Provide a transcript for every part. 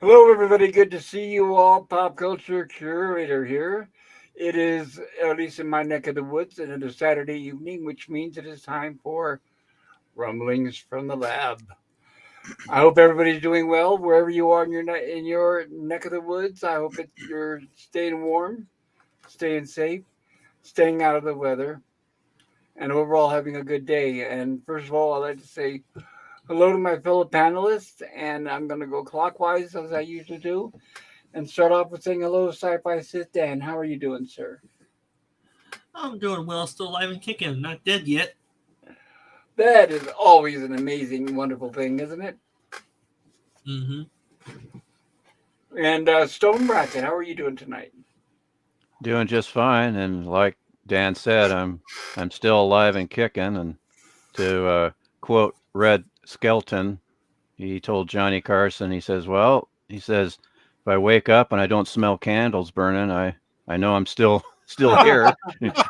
Hello, everybody. Good to see you all. Pop culture curator here. It is, at least in my neck of the woods, and it is Saturday evening, which means it is time for Rumblings from the Lab. I hope everybody's doing well wherever you are in your neck of the woods. I hope you're staying warm, staying safe, staying out of the weather, and overall having a good day. And first of all, I'd like to say hello to my fellow panelists, and I'm going to go clockwise as I usually do. And start off with saying hello, Sci-Fi Sit Dan. How are you doing, sir? I'm doing well, still alive and kicking, not dead yet. That is always an amazing, wonderful thing, isn't it? Mm-hmm. And Stone Bracket, how are you doing tonight? Doing just fine, and like Dan said, I'm still alive and kicking. And to quote Red Skelton, he told Johnny Carson, he says, "Well, he says, if I wake up and I don't smell candles burning, I know I'm still here,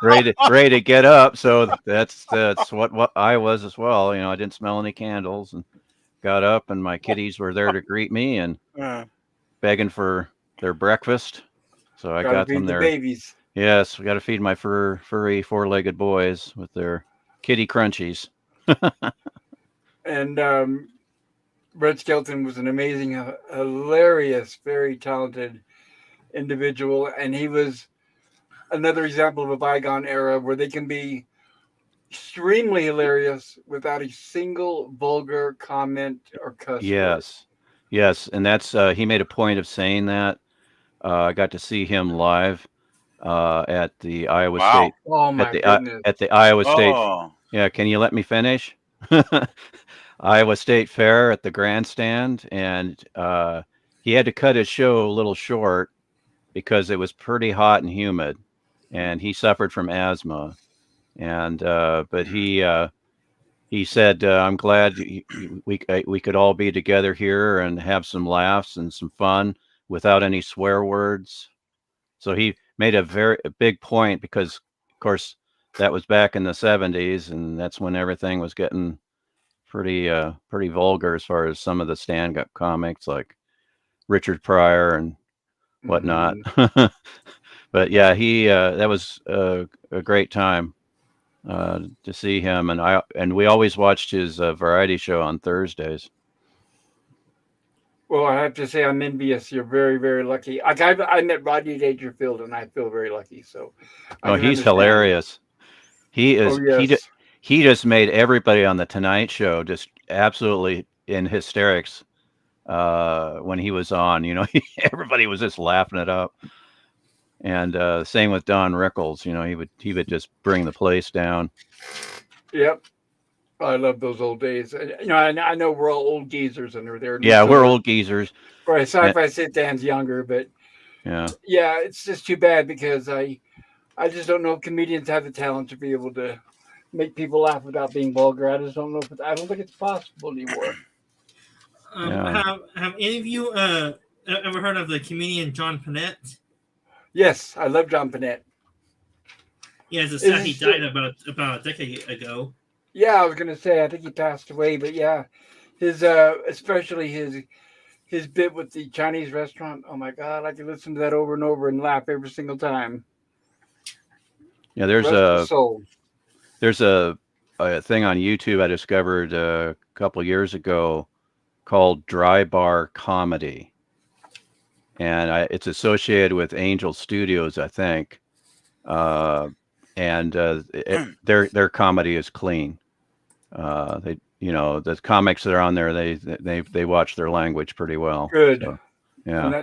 ready to get up." So that's what I was as well. I didn't smell any candles and got up, and my kitties were there to greet me and begging for their breakfast. So I Gotta got them feed the there. babies. Yes, we got to feed my furry four-legged boys with their kitty crunchies. And Red Skelton was an amazing, hilarious, very talented individual. And he was another example of a bygone era where they can be extremely hilarious without a single vulgar comment or cuss word. Yes, and that's he made a point of saying that. I got to see him live at the Iowa Wow. State Oh my goodness. at the Iowa State. Oh, Yeah, can you let me finish? Iowa State Fair at the grandstand, and he had to cut his show a little short because it was pretty hot and humid, and he suffered from asthma. And but he said, "I'm glad we could all be together here and have some laughs and some fun without any swear words." So he made a big point because, of course, that was back in the '70s, and that's when everything was getting pretty vulgar as far as some of the stand-up comics like Richard Pryor and whatnot. Mhm. But yeah, he that was a great time to see him, and we always watched his variety show on Thursdays. Well, I have to say I'm envious. You're very, very lucky. I met Rodney Dangerfield, and I feel very lucky. So I Oh, can he's understand. hilarious. He Oh is yes. he just made everybody on the Tonight Show just absolutely in hysterics when he was on. Everybody was just laughing it up. And same with Don Rickles. He would just bring the place down. Yep. I love those old days. And, I know we're all old geezers under there, Yeah, so we're we're old geezers. right. Uh, Sci-fi sit Dan's younger, but yeah. yeah, it's just too bad because I just don't know if comedians have the talent to be able to make people laugh without being vulgar. I just don't know if I don't think it's possible anymore. Yeah. Have any of you ever heard of the comedian John Panette? Yes, I love John Panette. Yeah, it's a Is sad he he still? died about a decade ago. Yeah, I was gonna say I think he passed away, but yeah, his especially his bit with the Chinese restaurant. Oh my God, I could listen to that over and over and laugh every single time. Yeah, there's Rest his a soul. there's a thing on YouTube I discovered a couple years ago called Dry Bar Comedy, and it's associated with Angel Studios, I think. Uh, and their comedy is clean. The comics that are on there, they watch their language pretty well. Good, So and yeah,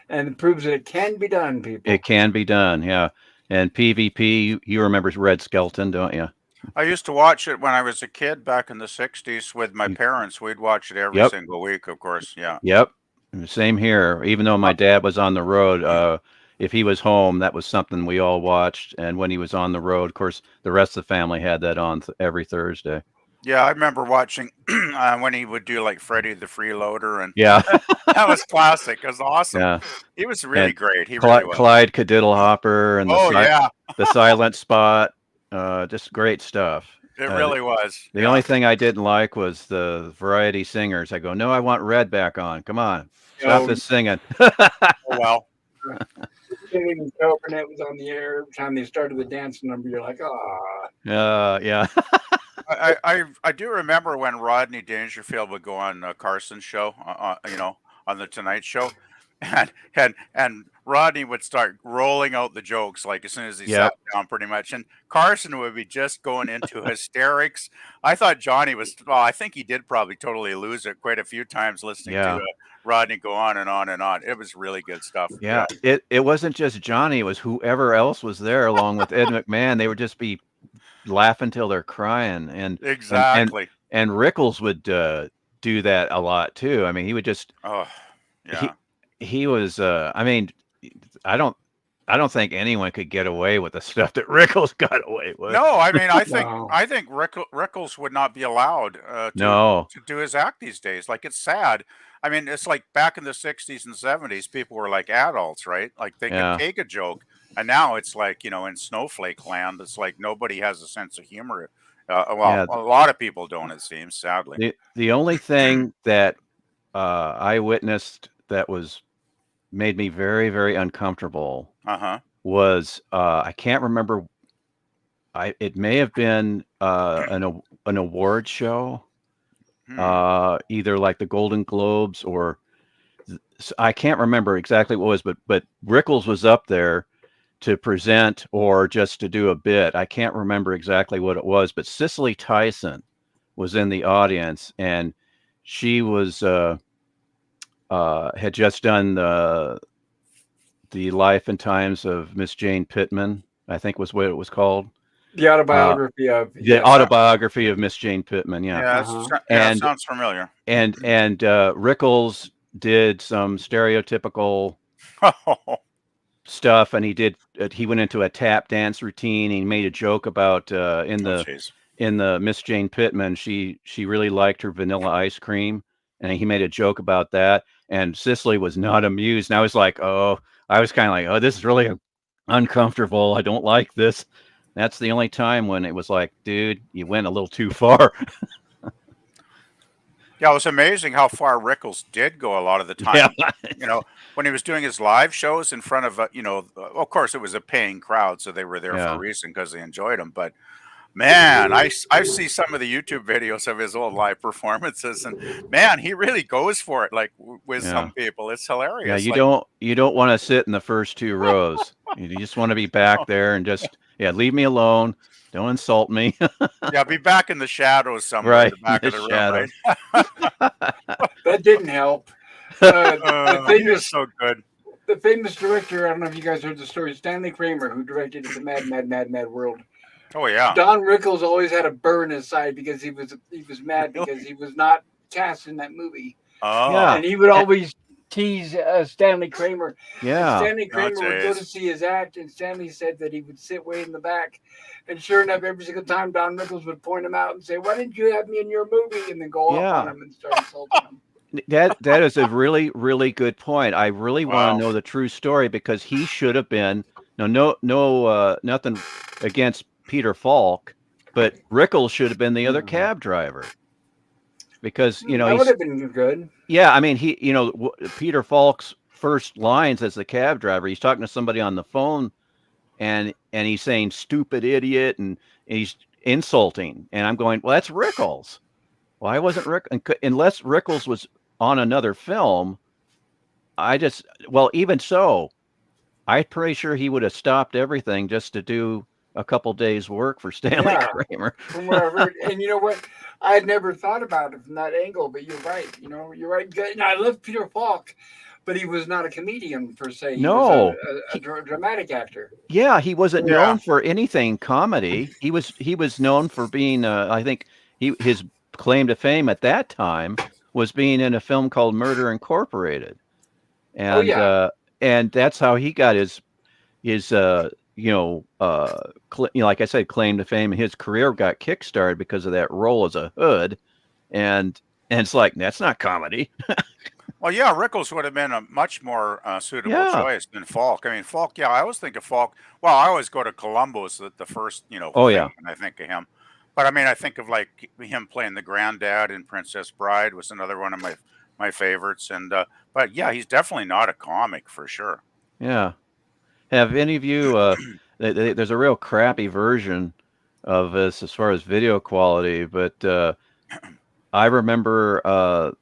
and it proves that it can be done, it people. can be done. Yeah, and PvP, you remember Red Skelton, don't you? I used to watch it when I was a kid back in the 60s with my You- parents. We'd watch it every Yep, single week, of course. Yeah. yep. Same here. Even though my Uh, dad was on the road, if he was home, that was something we all watched. And when he was on the road, of course, the rest of the family had that on every Thursday. Yeah, I remember watching when he would do like Freddy the Freeloader, and Yeah, that was classic. It was awesome. yeah. He was really And great. He really was. Clyde Cadiddlehopper and Oh, yeah. the Silent Spot, just great stuff. It really was. The only thing I didn't like was the variety singers. I go, no, I want Red back on. Come on, stop this singing. Oh, well. Singing Coconut was on the air every time they started the dance number. You're like, ah. Yeah. I do remember when Rodney Dangerfield would go on Carson's show, on the Tonight Show, and Rodney would start rolling out the jokes like as soon as he sat down, pretty much, and Carson would be just going into hysterics. I thought Johnny was. Well, I think he did probably totally lose it quite a few times listening to Rodney go on and on and on. It was really good stuff. Yeah. It wasn't just Johnny; it was whoever else was there, along with Ed McMahon. They would just be laughing till they're crying, and exactly. And Rickles would do that a lot too. I mean, he would just. Oh, yeah. He was. I mean, I don't think anyone could get away with the stuff that Rickles got away with. No, I mean, I think Rickles would not be allowed to do his act these days. Like, it's sad. I mean, it's like back in the 60s and 70s, people were like adults, right? Like they could take a joke, and now it's like, in snowflake land, it's like nobody has a sense of humor. A lot of people don't, it seems, sadly. The only thing that I witnessed that made me very, very uncomfortable was I can't remember. It may have been an award show, either like the Golden Globes or I can't remember exactly what it was, but Rickles was up there to present or just to do a bit. I can't remember exactly what it was, but Cicely Tyson was in the audience, and she was had just done the Life and Times of Miss Jane Pittman, I think was what it was called. The autobiography of autobiography of Miss Jane Pittman. Yeah, that sounds familiar. And Rickles did some stereotypical stuff, and he went into a tap dance routine. He made a joke about in the Miss Jane Pittman, she really liked her vanilla ice cream, and he made a joke about that. And Cicely was not amused. And I was like, I was kind of like, this is really uncomfortable. I don't like this. That's the only time when it was like, dude, you went a little too far. Yeah, it was amazing how far Rickles did go a lot of the time. Yeah. When he was doing his live shows in front of, of course, it was a paying crowd, so they were there for a reason because they enjoyed him. But man, I see some of the YouTube videos of his old live performances, and man, he really goes for it. Like with some people, it's hilarious. Yeah, you don't want to sit in the first two rows. You just want to be back there and just leave me alone. Don't insult me. Yeah, be back in the shadows somewhere, right, in the back of the room. Right? That didn't help. The thing is so good. The famous director, I don't know if you guys heard the story, Stanley Kramer, who directed The Mad, Mad, Mad, Mad World. Oh yeah. Don Rickles always had a burr in his side because he was mad because he was not cast in that movie. Oh. Yeah. And he would always tease Stanley Kramer. Yeah. And Stanley Kramer would go to see his act, and Stanley said that he would sit way in the back. And sure enough, every single time Don Rickles would point him out and say, "Why didn't you have me in your movie?" And then go off on him and start insulting him. That is a really, really good point. I really want to know the true story, because he should have been nothing against Peter Falk, but Rickles should have been the other cab driver, because that would have been good. Yeah, I mean, Peter Falk's first lines as the cab driver, he's talking to somebody on the phone, and he's saying "stupid idiot," and he's insulting, and I'm going, well, that's Rickles. Why wasn't unless Rickles was on another film? Even so, I'm pretty sure he would have stopped everything just to do a couple days work for Stanley Kramer. From what I've heard. And you know what? I had never thought about it from that angle, but you're right. You're right. And I love Peter Falk, but he was not a comedian per se. He was a dramatic actor. Yeah, he wasn't known for anything comedy. He was known for being, I think his claim to fame at that time was being in a film called Murder Incorporated. And and that's how he got his like I said, claim to fame. His career got kickstarted because of that role as a hood, and it's like, that's not comedy. Well, yeah, Rickles would have been a much more suitable choice than Falk. I mean, Falk, I always think of Falk. Well, I always go to Columbo's, the first, thing when I think of him. But I mean, I think of like him playing the granddad in Princess Bride was another one of my favorites. And but yeah, he's definitely not a comic for sure. Yeah. Have any of you? There's a real crappy version of this as far as video quality, but I remember a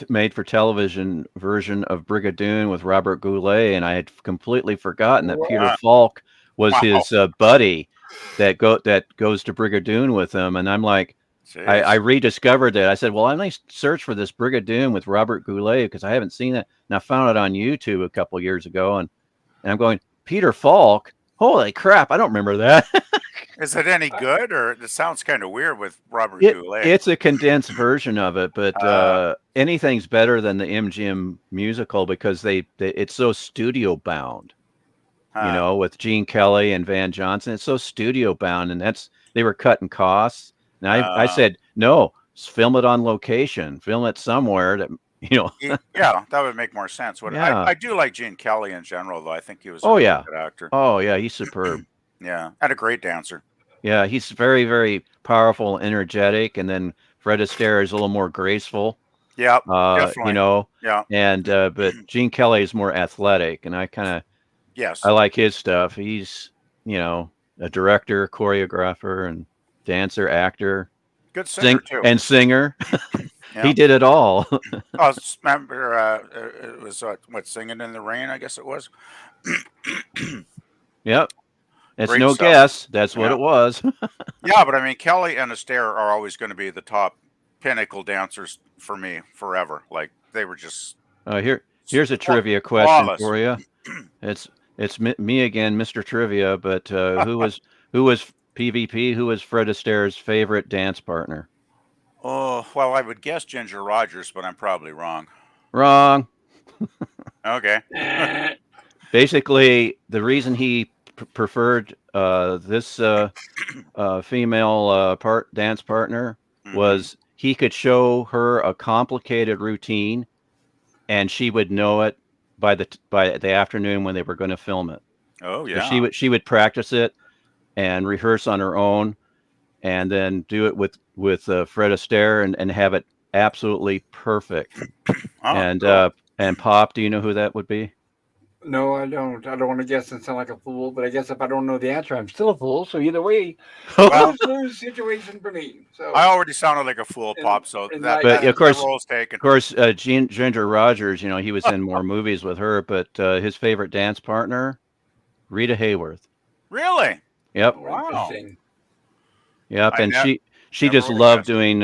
made-for-television version of Brigadoon with Robert Goulet, and I had completely forgotten that Peter Uh, Falk was wow, his buddy that goes to Brigadoon with him. And I'm like, I jeez, rediscovered that. I said, well, I might search for this Brigadoon with Robert Goulet because I haven't seen it, and I found it on YouTube a couple years ago, and I'm going, Peter Falk? Holy crap! I don't remember that. is it any good or it sounds kind of weird with Robert It Goulet? it's a condensed version of it, but Uh, anything's better than the MGM musical because they it's so studio bound, huh, with Gene Kelly and Van Johnson. It's so studio bound, and they were cutting costs. And I uh, said, no, film it on location, film it somewhere that yeah, that would make more sense. What yeah. I do like Gene Kelly in general, though. I think he was a Oh really yeah. good actor. Oh yeah, he's superb. Yeah, and a great dancer. Yeah, he's very, very powerful, energetic, and then Fred Astaire is a little more graceful, Yep, uh, you definitely. know, Yeah, and but Gene Kelly is more athletic, and I yes, like his stuff. He's, a director, choreographer, and dancer, actor, good singer too. singer. He Yeah. did it all. Remember, it was what Singing in the Rain, I guess it was. Yep, it's Great no stuff. guess. That's what Yeah, it was. yeah, but I mean, Kelly and Astaire are always going to be the top pinnacle dancers for me forever. Like they were just Here's a trivia question flawless. for you. It's it's me again, Mr. Trivia. But who was PvP? Who was Fred Astaire's favorite dance partner? Oh well, I would guess Ginger Rogers, but I'm probably wrong. Wrong. Okay. Basically, the reason he preferred this female dance partner Hmm. was he could show her a complicated routine, and she would know it by the afternoon when they were going to film it. Oh So yeah. she would practice it and rehearse on her own, and then do it with Fred Astaire and have it absolutely perfect. Oh, And cool. Pop, do you know who that would be? No, I don't. I don't want to guess and sound like a fool, but I guess if I don't know the answer, I'm still a fool. So either way, Well, lose situation for me. I So, already sounded like a fool, and Pop. So and that not But that of you. that course, role's taken. Ginger Rogers, he was in more movies with her, but his favorite dance partner, Rita Hayworth. Really? Yep, Oh, Wow. interesting. yep, I and she never just would have loved guessed. doing.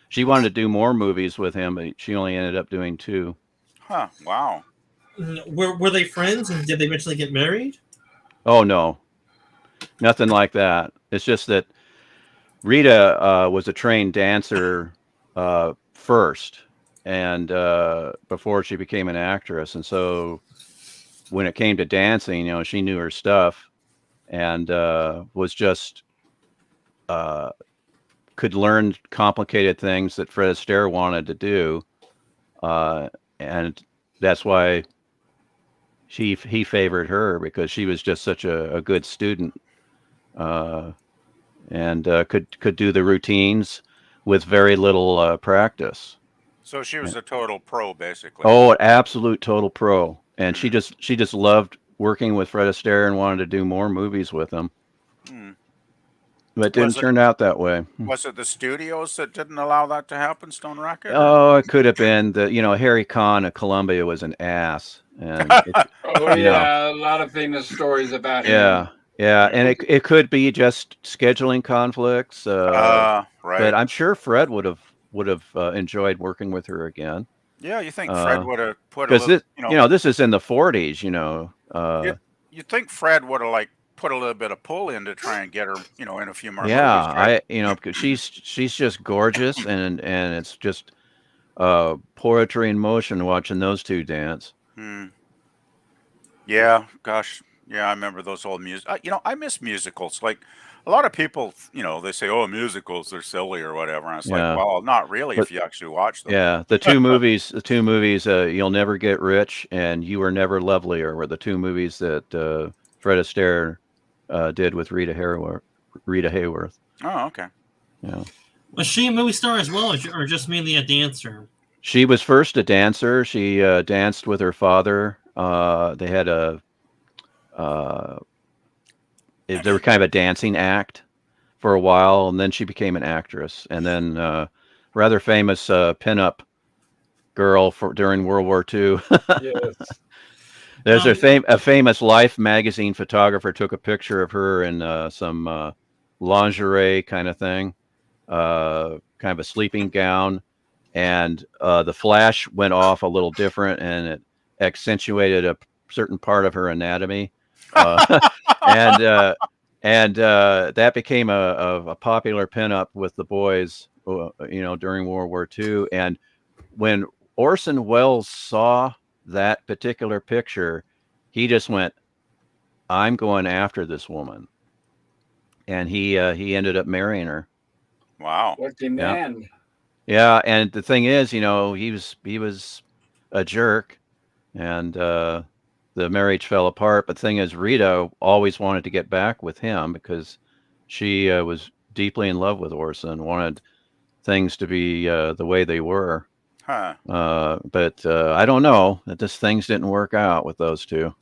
She wanted to do more movies with him, but she only ended up doing two. Huh. Wow. Were they friends and did they eventually get married? Oh no, nothing like that. It's just that Rita was a trained dancer first, and before she became an actress, and so when it came to dancing, she knew her stuff, and was just could learn complicated things that Fred Astaire wanted to do, and that's why he favored her because she was just such a good student, uh, and could do the routines with very little practice. So she was a total pro, basically. Oh, absolute total pro, and Hmm. she just loved working with Fred Astaire and wanted to do more movies with him, Hmm. but it didn't Was it turn out that way. was it the studios that didn't allow that to happen, Stone Rocket, or? Oh, it could have been Harry Conn of Columbia was an ass, and Oh you know, yeah, a lot of famous stories about yeah, him. yeah, and it could be just scheduling conflicts, but Right. I'm sure Fred would have enjoyed working with her again, Yeah, you think Fred would have put a because little, this is in the 40s, you you think Fred would have like put a little bit of pull in to try and get her, in a few more movies, yeah, right? because she's just gorgeous, and it's just poetry in motion watching those two dance. Hmm. Yeah, gosh. Yeah, I remember those old music. I miss musicals. Like a lot of people, they say, "Oh, musicals they're silly or whatever." And it's like, Yeah, well, not really but if you actually watch them. yeah, the two movies, You'll Never Get Rich and You Were Never Lovelier were the two movies that Fred Astaire did with Rita Hayworth. Oh, okay. Yeah. Was she a movie star as well, or just mainly a dancer? She was first a dancer. She danced with her father. They had they were kind of a dancing act for a while, and then she became an actress, and then rather famous pinup girl for during World War II. Yes. There's Um, a famous Life magazine photographer took a picture of her in some lingerie kind of thing, kind of a sleeping gown, and the flash went off a little different, and it accentuated a certain part of her anatomy, uh, and that became a popular pinup with the boys, during World War II. And when Orson Welles saw that particular picture, he just went, "I'm going after this woman," and he ended up marrying her. Wow. Lucky Yeah, man. yeah. And the thing is, he was a jerk, and the marriage fell apart. But the thing is, Rita always wanted to get back with him because she was deeply in love with Orson, wanted things to be the way they were. Huh. But I don't know that just things didn't work out with those two.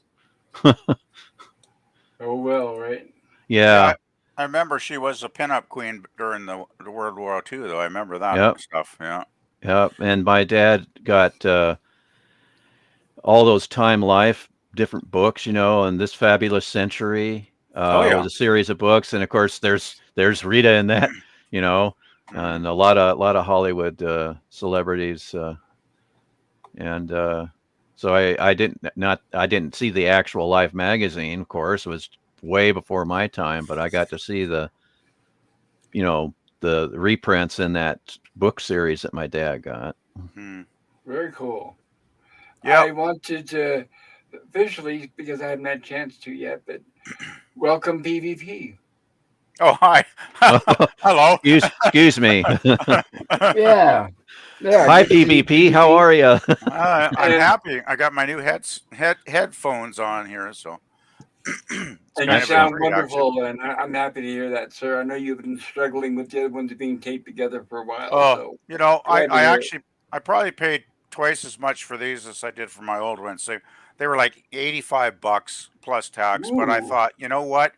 Oh well, right? Yeah, Yeah. I remember she was a pinup queen during the World War II, though. I remember that Yep. stuff. Yeah. Yep. And my dad got all those Time Life different books, and This Fabulous Century Oh was yeah. a series of books, and of course there's Rita in that, Hmm. and a lot of Hollywood celebrities, and so I didn't see the actual Life magazine. Of course, it was way before my time, but I got to see you know the reprints in that book series that my dad got. Hmm. Very cool. Yep. I wanted to officially, because I haven't had a chance to yet, but welcome PvP. Oh hi. Hello. Excuse me. Yeah. Yeah, Hi, good to see you, PvP. How PvP. are you? I'm And happy. I got my new headphones on here, so it's and you kind of a sound treat, actually. wonderful, and I'm happy to hear that, sir. I know you've been struggling with the other ones being taped together for a while, Oh, so I glad to I hear it. actually I probably paid twice as much for these as I did for my old ones. They were like $85 plus tax, but I Ooh, thought, you know what?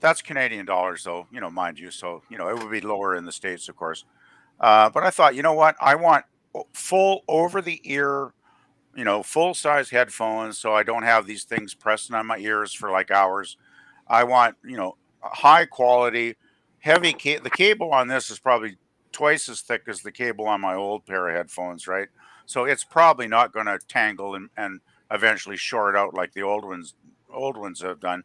That's Canadian dollars, though, mind you. So, it would be lower in the States, of course. But I thought, you know what? I want full over the ear, full size headphones so I don't have these things pressing on my ears for like hours. I want, a high quality, the cable on this is probably twice as thick as the cable on my old pair of headphones, right? So it's probably not going to tangle and eventually short out like the old ones have done.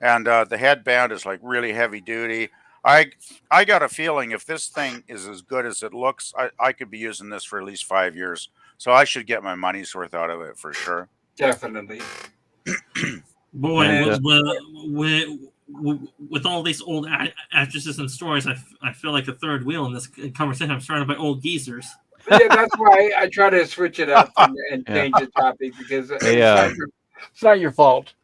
And the headband is like really heavy duty. I got a feeling if this thing is as good as it looks, I could be using this for at least 5 years. So I should get my money's worth out of it for sure. definitely. Boy, And And with all these old actresses and stories, I feel like a third wheel in this conversation. I'm surrounded by old geezers. yeah, that's why I try to switch it up and yeah, change the topic because they it's not your fault,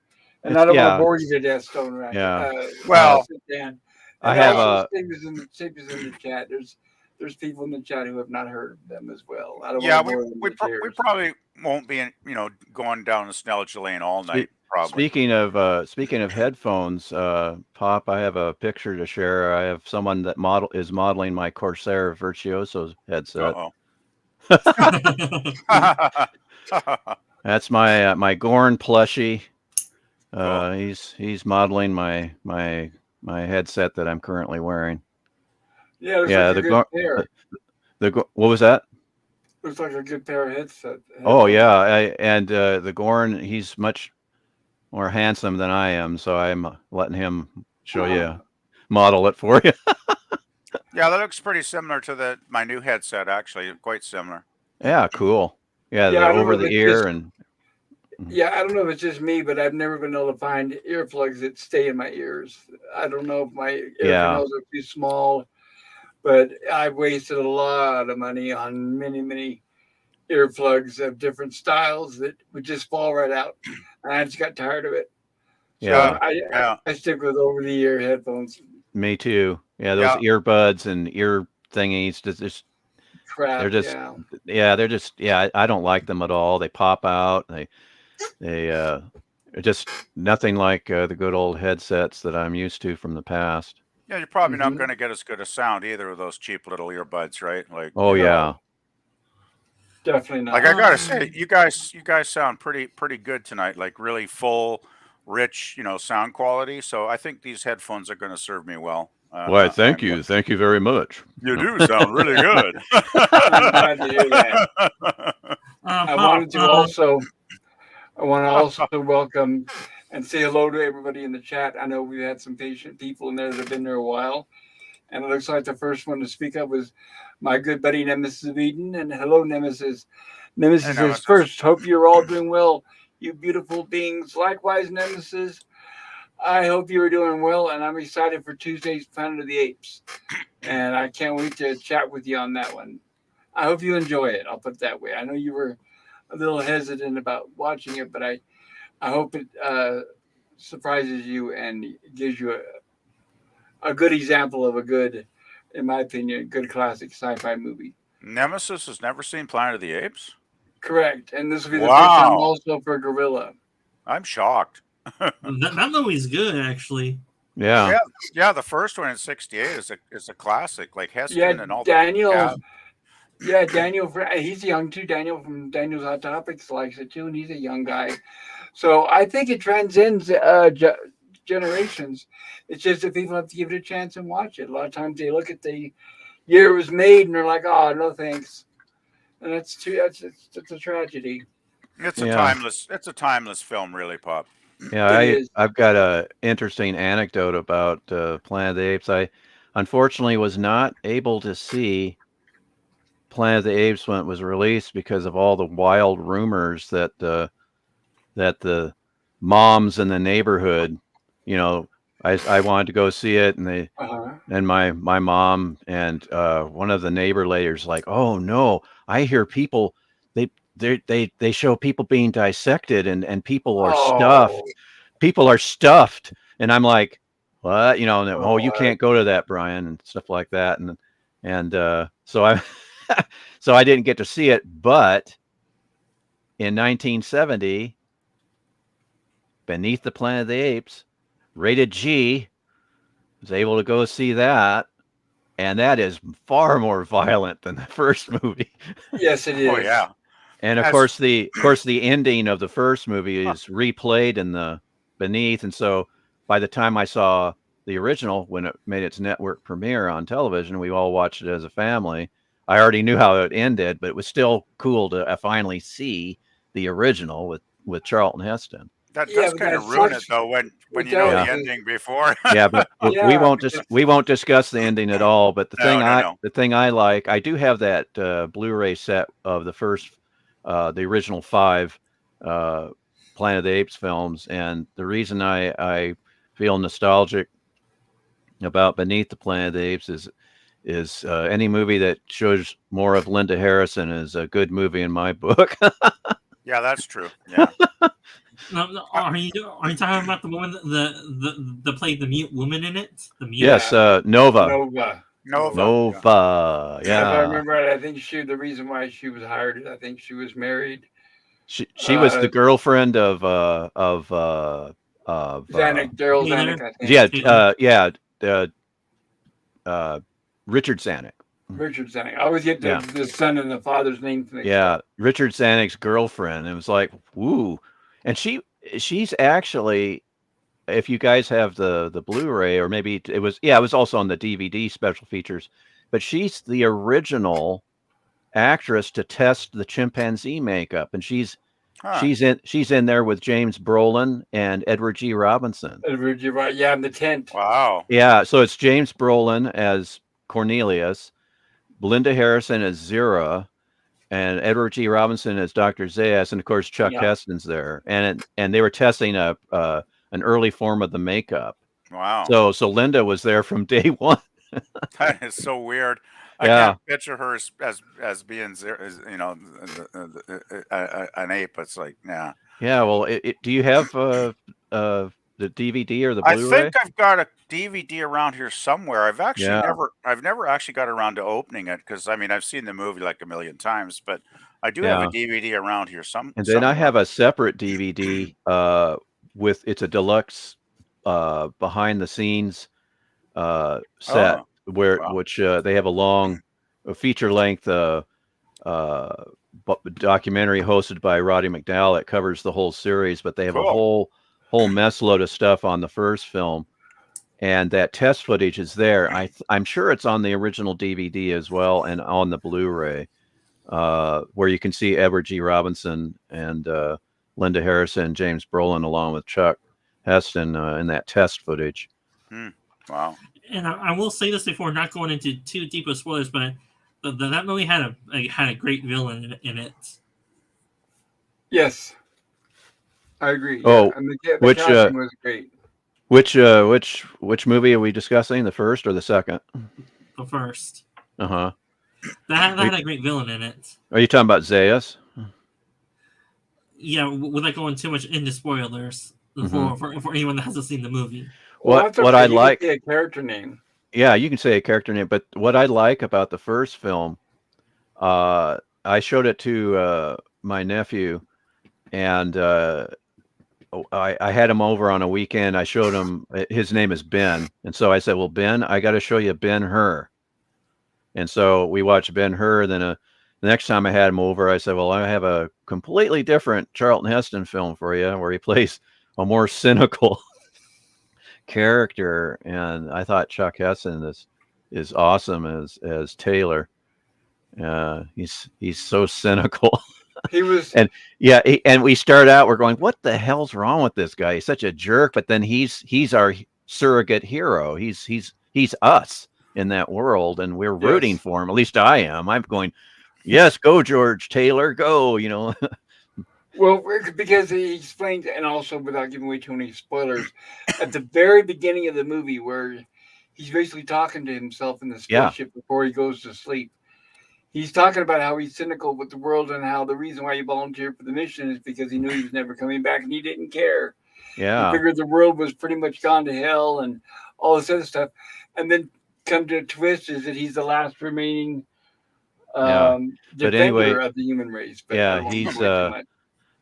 and it's I don't want to yeah, bore you to death, Stone Racket. yeah. Uh, Well, Sit down. I And have also, a same as in the chat. There's people in the chat who have not heard of them as well. I don't want yeah, to we bore them we to pro- we tears. probably won't be going down nostalgia lane all night, probably. speaking of headphones, Pop. I have a picture to share. I have someone that is modeling my Corsair Virtuoso headset. Uh Hmm. oh. That's my Gorn plushie. Cool. He's modeling my headset that I'm currently wearing. Yeah, looks like Yeah, a good the, pair. what was that? Looks like a good pair of Oh headphones. yeah, and the Gorn, he's much more handsome than I am, so I'm letting him show you, model it for you. Yeah, that looks pretty similar to my new headset. Actually, quite similar. Yeah, cool. Yeah, the Yeah, I don't know over if the it's ear just and yeah, I don't know if it's just me, but I've never been able to find earplugs that stay in my ears. I don't know if my ear yeah, canals are too small, but I've wasted a lot of money on many earplugs of different styles that would just fall right out. And I just got tired of it. So yeah. I Yeah. I stick with over the ear headphones. Me too. Yeah, those Yeah. earbuds and ear thingies. They're Crap. just, Yeah. they're just, I don't like them at all. They pop out. They are just nothing like the good old headsets that I'm used to from the past. Yeah, you're probably not Hmm. going to get as good a sound either of those cheap little earbuds, right? Like, Oh No, yeah. definitely like not. I gotta say, Um, you guys sound pretty good tonight. Like really full, rich, sound quality. So I think these headphones are going to serve me well. Why, thank I'm you. Thank you very much. You No. do sound really good. I'm glad to hear that. I Pop. wanted to also, I want to also welcome and say hello to everybody in the chat. I know we've had some patient people in there that have been there a while, and it looks like the first one to speak up was my good buddy Nemesis of Eden. And hello, Nemesis. Hey, Nemesis says, Nemesis. first, hope you're all doing well, you beautiful beings. Likewise, Nemesis, I hope you are doing well, and I'm excited for Tuesday's Planet of the Apes. And I can't wait to chat with you on that one. I hope you enjoy it. I'll put it that way. I know you were a little hesitant about watching it, but I hope it surprises you and gives you a good example of a good, in my opinion, good classic sci-fi movie. Nemesis has never seen Planet of the Apes? Correct, and this will be the first time Wow. also for Gorilla. I'm shocked. That movie's good, actually. Yeah. Yeah, yeah, the first one in '68 is a classic, like Yeah, Heston and all the Daniel. cast. Yeah, Daniel. He's young too. Daniel from Daniel's Hot Topics likes it too, and he's a young guy. So I think it transcends generations. It's just that people have to give it a chance and watch it. A lot of times they look at the year it was made and they're like, "Oh, no thanks," and that's too. That's a tragedy. Yeah. It's a timeless film, really, Pop. Yeah, It is. I've got a interesting anecdote about Planet of the Apes. I unfortunately was not able to see Planet of the Apes when it was released because of all the wild rumors that the moms in the neighborhood, you know, I wanted to go see it, and Uh huh. my mom and one of the neighbor ladies like, oh no, I hear people they they show people being dissected and people are Oh, stuffed. People are stuffed, and I'm like, what? And, oh, you what? can't go to that, Brian, and stuff like that, and so I so I didn't get to see it, but in 1970, Beneath the Planet of the Apes, rated G, was able to go see that, and that is far more violent than the first movie. Yes, it Oh is. yeah. And As of course the ending of the first movie is replayed in the Beneath, and so by the time I saw the original when it made its network premiere on television, we all watched it as a family. I already knew how it ended, but it was still cool to finally see the original with Charlton Heston. that Yeah, does but kind that of ruin it sucks. though when It you know does. Yeah. the ending before. Yeah, but Yeah, because we won't discuss the ending at all. But No, no, no. the thing I like, I do have that Blu-ray set of the first, the original five uh, Planet of the Apes films, and the reason I feel nostalgic about Beneath the Planet of the Apes is any movie that shows more of Linda Harrison is a good movie in my book. Yeah, that's true. Yeah. No, Uh, are you talking about the woman that played the mute woman in it? The mute. Yes, yeah, Nova, Nova. Nova. Nova. Yeah. Nova, And if I yeah. remember right, I think the reason why she was hired is I think she was married. She was the Uh, girlfriend of Zanuck, Daryl Taylor. Zanuck, I think. yeah Taylor. uh, uh, Richard Zanuck. Richard Zanuck. I always get Yeah, the son and the father's names mixed yeah, up. Richard Zanuck's girlfriend. It was like woo, and she's actually, if you guys have the Blu-ray, or maybe it was also on the DVD special features, but she's the original actress to test the chimpanzee makeup, and Huh. she's in there with James Brolin and Edward G. Robinson. You're right. Yeah, in the tent. Wow. Yeah, so it's James Brolin as Cornelius, Linda Harrison as Zira, and Edward G. Robinson as Dr. Zayas, and of course Chuck Yeah. Heston's there, and they were testing an early form of the makeup. Wow. So Linda was there from day one. That is so weird. I Yeah, can't picture her as being an ape. It's like, yeah. yeah. Well, do you have the DVD or the I Blu-ray? think I've got a DVD around here somewhere. Yeah. I've never actually got around to opening it because I mean I've seen the movie like a million times, but I do have a Yeah. DVD around here And then I somewhere. have a separate DVD with it's a deluxe behind the scenes set Oh, where wow, which they have a feature length documentary hosted by Roddy McDowall that covers the whole series, but they have a cool. whole mess load of stuff on the first film, and that test footage is there. I'm sure it's on the original DVD as well and on the Blu-ray, where you can see Edward G. Robinson and Linda Harrison and James Brolin along with Chuck Heston in that test footage. Wow. And I will say this before not going into too deep of spoilers, but that movie had a great villain in it. Yes, I agree. Yeah, Oh, and the which casting was great. which movie are we discussing? The first or the second? The first. Uh-huh. That had a great villain in it. Are you talking about Zayas? Yeah, without going too much into spoilers for anyone that hasn't seen the movie. Well, that's What okay. I You can like, say a character name. yeah, you can say a character name, but what I like about the first film, I showed it to my nephew, and I had him over on a weekend. I showed him, his name is Ben, and so I said, "Well, Ben, I got to show you Ben-Hur." And so we watched Ben-Hur. Then the next time I had him over, I said, "Well, I have a completely different Charlton Heston film for you, where he plays a more cynical character." And I thought Chuck Heston is awesome as Taylor. He's so cynical. He was. And yeah, and we start out, we're going, what the hell's wrong with this guy? He's such a jerk. But then he's our surrogate hero. He's us in that world, and we're rooting Yes. for him. At least I am. I'm going, yes, go George Taylor, go. You know. Well, because he explains, and also without giving away too many spoilers, at the very beginning of the movie, where he's basically talking to himself in the Yeah. spaceship before he goes to sleep. He's talking about how he's cynical with the world and how the reason why he volunteered for the mission is because he knew he was never coming back and he didn't care. He Yeah. figured the world was pretty much gone to hell and all this other stuff. And then come to a twist is that he's the last remaining Yeah. But anyway, defender of the human race. But I yeah, won't give he's away too much.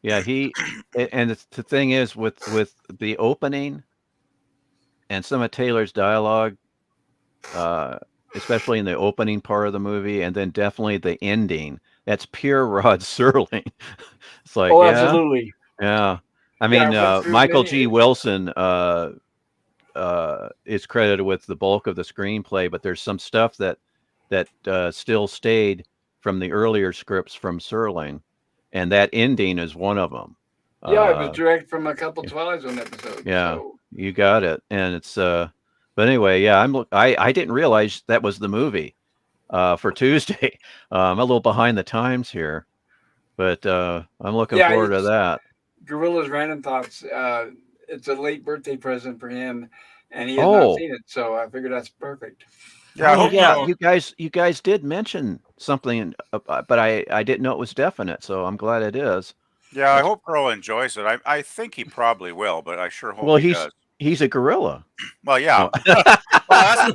yeah, and the thing is with the opening and some of Taylor's dialogue, especially in the opening part of the movie, and then definitely the ending, that's pure Rod Serling. It's like, Oh, yeah, absolutely. yeah. I Yeah, mean, I went through Michael many. G. Wilson is credited with the bulk of the screenplay, but there's some stuff that still stayed from the earlier scripts from Serling, and that ending is one of them. Yeah, it was direct from a couple yeah. Twilight Zone episodes. Yeah, So. you got it. And it's but anyway, yeah, I didn't realize that was the movie for Tuesday. I'm a little behind the times here, but I'm looking Yeah, forward to it's that. Gorilla's Random Thoughts. It's a late birthday present for him, and he has not Oh, seen it, so I figured that's perfect. Yeah, I oh hope yeah, Yeah. you guys did mention something, but I didn't know it was definite, so I'm glad it is. yeah, I That's hope Earl enjoys it. I think he probably will, but I sure hope well, he does. he's a gorilla. Well, yeah. No. Well,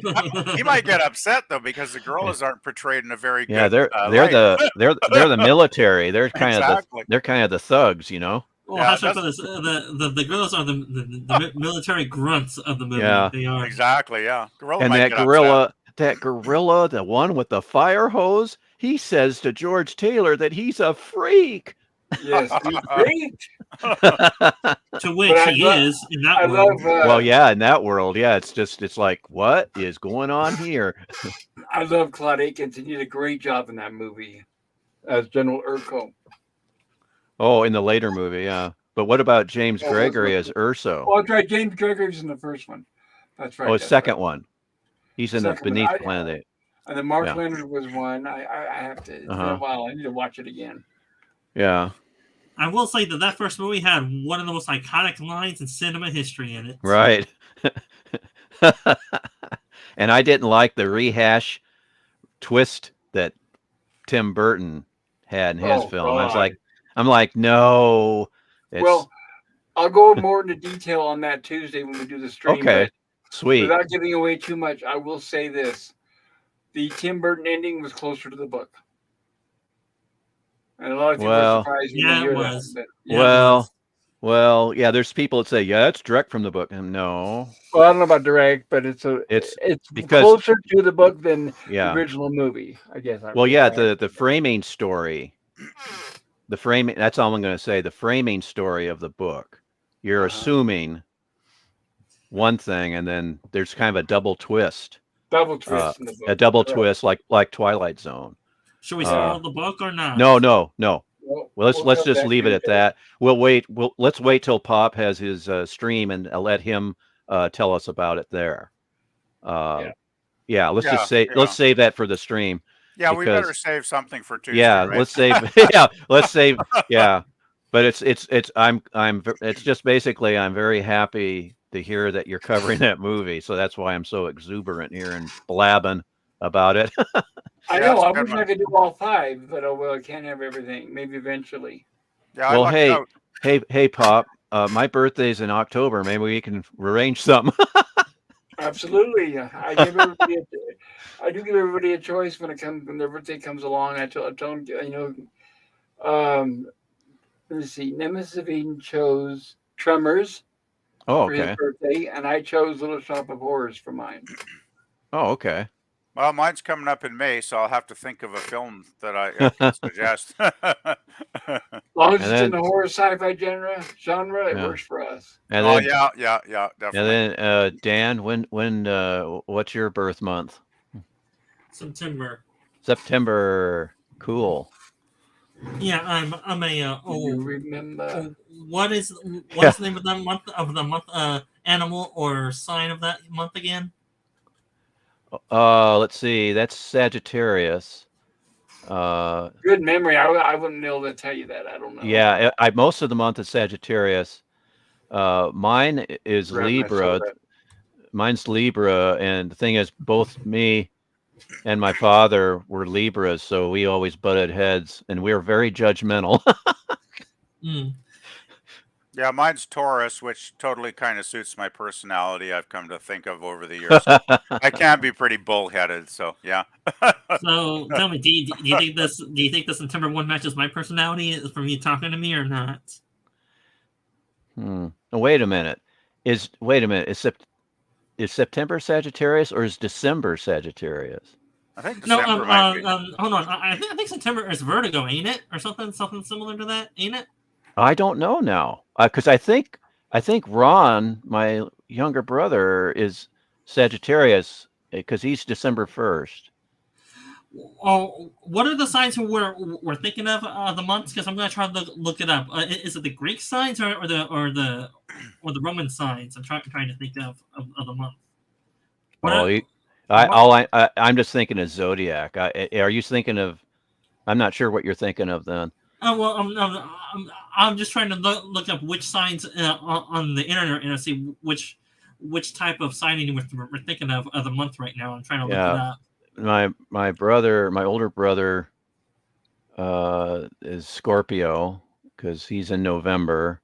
he might get upset though because the gorillas aren't portrayed in a very Yeah, good light. they're the military. They're kind of Exactly. the thugs, you know. Well, Yeah, how should I that's put this? The girls are the military grunts of the movie. Yeah, They are. exactly. Yeah, gorilla and might get upset. that gorilla, the one with the fire hose, he says to George Taylor that he's a freak. Yes, you great. To which But he is in that I world. love Well, yeah, in that world, yeah, it's like, what is going on here? I love Claude Akins. He did a great job in that movie as General Urko. Oh, in the later movie, yeah. But what about James Oh, that's Gregory right. as Urso? Oh, that's right. James Gregory's in the first one. That's right. Oh, his That's second right. one. He's in the Second one. Beneath Planet. And then Mark Yeah. Leonard was one. I have to. It's been a Uh-huh. while. I need to watch it again. Yeah. I will say that first movie had one of the most iconic lines in cinema history in it. Right. And I didn't like the rehash twist that Tim Burton had in his Oh film. I was God. like, I'm like, no. It's Well, I'll go more into detail on that Tuesday when we do the stream. Okay, But sweet. without giving away too much, I will say this: the Tim Burton ending was closer to the book, and a lot of people are Well, surprised when they Yeah, it hear that. was. But Yeah, it was. well, yeah. There's people that say, yeah, it's direct from the book, and no, well, I don't know about direct, but it's it's because closer to the book than the yeah. original movie. I guess. Well, yeah, the framing story, the framing. That's all I'm going to say. The framing story of the book. You're Uh-huh. assuming one thing, and then there's kind of a double twist. Double twist in the A book. double Correct. twist like Twilight Zone. Should we Uh, spoil the book or not? no. Well, Well, let's we'll just that leave it at Tuesday. that. We'll wait. Let's wait till Pop has his stream, and I'll let him tell us about it there. Yeah. Yeah, let's Yeah, just say yeah. let's save that for the stream. Yeah, we better Because save something for Tuesday, yeah, right? let's save yeah, let's save yeah. But it's just basically I'm very happy to hear that you're covering that movie. So that's why I'm so exuberant here and blabbing about it. I Yeah, know. it's a I good wish I one. could do all five, but oh well, I can't have everything. Maybe eventually. Yeah, I Well, lucked hey, out. hey, Pop. My birthday's in October. Maybe we can arrange something. Absolutely. I do give everybody a choice when their birthday comes along. I tell them, let me see. Nemesis of Eden chose Tremors Oh, for his okay. birthday, and I chose Little Shop of Horrors for mine. Oh, okay. Well, mine's coming up in May, so I'll have to think of a film that I can suggest. As long as And it's in then the horror sci-fi genre, it yeah, works for us. and Oh then yeah, definitely. Dan, when what's your birth month? September. September. Cool. Yeah, I'm a Do you remember? what is Yeah. the name of the month animal or sign of that month again? Let's see. That's Sagittarius. Good memory. I wouldn't be able to tell you that. I don't know. Yeah, I most of the month is Sagittarius. Mine is Grab my Libra. soda. Mine's Libra, and the thing is, both me and my father were Libras, so we always butted heads, and we were very judgmental. Mm. Yeah, mine's Taurus, which totally kind of suits my personality. I've come to think of over the years. I can be pretty bullheaded, so yeah. So tell me, do you think this September 1 matches my personality from you talking to me or not? Oh, wait a minute. Is September Sagittarius or is December Sagittarius? I think No, December might be. hold on. I think September is Vertigo, ain't it, or something similar to that, ain't it? I don't know now, because I think Ron, my younger brother, is Sagittarius because he's December 1st. Oh, what are the signs we're thinking of the months? Because I'm gonna try to look it up. Is it the Greek signs or the Roman signs? I'm trying to think of the month. What Oh, I'm just thinking of zodiac. Are you thinking of? I'm not sure what you're thinking of then. Oh well, I'm just trying to look up which signs on the internet and see which type of signing we're thinking of the month right now. I'm trying to look it Yeah, up. my older brother, is Scorpio because he's in November,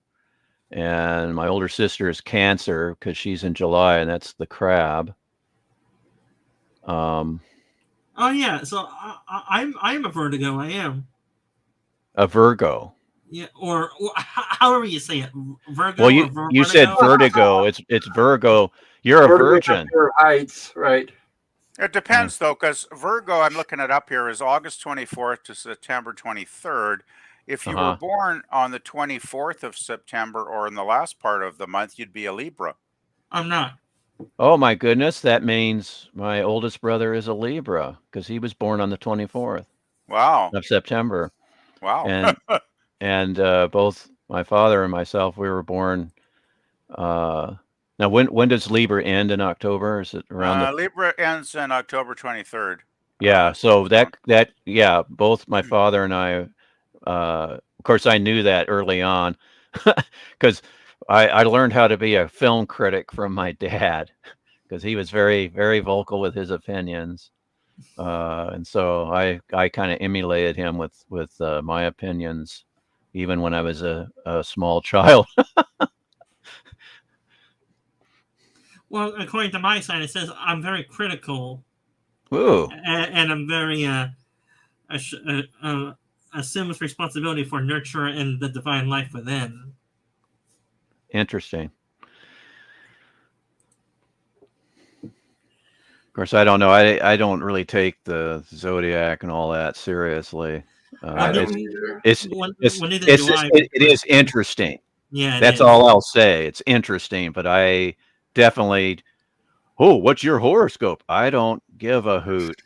and my older sister is Cancer because she's in July, and that's the crab. Oh yeah, so I'm a Vertigo. I am. A Virgo. Yeah, or however you say it, Virgo Well, or you said Vertigo. vertigo. It's Virgo. You're a Vertigo virgin. Pure Heights, right? It depends though, because Virgo, I'm looking it up here, is August 24th to September 23rd. If you were Uh-huh. born on the 24th of September or in the last part of the month, you'd be a Libra. I'm not. Oh my goodness, that means my oldest brother is a Libra because he was born on the 24th Wow. of September, Wow. and both my father and myself we were born. Now, when does Libra end in October? Is it around the? Libra ends in October 23rd. Yeah, so yeah, both my father and I. Of course, I knew that early on because I learned how to be a film critic from my dad because he was very, very vocal with his opinions. And so I kind of emulated him with my opinions, even when I was a small child. Well, according to my sign, it says I'm very critical, Ooh, and I'm very assumes responsibility for nurture and the divine life within. interesting. Of course, I don't know. I don't really take the zodiac and all that seriously. I Well, It's don't either. it's it's well, neither it's do just I. it is interesting. Yeah, it That's is. all I'll say. It's interesting, but I definitely. Oh, what's your horoscope? I don't give a hoot.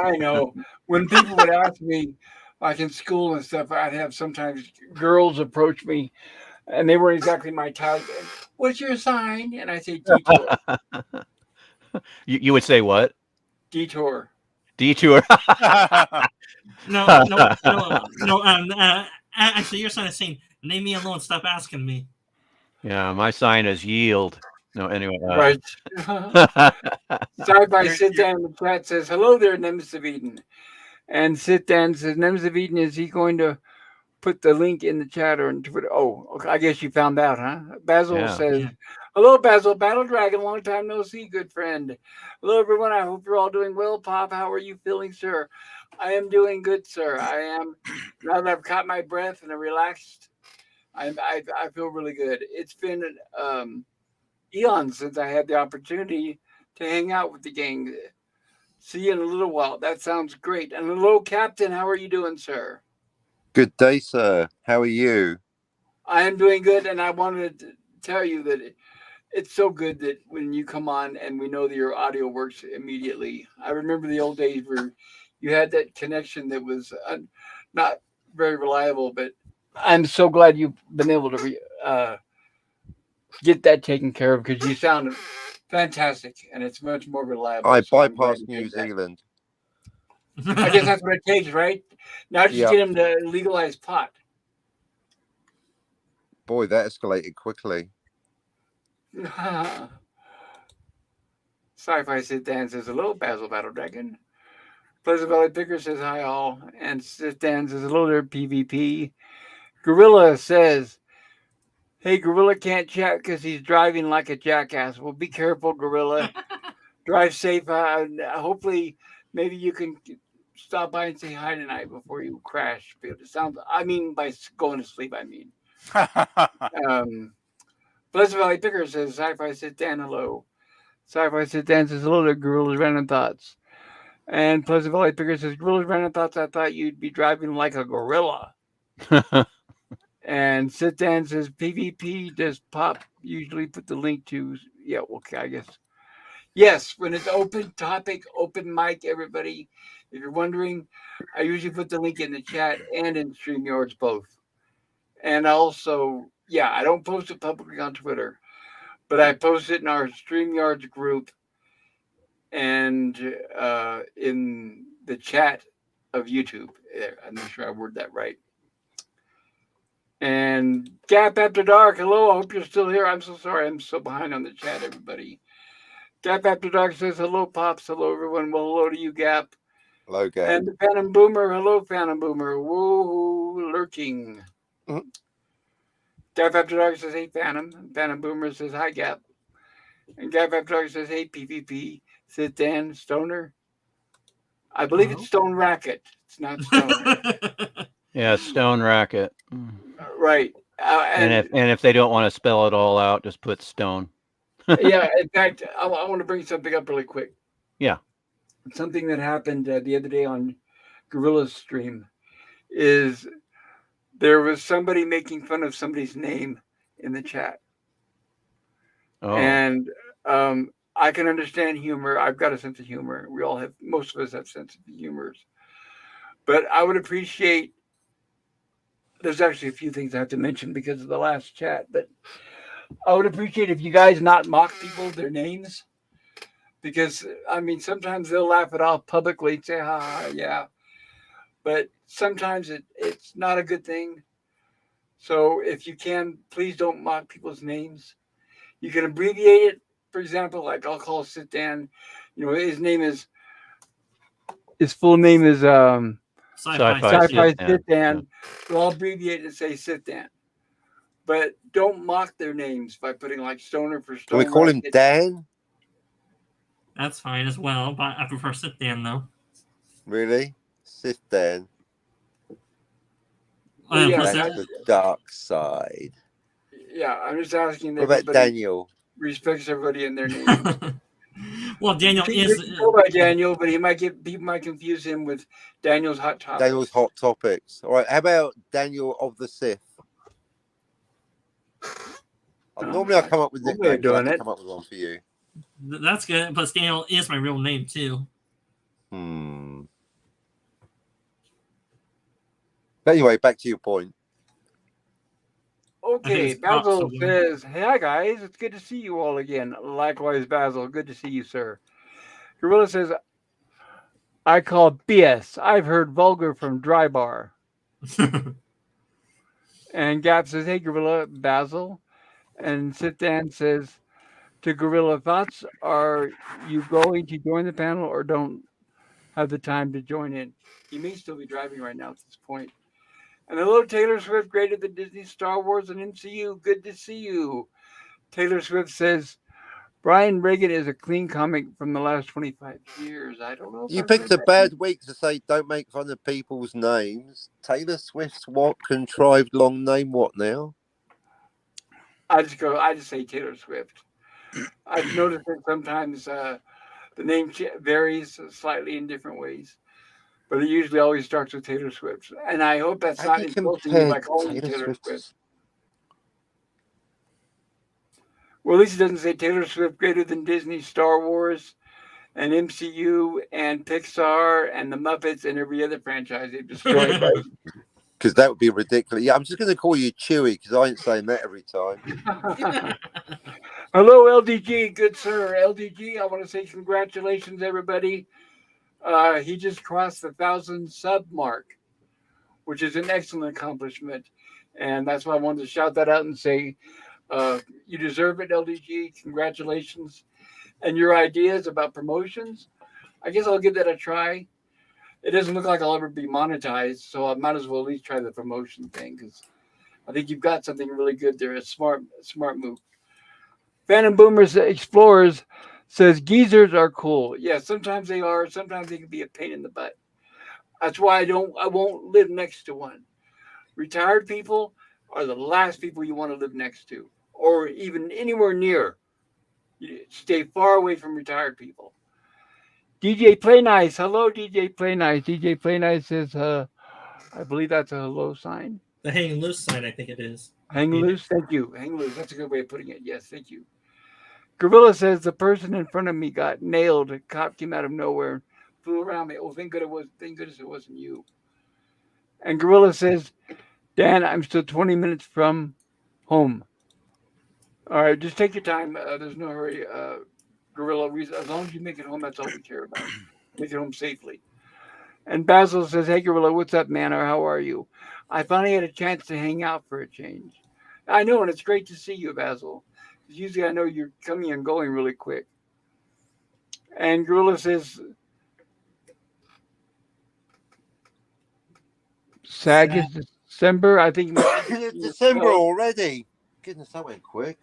I know. When people would ask me, like in school and stuff, I'd have sometimes girls approach me and they weren't exactly my type. And, what's your sign? And I say detour. You would say what? Detour. Detour. No, no, no, no. Actually, your sign is saying, "Leave me alone. Stop asking me." Yeah, my sign is yield. No, anyway. Right. Sci-fi you, sit you, down in the chat says, hello there, Nemesis of Eden. And sit down says, Nemesis of Eden, is he going to put the link in the chat or in Twitter? Oh, okay, I guess you found out, huh? Basil Yeah. says, Yeah. hello, Basil, Battle Dragon, long time no see, good friend. Hello, everyone. I hope you're all doing well. Pop, how are you feeling, sir? I am doing good, sir. I am. Now that I've caught my breath and I'm relaxed, I feel really good. It's been eons since I had the opportunity to hang out with the gang. See you in a little while. That sounds great. And hello, Captain. How are you doing, sir? Good day, sir. How are you? I am doing good, and I wanted to tell you that it's so good that when you come on and we know that your audio works immediately. I remember the old days where you had that connection that was not very reliable, but I'm so glad you've been able to get that taken care of because you sound fantastic and it's much more reliable. I So I'm glad bypassed to New take that. Zealand. I guess that's what it takes, right? Now just Yeah. get him to legalize pot. Boy, that escalated quickly. Sci-fi sit down says hello, Basil Battle Dragon. Pleasant Valley Picker says hi all, and sit down says hello there, PvP. Gorilla says, "Hey, Gorilla can't chat because he's driving like a jackass. Well, be careful, Gorilla. Drive safe. Hopefully, maybe you can stop by and say hi tonight before you crash. It sounds. I mean, by going to sleep. I mean." Um, Pleasant Valley Picker says, "Sci-fi sit down hello." Sci-fi sit down says hello to Gorilla's Random Thoughts. And Pleasant Valley Picker says, Gorilla's Random Thoughts, I thought you'd be driving like a gorilla. And Sit Down says, PvP, does Pop usually put the link to? Yeah, okay, I guess. Yes, when it's open topic, open mic, everybody. If you're wondering, I usually put the link in the chat and in StreamYards both. And also, yeah, I don't post it publicly on Twitter, but I post it in our StreamYards group and in the chat of YouTube. I'm not sure I worded that right. And Gap After Dark, hello. I hope you're still here. I'm so sorry. I'm so behind on the chat, everybody. Gap After Dark says hello, Pops. Hello, everyone. Well, hello to you, Gap. Hello, Gap. And the Phantom Boomer, hello, Phantom Boomer. Woo, lurking. Mhm. Gap After Dark says, hey, Phantom. Phantom Boomer says, hi, Gap. And Gap After Dark says, hey, PvP. Sit Dan, Stoner. I believe it's Stone Racket. It's not Stoner. Yeah, stone racket. Right. And if they don't want to spell it all out, just put stone. Yeah, in fact, I want to bring something up really quick. Yeah. Something that happened the other day on Gorilla's stream is there was somebody making fun of somebody's name in the chat. Oh. And I can understand humor. I've got a sense of humor. We all have, most of us have sense of humors. But I would appreciate, there's actually a few things I have to mention because of the last chat, but I would appreciate if you guys not mock people, their names. Because, I mean, sometimes they'll laugh it off publicly and say, ha, ha, yeah. But sometimes it's not a good thing. So if you can, please don't mock people's names. You can abbreviate it. For example, like I'll call Sit Dan. You know, his full name is Sci-fi Sci-Fi Sit Sit Dan. Dan. So I'll abbreviate it and say Sit Dan. but don't mock their names by putting like Stoner for Can we Stone call him Racket. Dan? That's fine as well, but I prefer Sit Dan though. Really? Sith Dan. Well, yeah, Plus, That's the dark side. yeah. I'm just asking What that about everybody Daniel? respects everybody in their names. well, Daniel We is. can go by Daniel, but people might confuse him with Daniel's Hot Topics. Daniel's Hot Topics. All right. How about Daniel of the Sith? Normally I come up with One way of nicknames. I doing can it. come up with one for you. That's good. Plus, Daniel is my real name too. But anyway, back to your point. Okay, it's props Basil to says, "Hey, hi guys, it's good to see you all again." Likewise, Basil, good to see you, sir. Gorilla says, "I call BS. I've heard vulgar from Dry Bar." And Gap says, "Hey, Gorilla, Basil." And Sit Dan says, "To Gorilla, thoughts? Are you going to join the panel or don't have the time to join in?" He may still be driving right now at this point. And hello, Taylor Swift, greater than Disney, Star Wars, and MCU. Good to see you. Taylor Swift says, Brian Reagan is a clean comic from the last 25 years. I don't know if You I've picked read a that. bad week to say don't make fun of people's names. Taylor Swift's what? Contrived long name what now? I just say Taylor Swift. I've noticed that sometimes the name varies slightly in different ways, but it usually always starts with Taylor Swift. And I hope that's How not do you insulting you compare by calling you Taylor Taylor Swift? Swift. Well, at least it doesn't say Taylor Swift greater than Disney, Star Wars, and MCU, and Pixar, and the Muppets, and every other franchise they've destroyed. Right? Because that would be ridiculous. Yeah, I'm just going to call you Chewy because I ain't saying that every time. Hello, LDG, good sir. LDG, I want to say congratulations, everybody. He just crossed the 1,000 sub mark, which is an excellent accomplishment. And that's why I wanted to shout that out and say, you deserve it, LDG. Congratulations. And your ideas about promotions, I guess I'll give that a try. It doesn't look like I'll ever be monetized, so I might as well at least try the promotion thing because I think you've got something really good there. A smart move. Phantom Boomers Explorers says geezers are cool. Yeah, sometimes they are. Sometimes they can be a pain in the butt. That's why I won't live next to one. Retired people are the last people you want to live next to, or even anywhere near. You stay far away from retired people. DJ Play Nice. Hello, DJ Play Nice. DJ Play Nice says, I believe that's a hello sign. The hang loose sign, I think it is. Hang loose. Thank you. Hang loose. That's a good way of putting it. Yes, thank you. Gorilla says the person in front of me got nailed. A cop came out of nowhere and flew around me. Oh, thank goodness it wasn't you. And Gorilla says, Dan, I'm still 20 minutes from home. All right, just take your time. There's no hurry. Gorilla, as long as you make it home, that's all we care about. Make it home safely. And Basil says, hey, Gorilla, what's up, man? Or how are you? I finally had a chance to hang out for a change. I know, and it's great to see you, Basil. Usually I know you're coming and going really quick. And Gorilla says, SAG is December. I think It's December already. Goodness, that went quick.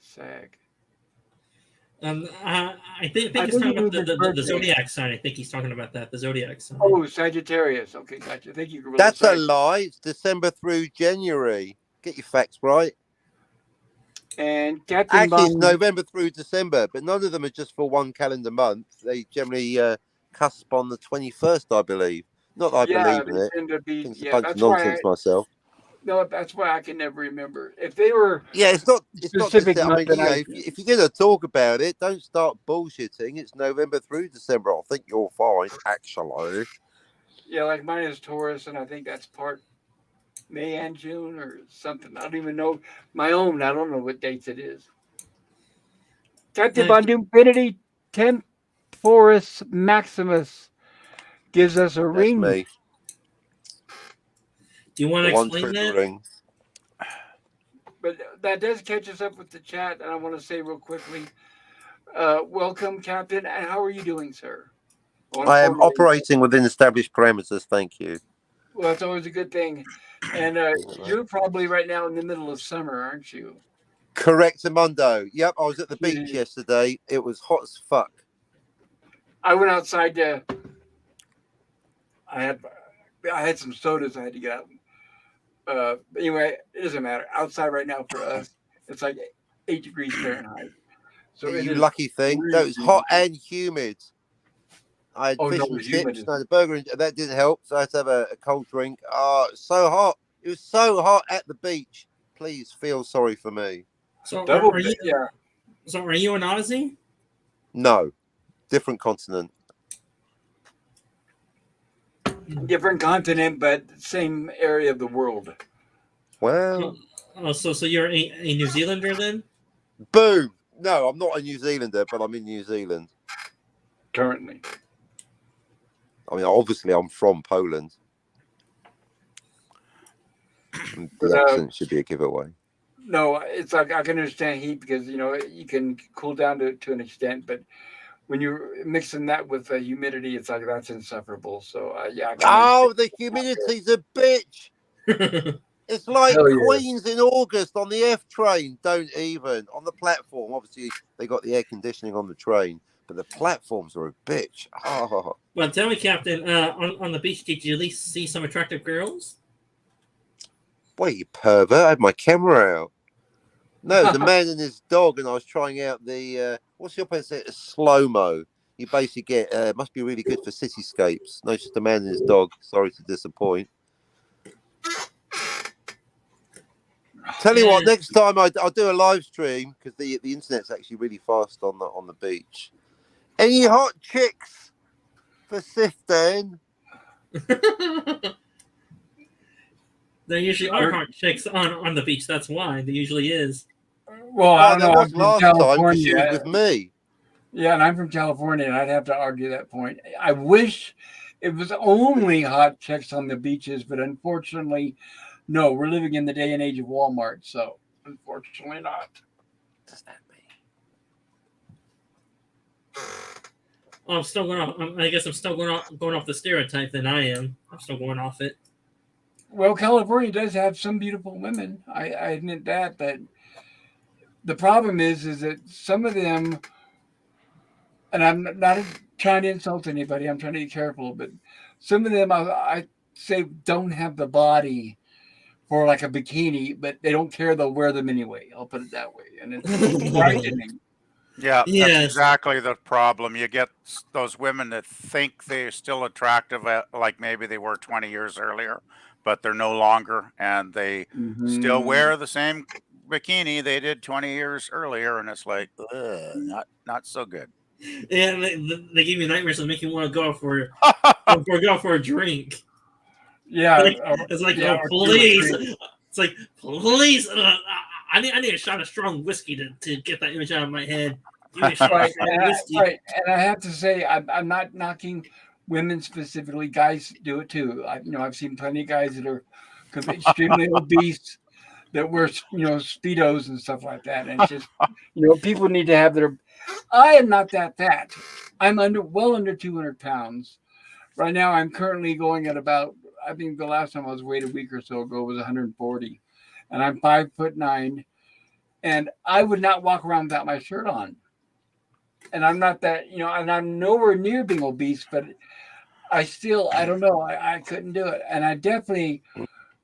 SAG. I think he's talking about the zodiac sign. I think he's talking about that, the zodiac sign. Oh, Sagittarius. Okay, gotcha. Thank you, Gorilla. That's a lie. It's December through January. Get your facts right. And Captain Actually, it's Von... November through December, but none of them are just for one calendar month. They generally cusp on the 21st, I believe. Not that I believe in it. It's a bunch of nonsense myself. No, that's why I can never remember. If they were, it's not specific. I mean, if you're going to talk about it, don't start bullshitting. It's November through December. I think you're fine, actually. Yeah, like mine is Taurus, and I think that's part May and June or something. I don't even know my own. I don't know what dates it is. Captain Von Infinity Temporis Maximus gives us a ring. Me. Do you want to explain that? Ring. But that does catch us up with the chat, and I want to say real quickly, welcome, Captain. And how are you doing, sir? I am operating within established parameters. Thank you. Well, that's always a good thing. And you're probably right now in the middle of summer, aren't you? Correct, Amundo. Yep, I was at the beach Yeah. yesterday. It was hot as fuck. I went outside to. I had I had some sodas I had to get out. Anyway, it doesn't matter. Outside right now for us, it's like 8 degrees Fahrenheit. So it You is lucky thing. No, it's hot freezing. and humid. I had Oh fish no, and the humid chips, is. and I had a burger, and that didn't help. So I had to have a cold drink. Oh, it's so hot. It was so hot at the beach. Please feel sorry for me. So Double are you? yeah. So are you an Aussie? No, different continent. Different continent, but same area of the world. Well, So you're a New Zealander then? boom. No, I'm not a New Zealander, but I'm in New Zealand. Currently. I mean, obviously, I'm from Poland. And the accent should be a giveaway. No, it's like I can understand heat because you can cool down to an extent, but when you're mixing that with humidity, it's like that's insufferable. So yeah. The humidity's a bitch. It's like Queens in August on the F train. Don't even on the platform. Obviously, they got the air conditioning on the train, but the platforms are a bitch. Oh. Well, tell me, Captain, on the beach, did you at least see some attractive girls? Wait, you pervert! I had my camera out. No, the man and his dog, and I was trying out the what's your place? Slow mo. You basically get must be really good for cityscapes. No, it's just a man and his dog. Sorry to disappoint. Tell you what, next time I'll do a live stream because the internet's actually really fast on the beach. Any hot chicks for Sifton? There usually are hot chicks on the beach. That's why there usually is. Well, I don't know. Was last time because she was with me. Yeah, and I'm from California, and I'd have to argue that point. I wish it was only hot chicks on the beaches, but unfortunately, no. We're living in the day and age of Walmart, so unfortunately not. What does that mean? Oh, I'm still going off. I guess I'm still going off the stereotype than I am. I'm still going off it. Well, California does have some beautiful women. I admit that, but the problem is that some of them, and I'm not trying to insult anybody. I'm trying to be careful, but some of them I say don't have the body for like a bikini, but they don't care. They'll wear them anyway. I'll put it that way, and it's frightening. Yeah, that's exactly the problem. You get those women that think they're still attractive, like maybe they were 20 years earlier, but they're no longer, and they still wear the same bikini they did 20 years earlier, and it's like, not so good. Yeah, they give me nightmares and make you want to go for a drink. Yeah, it's like, oh, please. It's like, please. I need a shot of strong whiskey to get that image out of my head. Right, and I have to say, I'm not knocking women specifically. Guys do it too. I've seen plenty of guys that are extremely obese that wear speedos and stuff like that, and it's just people need to have their. I am not that fat. I'm well under 200 pounds. Right now, I'm currently going at about. I think the last time I was weighed a week or so ago was 140, and I'm 5'9", and I would not walk around without my shirt on. And I'm not that, and I'm nowhere near being obese, but I don't know. I couldn't do it. And I definitely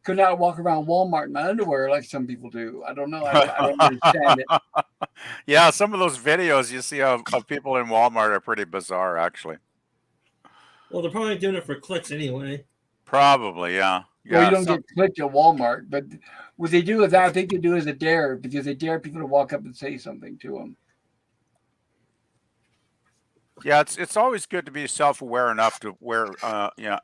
could not walk around Walmart in my underwear like some people do. I don't know. I don't understand it. Yeah, some of those videos you see of people in Walmart are pretty bizarre, actually. Well, they're probably doing it for clicks anyway. Probably, yeah. Well, you don't get clicked at Walmart, but what they do with that, I think they do as a dare because they dare people to walk up and say something to them. Yeah, it's always good to be self-aware enough to wear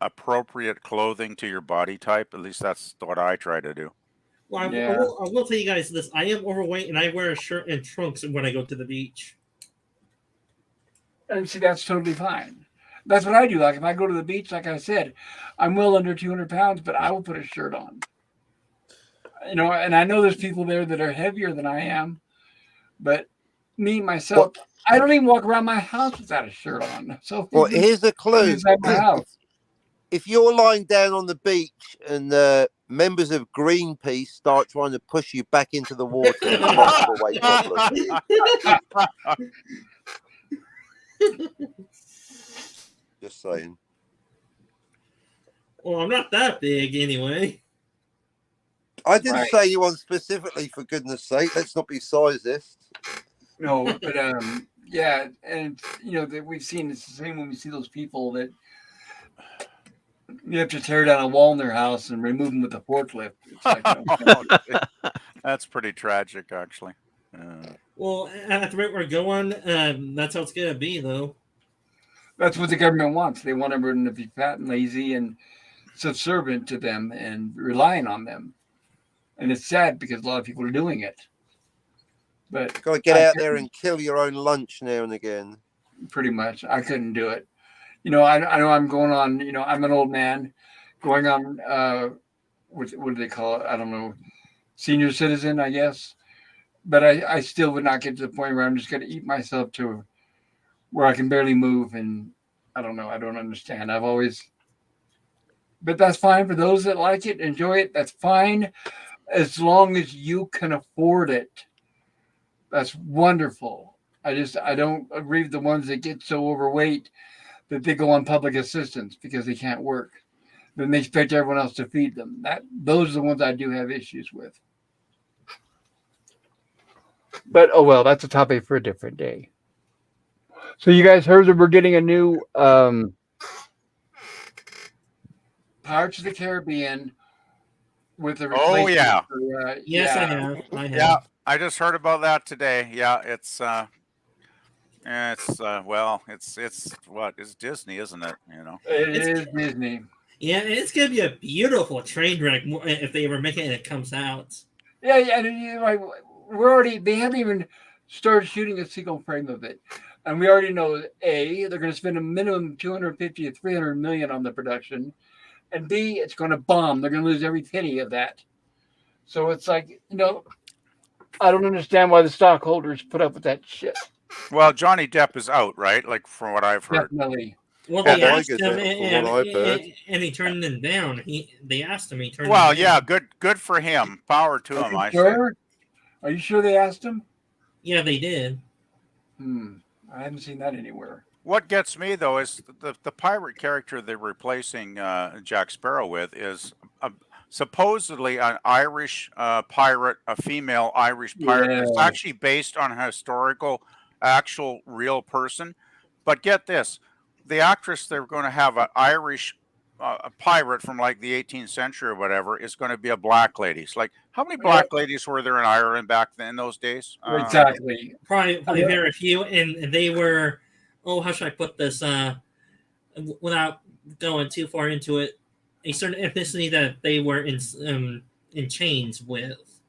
appropriate clothing to your body type. At least that's what I try to do. Well, I will tell you guys this. I am overweight, and I wear a shirt and trunks when I go to the beach. And see, that's totally fine. That's what I do. Like if I go to the beach, like I said, I'm well under 200 pounds, but I will put a shirt on. And I know there's people there that are heavier than I am, but me, myself, I don't even walk around my house without a shirt on. So here's a clue. Inside my house. if you're lying down on the beach and members of Greenpeace start trying to push you back into the water, you might have a weight problem. Just saying. Well, I'm not that big anyway. I didn't Right. say you on specifically, for goodness sake. Let's not be sizist. No, but yeah, and that we've seen it's the same when we see those people that you have to tear down a wall in their house and remove them with a forklift. It's like, That's pretty tragic, actually. Well, at the rate we're going, that's how it's gonna be, though. that's what the government wants. They want everyone to be fat and lazy and subservient to them and relying on them. And it's sad because a lot of people are doing it. But Got to get out there and kill your own lunch now and again. pretty much, I couldn't do it. I know I'm going on. I'm an old man going on. What do they call it? I don't know. Senior citizen, I guess. But I still would not get to the point where I'm just going to eat myself to where I can barely move. And I don't know. I don't understand. But that's fine for those that like it, enjoy it. That's fine. As long as you can afford it. That's wonderful. I don't agree with the ones that get so overweight that they go on public assistance because they can't work. Then they expect everyone else to feed them. Those are the ones I do have issues with. But oh well, that's a topic for a different day. So you guys heard that we're getting a new Pirates of the Caribbean with a replacement. Oh, yeah. For, Yes, yeah. I have. Yeah, I just heard about that today. Yeah, it's what? It's Disney, isn't it? It is Disney. Yeah, it's gonna be a beautiful train wreck if they ever make it and it comes out. Yeah, and like they haven't even started shooting a single frame of it, and we already know A, they're going to spend a minimum 250 to 300 million on the production, and B, it's going to bomb. They're going to lose every penny of that. So it's like I don't understand why the stockholders put up with that shit. Well, Johnny Depp is out, right? Like from what I've heard. Definitely. Well, Yeah, they well, I asked guess him, that- from what I've heard. and he turned them down. They asked him, he turned. Well, them yeah, down. good for him. Power to him, I say. Sure? Are you sure they asked him? Yeah, they did. I haven't seen that anywhere. What gets me though is the pirate character they're replacing Jack Sparrow with is supposedly an Irish pirate, a female Irish pirate. Yeah. It's actually based on a historical, actual, real person. But get this, the actress they're going to have an Irish a pirate from like the 18th century or whatever is going to be a black lady. It's like, how many black ladies were there in Ireland back then in those days? Exactly. Probably very few, and they were. Oh, how should I put this? Without going too far into it, a certain ethnicity that they were in chains with.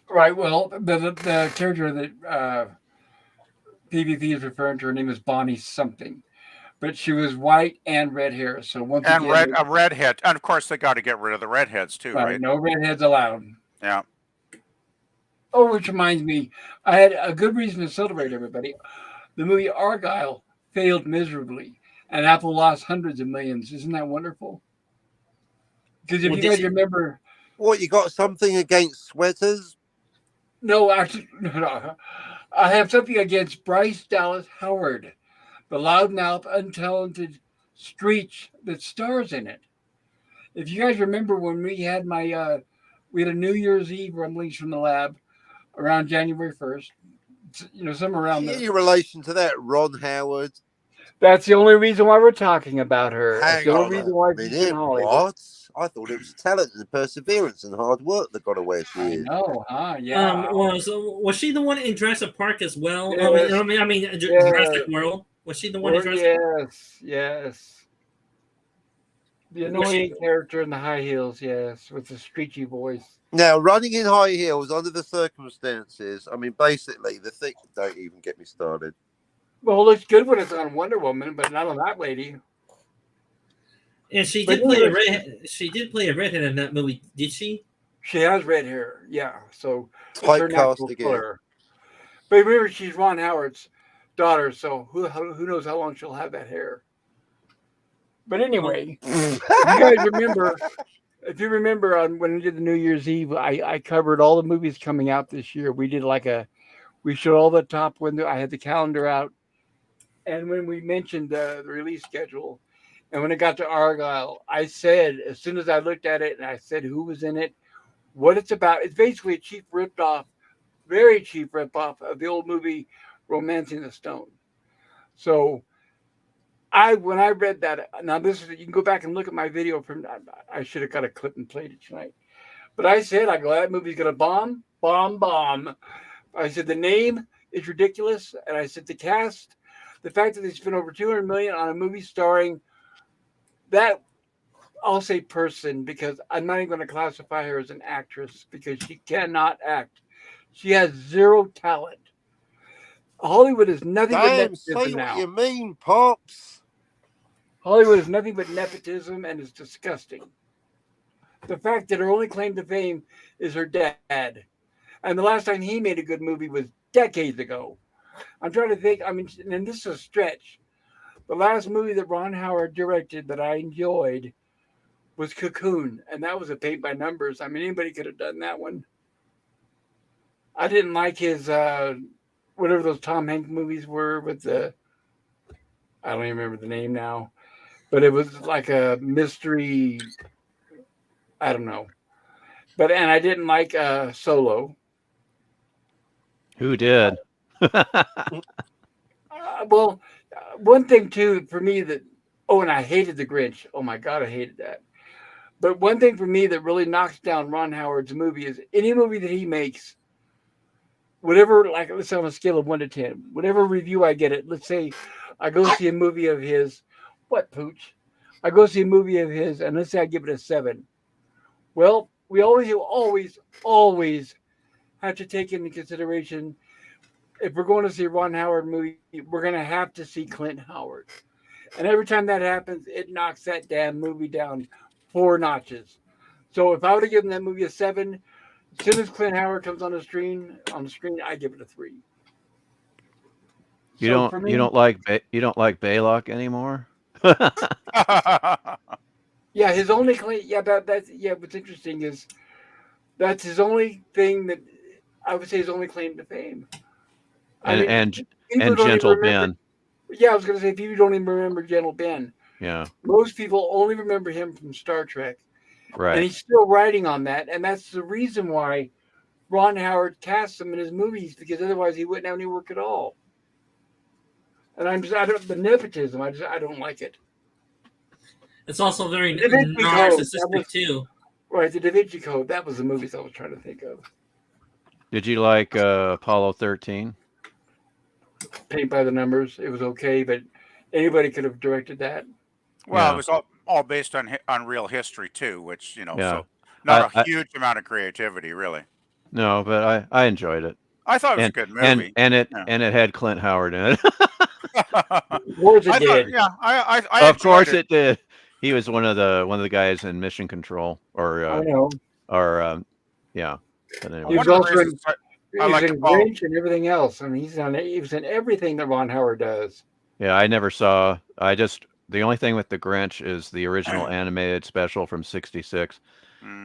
Right. Well, the character that PvP is referring to, her name is Bonnie something, but she was white and red hair. So once And again, a redhead, and of course they got to get rid of the redheads too, right? no redheads allowed. Yeah. Oh, which reminds me, I had a good reason to celebrate everybody. The movie Argyle failed miserably, and Apple lost hundreds of millions. Isn't that wonderful? Because if you guys remember, What, you got something against sweaters? no, actually, no. I have something against Bryce Dallas Howard, the loudmouth, untalented screech that stars in it. If you guys remember when we had we had a New Year's Eve Rumblings from the lab around January 1st, somewhere around there. Any relation to that, Ron Howard? That's the only reason why we're talking about her. That's Hang the on only reason why a she's in minute. Hollywood. What? I thought it was talent and perseverance and hard work that got her where she is. No, yeah. Was she the one in Jurassic Park as well? Yes. I mean, Jurassic World. Was she the one in Jurassic Park? Yes. The annoying character in the high heels, yes, with the screechy voice. Now, running in high heels under the circumstances, I mean, basically, the thing, don't even get me started. Well, it looks good when it's on Wonder Woman, but not on that lady. And she But did play a redhead. She did play a redhead in that movie, did she? She has red hair, yeah. So it's her Typecast natural again. color. But remember, she's Ron Howard's daughter, so who knows how long she'll have that hair. But anyway, if you remember on when we did the New Year's Eve, I covered all the movies coming out this year. We did we showed all the top window. I had the calendar out, and when we mentioned the release schedule, and when it got to Argyle, I said as soon as I looked at it, and I said who was in it, what it's about. It's basically a cheap ripoff, very cheap ripoff of the old movie Romancing the Stone. So when I read that, now this is, you can go back and look at my video from. I should have got a clip and played it tonight, but I said I go that movie's gonna bomb, bomb, bomb. I said the name is ridiculous, and I said the cast, the fact that they spent over 200 million on a movie starring that, I'll say person, because I'm not even going to classify her as an actress because she cannot act. She has zero talent. Hollywood is nothing but Damn, say nepotism what now. you mean, Pops. Hollywood is nothing but nepotism, and it's disgusting. The fact that her only claim to fame is her dad. And the last time he made a good movie was decades ago. I'm trying to think. I mean, and this is a stretch. The last movie that Ron Howard directed that I enjoyed was Cocoon, and that was a paint by numbers. I mean, anybody could have done that one. I didn't like his whatever those Tom Hanks movies were with the. I don't even remember the name now, but it was like a mystery. I don't know, and I didn't like Solo. Who did? One thing too for me that and I hated the Grinch. Oh my God, I hated that. But one thing for me that really knocks down Ron Howard's movie is any movie that he makes, whatever, like let's say on a scale of 1 to 10, whatever review I get it. Let's say I go see a movie of his. What, Pooch? I go see a movie of his, and let's say I give it a 7. Well, we always have to take into consideration if we're going to see a Ron Howard movie, we're going to have to see Clint Howard. And every time that happens, it knocks that damn movie down 4 notches. So if I would have given that movie a 7, as soon as Clint Howard comes on the screen, I give it a 3. You don't like Baylock anymore? Yeah, his only claim. Yeah, that's what's interesting is that's his only thing that I would say his only claim to fame. And Gentle Ben. Yeah, I was going to say people don't even remember Gentle Ben. Yeah. Most people only remember him from Star Trek. Right. And he's still writing on that, and that's the reason why Ron Howard casts him in his movies, because otherwise he wouldn't have any work at all. And the nepotism, I don't like it. It's also very narcissistic too. Right, the Da Vinci Code. That was the movies I was trying to think of. Did you like Apollo 13? Paint by the numbers. It was okay, but anybody could have directed that. Well, it was all based on real history too, which so not a huge amount of creativity, really. No, but I enjoyed it. I thought it was a good movie, and it had Clint Howard in it. Of course it did. I of course it did. He was one of the guys in Mission Control, I know. Yeah. But anyway. He was also in Apollo Grinch and everything else. I mean, he was in everything that Ron Howard does. Yeah, I never saw. The only thing with the Grinch is the original animated special from '66.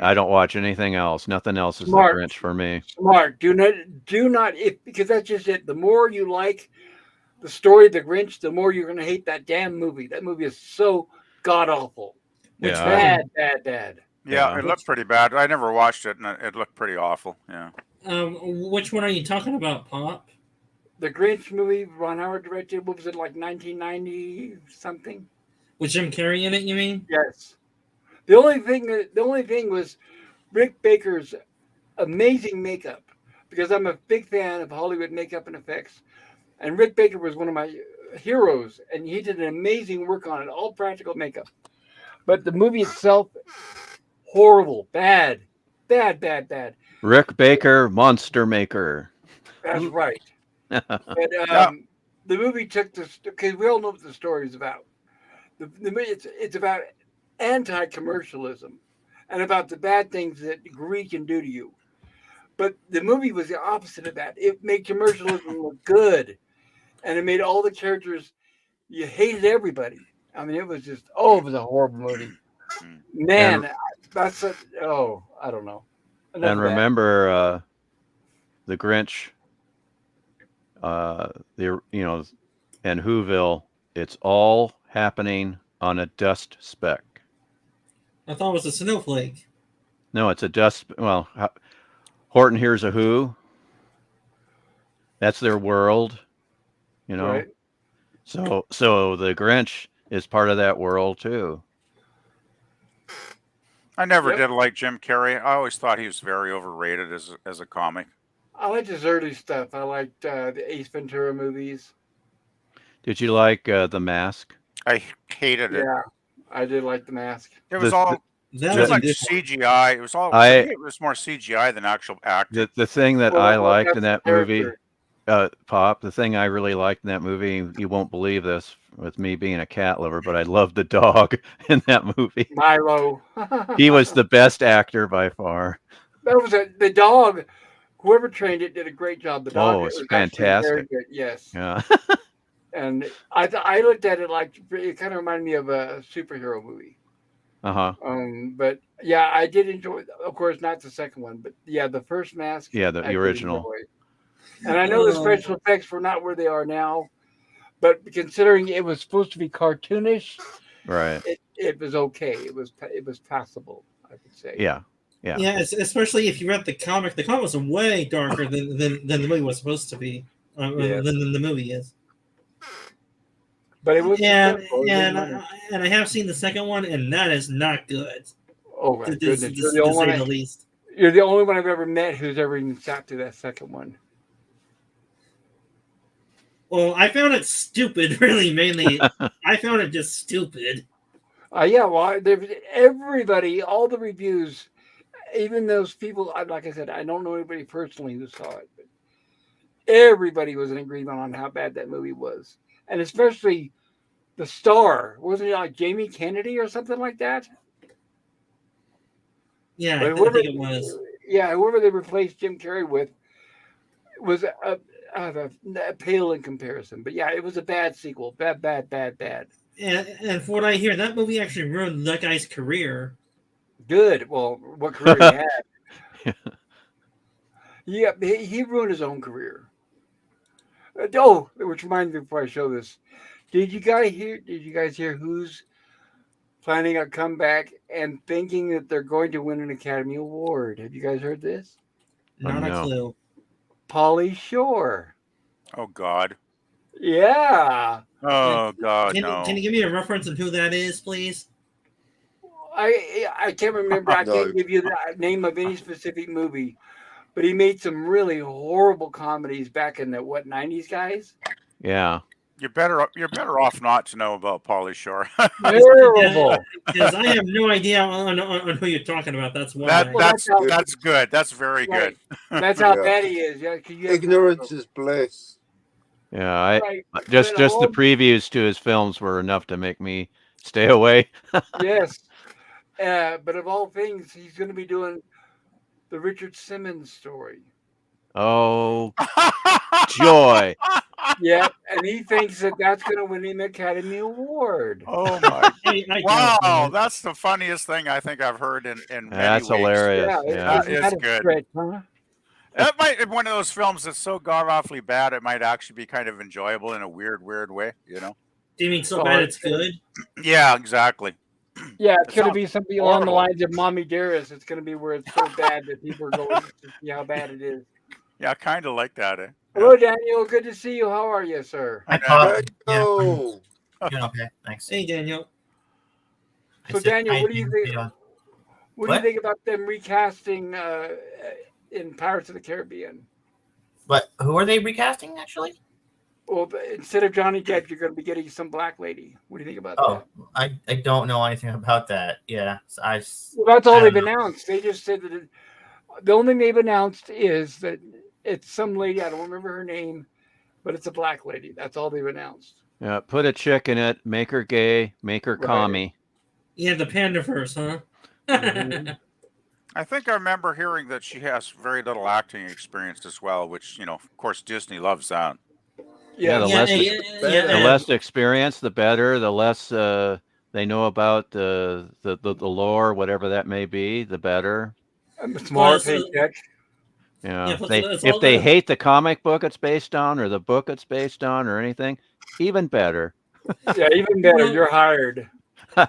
I don't watch anything else. Nothing else is Smart. the Grinch for me. Smart. Do not because that's just it. The more you like the story of the Grinch, the more you're going to hate that damn movie. That movie is so god awful. It's bad. Yeah, it looked pretty bad. I never watched it, and it looked pretty awful. Yeah. Which one are you talking about, Pop? The Grinch movie Ron Howard directed. What was it, like 1990 something? With Jim Carrey in it, you mean? Yes. The only thing was Rick Baker's amazing makeup, because I'm a big fan of Hollywood makeup and effects, and Rick Baker was one of my heroes, and he did an amazing work on it, all practical makeup. But the movie itself, horrible, bad. Rick Baker, Monster Maker. That's right. But the movie took this, because we all know what the story is about. The movie, it's about anti-commercialism and about the bad things that greed can do to you. But the movie was the opposite of that. It made commercialism look good, and it made all the characters, you hated everybody. I mean, it was just it was a horrible movie. Mm. Man, that's I don't know. Enough And of that. remember the Grinch, and Whoville. It's all happening on a dust speck. I thought it was a snowflake. No, it's a dust. Well, Horton Hears a Who. That's their world, you know. Right. So the Grinch is part of that world too. I never Yep. did like Jim Carrey. I always thought he was very overrated as a comic. I liked his early stuff. I liked the Ace Ventura movies. Did you like The Mask? I hated it. Yeah, I did like The Mask. It was The- all That just was like different. CGI. It was all. For I- me, it was more CGI than actual acting. The thing that Well, I liked that's in the that movie, character. Pop, the thing I really liked in that movie, you won't believe this with me being a cat lover, but I loved the dog in that movie. Milo. He was the best actor by far. That was the dog. Whoever trained it did a great job. The dog Oh, it's was actually very fantastic. good. Yes. Yeah. And I looked at it like it kind of reminded me of a superhero movie. Uh-huh. But yeah, I did enjoy. Of course, not the second one, but yeah, the first Mask. Yeah, the I did original. enjoy. And I know the special effects were not where they are now, but considering it was supposed to be cartoonish, Right. it was okay. It was passable, I would say. Yeah. Yeah. Yeah, especially if you read the comic. The comic was way darker than the movie was supposed to be. Yeah. Than the movie is. But it was And successful. It and made money. and I have seen the second one, and that is not good. Oh my To goodness! say the least. You're the only one I've ever met who's ever even sat through that second one. Well, I found it stupid. Really, mainly, I found it just stupid. Yeah, well, everybody, all the reviews, even those people, like I said, I don't know anybody personally who saw it, but everybody was in agreement on how bad that movie was, and especially the star. Wasn't it like Jamie Kennedy or something like that? Yeah, But I think it was. Yeah, whoever they replaced Jim Carrey with was pale in comparison. But yeah, it was a bad sequel. Bad. And from what I hear, that movie actually ruined that guy's career. Good. Well, what career he had. Yeah, he ruined his own career. Which reminds me before I show this. Did you guys hear who's planning a comeback and thinking that they're going to win an Academy Award? Have you guys heard this? Not no. a clue. Pauly Shore. Oh God. Yeah. Oh God. No. Can you give me a reference of who that is, please? I can't remember. I No. can't give you the name of any specific movie, but he made some really horrible comedies back in the 90s, guys. Yeah. You're better off not to know about Pauly Shore. Terrible. Because I have no idea on who you're talking about. That's why. That's good. That's very good. Right. That's how Yeah. bad he is. Yeah, 'cause you have- Ignorance is bliss. Yeah. Right. Just But the previews to his films were enough to make me stay away. Yes. But of all things, he's going to be doing the Richard Simmons story. Oh, joy. Yeah, and he thinks that that's going to win him an Academy Award. Oh my! I Wow, don't know. that's the funniest thing I think I've heard in many That's weeks. hilarious. Yeah, Yeah. That is that a good. stretch, huh? That might be one of those films that's so god awfully bad it might actually be kind of enjoyable in a weird way. You know? Do you mean so Oh, bad it's good? Yeah, exactly. Yeah, it's It going to sounds be something along the horrible. lines of Mommy Dearest. It's going to be where it's so bad that people are going to see how bad it is. Yeah, kind of like that. Eh? Hello, Daniel. Good to see you. How are you, sir? Hi, Yeah. Paul. Oh, Yeah, okay, thanks. Hey, Daniel. So, I said, Daniel, hi, what do you Dean. think? How you doing? What do you What? think about them recasting in Pirates of the Caribbean? But who are they recasting, actually? Well, instead of Johnny Depp, you're going to be getting some black lady. What do you think about Oh, that? I don't know anything about that. Yeah, so Well, that's all I they've don't know. announced. They just said that the only thing they've announced is that it's some lady. I don't remember her name, but it's a black lady. That's all they've announced. Yeah. Put a chick in it. Make her gay. Make her Right. commie. Yeah, the Pandaverse, huh? Mhm. I think I remember hearing that she has very little acting experience as well, which of course, Disney loves that. Yeah, the Yeah, less yeah, the yeah. less experience, the better. The less they know about the lore, whatever that may be, the better. A smaller Plus, paycheck. yeah, Yeah, plus they it's if all they the hate the comic book it's based on, or the book it's based on, or anything, even better. Yeah, even better. well, You're hired.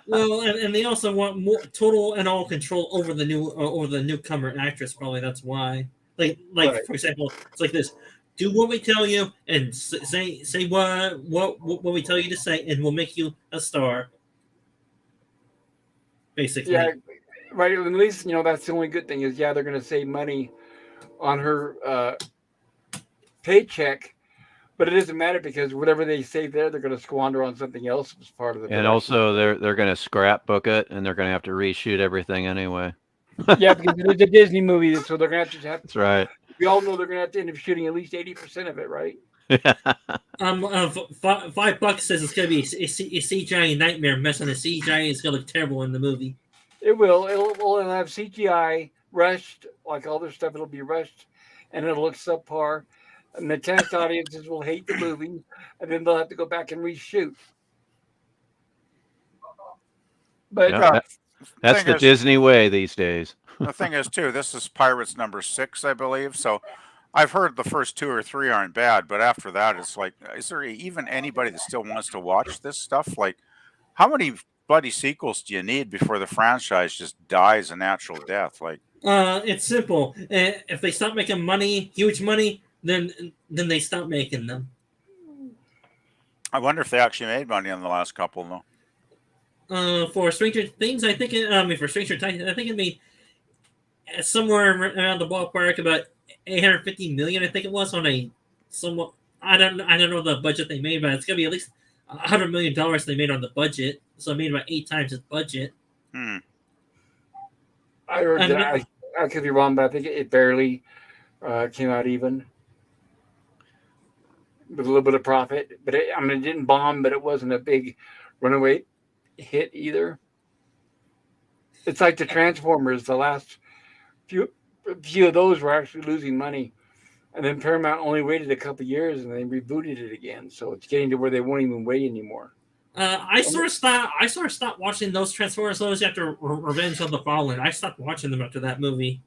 well, and they also want more total and all control over the newcomer actress. Probably that's why. Like Right. for example, it's like this: do what we tell you, and say what we tell you to say, and we'll make you a star. Yeah, Basically, right. At least that's the only good thing is they're going to save money on her paycheck, but it doesn't matter because whatever they save there, they're going to squander on something else as part of the And production. also they're going to scrapbook it, and they're going to have to reshoot everything anyway. Yeah, because it is a Disney movie, so they're going to have. That's right. We all know they're going to have to end up shooting at least 80% of it, right? $5 says it's gonna be a CGI nightmare mess, and the CGI is gonna look terrible in the movie. It will. It'll have CGI rushed, like all their stuff. It'll be rushed, and it'll look subpar. And the test audiences will hate the movie, and then they'll have to go back and reshoot. But Yeah, that's Thing the is, Disney way these days. the thing is too, this is Pirates number 6, I believe. So I've heard the first 2 or 3 aren't bad, but after that, it's like, is there even anybody that still wants to watch this stuff? Like, how many bloody sequels do you need before the franchise just dies a natural death? Like, It's simple. If they stop making money, huge money, then they stop making them. I wonder if they actually made money on the last couple, though. For Stranger Things, I think. For Stranger Tides, I think it made somewhere around the ballpark about 850 million. I think it was on a somewhat. I don't know the budget they made, but it's gonna be at least $100 million they made on the budget. So it made about 8 times its budget. Hmm. I heard And that I could be wrong, but I think it barely came out even with a little bit of profit. But it didn't bomb, but it wasn't a big runaway hit either. It's like the Transformers. The last few of those were actually losing money, and then Paramount only waited a couple years and they rebooted it again. So it's getting to where they won't even wait anymore. I sort of stopped watching those Transformers movies after Revenge of the Fallen. I stopped watching them after that movie.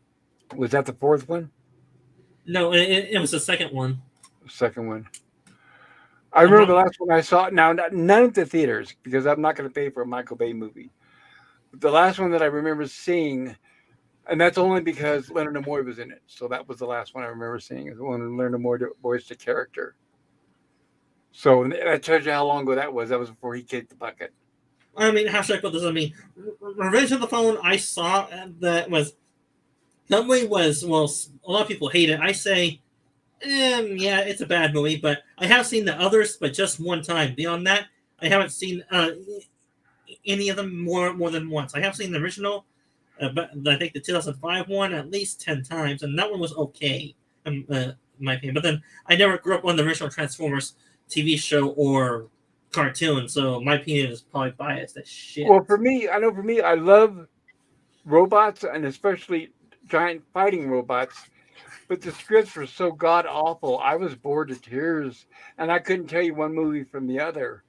Was that the fourth one? No, it was the second one. The second one. I remember the last one I saw. Now, none at the theaters because I'm not going to pay for a Michael Bay movie. But the last one that I remember seeing, and that's only because Leonard Nimoy was in it. So that was the last one I remember seeing. Is the one Leonard Nimoy voiced the character. So that tells you how long ago that was. That was before he kicked the bucket. I mean, how should I put this? I mean, Revenge of the Fallen, I saw that movie was, well, a lot of people hate it. I say, yeah, it's a bad movie, but I have seen the others, but just one time. Beyond that, I haven't seen any of them more than once. I have seen the original, but I think the 2005 one at least 10 times, and that one was okay, in my opinion. But then I never grew up on the original Transformers TV show or cartoon, so my opinion is probably biased as shit. Well, for me, I love robots and especially giant fighting robots. But the scripts were so god awful. I was bored to tears, and I couldn't tell you one movie from the other.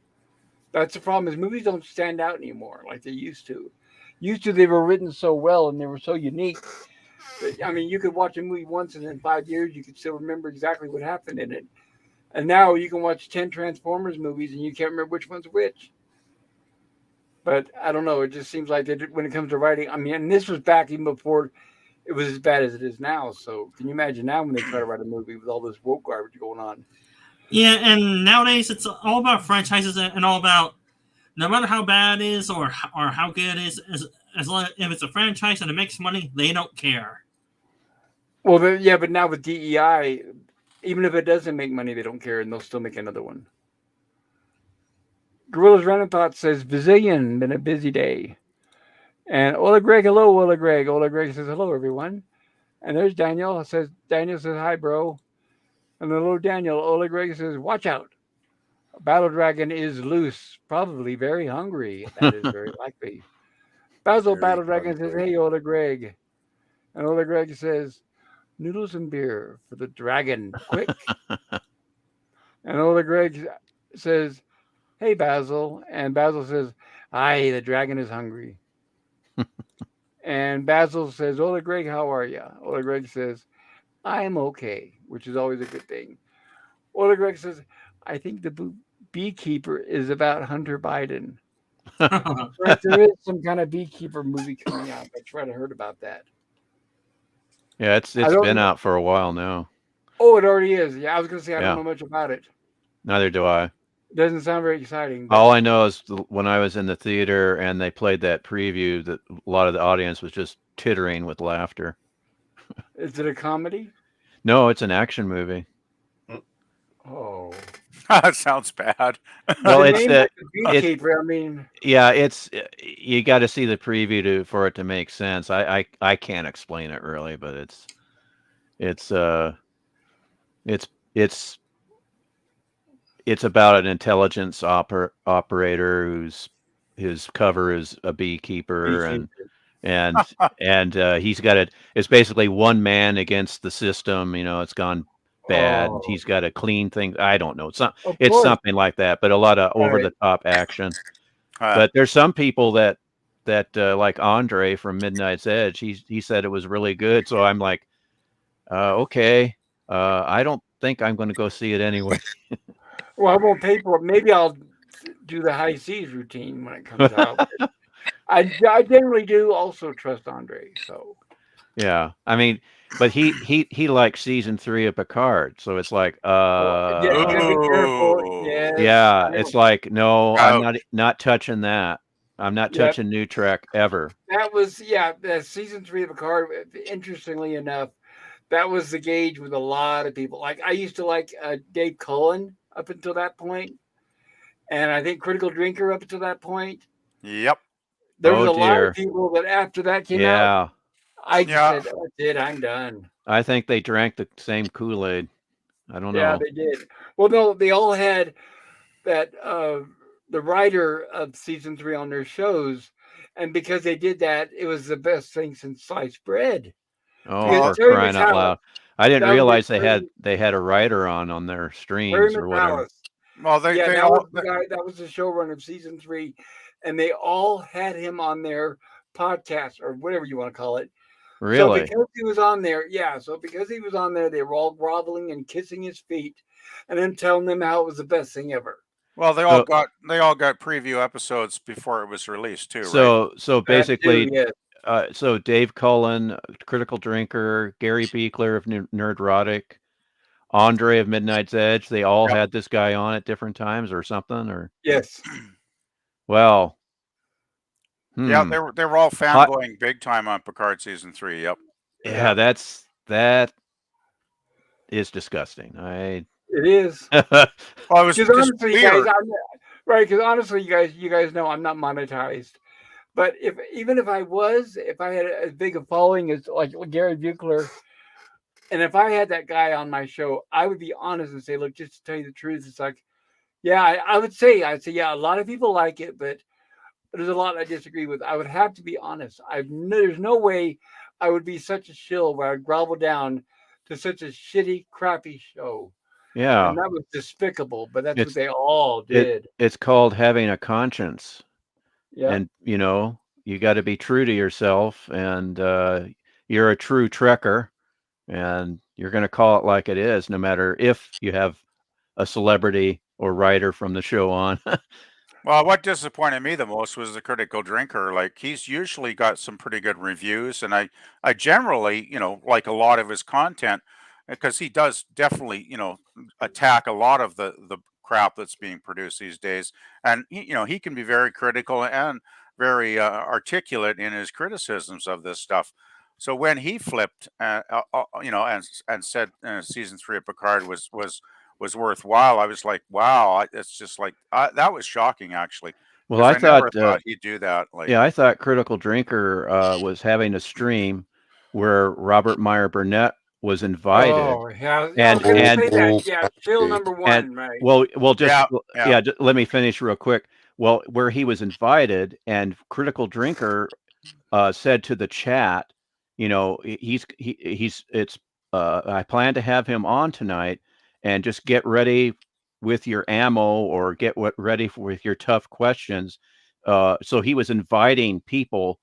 That's the problem. Is movies don't stand out anymore like they used to. Used to, they were written so well and they were so unique. I mean, you could watch a movie once, and in 5 years, you could still remember exactly what happened in it. And now you can watch 10 Transformers movies, and you can't remember which one's which. But I don't know. It just seems like when it comes to writing, I mean, and this was back even before it was as bad as it is now. So can you imagine now when they try to write a movie with all this woke garbage going on? Yeah, and nowadays it's all about franchises and all about no matter how bad it is or how good it is, as long if it's a franchise and it makes money, they don't care. Well, yeah, but now with DEI, even if it doesn't make money, they don't care, and they'll still make another one. Gorilla's Random Thought says, Bazillion, been a busy day. And Ola Greg, hello, Ola Greg. Ola Greg says, hello, everyone. And there's Daniel. Daniel says, hi, bro. And hello, Daniel. Ola Greg says, watch out. Battle Dragon is loose, probably very hungry. That is very likely. Basil Very Battle Dragon says, hungry. hey, Ola Greg. And Ola Greg says, noodles and beer for the dragon, quick. And Ola Greg says, "Hey Basil," and Basil says, "Aye, the dragon is hungry." And Basil says, "Ola Greg, how are you?" Ola Greg says, "I am okay," which is always a good thing. Ola Greg says, "I think the beekeeper is about Hunter Biden." Right, there is some kind of beekeeper movie coming out. I tried to heard about that. Yeah, I it's don't been know. out for a while now. Oh, it already is. Yeah, I was gonna say I don't Yeah, know much about it. neither do I. It doesn't sound very exciting, but All I know is when I was in the theater and they played that preview, that a lot of the audience was just tittering with laughter. is it a comedy? No, it's an action movie. Oh, That sounds bad. with Well, a it's name like the it's beekeeper, I mean, yeah, it's you got to see the preview for it to make sense. I can't explain it really, but it's uh it's it's it's about an intelligence operator who's his cover is a beekeeper, beekeeper. and he's got it. It's basically one man against the system. It's gone bad, and Oh, he's got to clean things. I don't know. of It's course. something like that, but a lot of over Right. the top action. Uh, But there's some people that like Andre from Midnight's Edge. He said it was really good. So I'm like, okay. I don't think I'm going to go see it anyway. Well, I won't pay for it. Maybe I'll do the high seas routine when it comes out. I generally do also trust Andre. So Yeah, I mean, but he likes season 3 of Picard, so it's like, yeah, you gotta be careful. Yes, yeah, I it's know. like, no, I'm ouch. not touching that. I'm not Yep, touching New Trek ever. that was the season three of Picard. Interestingly enough, that was the gauge with a lot of people. Like I used to like Dave Cullen up until that point, and I think Critical Drinker up until that point. Yep. There was Oh a lot of dear. people that after that came out, Yeah, I just Yeah. said, "That's it, I'm done." I think they drank the same Kool-Aid. I don't Yeah, know. they did. Well, no, they all had that the writer of season three on their shows, and because they did that, it was the best thing since sliced bread. Oh, Because Well, for Terry crying out McCallum, loud. I didn't that was it. realize they had a writer on their Terry streams or whatever. McCallum. well, Yeah, they that was all. the guy. That was the showrunner of season three, and they all had him on their podcast or whatever you want to call it. So Really? because he was on there, yeah. So because he was on there, they were all groveling and kissing his feet, and then telling them how it was the best thing ever. Well, So they all got preview episodes before it was released too, right? so That too, basically, yes, so Dave Cullen, Critical Drinker, Gary Beekler of Nerdrotic, Andre of Midnight's Edge, they all Yep. had this guy on at different times or something, or yes. well, Yeah, hmm. they were all Hot, fanboying big time on Picard season 3. Yep. yeah, Yeah, that is disgusting. I it is. Well, it was Because just honestly, you guys, weird. right. Because honestly, you guys know I'm not monetized. But if even if I was, if I had as big a following as like Gary Buechler, and if I had that guy on my show, I would be honest and say, look, just to tell you the truth, it's like, yeah, I'd say, yeah, a lot of people like it, but there's a lot I disagree with. I would have to be honest. There's no way I would be such a shill where I'd grovel down to such a shitty, crappy show. And yeah, that was despicable, but that's what it's they all it did. it's called having a conscience, Yep. and you got to be true to yourself, and you're a true Trekker, and you're going to call it like it is, no matter if you have a celebrity or writer from the show on. Well, what disappointed me the most was the Critical Drinker. Like he's usually got some pretty good reviews, and I generally, like a lot of his content because he does definitely, attack a lot of the crap that's being produced these days, and he can be very critical and very articulate in his criticisms of this stuff. So when he flipped, and said season 3 of Picard was worthwhile. I was like, wow, it's just like that was shocking actually, Well, because I I never thought, thought he'd do that. Like, yeah, I thought Critical Drinker was having a stream where Robert Meyer Burnett was invited, Oh, yeah. I was and going to and say that. Yeah. Chill number and one, right? well, just yeah, yeah, yeah, let me finish real quick. Well, where he was invited, and Critical Drinker said to the chat, he's it's I plan to have him on tonight, and just get ready with your ammo or get ready with your tough questions. So he was inviting people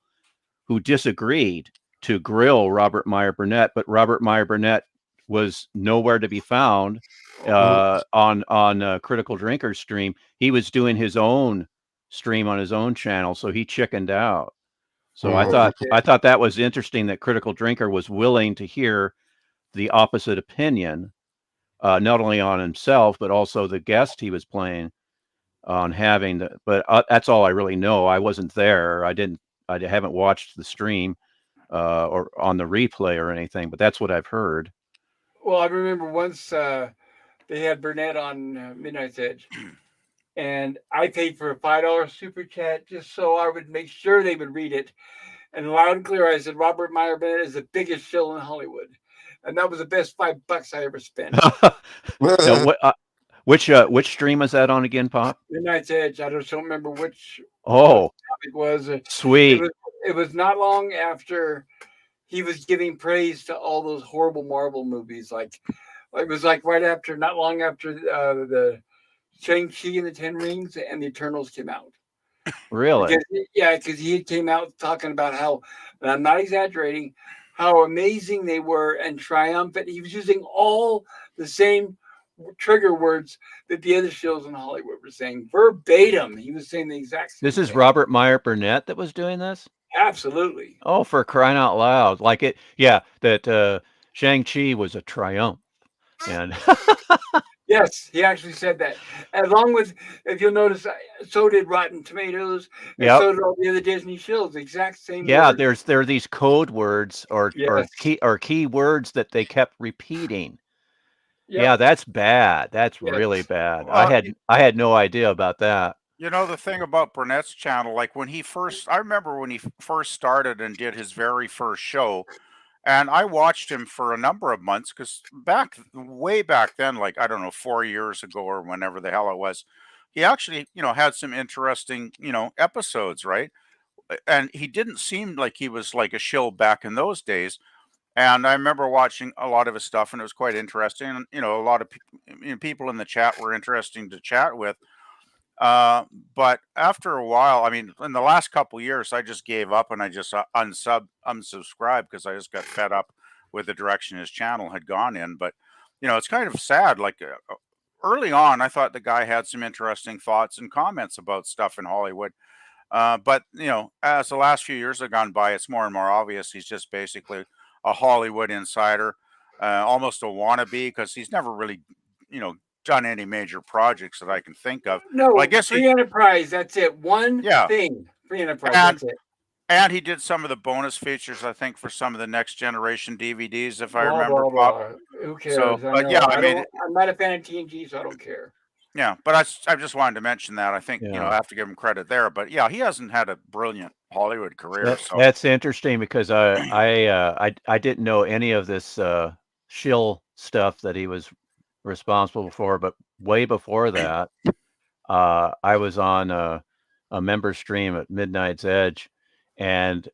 who disagreed to grill Robert Meyer Burnett, but Robert Meyer Burnett was nowhere to be found on Critical Drinker's stream. He was doing his own stream on his own channel, so he chickened out. So I thought that was interesting that Critical Drinker was willing to hear the opposite opinion, not only on himself but also the guest he was playing on having. But that's all I really know. I wasn't there. I haven't watched the stream or on the replay or anything. But that's what I've heard. Well, I remember once they had Burnett on Midnight's Edge, and I paid for a $5 super chat just so I would make sure they would read it. And loud and clear, I said, Robert Meyer Burnett is the biggest shill in Hollywood. And that was the best $5 I ever spent. Now, which stream is that on again, Pop? Midnight's Edge. I just don't remember which Oh, topic was. sweet. It was not long after he was giving praise to all those horrible Marvel movies. Like it was like not long after the Shang-Chi and the Ten Rings and the Eternals came out. Really? Because he came out talking about how, and I'm not exaggerating, how amazing they were and triumphant. He was using all the same trigger words that the other shows in Hollywood were saying verbatim. He was saying the exact same This is thing. Robert Meyer Burnett that was doing this? Absolutely. Oh, for crying out loud. Like it, yeah, that Shang-Chi was a triumph. And Yes, he actually said that. Along with, if you'll notice, so did Rotten Tomatoes, and Yep. so did all the other Disney shows. Exact same. yeah, words. there are these code words or Yes. key words that they kept repeating. Yep. Yeah, that's bad. That's Yes. really bad. Well, I had no idea about that. You know, the thing about Burnett's channel, like I remember when he first started and did his very first show, and I watched him for a number of months because way back then, like, I don't know, 4 years ago or whenever the hell it was, he actually, had some interesting, episodes, right? And he didn't seem like he was like a shill back in those days. And I remember watching a lot of his stuff, and it was quite interesting. And, a lot of people in the chat were interesting to chat with. But after a while, I mean, in the last couple years, I just gave up and I just unsubscribed because I just got fed up with the direction his channel had gone in. But it's kind of sad. Like early on, I thought the guy had some interesting thoughts and comments about stuff in Hollywood. But as the last few years have gone by, it's more and more obvious he's just basically a Hollywood insider, almost a wannabe, because he's never really, done any major projects that I can think of. No, Well, I guess Free Enterprise. That's it. One Yeah. thing. Free Enterprise. And- That's it. And he did some of the bonus features, I think, for some of the Next Generation DVDs, if I Blah, remember. blah, blah. Who cares? So, I but know. yeah, I mean, I'm not a fan of TNG, so I don't care. Yeah, but I just wanted to mention that. I think I have to give him credit there. But yeah, he hasn't had a brilliant Hollywood career. So That's interesting because I didn't know any of this shill stuff that he was responsible for, but way before that, I was on a member stream at Midnight's Edge, and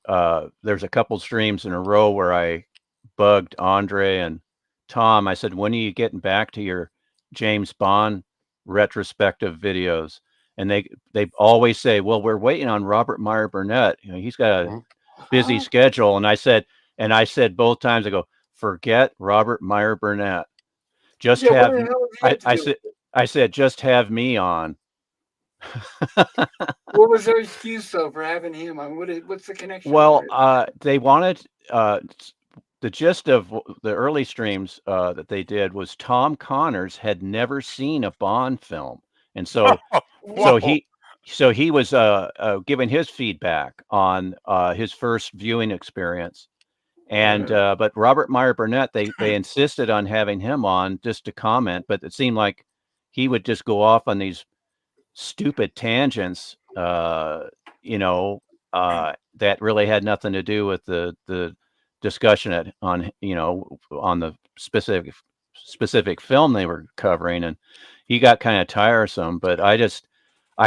there's a couple streams in a row where I bugged Andre and Tom. I said, "When are you getting back to your James Bond retrospective videos?" And they always say, "Well, we're waiting on Robert Meyer Burnett. He's got a busy schedule." And I said both times, I go, "Forget Robert Meyer Burnett. Just Yeah, have." what the hell does he have to I do said, I said, "Just have me on." What was their excuse though for having him? I mean, what's the connection? Well, they wanted the gist of the early streams that they did was Tom Connors had never seen a Bond film, and so Whoa. he was giving his feedback on his first viewing experience, and but Robert Meyer Burnett, they insisted on having him on just to comment, but it seemed like he would just go off on these stupid tangents, that really had nothing to do with the discussion on the specific film they were covering, and he got kind of tiresome. But I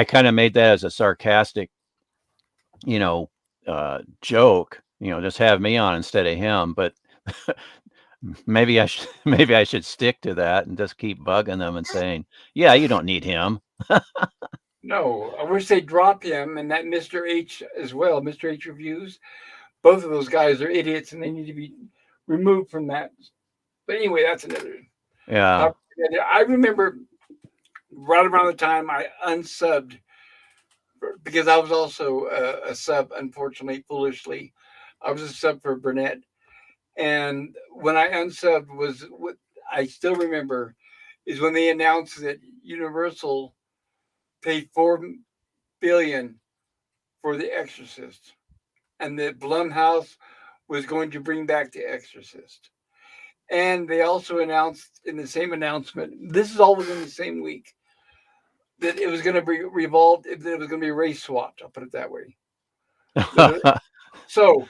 kind of made that as a sarcastic, joke, just have me on instead of him. But Maybe I should maybe I should stick to that and just keep bugging them and saying, "Yeah, you don't need him." No, I wish they'd drop him and that Mr. H as well. Mr. H reviews. Both of those guys are idiots and they need to be removed from that. But anyway, that's another Yeah. topic. I remember right around the time I unsubbed because I was also a sub, unfortunately, foolishly. I was a sub for Burnett. And when I unsubbed was what I still remember is when they announced that Universal paid $4 billion for The Exorcist, and that Blumhouse was going to bring back The Exorcist. And they also announced in the same announcement, this is all within the same week, that it was going to be revolved, that it was going to be race swapped. I'll put it that way. So,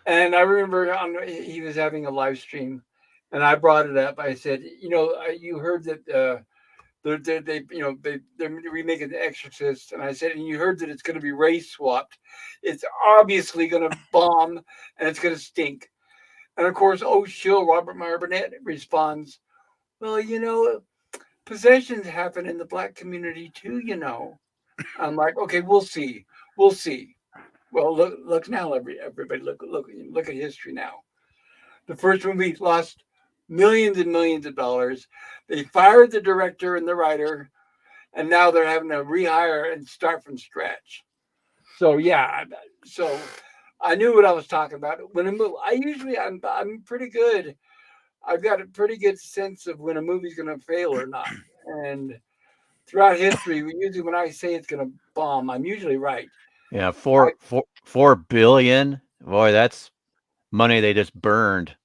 and I remember he was having a live stream, and I brought it up. I said, you heard that they're remaking The Exorcist, and I said, and you heard that it's going to be race swapped. It's obviously going to bomb, and it's going to stink. And of course, Robert Meyer Burnett responds, well, possessions happen in the black community too, I'm like, okay, we'll see. We'll see. Well, look now, everybody, look at history now. The first movie lost millions and millions of dollars. They fired the director and the writer, and now they're having to rehire and start from scratch. So yeah, so I knew what I was talking about. When a movie, I'm pretty good. I've got a pretty good sense of when a movie's going to fail or not. And throughout history, usually when I say it's going to bomb, I'm usually right. Yeah, 4 billion. Boy, that's money they just burned.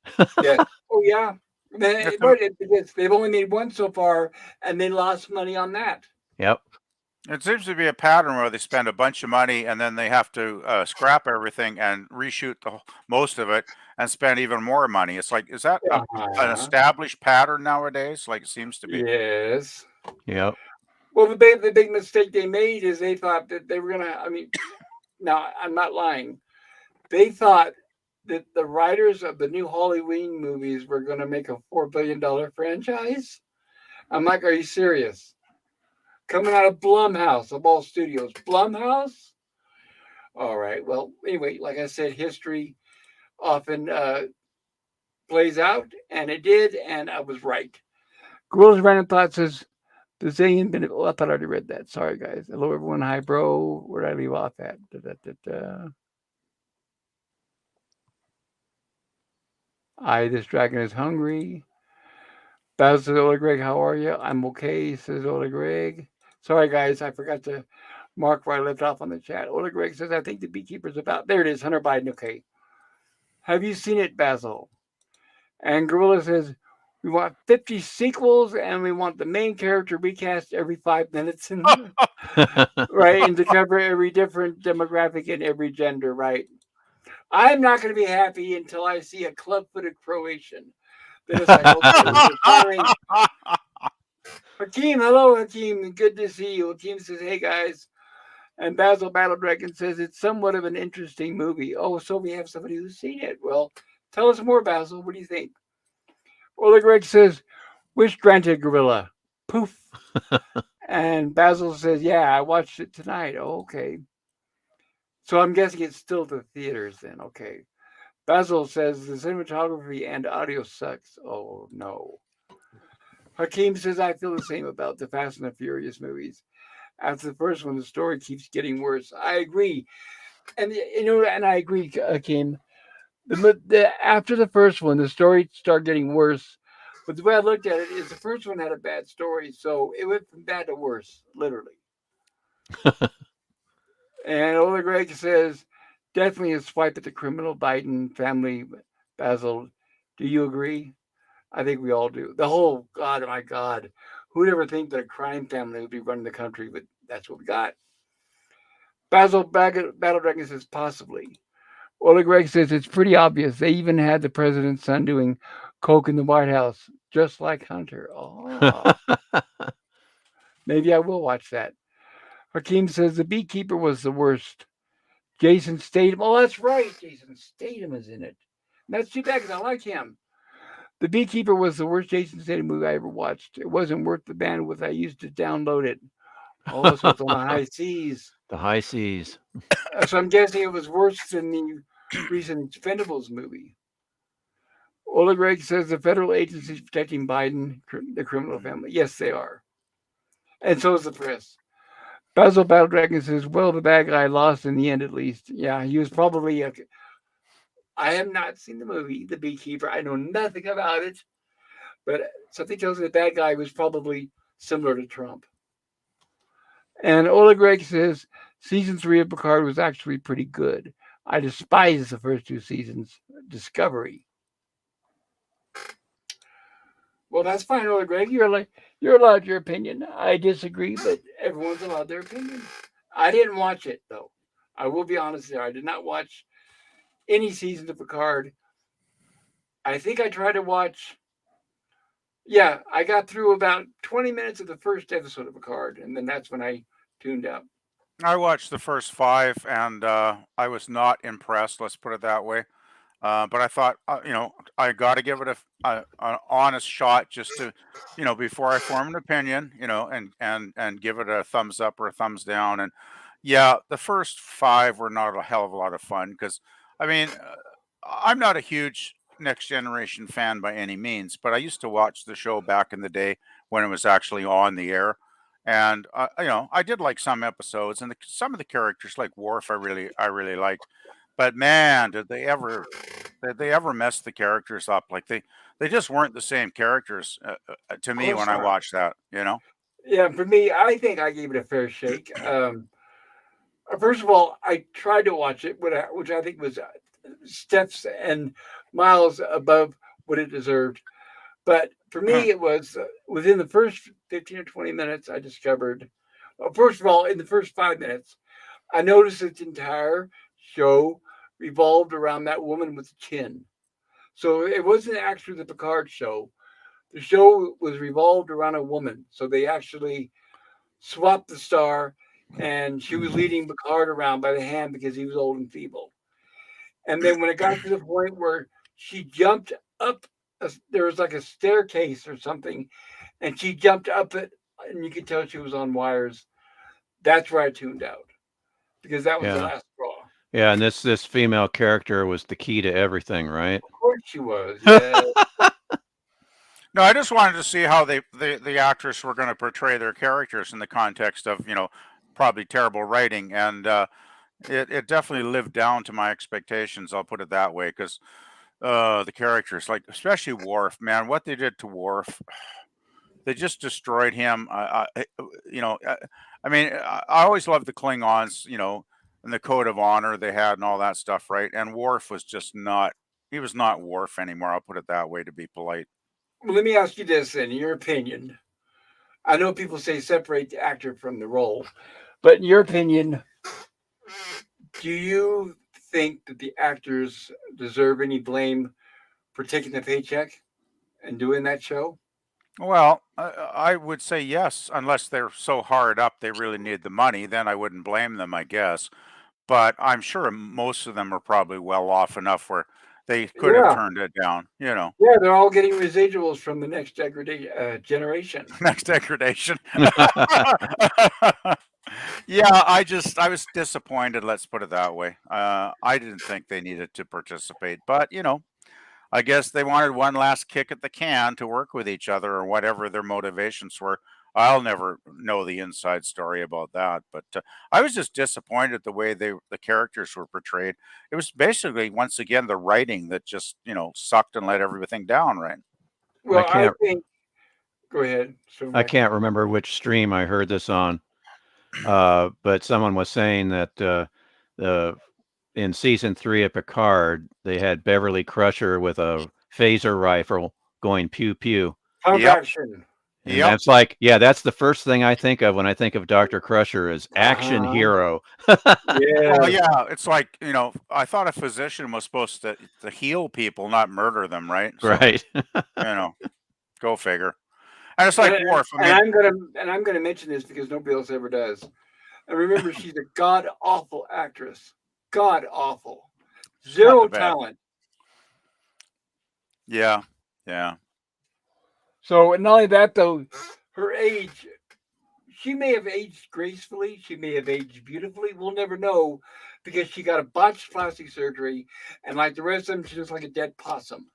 Yeah. Oh yeah. If But the- they've only made one so far, and they lost money on that. Yep. It seems to be a pattern where they spend a bunch of money and then they have to scrap everything and reshoot most of it and spend even more money. It's like, is that an Uh-huh. established pattern nowadays? Like it seems to be. Yes. Yep. Well, the big mistake they made is they thought that they were gonna. I mean, now I'm not lying. They thought that the writers of the new Halloween movies were going to make a $4 billion franchise. I'm like, are you serious? Coming out of Blumhouse, of all studios, Blumhouse. All right. Well, anyway, like I said, history often plays out, and it did, and I was right. Girls Random Thought says, the Zillion been. Oh, I thought I already read that. Sorry, guys. Hello, everyone. Hi, bro. Where did I leave off at? This dragon is hungry. Baz says, Ola Greg, how are you? I'm okay, says Ola Greg. Sorry, guys. I forgot to mark where I left off on the chat. Ola Greg says, I think the Beekeeper's about. There it is. Hunter Biden. Okay. Have you seen it, Basil? And Gorilla says, we want 50 sequels and we want the main character recast every 5 minutes. Right. And to cover every different demographic and every gender. Right. I'm not going to be happy until I see a club-footed Croatian. Then it's like, okay, finally. Hakeem, hello, Hakeem. Good to see you. Hakeem says, hey, guys. And Basil Battle Dragon says, it's somewhat of an interesting movie. Oh, so we have somebody who's seen it. Well, tell us more, Basil. What do you think? Ola Greg says, wish granted, Gorilla. Poof. And Basil says, yeah, I watched it tonight. Oh, okay. So I'm guessing it's still the theaters then. Okay. Basil says the cinematography and audio sucks. Oh, no. Hakeem says, I feel the same about the Fast and the Furious movies. After the first one, the story keeps getting worse. I agree. And, and I agree, Hakeem. After the first one, the story started getting worse. But the way I looked at it is the first one had a bad story. So it went from bad to worse, literally. And Ola Greg says, definitely a swipe at the criminal Biden family, Basil. Do you agree? I think we all do. The whole, God, my God. Who'd ever think that a crime family would be running the country? But that's what we got. Basil Battle Dragon says, possibly. Ola Greg says, it's pretty obvious. They even had the president's son doing coke in the White House, just like Hunter. Oh, maybe I will watch that. Hakeem says, the Beekeeper was the worst. Jason Statham. Oh, that's right. Jason Statham is in it. And that's too bad because I like him. The Beekeeper was the worst Jason Statham movie I ever watched. It wasn't worth the bandwidth I used to download it. Oh, so it's on the high seas. The high seas. So I'm guessing it was worse than the recent Expendables movie. Ola Gregg says the federal agencies protecting Biden, the criminal family. Yes, they are. And so is the press. Basil Battle Dragon says, well, the bad guy lost in the end at least. Yeah, he was probably a. I have not seen the movie, The Beekeeper. I know nothing about it. But something tells me the bad guy was probably similar to Trump. And Ola Gregg says season 3 of Picard was actually pretty good. I despise the first 2 seasons. Discovery. Well, that's fine, Ola Gregg. You're allowed your opinion. I disagree, but everyone's allowed their opinion. I didn't watch it though. I will be honest there. I did not watch any season of Picard. I think I tried to watch. Yeah, I got through about 20 minutes of the first episode of Picard, and then that's when I tuned out. I watched the first 5, and I was not impressed. Let's put it that way. But I thought, I got to give it an honest shot just to, before I form an opinion, and give it a thumbs up or a thumbs down. And yeah, the first 5 were not a hell of a lot of fun because, I mean, I'm not a huge Next Generation fan by any means, but I used to watch the show back in the day when it was actually on the air. And I did like some episodes, and some of the characters, like Worf, I really liked. But man, did they ever mess the characters up? Like they just weren't the same characters to me when I not. watched that. Yeah, for me, I think I gave it a fair shake. First of all, I tried to watch it, which I think was steps and miles above what it deserved. But for me, it was within the first 15 or 20 minutes, I discovered, well, first of all, in the first 5 minutes, I noticed its entire show revolved around that woman with the chin. So it wasn't actually the Picard show. The show was revolved around a woman. So they actually swapped the star, and she was leading Picard around by the hand because he was old and feeble. And then when it got to the point where she jumped up, there was like a staircase or something, and she jumped up it, and you could tell she was on wires. That's where I tuned out because that was the Yeah. last straw. Yeah, and this female character was the key to everything, right? Of course she was. Yeah. No, I just wanted to see how the actress were going to portray their characters in the context of probably terrible writing, and it definitely lived down to my expectations. I'll put it that way because the characters, like especially Worf, man, what they did to Worf, they just destroyed him. I mean, I always loved the Klingons, and the code of honor they had and all that stuff, right? And Worf was just not. He was not Worf anymore. I'll put it that way to be polite. Well, let me ask you this then, in your opinion. I know people say separate the actor from the role, but in your opinion, do you think that the actors deserve any blame for taking the paycheck and doing that show? Well, I would say yes, unless they're so hard up they really need the money. Then I wouldn't blame them, I guess. But I'm sure most of them are probably well off enough where they could have Yeah. turned it down. Yeah, they're all getting residuals from the next generation. Next degradation. Yeah, I was disappointed. Let's put it that way. I didn't think they needed to participate, but I guess they wanted one last kick at the can to work with each other or whatever their motivations were. I'll never know the inside story about that, but I was just disappointed the way the characters were portrayed. It was basically once again the writing that just sucked and let everything down, right? Well, I can't- think. Go ahead. I can't remember which stream I heard this on, but someone was saying that in season 3 of Picard, they had Beverly Crusher with a phaser rifle going pew pew. Pump Yep. action. And Yep. that's like, yeah, that's the first thing I think of when I think of Dr. Crusher as action Uh-huh. hero. Yeah. Well, yeah, it's like I thought a physician was supposed to heal people, not murder them, right? So, Right. go figure. And it's like Worf. I mean, I'm gonna mention this because nobody else ever does. And remember, she's a god awful actress. God awful. not Zero the best. talent. Yeah. Yeah. So, and not only that, though, her age, she may have aged gracefully. She may have aged beautifully. We'll never know because she got a botched plastic surgery. And like the rest of them, she looks like a dead possum.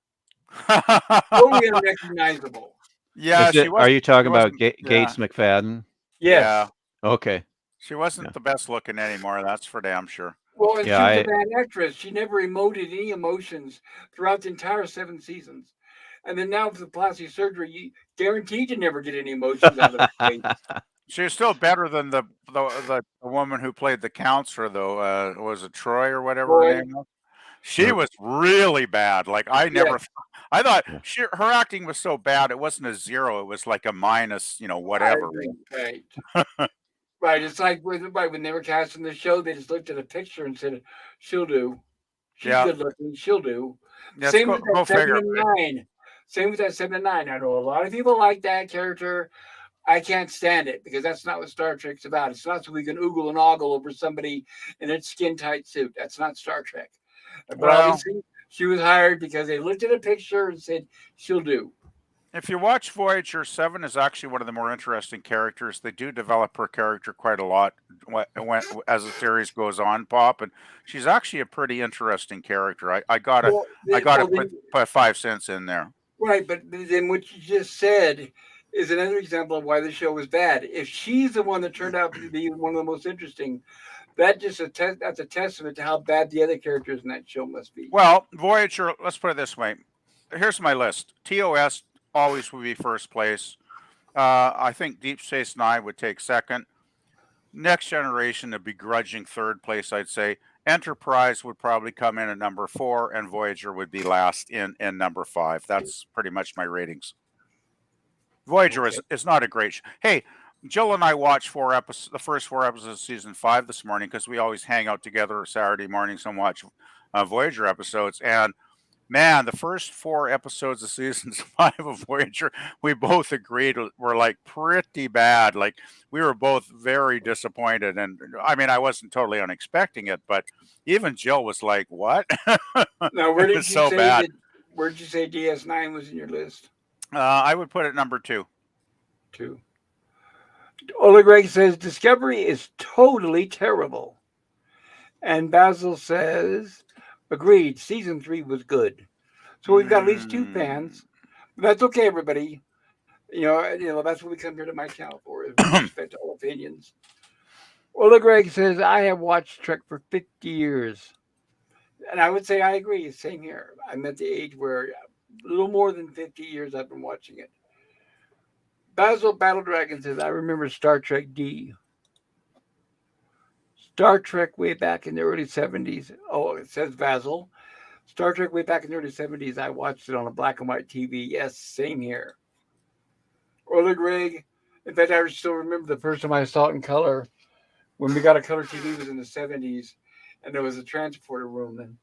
Totally unrecognizable. Yeah, she Are wasn't. you She talking about wasn't. Yeah, Gates McFadden? yeah. Yes. Okay. She wasn't Yeah. the best looking anymore. That's for damn sure. Well, and Yeah, she was a bad actress. She never emoted any emotions throughout the entire 7 seasons. And then now with the plastic surgery, you guaranteed to never get any emotions out of her face. She was still better than the woman who played the counselor, though. Was it Troy or whatever her Boy, name was? She was really bad. Like I never. yes, I thought Yeah. her acting was so bad. It wasn't a 0. It was like a minus. I Whatever. agree. Right. Right. It's like when they were casting the show, they just looked at a picture and said, she'll do. She's Yeah. good looking. She'll do. Let's Same go with that seven figure. and nine. Same with that 7 and 9. I know a lot of people like that character. I can't stand it because that's not what Star Trek's about. It's not so we can oogle and ogle over somebody in a skin tight suit. That's not Star Trek. But Well, obviously, she was hired because they looked at a picture and said, she'll do. if you watch Voyager, Seven is actually one of the more interesting characters. They do develop her character quite a lot as the series goes on, Pop, and she's actually a pretty interesting character. I gotta Well, I then, gotta well, put then, 5 cents in there. right. But then what you just said is another example of why the show was bad. If she's the one that turned out to be one of the most interesting, that's a testament to how bad the other characters in that show must be. Well, Voyager. Let's put it this way. Here's my list. TOS always would be first place. I think Deep Space Nine would take second. Next Generation, a begrudging third place, I'd say. Enterprise would probably come in at number 4, and Voyager would be last in number 5. That's pretty much my ratings. Voyager is not a great show. Hey, Jill and I watched the first 4 episodes of season 5 this morning because we always hang out together Saturday mornings and watch Voyager episodes. And man, the first 4 episodes of season 5 of Voyager, we both agreed were like pretty bad. Like we were both very disappointed. And I mean, I wasn't totally unexpecting it, but even Jill was like, "What?" Now, It was so bad. Where did you say DS9 was in your list? I would put it number 2. Two. Ola Greg says Discovery is totally terrible. And Basil says, agreed, season 3 was good. So we've got at least 2 fans. But that's okay, everybody. That's what we come here to my channel for, is we respect all opinions. Ola Greg says, I have watched Trek for 50 years. And I would say I agree. Same here. I'm at the age where a little more than 50 years I've been watching it. Basil Battle Dragon says, I remember Star Trek D. Star Trek way back in the early 70s. Oh, it says Basil. Star Trek way back in the early 70s. I watched it on a black and white TV. Yes, same here. Orla Greg. In fact, I still remember the first time I saw it in color. When we got a color TV was in the 70s. And there was a transporter room. And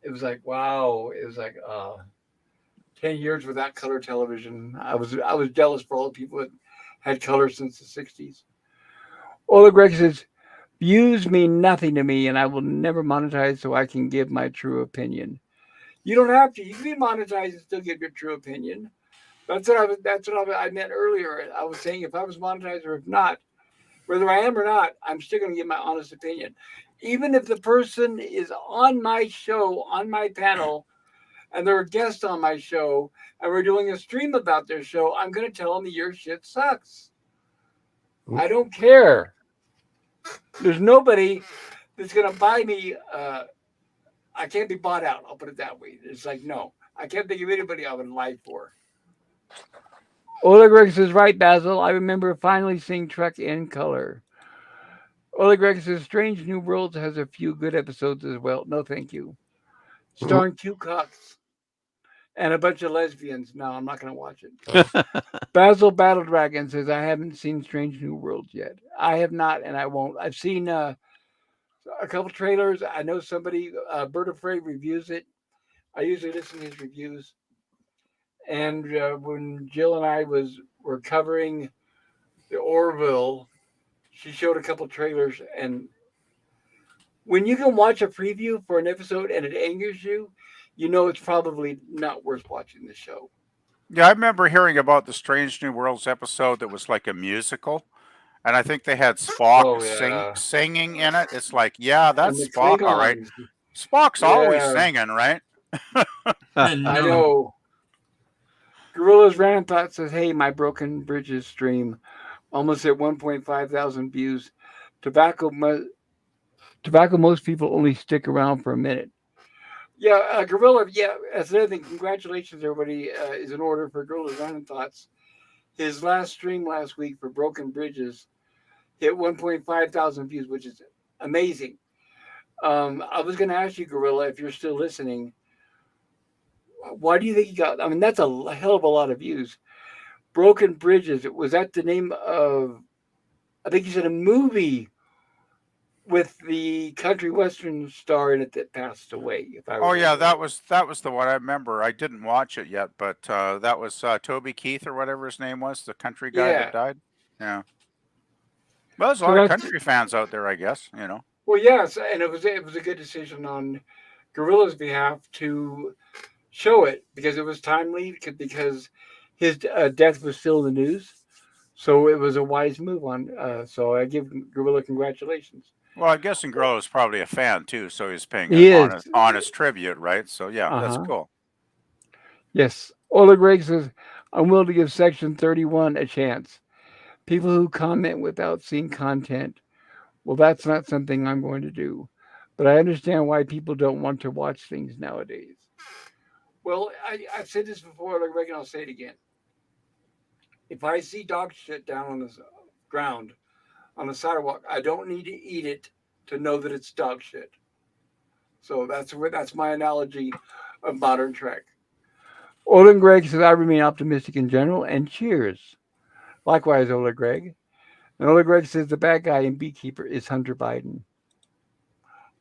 it was like, wow. It was like 10 years without color television. I was jealous for all the people that had color since the 60s. Ola Greg says, views mean nothing to me, and I will never monetize so I can give my true opinion. You don't have to. You can be monetized and still give your true opinion. That's what I meant earlier. I was saying if I was monetized or if not, whether I am or not, I'm still going to give my honest opinion. Even if the person is on my show, on my panel, and they're a guest on my show, and we're doing a stream about their show, I'm going to tell them your shit sucks. I don't care. There's nobody that's going to buy me. I can't be bought out. I'll put it that way. It's like, no, I can't think of anybody I would lie for. Ola Greg says, right, Basil. I remember finally seeing Trek in color. Ola Greg says, Strange New Worlds has a few good episodes as well. No, thank you. Starring 2 cocks and a bunch of lesbians. No, I'm not going to watch it. Basil Battle Dragon says, I haven't seen Strange New Worlds yet. I have not, and I won't. I've seen a couple trailers. I know somebody, Bird of Prey, reviews it. I usually listen to his reviews. And when Jill and I were covering the Orville, she showed a couple trailers. And when you can watch a preview for an episode and it angers you, you know it's probably not worth watching the show. Yeah, I remember hearing about the Strange New Worlds episode that was like a musical, and I think they had Spock Oh yeah, singing in it. It's like, yeah, and the that's Spock, all right. Klingons. Spock's always Yeah, singing, right? And I no, know. Gorilla's Random Thought says, "Hey, my Broken Bridges stream almost at 1.5 thousand views. Tobacco, tobacco. Most people only stick around for a minute. Yeah, Gorilla. Yeah, that's another thing. Congratulations, everybody. Is in order for Gorilla's Random Thoughts. His last stream last week for Broken Bridges hit 1.5 thousand views, which is amazing. I was going to ask you, Gorilla, if you're still listening, why do you think he got? I mean, that's a hell of a lot of views. Broken Bridges. Was that the name of? I think you said a movie with the country western star in it that passed away. If I Oh yeah, remember right. that was the one I remember. I didn't watch it yet, but that was Toby Keith or whatever his name was, the country guy that Yeah. died. Yeah. Well, there's a So lot of that's country fans out there, I guess. You know. well, yes, and it was a good decision on Gorilla's behalf to show it because it was timely because his death was still in the news. So it was a wise move on. So I give Gorilla congratulations. Well, I'm guessing Grow is probably a fan too, so he's paying an He is. honest tribute, right? So yeah, Uh that's huh. cool. Yes. Ola Greg says, I'm willing to give Section 31 a chance. People who comment without seeing content, well, that's not something I'm going to do. But I understand why people don't want to watch things nowadays. Well, I've said this before, Ola Greg, and I'll say it again. If I see dog shit down on the ground, on the sidewalk, I don't need to eat it to know that it's dog shit. So that's my analogy of modern Trek. Olin Gregg says, I remain optimistic in general, and cheers. Likewise, Ola Gregg. And Ola Gregg says the bad guy in Beekeeper is Hunter Biden.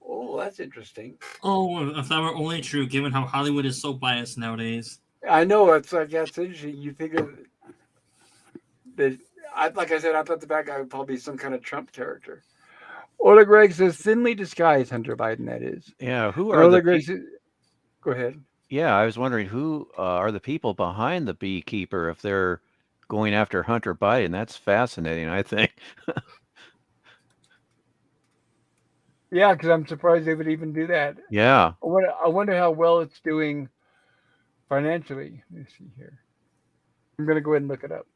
Oh, that's interesting. oh, if that were only true, given how Hollywood is so biased nowadays. I know it's like that's interesting. You figure that, like I said, I thought the bad guy would probably be some kind of Trump character. Ola Gregg says thinly disguised Hunter Biden. That is. Yeah, who And are the Ola Gregg says, go ahead. Yeah, I was wondering who are the people behind the beekeeper if they're going after Hunter Biden. That's fascinating, I think. Yeah, because I'm surprised they would even do that. Yeah. I wonder how well it's doing financially. Let me see here. I'm going to go ahead and look it up.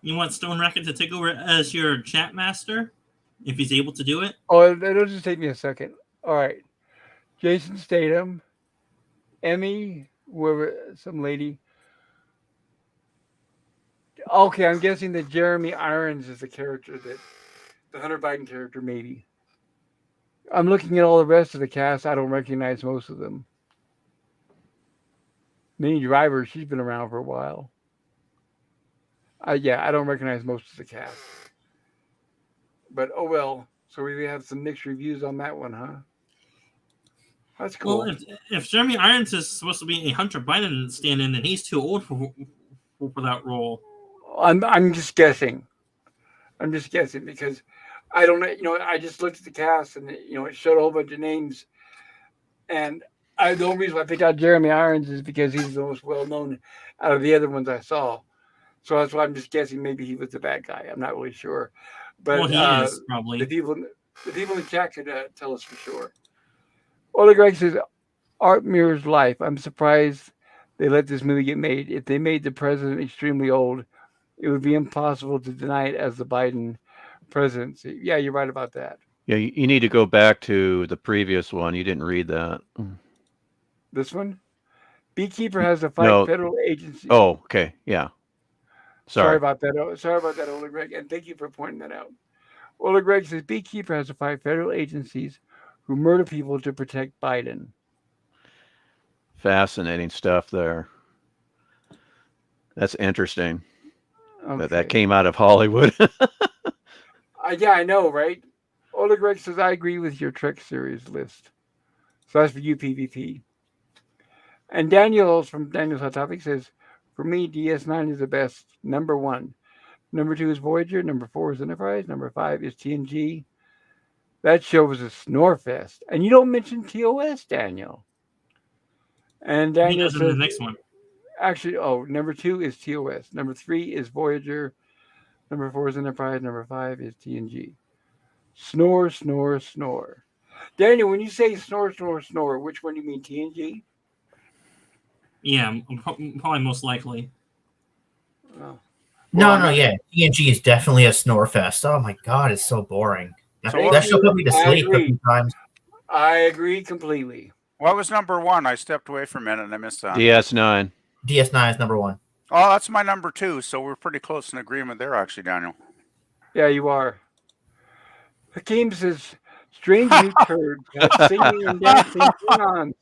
You want Stone Racket to take over as your chat master, if he's able to do it? Oh, it'll just take me a second. All right. Jason Statham, Emmy, whoever, some lady. Okay, I'm guessing that Jeremy Irons is the character the Hunter Biden character, maybe. I'm looking at all the rest of the cast. I don't recognize most of them. Minnie Driver, she's been around for a while. Yeah, I don't recognize most of the cast. But oh well. So we have some mixed reviews on that one, huh? That's cool. Well, if Jeremy Irons is supposed to be a Hunter Biden stand-in, then he's too old for that role. I'm just guessing. I'm just guessing because I don't know. I just looked at the cast and it showed a whole bunch of names, and the only reason why I picked out Jeremy Irons is because he's the most well known out of the other ones I saw. So that's why I'm just guessing maybe he was the bad guy. I'm not really sure, but Well, he is probably. the people in the chat could tell us for sure. Ola Greg says art mirrors life. I'm surprised they let this movie get made. If they made the president extremely old, it would be impossible to deny it as the Biden presidency. Yeah, you're right about that. Yeah, you need to go back to the previous one. You didn't read that. This one, Beekeeper has to fight No. federal agencies. Oh, okay. Yeah. Sorry Sorry. about that. Sorry about that, Ola Greg, and thank you for pointing that out. Ola Greg says Beekeeper has to fight federal agencies who murder people to protect Biden. Fascinating stuff there. That's interesting. Okay. That came out of Hollywood. Yeah, I know, right? Ola Greg says I agree with your Trek series list. So that's for you, PvP. And Daniels from Daniel's Hot Topic says, for me, DS9 is the best. Number 1. Number 2 is Voyager. Number 4 is Enterprise. Number 5 is TNG. That show was a snore fest. And you don't mention TOS, Daniel. And He Daniel does it in the says, next one. actually, oh, number 2 is TOS. Number 3 is Voyager. Number 4 is Enterprise. Number 5 is TNG. Snore, snore, snore. Daniel, when you say snore, snore, snore, which one do you mean, TNG? Yeah, probably most likely. Oh. No, Well, no, yeah. TNG is definitely a snore fest. Oh my god, it's so boring. So Thank That show you. put me to I sleep a agree. few times. I agree completely. What was number 1? I stepped away for a minute and I missed that. DS9. DS9 is number 1. Oh, that's my number 2. So we're pretty close in agreement there, actually, Daniel. Yeah, you are. Hakeem says, strange new turds have singing and dancing on.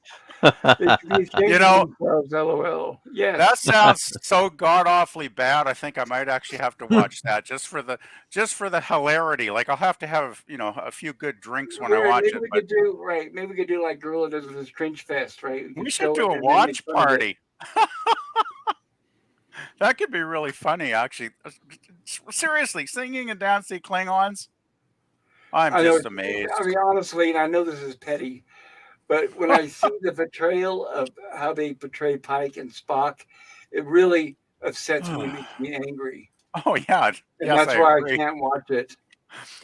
They should be ashamed You know, of themselves, LOL. Yes. That sounds so god awfully bad. I think I might actually have to watch that just for the hilarity. Like I'll have to have a few good drinks when I watch Maybe it. we But could do maybe we could do like Gorilla does with his Cringe Fest, right? we could should show do it a and then make watch fun of it. party. That could be really funny, actually. Seriously, singing and dancing Klingons. I'm I know. just amazed. I mean, honestly, and I know this is petty, but when I see the portrayal of how they portray Pike and Spock, it really upsets me and makes me angry. Oh yeah, And yes, that's I why agree. I can't watch it.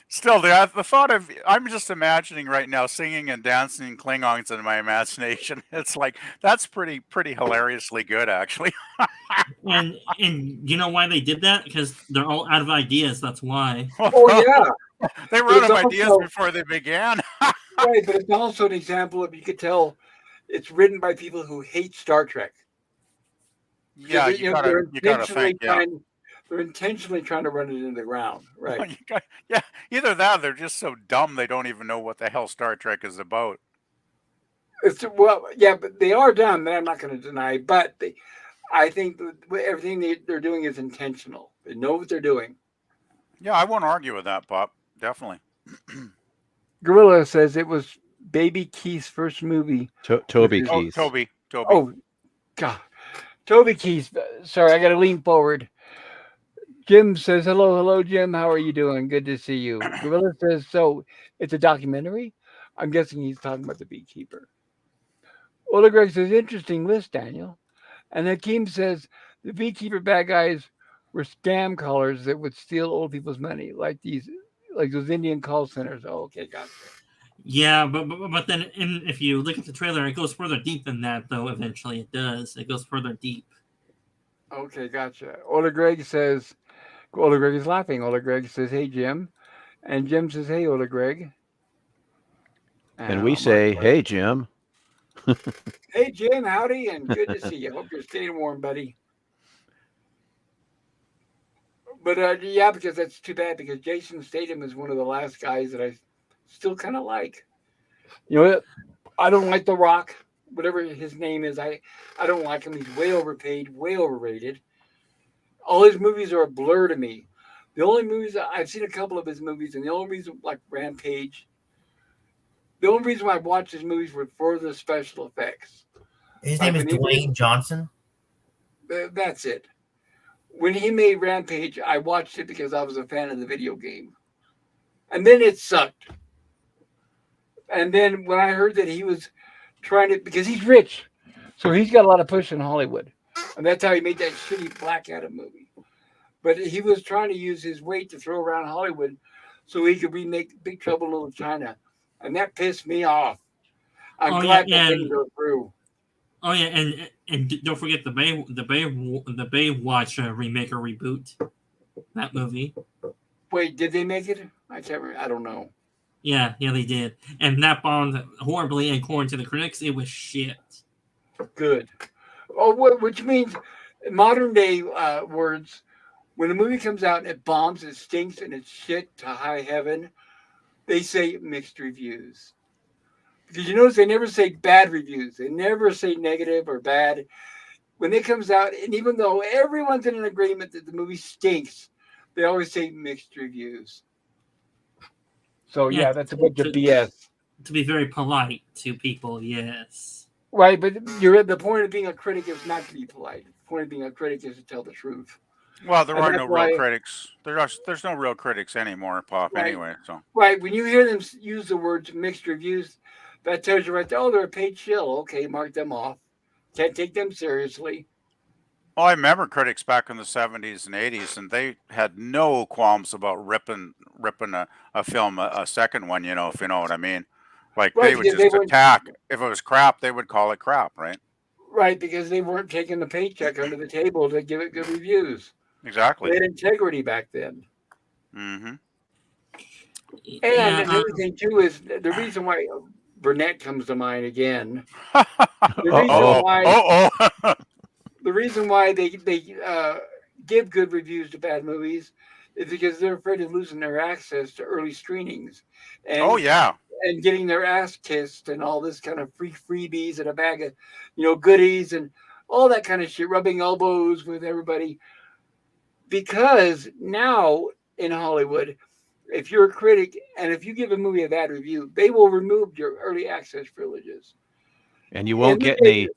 Still, the thought of I'm just imagining right now singing and dancing Klingons in my imagination. It's like that's pretty hilariously good, actually. And you know why they did that? Because they're all out of ideas. That's why. Oh yeah, They ran It's out of ideas also- before they began. right. But it's also an example of you could tell it's written by people who hate Star Trek. Yeah, Because, you they're gotta think. Yeah, they're intentionally trying to run it into the ground, right? yeah. Either that, or they're just so dumb they don't even know what the hell Star Trek is about. Well, yeah, but they are dumb. That I'm not going to deny. But I think everything they're doing is intentional. They know what they're doing. Yeah, I won't argue with that, Pop. Definitely. Gorilla says it was Baby Keith's first movie. Toby Which is- Keith. Toby. Oh, God. Toby Keith. Sorry, I got to lean forward. Jim says, hello, Jim. How are you doing? Good to see you. Gorilla says, so it's a documentary? I'm guessing he's talking about the beekeeper. Ola Greg says, interesting list, Daniel. And Hakeem says, the beekeeper bad guys were scam callers that would steal old people's money, like those Indian call centers. Oh, okay, gotcha. Yeah, but then if you look at the trailer, it goes further deep than that. Though eventually it does. It goes further deep. Okay, gotcha. Ola Greg is laughing. Ola Greg says, hey, Jim. And Jim says, hey, Ola Greg. And we say, hey, Jim. Hey, Jim, howdy, and good to see you. Hope you're staying warm, buddy. But yeah, because that's too bad, because Jason Statham is one of the last guys that I still kind of like. You know, I don't like The Rock, whatever his name is. I don't like him. He's way overpaid, way overrated. All his movies are a blur to me. The only movies I've seen a couple of his movies, and the only reason, like Rampage, the only reason why I watched his movies were for the special effects. His name is Dwayne Johnson. That's it. When he made Rampage, I watched it because I was a fan of the video game. And then it sucked. And then when I heard that he was trying to, because he's rich, so he's got a lot of push in Hollywood. And that's how he made that shitty Black Adam movie. But he was trying to use his weight to throw around Hollywood so he could remake Big Trouble in Little China. And that pissed me off. I'm glad that didn't go through. Oh yeah, and don't forget the Baywatch remake or reboot. That movie. Wait, did they make it? I can't remember. I don't know. Yeah, they did, and that bombed horribly. And according to the critics, it was shit. Good. Oh, which means, in modern day words, when a movie comes out and it bombs, it stinks, and it's shit to high heaven, they say mixed reviews. Because you notice they never say bad reviews. They never say negative or bad. When it comes out, and even though everyone's in an agreement that the movie stinks, they always say mixed reviews. So yeah, that's a bunch of BS. To be very polite to people, yes. Right, but the point of being a critic is not to be polite. The point of being a critic is to tell the truth. Well, there And are that's no real why, critics. There's no real critics anymore, Pop. right, Anyway, so right. When you hear them use the words mixed reviews, that tells you right there, oh, they're a paid shill. Okay, mark them off. Can't take them seriously. well, I remember critics back in the '70s and '80s, and they had no qualms about ripping a film a second one. You know, if you know what I mean. Like Right, they would because they just weren't attack. If it was crap, they would call it crap, right? right because they weren't taking the paycheck under the table to give it good reviews. They Exactly. had integrity back then. Mm-hmm. And Yeah. another thing too is the reason why Burnett comes to mind again. The reason Uh-oh. why Oh. they give good reviews to bad movies is because they're afraid of losing their access to early screenings Oh and yeah. getting their ass kissed and all this kind of free freebies and a bag of goodies and all that kind of shit, rubbing elbows with everybody. Because now in Hollywood, if you're a critic and if you give a movie a bad review, they will remove your early access privileges. And you In won't the get day,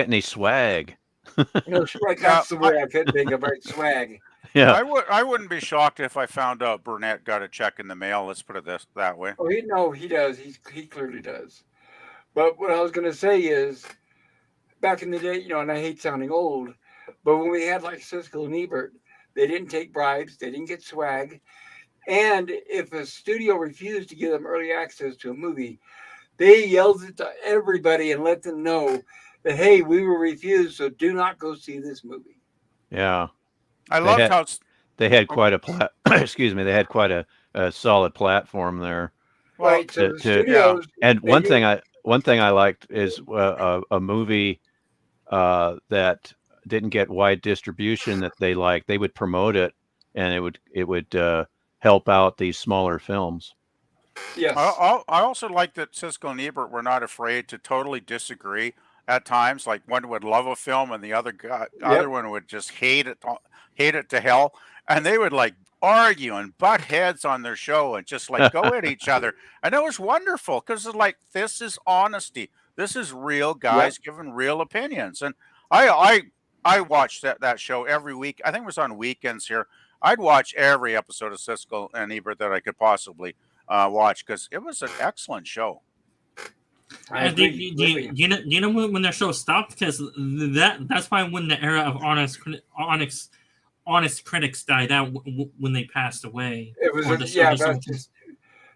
any swag. right, Yeah. that's the word I couldn't think of, right? Swag. Yeah. I wouldn't be shocked if I found out Burnett got a check in the mail. Let's put it that way. Oh, he does. He clearly does. But what I was going to say is, back in the day, and I hate sounding old, but when we had like Siskel and Ebert, they didn't take bribes, they didn't get swag, and if a studio refused to give them early access to a movie, they yelled it to everybody and let them know that hey, we were refused, so do not go see this movie. Yeah. I They loved had how. they had quite a excuse me, they had quite a solid platform there. Well, Right. So the To yeah. studios and they knew, one thing I liked is a movie that didn't get wide distribution that they liked. They would promote it, and it would help out these smaller films. yes. I also like that Siskel and Ebert were not afraid to totally disagree at times. Like one would love a film and the other Yep. one would just hate it to hell, and they would like argue and butt heads on their show and just like go at each other. And it was wonderful because it's like this is honesty. This is real Yep. guys giving real opinions. And I watched that show every week. I think it was on weekends here. I'd watch every episode of Siskel and Ebert that I could possibly watch because it was an excellent show. I Do, agree do, do, completely. you, do, you know, do you know when their show stopped? Because that's probably when the era of honest critics died out when they passed away. It was Or the show just that's just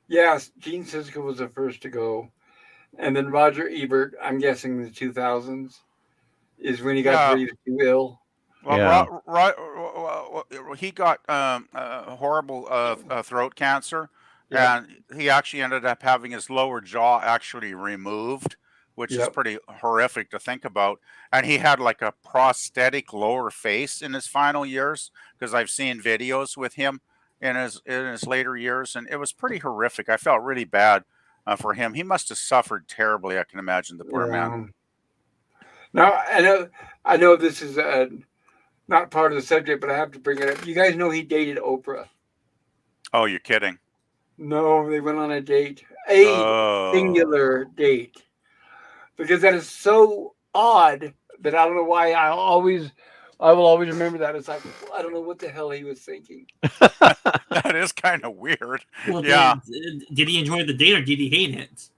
yes. Gene Siskel was the first to go, and then Roger Ebert. I'm guessing the 2000s is when he got Yeah. breathed too ill. Well, Yeah. he got horrible throat cancer, Yeah. and he actually ended up having his lower jaw actually removed, which is Yep. pretty horrific to think about. And he had like a prosthetic lower face in his final years, because I've seen videos with him in his later years, and it was pretty horrific. I felt really bad for him. He must have suffered terribly. I can imagine the poor man. Yeah. Now I know this is not part of the subject, but I have to bring it up. You guys know he dated Oprah. Oh, you're kidding. No, they went on a date, a Oh. singular date, because that is so odd that I don't know why I will always remember that. It's like I don't know what the hell he was thinking. That is kind of weird. Well, Yeah. did he enjoy the date or did he hate it?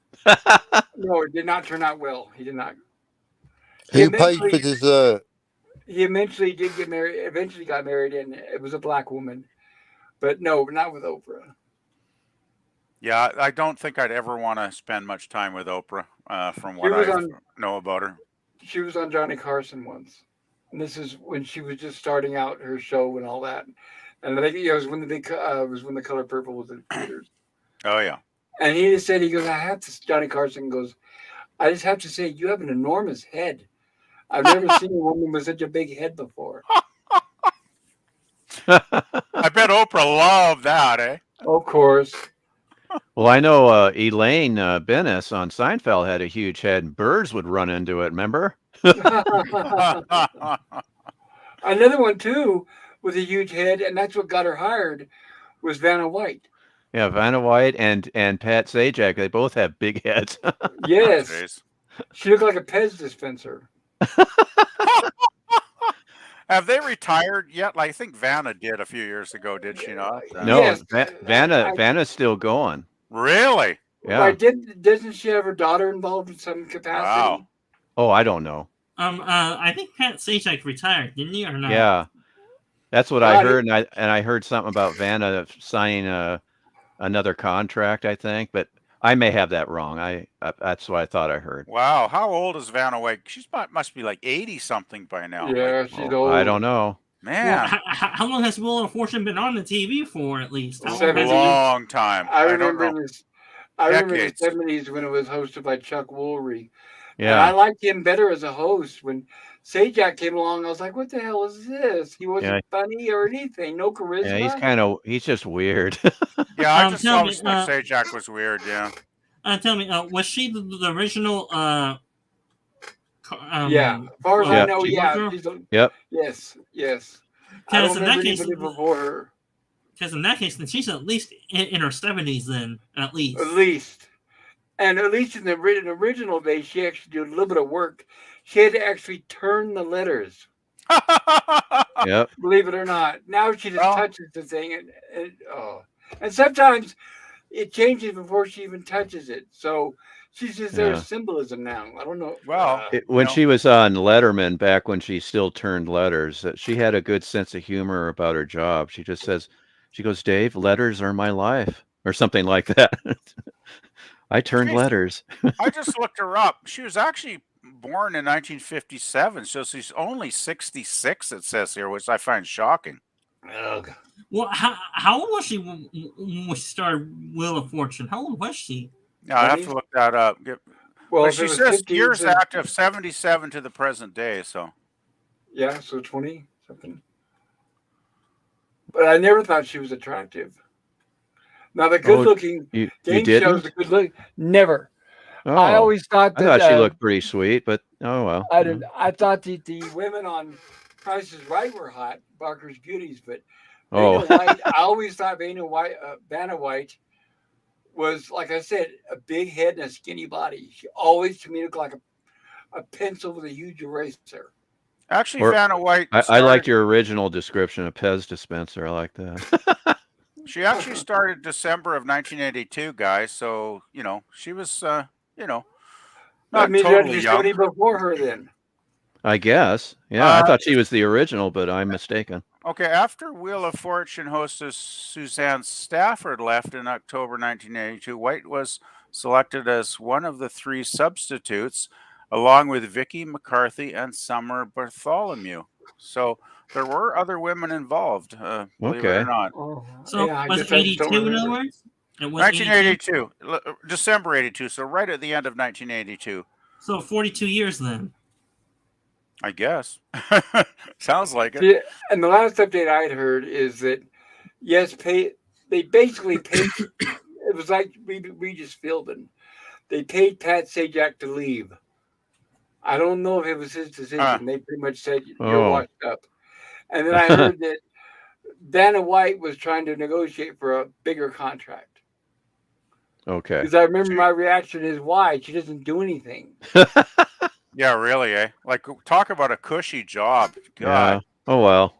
No, it did not turn out well. He did not. He Who paid for eventually, dessert? he eventually did get married. Eventually got married, and it was a black woman. But no, not with Oprah. Yeah, I don't think I'd ever want to spend much time with Oprah, from She what was I on know about her. she was on Johnny Carson once, and this is when she was just starting out her show and all that. And I think it was when the Color Purple was in theaters. Oh yeah. And he just said, he goes, I have to. Johnny Carson goes, I just have to say, you have an enormous head. I've never seen a woman with such a big head before. I bet Oprah loved that, eh? Of course. Well, I know Elaine Bennis on Seinfeld had a huge head, and birds would run into it. Remember? Another one too with a huge head, and that's what got her hired, was Vanna White. Yeah, Vanna White and Pat Sajak. They both have big heads. Yes, Jeez. she looked like a Pez dispenser. Have they retired yet? Like, I think Vanna did a few years ago, did she not? No, Yes, Vanna's still going. Really? Yeah. Why doesn't she have her daughter involved in some capacity? Wow. Oh, I don't know. I think Pat Sajak retired, didn't he, or not? Yeah, that's what I God, heard, and I heard something about Vanna signing another contract. I think, but I may have that wrong. That's what I thought I heard. Wow. How old is Vanna White? Must be like 80 something by now. Like, Yeah, she's Oh, old. I don't know. Well, man, how long has Wheel of Fortune been on the TV for, at least? How long Seven has a it been? long time. I I don't remember know. I remember in the Decades. 70s when it was hosted by Chuck Woolery. And Yeah, I liked him better as a host. When Sajak came along, I was like, what the hell is this? He wasn't funny or anything. No charisma. yeah, he's just weird. Yeah, I just Tell me, always thought Sajak was weird. Yeah. Tell me, was she the original? Yeah, as far as I know, She yeah. Girl? She's a, Yep. yes. I don't Because in remember that case, anybody before her. because in that case, then she's at least in her 70s. Then at least. At least. And at least in the original days, she actually did a little bit of work. She had to actually turn the letters, Yep. believe it or not. Now she just Well- touches the thing, and sometimes it changes before she even touches it. So she's just there Yeah. as symbolism now. I don't know. Well, When know. she was on Letterman back when she still turned letters, she had a good sense of humor about her job. She just says, she goes, "Dave, letters are my life," or something like that. I turned Jeez. letters. I just looked her up. She was actually born in 1957, so she's only 66. It says here, which I find shocking. Ugh. Well, how old was she when she started Wheel of Fortune? How old was she? Yeah, I have to look that up. Well, But if it she was says 50, years then- active, 77 to the present day. So Yeah, so 20 something. But I never thought she was attractive. Now the good looking You game shows didn't? are good look. Never. Oh, I always thought I that thought she looked pretty sweet, but oh well. I did. I thought the women on Price is Right were hot, Barker's Beauties, but Oh. Vanna White. I always thought Vanna White was, like I said, a big head and a skinny body. She always to me looked like a pencil with a huge eraser. actually, Or- Vanna White. I liked your original description of Pez dispenser. I like that. She actually started December of 1982, guys. So she was, That not means you had to totally do young. somebody before her then. I guess. Yeah, I thought she was the original, but I'm mistaken. Okay, after Wheel of Fortune hostess Suzanne Stafford left in October 1982, White was selected as one of the three substitutes, along with Vicky McCarthy and Summer Bartholomew. So there were other women involved, believe it or Okay. not. Oh, So yeah, I was just it don't 82 in remember. other words? It was 82? 1982, December 82, so right at the end of 1982, So 42 years then. I guess. Sounds like it. See, and the last update I had heard is that yes, they basically paid. It was like Regis Philbin. They paid Pat Sajak to leave. I don't know if it was his decision. They pretty much said you're Oh. washed up. And then I heard that Vanna White was trying to negotiate for a bigger contract. Okay. Because I remember my reaction is why she doesn't do anything. Yeah, really, eh? Like, talk about a cushy job. God. Yeah. Oh well.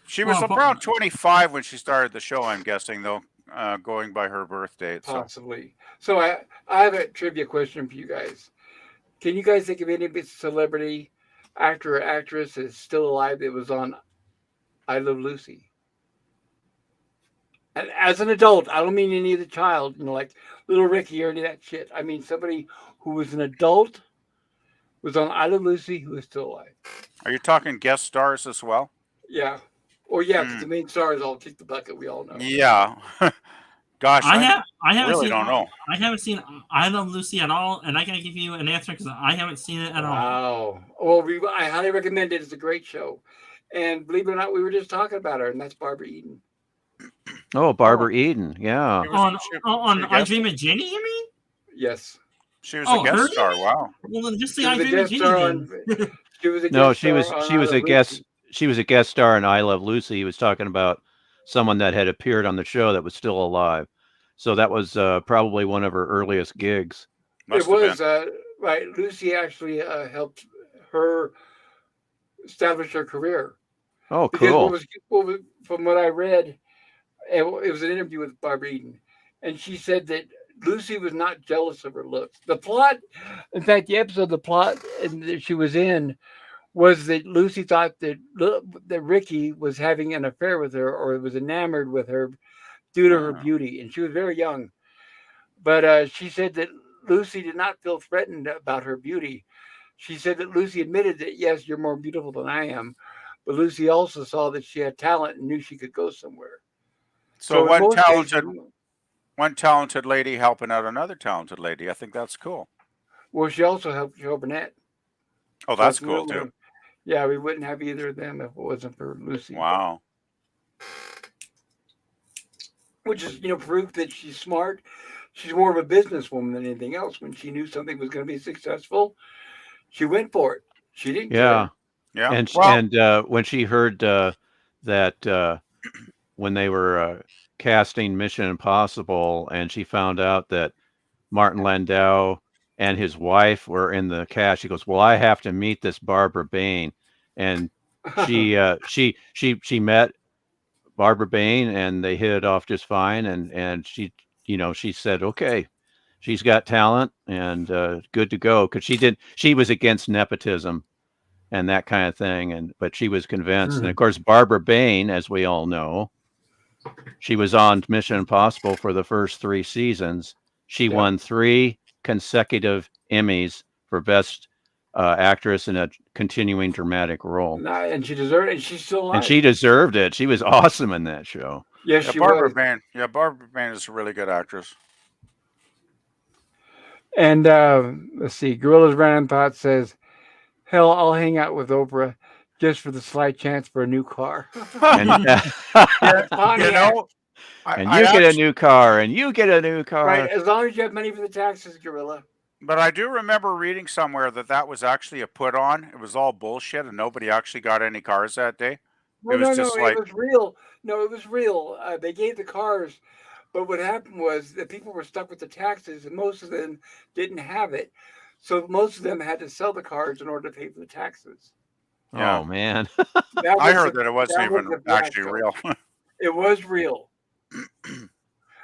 She was Well, around 25 when she started the show, I'm guessing, though, going by her birth date. So. Possibly. So I have a trivia question for you guys. Can you guys think of any celebrity, actor or actress that's still alive that was on I Love Lucy? And as an adult, I don't mean any of the child, like Little Ricky or any of that shit. I mean somebody who was an adult, was on I Love Lucy, who is still alive. Are you talking guest stars as well? Yeah. Or yeah, because the main star is all kick the bucket, we all know. Yeah. Gosh, I haven't really seen, don't know. I haven't seen I Love Lucy at all, and I can't give you an answer because I haven't seen it at all. Wow. Well, I highly recommend it. It's a great show. And believe it or not, we were just talking about her, and that's Barbara Eden. Oh, Barbara Eden. Yeah. On She I guest- Dream of Jenny, you mean? Yes. She was Oh, a guest her? star. Wow. Well, then just say She I was a Dream of guest Jenny star then. on. She was a No, guest she was star on she I was Love a guest. Lucy. She was a guest star in I Love Lucy. He was talking about someone that had appeared on the show that was still alive. So that was probably one of her earliest gigs. Must It have was been. right. Lucy actually helped her establish her career. Oh, Because cool. from what I read, it was an interview with Barbara Eden, and she said that Lucy was not jealous of her looks. The plot, in fact, the plot that she was in was that Lucy thought that Ricky was having an affair with her or was enamored with her due to her Oh. beauty, and she was very young. But she said that Lucy did not feel threatened about her beauty. She said that Lucy admitted that, yes, you're more beautiful than I am, but Lucy also saw that she had talent and knew she could go somewhere. So So in most cases, one talented lady helping out another talented lady. I think that's cool. well, she also helped Joe Burnett. Oh, So that's it's cool too. yeah, we wouldn't have either of them if it wasn't for Lucy. Wow. Which is, proof that she's smart. She's more of a businesswoman than anything else. When she knew something was going to be successful, she went for it. She didn't Yeah. care. Yeah. And Well, when she heard that when they were casting Mission Impossible, and she found out that Martin Landau and his wife were in the cast, she goes, "Well, I have to meet this Barbara Bain," and she met Barbara Bain, and they hit it off just fine. And she said, "Okay, she's got talent and good to go," because she was against nepotism and that kind of thing. But she was convinced. And of course, Barbara Bain, as we all know, she was on Mission Impossible for the first 3 seasons. She Yeah. won 3 consecutive Emmys for Best Actress in a continuing dramatic role. And she deserved it. And she's still alive. And she deserved it. She was awesome in that show. Yes, yeah, she Barbara was. Bain. Yeah, Barbara Bain is a really good actress. And let's see. Gorillas Random Thought says, "Hell, I'll hang out with Oprah just for the slight chance for a new car." And Yeah, You know, I, and I you get a actually, new car, and you get a new right. car. As long as you have money for the taxes, Gorilla. but I do remember reading somewhere that was actually a put on. It was all bullshit, and nobody actually got any cars that day. It No, was no, no. just It like, was real. No, it was real. They gave the cars, but what happened was that people were stuck with the taxes, and most of them didn't have it. So most of them had to sell the cars in order to pay for the taxes. yeah. Oh man. That I was heard that it wasn't that was even the actually fiasco. real. It was real,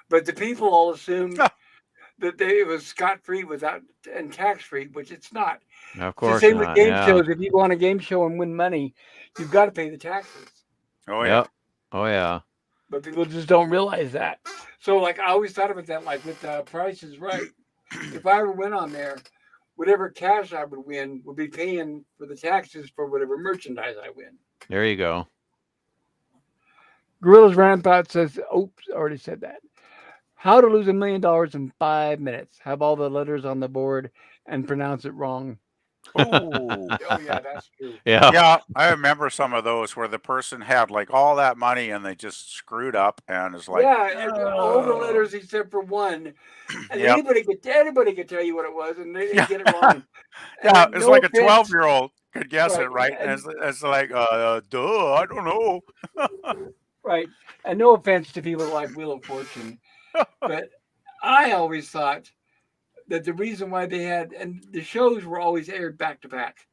but the people all assumed that it was scot free without and tax free, which it's not. Of It's the course same with not. game Yeah. shows. If you go on a game show and win money, you've got to pay the taxes. Oh yeah. Yep. Oh yeah. But people just don't realize that. So, like, I always thought of it that, like, with Price is Right. If I ever went on there, whatever cash I would win would be paying for the taxes for whatever merchandise I win. There you go. Gorillas Rampart says, oops, already said that. How to lose $1 million in 5 minutes. Have all the letters on the board and pronounce it wrong. Ooh. Oh, yeah, that's true. Yeah. Yeah, I remember some of those where the person had like all that money and they just screwed up, and it's like, Yeah, all the oh. letters except for one. And Yep. anybody could tell you what it was and they'd Yeah. get it wrong. Yeah, And it's no like a offense, 12-year-old could guess right? it, right? And And it's like, duh, I don't know. right, and no offense to people like Wheel of Fortune, but I always thought that the reason why they had and the shows were always aired back to back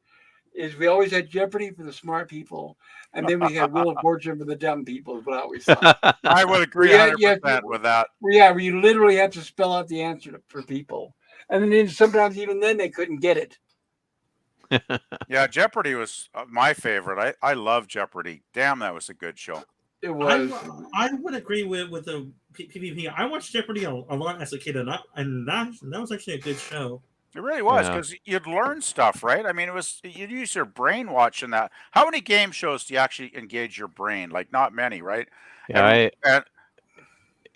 is we always had Jeopardy for the smart people, and then we had Wheel of Fortune for the dumb people. Is what I always thought. I would agree Yeah, 100% with that. Yeah, where you literally have to spell out the answer for people, and then sometimes even then they couldn't get it. Yeah, Jeopardy was my favorite. I love Jeopardy. Damn, that was a good show. It was. I would agree with the PvP. I watched Jeopardy a lot as a kid, and that was actually a good show. It really was, Yeah. because you'd learn stuff, right? I mean, you'd use your brain watching that. How many game shows do you actually engage your brain? Like, not many, right? Yeah. And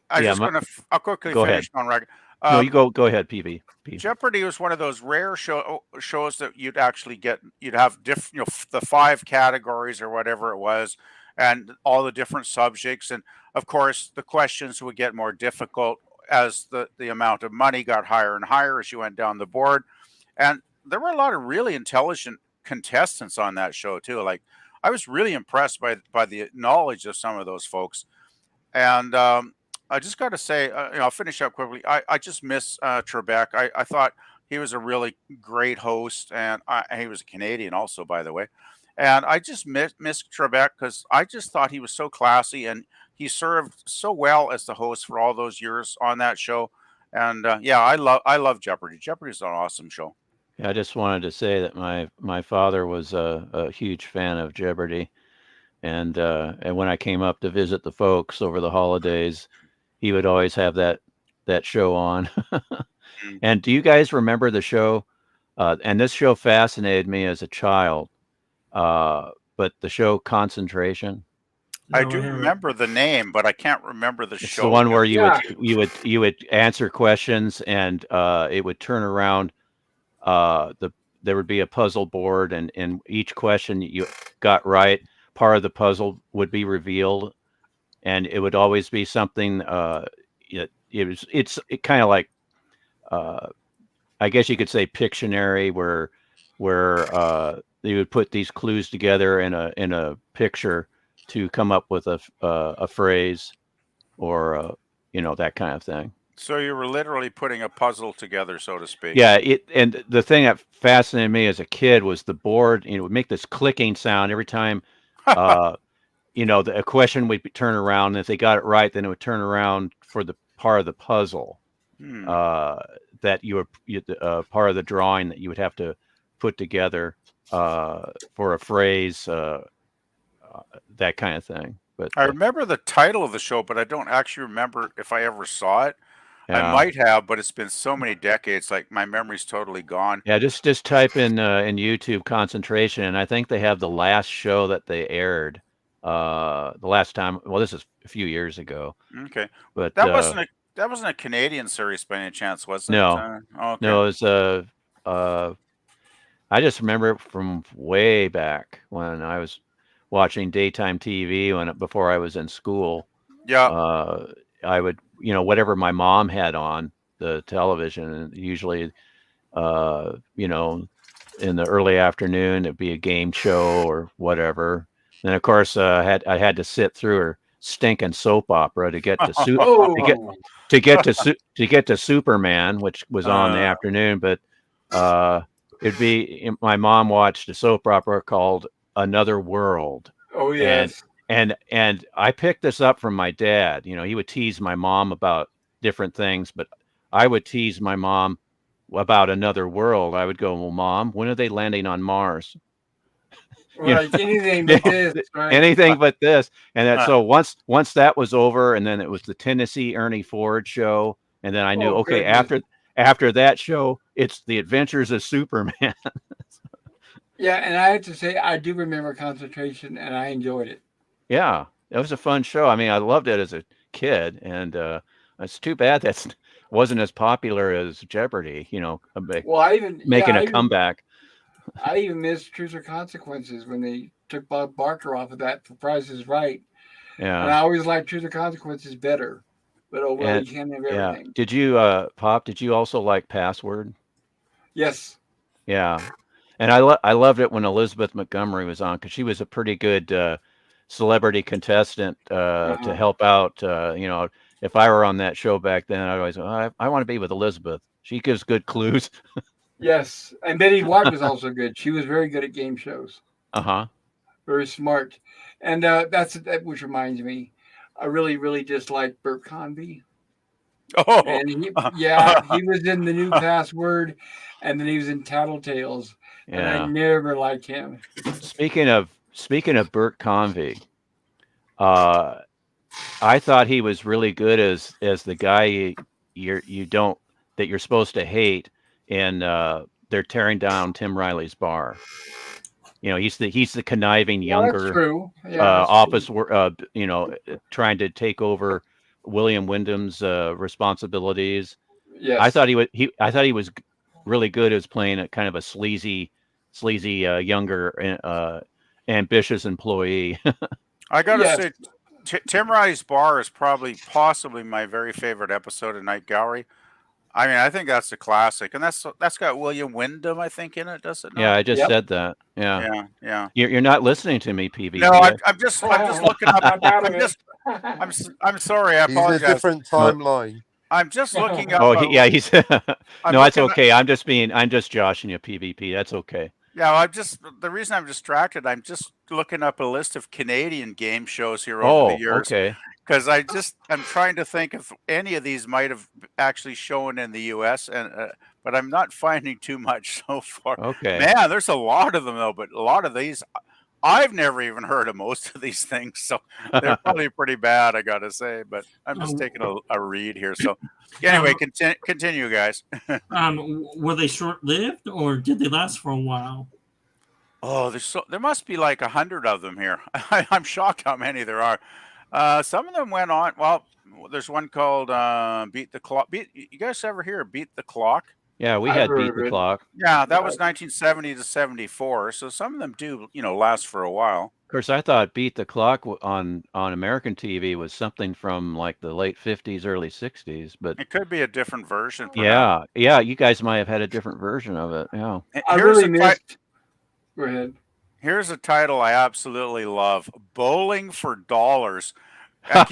I'm Yeah, just gonna I'll quickly Go finish on record. No, you go ahead, PV. Jeopardy was one of those rare shows that you'd actually you'd have different, the 5 categories or whatever it was, and all the different subjects, and of course the questions would get more difficult as the amount of money got higher and higher as you went down the board, and there were a lot of really intelligent contestants on that show too. Like, I was really impressed by the knowledge of some of those folks, and I just got to say, I'll finish up quickly. I just miss Trebek. I thought he was a really great host, and he was a Canadian also, by the way. and I just miss Trebek because I just thought he was so classy and he served so well as the host for all those years on that show. And yeah, I love Jeopardy. Jeopardy is an awesome show. Yeah, I just wanted to say that my father was a huge fan of Jeopardy, and when I came up to visit the folks over the holidays, he would always have that show on. Mm. And do you guys remember the show? And this show fascinated me as a child. But the show Concentration. I No, do never. remember the name, but I can't remember the It's show. the one where Yeah. you would answer questions, and it would turn around. There would be a puzzle board, and each question you got right, part of the puzzle would be revealed, and it would always be something. It's kind of like, uh, I guess you could say Pictionary, where you would put these clues together in a picture to come up with a phrase, or that kind of thing. So you were literally putting a puzzle together, so to speak. Yeah, and the thing that fascinated me as a kid was the board. It would make this clicking sound every time. A question would turn around, and if they got it right, then it would turn around for the part of the puzzle Hmm. that part of the drawing that you would have to put together for a phrase, that kind of thing. But I remember the title of the show, but I don't actually remember if I ever saw it. I yeah. might have, but it's been so many decades, like my memory's totally gone. Yeah, just type in YouTube Concentration, and I think they have the last show that they aired. The last time, well, this is a few years ago, Okay, but that wasn't a Canadian series by any chance, was it? no, Okay. no, it was I just remember it from way back when I was watching daytime TV before I was in school. Yeah. I would, whatever my mom had on the television, and usually, in the early afternoon, it'd be a game show or whatever. And of course, I had to sit through her stinking soap opera to get to Oh, to get to Superman, which was on in the afternoon. But it'd be my mom watched a soap opera called Another World, oh and yes. and I picked this up from my dad. He would tease my mom about different things, but I would tease my mom about Another World. I would go, "Well, Mom, when are they landing on Mars?" Right. Anything but this, right? Anything but this. And Uh, so once that was over, and then it was the Tennessee Ernie Ford show, and then I knew, Oh okay, goodness. after that show, it's the Adventures of Superman. Yeah, and I have to say I do remember Concentration, and I enjoyed it. Yeah, it was a fun show. I mean, I loved it as a kid, and it's too bad that wasn't as popular as Jeopardy. Well, Making a comeback. I even missed Truth or Consequences when they took Bob Barker off of that for Price is Right, and Yeah, I always liked Truth or Consequences better. But oh well, and you can't have yeah. everything. Did you, Pop? Did you also like Password? Yes. Yeah, and I loved it when Elizabeth Montgomery was on, because she was a pretty good celebrity contestant to Uh-huh. help out. If I were on that show back then, I'd always, I want to be with Elizabeth. She gives good clues. Yes, and Betty White was also good. She was very good at game shows. Uh-huh. Very smart, and which reminds me, I really really dislike Bert Convy. oh. And he was in the new password, and then he was in Tattletales, and I Yeah. never liked him. Speaking of Bert Convy, uh, I thought he was really good as the guy you don't that you're supposed to hate, and they're tearing down Tim Riley's bar. He's the conniving Well, that's younger true. Yeah, that's office, true. trying to take over William Wyndham's responsibilities. I Yes. thought I thought he was really good as playing a kind of a sleazy younger ambitious employee. I gotta Yes. say, Tim Riley's Bar is possibly my very favorite episode of Night Gallery. I mean, I think that's a classic, and that's got William Wyndham, I think, in it. Does it Yeah, not? I just Yep. said that. Yeah, Yeah. you're not listening to me, PvP. No, I'm just looking up. I'm out of I'm it. just I'm sorry. I He's in a apologize. different timeline. I'm just looking up. Oh, he's I'm no, it's looking at- okay. I'm just joshing you, PvP. That's okay. Yeah, well, the reason I'm distracted, I'm just looking up a list of Canadian game shows here over the Oh, years okay. because I'm trying to think if any of these might have actually shown in the U.S. and but I'm not finding too much so far. Okay. Man, there's a lot of them though, but a lot of these I've never even heard of most of these things, so they're probably pretty bad, I gotta say. But I'm just taking a read here. So anyway, continue, guys. Were they short-lived or did they last for a while? Oh, there must be like 100 of them here. I'm shocked how many there are. Some of them went on. Well, there's one called Beat the Clock. You guys ever hear of Beat the Clock? Yeah, we I've had heard Beat of the it. Clock. Yeah, that was 1970 to 74. So some of them do, last for a while. Of course, I thought Beat the Clock on American TV was something from like the late 50s, early 60s, but It could be a different version, perhaps. yeah, you guys might have had a different version of it. Yeah. I Here's really a missed. Go ahead. Here's a title I absolutely love: Bowling for Dollars. And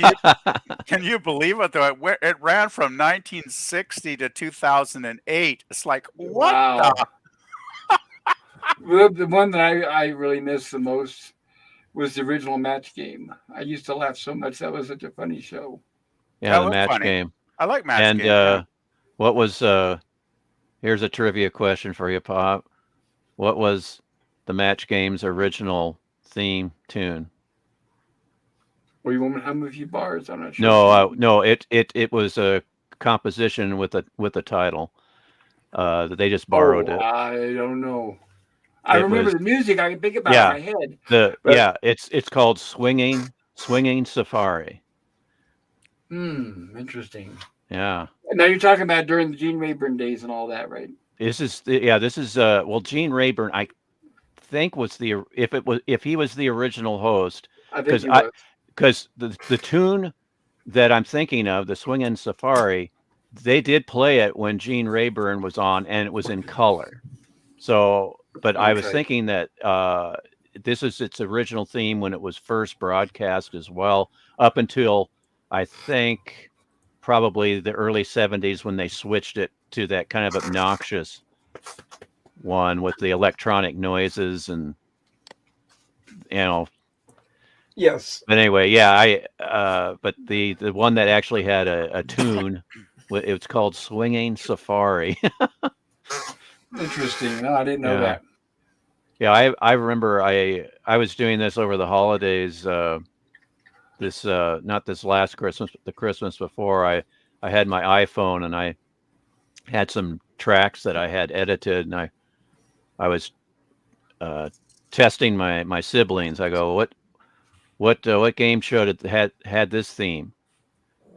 can you believe it though? It ran from 1960 to 2008. It's like, what Wow. the? The one that I really missed the most was the original Match Game. I used to laugh so much. That was such a funny show. Yeah, That the was Match funny. Game. I like Match And Game. Yeah. what was here's a trivia question for you, Pop. What was the Match Game's original theme tune? Or you want me to hum a few bars? I'm not sure. No, it was a composition with a title. That they just borrowed it. I don't know. I It remember was- the music. I can think about it Yeah. in my head. But- It's called Swinging Safari. Interesting. Yeah. Now you're talking about during the Gene Rayburn days and all that, right? This is well, Gene Rayburn, I think was if he was the original host, I think he was. because the tune that I'm thinking of, the Swingin' Safari, they did play it when Gene Rayburn was on, and it was in color. So, but I was Okay. thinking that this is its original theme when it was first broadcast as well, up until I think probably the early 70s when they switched it to that kind of obnoxious one with the electronic noises and Yes. But anyway, yeah, but the one that actually had a tune, it was called Swinging Safari. Interesting. No, I didn't know Yeah. that. Yeah, I remember I was doing this over the holidays. This not this last Christmas, but the Christmas before. I had my iPhone and I had some tracks that I had edited, and I was testing my siblings. I go, what game show had this theme?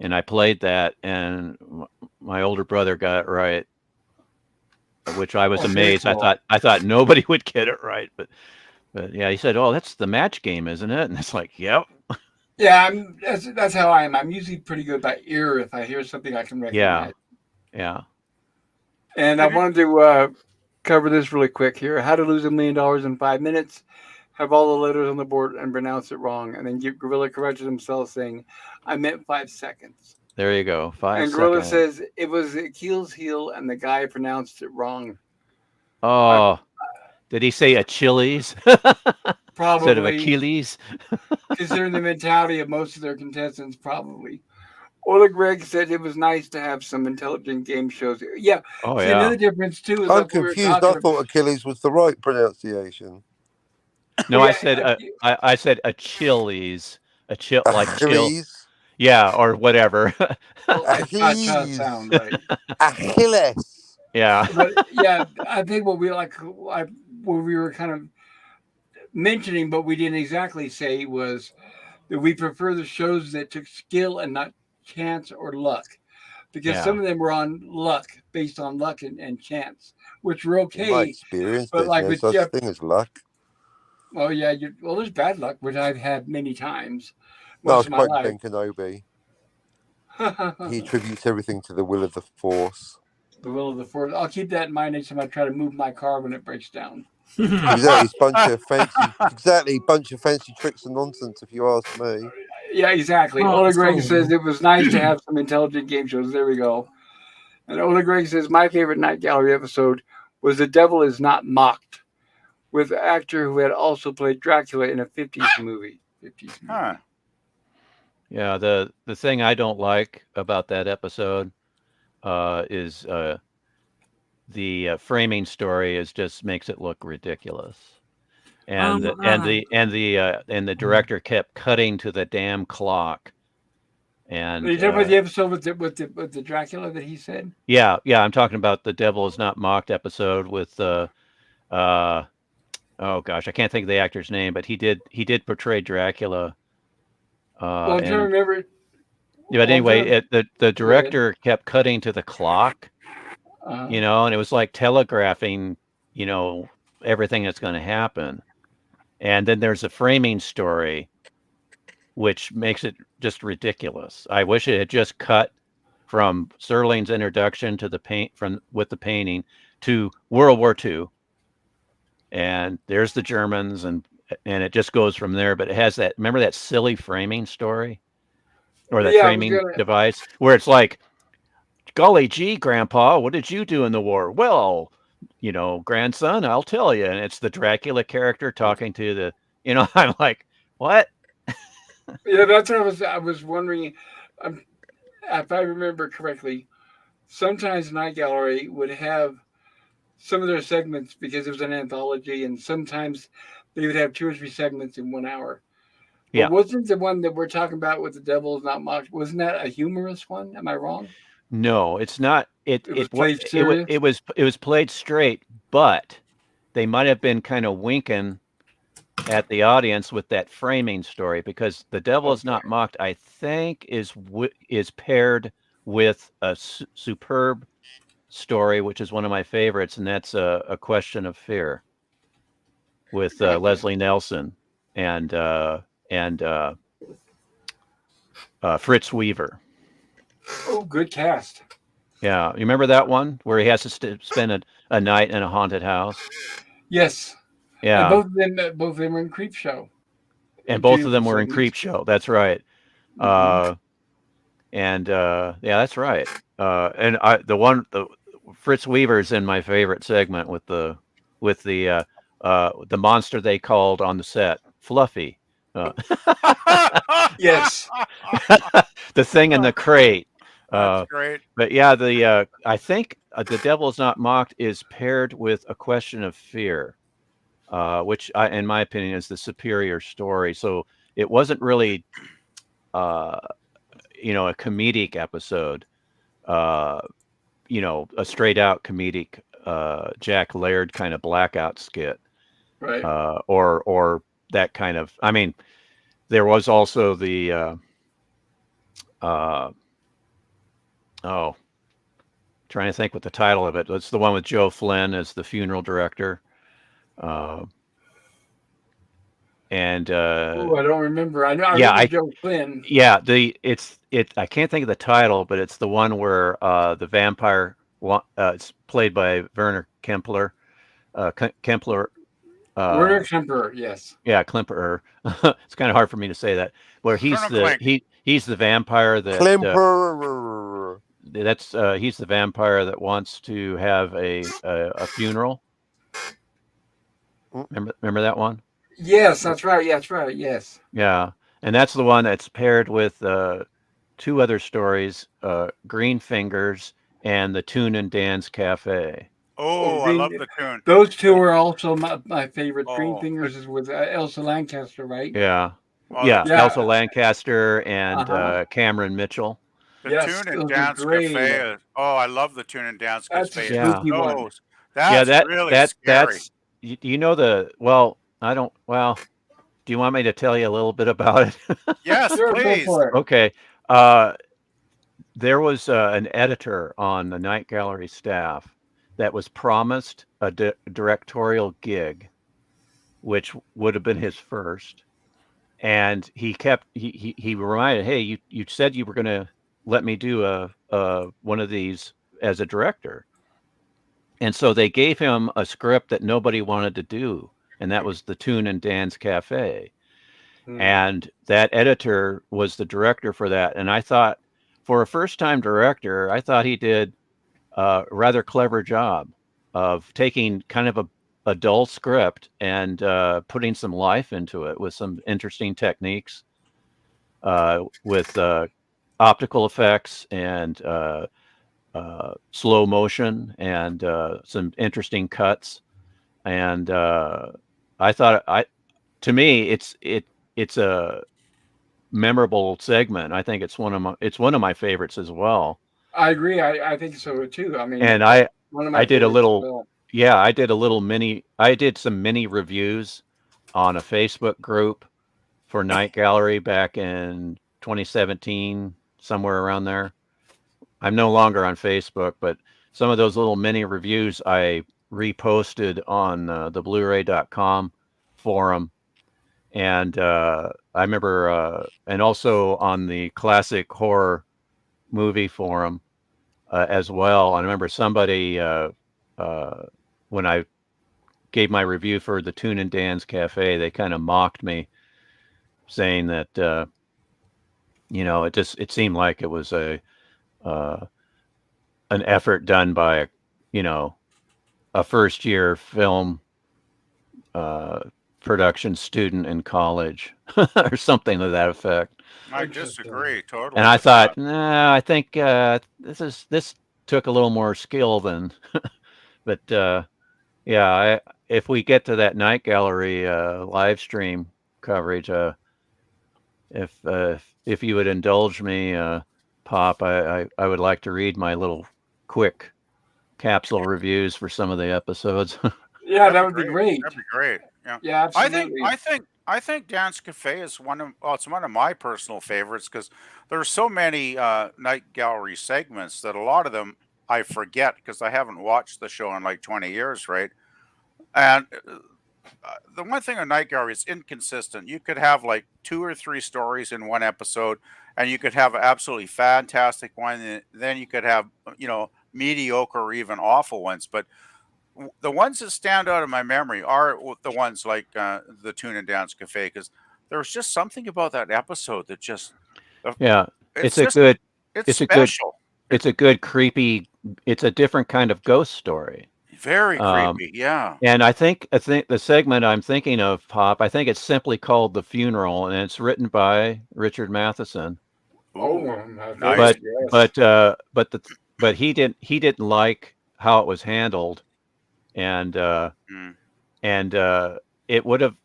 And I played that, and my older brother got it right, which I was Oh, very amazed. cool. I thought nobody would get it right, but yeah, he said, "Oh, that's the Match Game, isn't it?" And it's like, "Yep." Yeah, that's how I am. I'm usually pretty good by ear. If I hear something, I can recognize. Yeah. And I wanted to cover this really quick here. How to lose $1 million in 5 minutes. Have all the letters on the board and pronounce it wrong. And then Gorilla corrected himself saying, I meant 5 seconds. There you go. 5 And Gorilla seconds. says it was Achilles' heel and the guy pronounced it wrong. Oh, did he say Achilles Probably. instead of Achilles? Considering the mentality of most of their contestants, probably. Ola Greg said it was nice to have some intelligent game shows. Yeah. Oh See, yeah. another difference, too, is I'm like we were confused. I talking thought Achilles was the right pronunciation. No, Yeah, I said I said Achilles, like chill. Achilles. Yeah, or whatever. That's not how it sounds, right? Achilles. Yeah. But yeah, I think what we were kind of mentioning, but we didn't exactly say, was that we prefer the shows that took skill and not chance or luck, because Yeah. some of them were on luck, based on luck and chance, which were In my okay. experience, but there's like no with such Jeff- thing as luck. Well, yeah, there's bad luck, which I've had many times, No, most it's of my quite life. Ben Kenobi. He attributes everything to the will of the Force. The will of the force. I'll keep that in mind next time I try to move my car when it breaks down. Exactly, it's bunch of fancy tricks and nonsense, if you ask me. Yeah, exactly. Oh, Ola Greg so- says it was nice to have some intelligent game shows. There we go. And Ola Greg says my favorite Night Gallery episode was "The Devil Is Not Mocked," with an actor who had also played Dracula in a 50s movie. 50s movie. Huh. Yeah, the thing I don't like about that episode is the framing story is just makes it look ridiculous. And the director kept cutting to the damn clock. And Are you talking about the episode with the Dracula that he said? yeah, I'm talking about the Devil is Not Mocked episode with oh gosh, I can't think of the actor's name, but he did portray Dracula. Well, I'm trying to And remember. yeah, but Well, I'm anyway, trying the Go ahead. director kept cutting to the clock, Uh, and it was like telegraphing, everything that's going to happen. And then there's a framing story, which makes it just ridiculous. I wish it had just cut from Serling's introduction to the painting to World War II, and there's the Germans, and it just goes from there. But it has that. Remember that silly framing story, or that yeah, I was framing gonna. device, where it's like, "Golly gee, Grandpa, what did you do in the war?" Well, grandson, I'll tell you. And it's the Dracula character talking to the. I'm like, what? Yeah, that's what I was wondering. Um, if I remember correctly, sometimes Night Gallery would have some of their segments because it was an anthology, and sometimes they would have 2 or 3 segments in 1 hour. But Yeah. wasn't the one that we're talking about with the Devil is Not Mocked? Wasn't that a humorous one? Am I wrong? No, it's not. It It was it wa- played it was serious. it was played straight, but they might have been kind of winking at the audience with that framing story, because The Devil is Not Okay. Mocked, I think, is paired with a superb story, which is one of my favorites, and that's a Question of Fear with Gotcha. Leslie Nelson and Fritz Weaver. Oh, good cast. Yeah, you remember that one where he has to spend a night in a haunted house? Yes, and Yeah, both of them were in Creep Show. and In both two of of the them were in segments. Creep Show. That's right. hmm Uh, and yeah, that's right. And the Fritz Weaver's in my favorite segment with the monster they called on the set Fluffy, uh, Yes. the thing in the crate. That's Uh, great. but yeah, I think The Devil's Not Mocked is paired with A Question of Fear, which in my opinion, is the superior story. So it wasn't really, uh, a comedic episode, uh, a straight out comedic Jack Laird kind of blackout skit, Right. or that kind of. I mean, there was also the oh, trying to think what the title of it. It's the one with Joe Flynn as the funeral director. Uh, and Oh, I don't remember. I yeah, remember Joe Flynn. yeah, I can't think of the title, but it's the one where the vampire it's played by Werner Kempler. Kempler, Werner uh, Kemper. Yes. yeah, Klemperer. It's kind of hard for me to say that. Where Colonel Clink. he's the vampire that Klimper. he's the vampire that wants to have a funeral. Remember that one? Yes, that's right. Yeah, that's right. Yes. Yeah, and that's the one that's paired with two other stories, Green Fingers and the Tune and Dan's Cafe. Oh, Oh, I love the tune. those two are also my favorite. Green Oh, Fingers is with Elsa Lancaster, right? Yeah, oh, yeah, Yeah. Elsa Lancaster and Uh-huh. Cameron Mitchell. the Yes, tune and those are dance great. cafe. Oh, I love the tune and dance That's a cafe. Yeah. spooky one. Oh, that's really scary. That's you know I don't do you want me to tell you a little bit about it? Yes, Sure, go please. for it. Okay. There was an editor on the Night Gallery staff that was promised a directorial gig, which would have been his first. And he reminded, hey, you said you were going to let me do one of these as a director. And so they gave him a script that nobody wanted to do, and that was the Tune and Dan's Cafe. Hmm. And that editor was the director for that. And I thought, for a first-time director, I thought he did a rather clever job of taking kind of a dull script and putting some life into it with some interesting techniques, with optical effects and slow motion and some interesting cuts. And I thought, to me, it's a memorable segment. I think it's one of my favorites as well. I agree. I think so too. I mean, And it's one of I my did a favorites as little, well. yeah, I did some mini reviews on a Facebook group for Night Gallery back in 2017, somewhere around there. I'm no longer on Facebook, but some of those little mini reviews I reposted on the Blu-ray.com forum. And I remember, and also on the classic horror movie forum as well. And I remember somebody, when I gave my review for the Tune and Dan's Cafe, they kind of mocked me, saying that it seemed like it was uh, an effort done by a first year film uh, production student in college or something to that effect. I Interesting. disagree totally. And I with thought, that. nah, I think this took a little more skill than, but yeah, if we get to that Night Gallery live stream coverage, if you would indulge me, Pop, I would like to read my little quick capsule reviews for some of the episodes. Yeah, that That'd would be be great. great. That'd be great. Yeah. Yeah, I think absolutely. I think I think Dance Cafe is it's one of my personal favorites because there's so many night gallery segments that a lot of them I forget because I haven't watched the show in like 20 years, right? And the one thing on Night Gallery is inconsistent. You could have like two or three stories in one episode, and you could have an absolutely fantastic one, and then you could have mediocre or even awful ones. But the ones that stand out in my memory are the ones like the Tune and Dance Cafe because there was just something about that episode that just uh, Yeah, it's it's a just good, it's it's a good, special. it's a good creepy. It's a different kind of ghost story. Very Um, creepy. Yeah. and I think the segment I'm thinking of, Pop, I think it's simply called The Funeral, and it's written by Richard Matheson. Oh, Ooh, my nice. favorite. Yes. But he didn't like how it was handled, and Mm. it would have.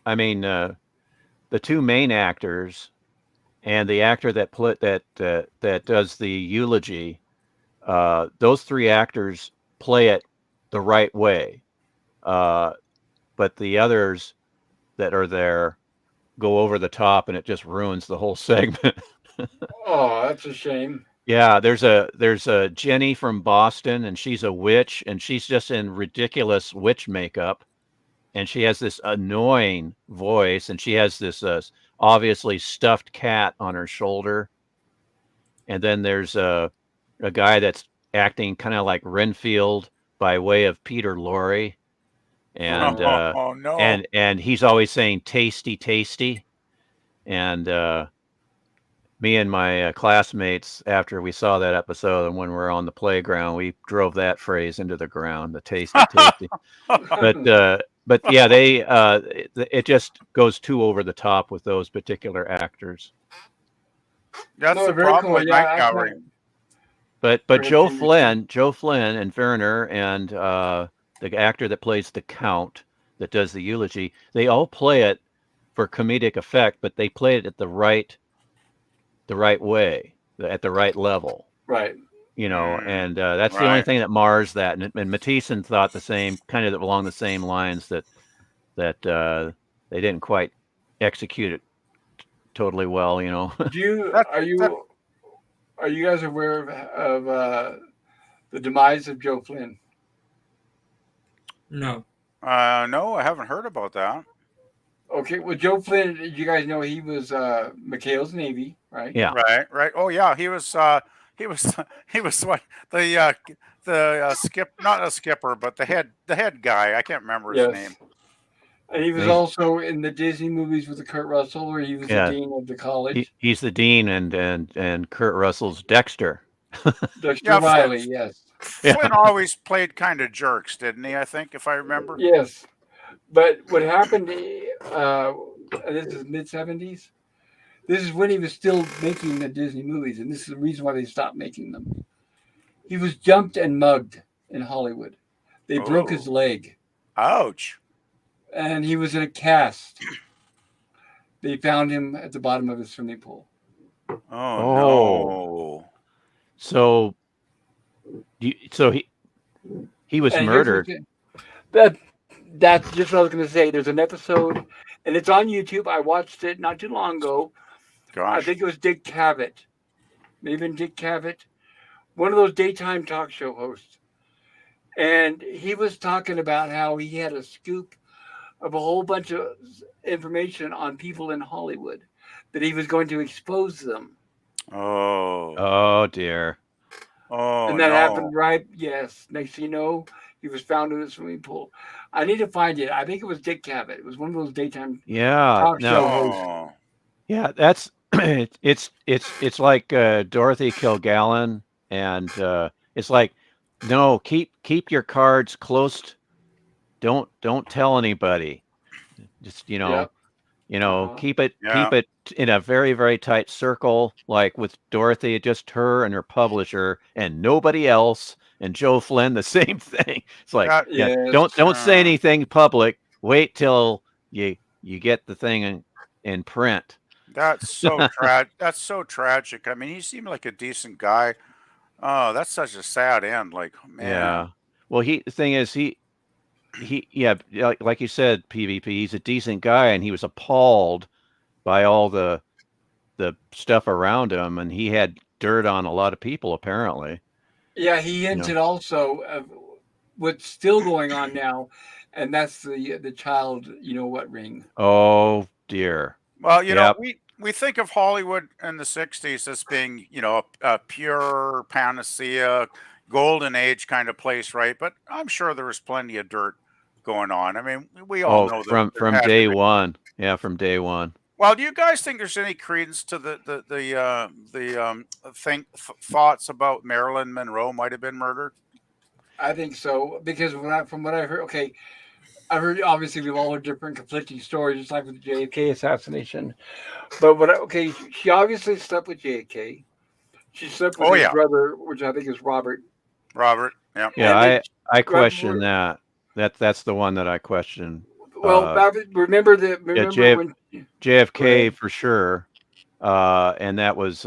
I mean, the two main actors and the actor that does the eulogy, those three actors play it the right way, uh, but the others that are there go over the top, and it just ruins the whole segment. Oh, that's a shame. Yeah, there's a Jenny from Boston, and she's a witch, and she's just in ridiculous witch makeup, and she has this annoying voice, and she has this obviously stuffed cat on her shoulder. And then there's a guy that's acting kind of like Renfield by way of Peter Lorre, and Oh, Oh no. and he's always saying tasty, tasty, and me and my classmates, after we saw that episode and when we were on the playground, we drove that phrase into the ground, the tasty, tasty. But yeah, it just goes too over the top with those particular actors. That's no, the very problem cool. with Yeah, Night Gallery. But Go ahead, Joe Jamie. Flynn and Werner and the actor that plays the Count that does the eulogy, they all play it for comedic effect, but they play it at the right way, at the right level. Right. And that's the only Right. thing that mars that. And Matheson thought the same, kind of along the same lines, that they didn't quite execute it totally well. Do you That are that you are you guys aware of the demise of Joe Flynn? No. no, I haven't heard about that. Okay, well, Joe Flynn, you guys know he was McHale's Navy, right? Yeah, Right. Oh yeah, he was he was what the skip not a skipper, but the head guy. I can't remember his Yes. name. And he was he's, also in the Disney movies with the Kurt Russell, where he was the yeah, dean of the college. he's the dean, and Kurt Russell's Dexter. Dexter Yeah, Riley, yes. Flynn always played kind of jerks, didn't he? I think, if I remember. Yes, but what happened? This is mid-70s. This is when he was still making the Disney movies, and this is the reason why they stopped making them. He was jumped and mugged in Hollywood. They broke his Oh, leg, ouch! and he was in a cast. They found him at the bottom of a swimming pool. Oh Oh, no! so so he was And here's what murdered. that that's just what I was going to say. There's an episode, and it's on YouTube. I watched it not too long ago. I Gosh. think it was Dick Cavett, maybe Dick Cavett, one of those daytime talk show hosts, and he was talking about how he had a scoop of a whole bunch of information on people in Hollywood that he was going to expose them. Oh. Oh dear. Oh And that no. happened right, yes. Next thing you know, he was found in a swimming pool. I need to find it. I think it was Dick Cavett. It was one of those daytime Yeah. talk show No. hosts. Oh. Yeah. That's it's like Dorothy Kilgallen, and it's like, no, keep your cards close. Don't tell anybody. Just Yep. Uh-huh. keep Yeah. it in a very, very tight circle, like with Dorothy, just her and her publisher and nobody else. And Joe Flynn, the same thing. It's like, That. yeah, Yes. don't say Uh, anything public. Wait till you get the thing in print. that's so That's so tragic. I mean, he seemed like a decent guy. Oh, that's such a sad end. Like, man. Yeah. Well, the thing is, yeah, like you said, PvP, he's a decent guy, and he was appalled by all the stuff around him, and he had dirt on a lot of people apparently. Yeah, he You know. hinted also of what's still going on now, and that's the child, you know what ring. Oh dear. Well, Yep. we think of Hollywood in the '60s as being, a pure panacea, golden age kind of place, right? But I'm sure there was plenty of dirt going on. I mean, we all Oh, know that there from had to day be. one. Yeah, from day one. Well, do you guys think there's any credence to thoughts about Marilyn Monroe might have been murdered? I think so because from what I heard, okay, I heard obviously we've all heard different conflicting stories, just like with the JFK assassination. But okay, she obviously slept with JFK. She slept with Oh his yeah, brother, which I think is Robert, Robert. Yeah. Yeah, and then I right question before, that. That's the one that I question. well, remember Yeah, remember when? Go JFK ahead. for sure. And that was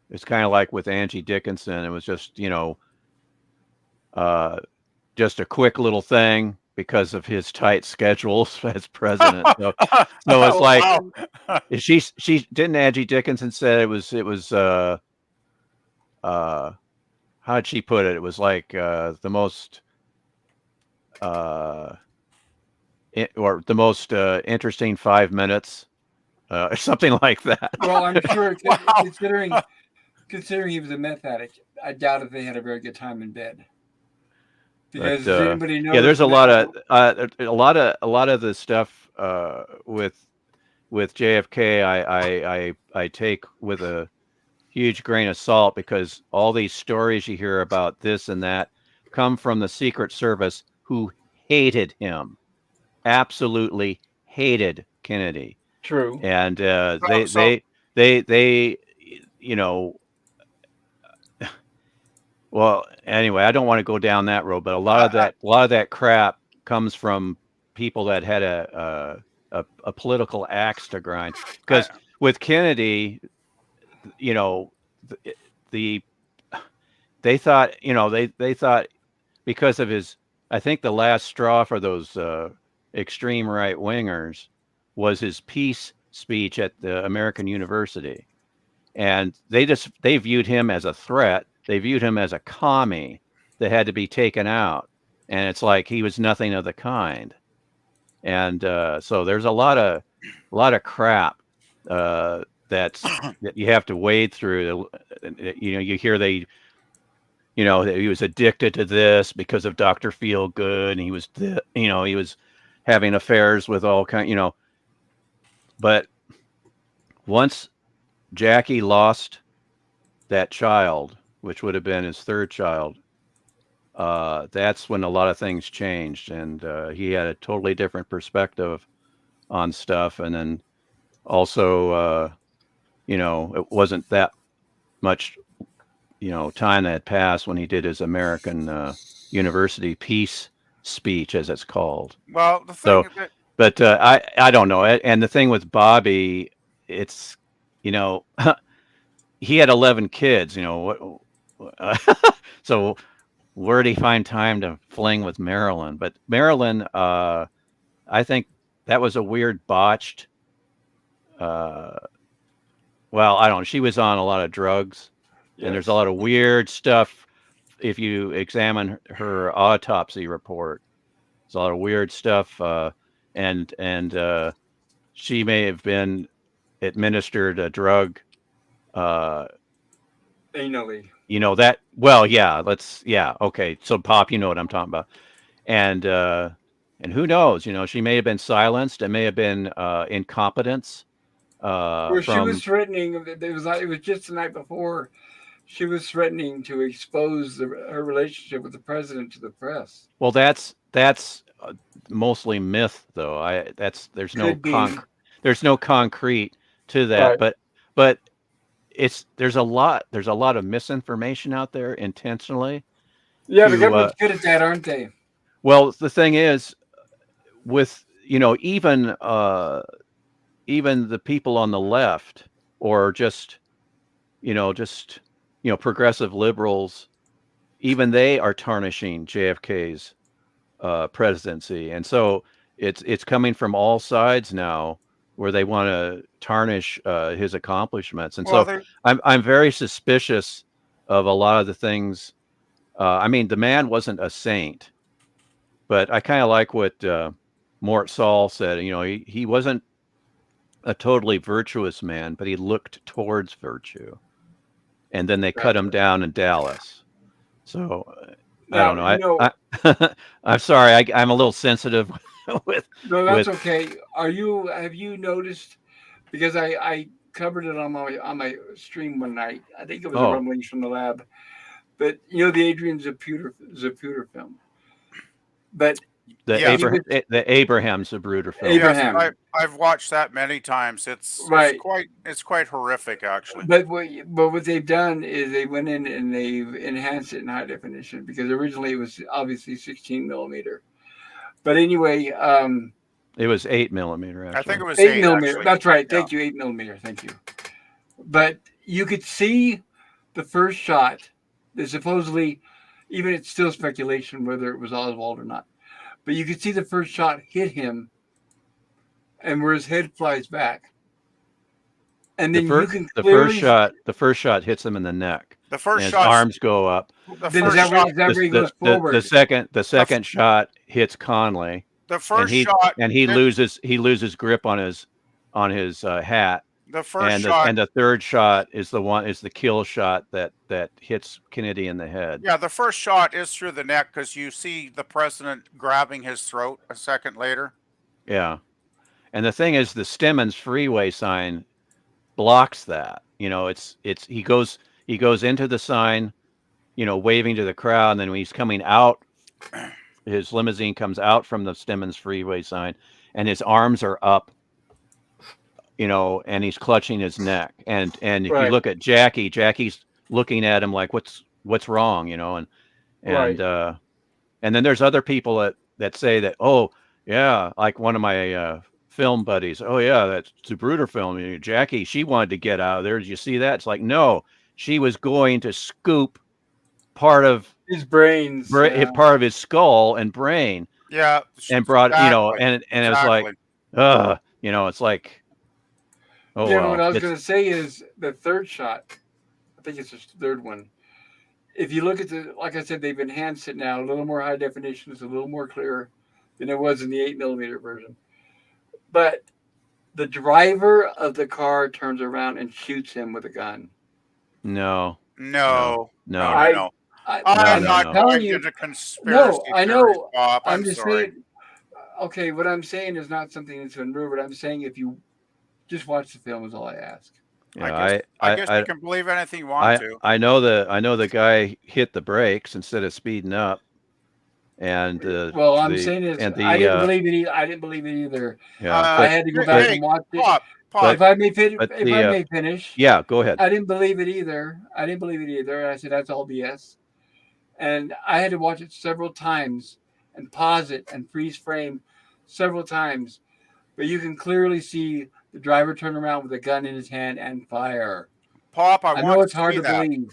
it's kind of like with Angie Dickinson. It was just uh, just a quick little thing because of his tight schedules as president. So it's Well, like, Wow. she didn't Angie Dickinson said it was how did she put it? It was like the most uh, or the most interesting 5 minutes, or something like that. well, I'm sure Wow. considering he was a meth addict, I doubt if they had a very good time in bed. But Because as anybody yeah, knows, there's a lot of the stuff with JFK. I take with a huge grain of salt, because all these stories you hear about this and that come from the Secret Service, who hated him, absolutely hated Kennedy, true. and So, so they you know well, anyway, I don't want to go down that road, but I, a lot of that crap comes from people that had a political axe to grind. I, Because with Kennedy, you know, the they thought, they thought, because of his, I think the last straw for those extreme right wingers was his peace speech at the American University, and they viewed him as a threat. They viewed him as a commie that had to be taken out, and it's like he was nothing of the kind. And so there's a lot of crap that you have to wade through. You hear that he was addicted to this because of Dr. Feelgood, and he was having affairs with all kind. But once Jackie lost that child which would have been his third child, that's when a lot of things changed, and he had a totally different perspective on stuff. And then also, it wasn't that much, time that had passed when he did his American University Peace speech, as it's called. Well, the So, thing that but I don't know. And the thing with Bobby, it's, he had 11 kids. So where did he find time to fling with Marilyn? But Marilyn, I think that was a weird botched. Uh, well, I don't know. She was on a lot of drugs, and there's a Yes. lot of weird stuff. If you examine her autopsy report, there's a lot of weird stuff, and she may have been administered a drug. Uh, Anally. that. Well, yeah. Okay. So, Pop, you know what I'm talking about, and who knows? She may have been silenced. It may have been incompetence Where she was from. threatening, it was just the night before, she was threatening to expose her relationship with the president to the press. Well, that's mostly myth, though. Could be. There's no concrete to that, Right. but there's a lot of misinformation out there intentionally Yeah, the to government's good at that, aren't they? well, the thing is, with even the people on the left, or just progressive liberals, even they are tarnishing JFK's presidency, and so it's coming from all sides now, where they want to tarnish his accomplishments. And well, so there I'm very suspicious of a lot of the things. I mean, the man wasn't a saint, but I kind of like what Mort Saul said. He wasn't a totally virtuous man, but he looked towards virtue. And then they cut him Exactly. down in Dallas. So I don't Now, know. I'm sorry. I'm a little sensitive with no, that's with. okay. Have you noticed, because I covered it on my stream one night. I think it was a Oh, Rumblings from the Lab. But the Adrian Zaputer film. But yes, he was The Abraham Zapruder film. yes, Abraham, I've watched that many times. It's right? quite horrific, actually. But what they've done is they went in and they've enhanced it in high definition, because originally it was obviously 16 millimeter. But anyway, It was 8 millimeter, I think actually. it was 8 eight, millimeter. actually. That's right. Yeah. Thank you. 8 millimeter. Thank you. But you could see the first shot. There's supposedly, even it's still speculation whether it was Oswald or not. But you could see the first shot hit him, and where his head flies back, and The then you first can the first clearly. shot the first shot hits him in the neck, The and first his shot, arms go up. the Then is first that where, shot, is that where he goes The forward? second the the, f- second shot hits Conley, the and first shot he hit loses grip on his hat. the first And shot. the third shot is the kill shot that hits Kennedy in the head. Yeah, the first shot is through the neck because you see the president grabbing his throat a second later. Yeah. And the thing is, the Stemmons freeway sign blocks that. He goes into the sign, waving to the crowd, and then when he's coming out, his limousine comes out from the Stemmons freeway sign, and his arms are up, and he's clutching his neck. And if you Right, look at Jackie's looking at him like, what's wrong, and right. and then there's other people that say that, oh yeah, like one of my film buddies, oh yeah, that's the Bruder film. Jackie, she wanted to get out of there. Did you see that? It's like, no, she was going to scoop part of His brains. Yeah. part of his skull and brain, Yeah, and brought, exactly, and it was like, exactly. it's like, oh Yeah, but what well, I was it's going to say is the third shot. I think it's the third one. If you look at like I said, they've enhanced it now, a little more high definition. It's a little more clear than it was in the 8 millimeter version. But the driver of the car turns around and shoots him with a gun. no, No, no, no, no, I, no. no, I'm I'm no, not no. telling going you, into conspiracy no, I theories, know. Bob. I'm I'm just sorry. saying. Okay, what I'm saying is not something that's been rumored. I'm saying if you just watch the film is all I ask. Yeah, I guess you can believe anything you want to. I know the guy hit the brakes instead of speeding up, and Well, I'm saying this. I didn't believe it. I didn't believe it either. yeah, I had to go back Hey, and watch it. Pop, but If I may finish, but if I may finish, yeah, go ahead. I didn't believe it either. I didn't believe it either. I said that's all BS, and I had to watch it several times and pause it and freeze frame several times. But you can clearly see the driver turn around with a gun in his hand and fire. Pop, I I know want it's to hard see to that. believe.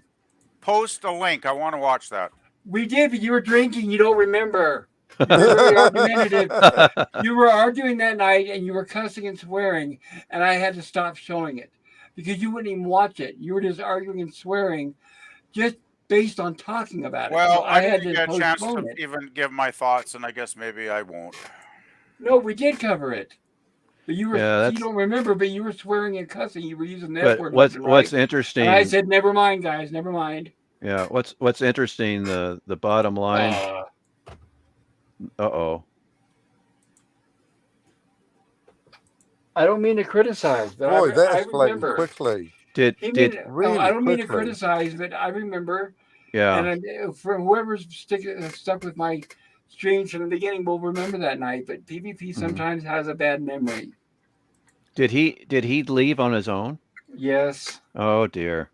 Post a link. I want to watch that. We did, but you were drinking. You don't remember. You're very argumentative. You were arguing that night and you were cussing and swearing, and I had to stop showing it because you wouldn't even watch it. You were just arguing and swearing just based on talking about it. So Well, I I had didn't to get a chance postpone to it. even give my thoughts, and I guess maybe I won't. No, we did cover it. But you were Yeah, you don't remember, but you were swearing and cussing. You were using the F but word left and what's right. interesting? And I said, never mind, guys, never mind. Yeah, what's interesting? The bottom line. Uh-oh. I don't mean to criticize, but Boy, that I escalated remember. quickly. Did Really I don't mean to quickly. criticize, but I remember. yeah. And for whoever's stuck with my streams from the beginning will remember that night. But PvP sometimes has a bad memory. Did he leave on his own? Yes. Oh dear.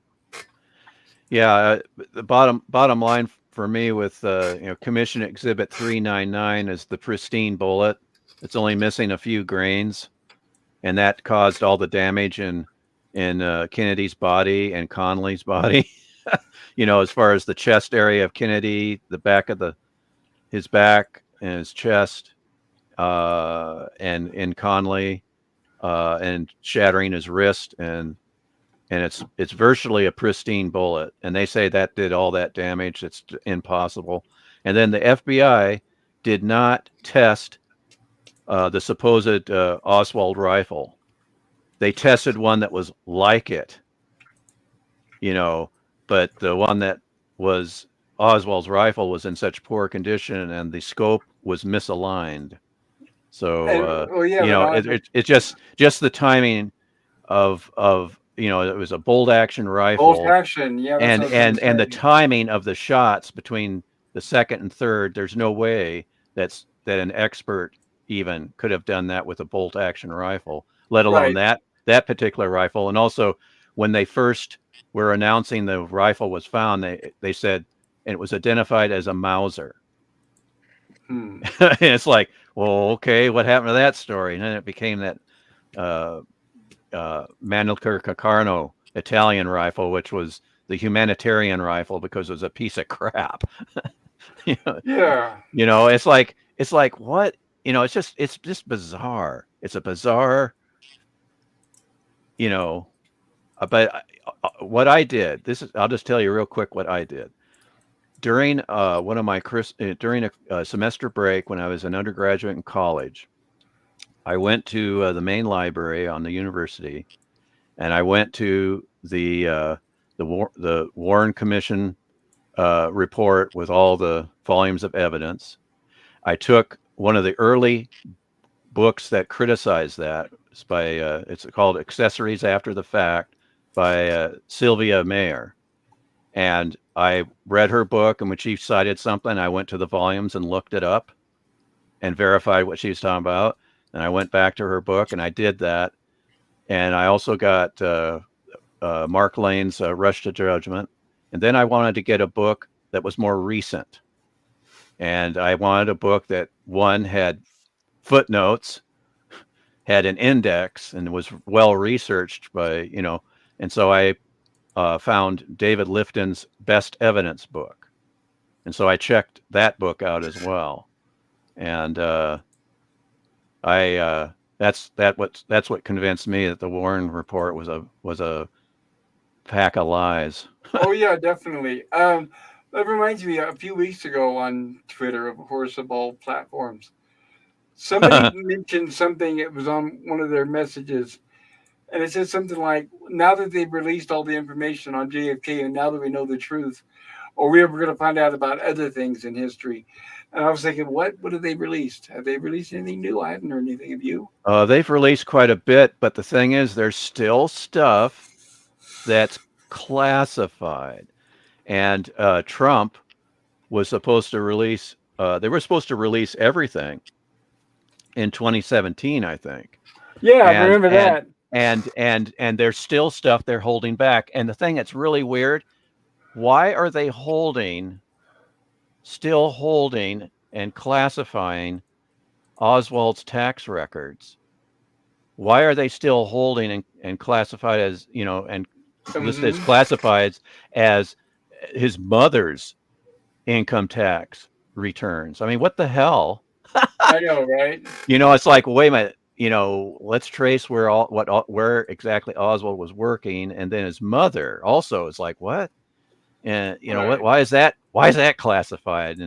Yeah, the bottom line for me with Commission Exhibit 399 is the pristine bullet. It's only missing a few grains, and that caused all the damage in Kennedy's body and Connolly's body. As far as the chest area of Kennedy, the back of his back and his chest, and in Connolly, and shattering his wrist, and it's virtually a pristine bullet. And they say that did all that damage. It's impossible. And then the FBI did not test the supposed Oswald rifle. They tested one that was like it, but the one that was Oswald's rifle was in such poor condition and the scope was misaligned. So, it's just the timing of it was a bolt action rifle. Bolt action, yeah. And the timing of the shots between the second and third, there's no way that an expert even could have done that with a bolt action rifle, let alone that particular rifle. And also, when they first were announcing the rifle was found, they said, and it was identified as a Mauser. And it's like, well, okay, what happened to that story? And then it became that Manuker Cacarno Italian rifle, which was the humanitarian rifle because it was a piece of crap. Yeah. It's like what? It's just bizarre. It's a bizarre, but what I did, I'll just tell you real quick what I did. During one of my during a semester break when I was an undergraduate in college, I went to the main library on the university, and I went to the Warren Commission report with all the volumes of evidence. I took one of the early books that criticized that. It's by it's called Accessories After the Fact by Sylvia Mayer. And I read her book, and when she cited something, I went to the volumes and looked it up and verified what she was talking about. And I went back to her book, and I did that. And I also got Mark Lane's Rush to Judgment. And then I wanted to get a book that was more recent. And I wanted a book that, one, had footnotes, had an index, and was well researched by, and so I found David Lifton's Best Evidence book. And so I checked that book out as well. And that's what convinced me that the Warren report was a pack of lies. Oh yeah, definitely. That reminds me, a few weeks ago on Twitter, of course, of all platforms, somebody mentioned something. It was on one of their messages, and it said something like, "Now that they've released all the information on JFK, and now that we know the truth, or we're going to find out about other things in history." And I was thinking, what have they released? Have they released anything new? I haven't heard anything of you. They've released quite a bit, but the thing is, there's still stuff that's classified. And Trump was supposed to release. They were supposed to release everything in 2017, I think. Yeah, I And remember and that. and there's still stuff they're holding back. And the thing that's really weird, why are they still holding and classifying Oswald's tax records? Why are they still holding and classified as, and listed as Mhm. classified as his mother's income tax returns? I mean, what the hell? I know, right? It's like, wait a minute, let's trace where exactly Oswald was working, and then his mother also is like, what? And Right. why is that classified?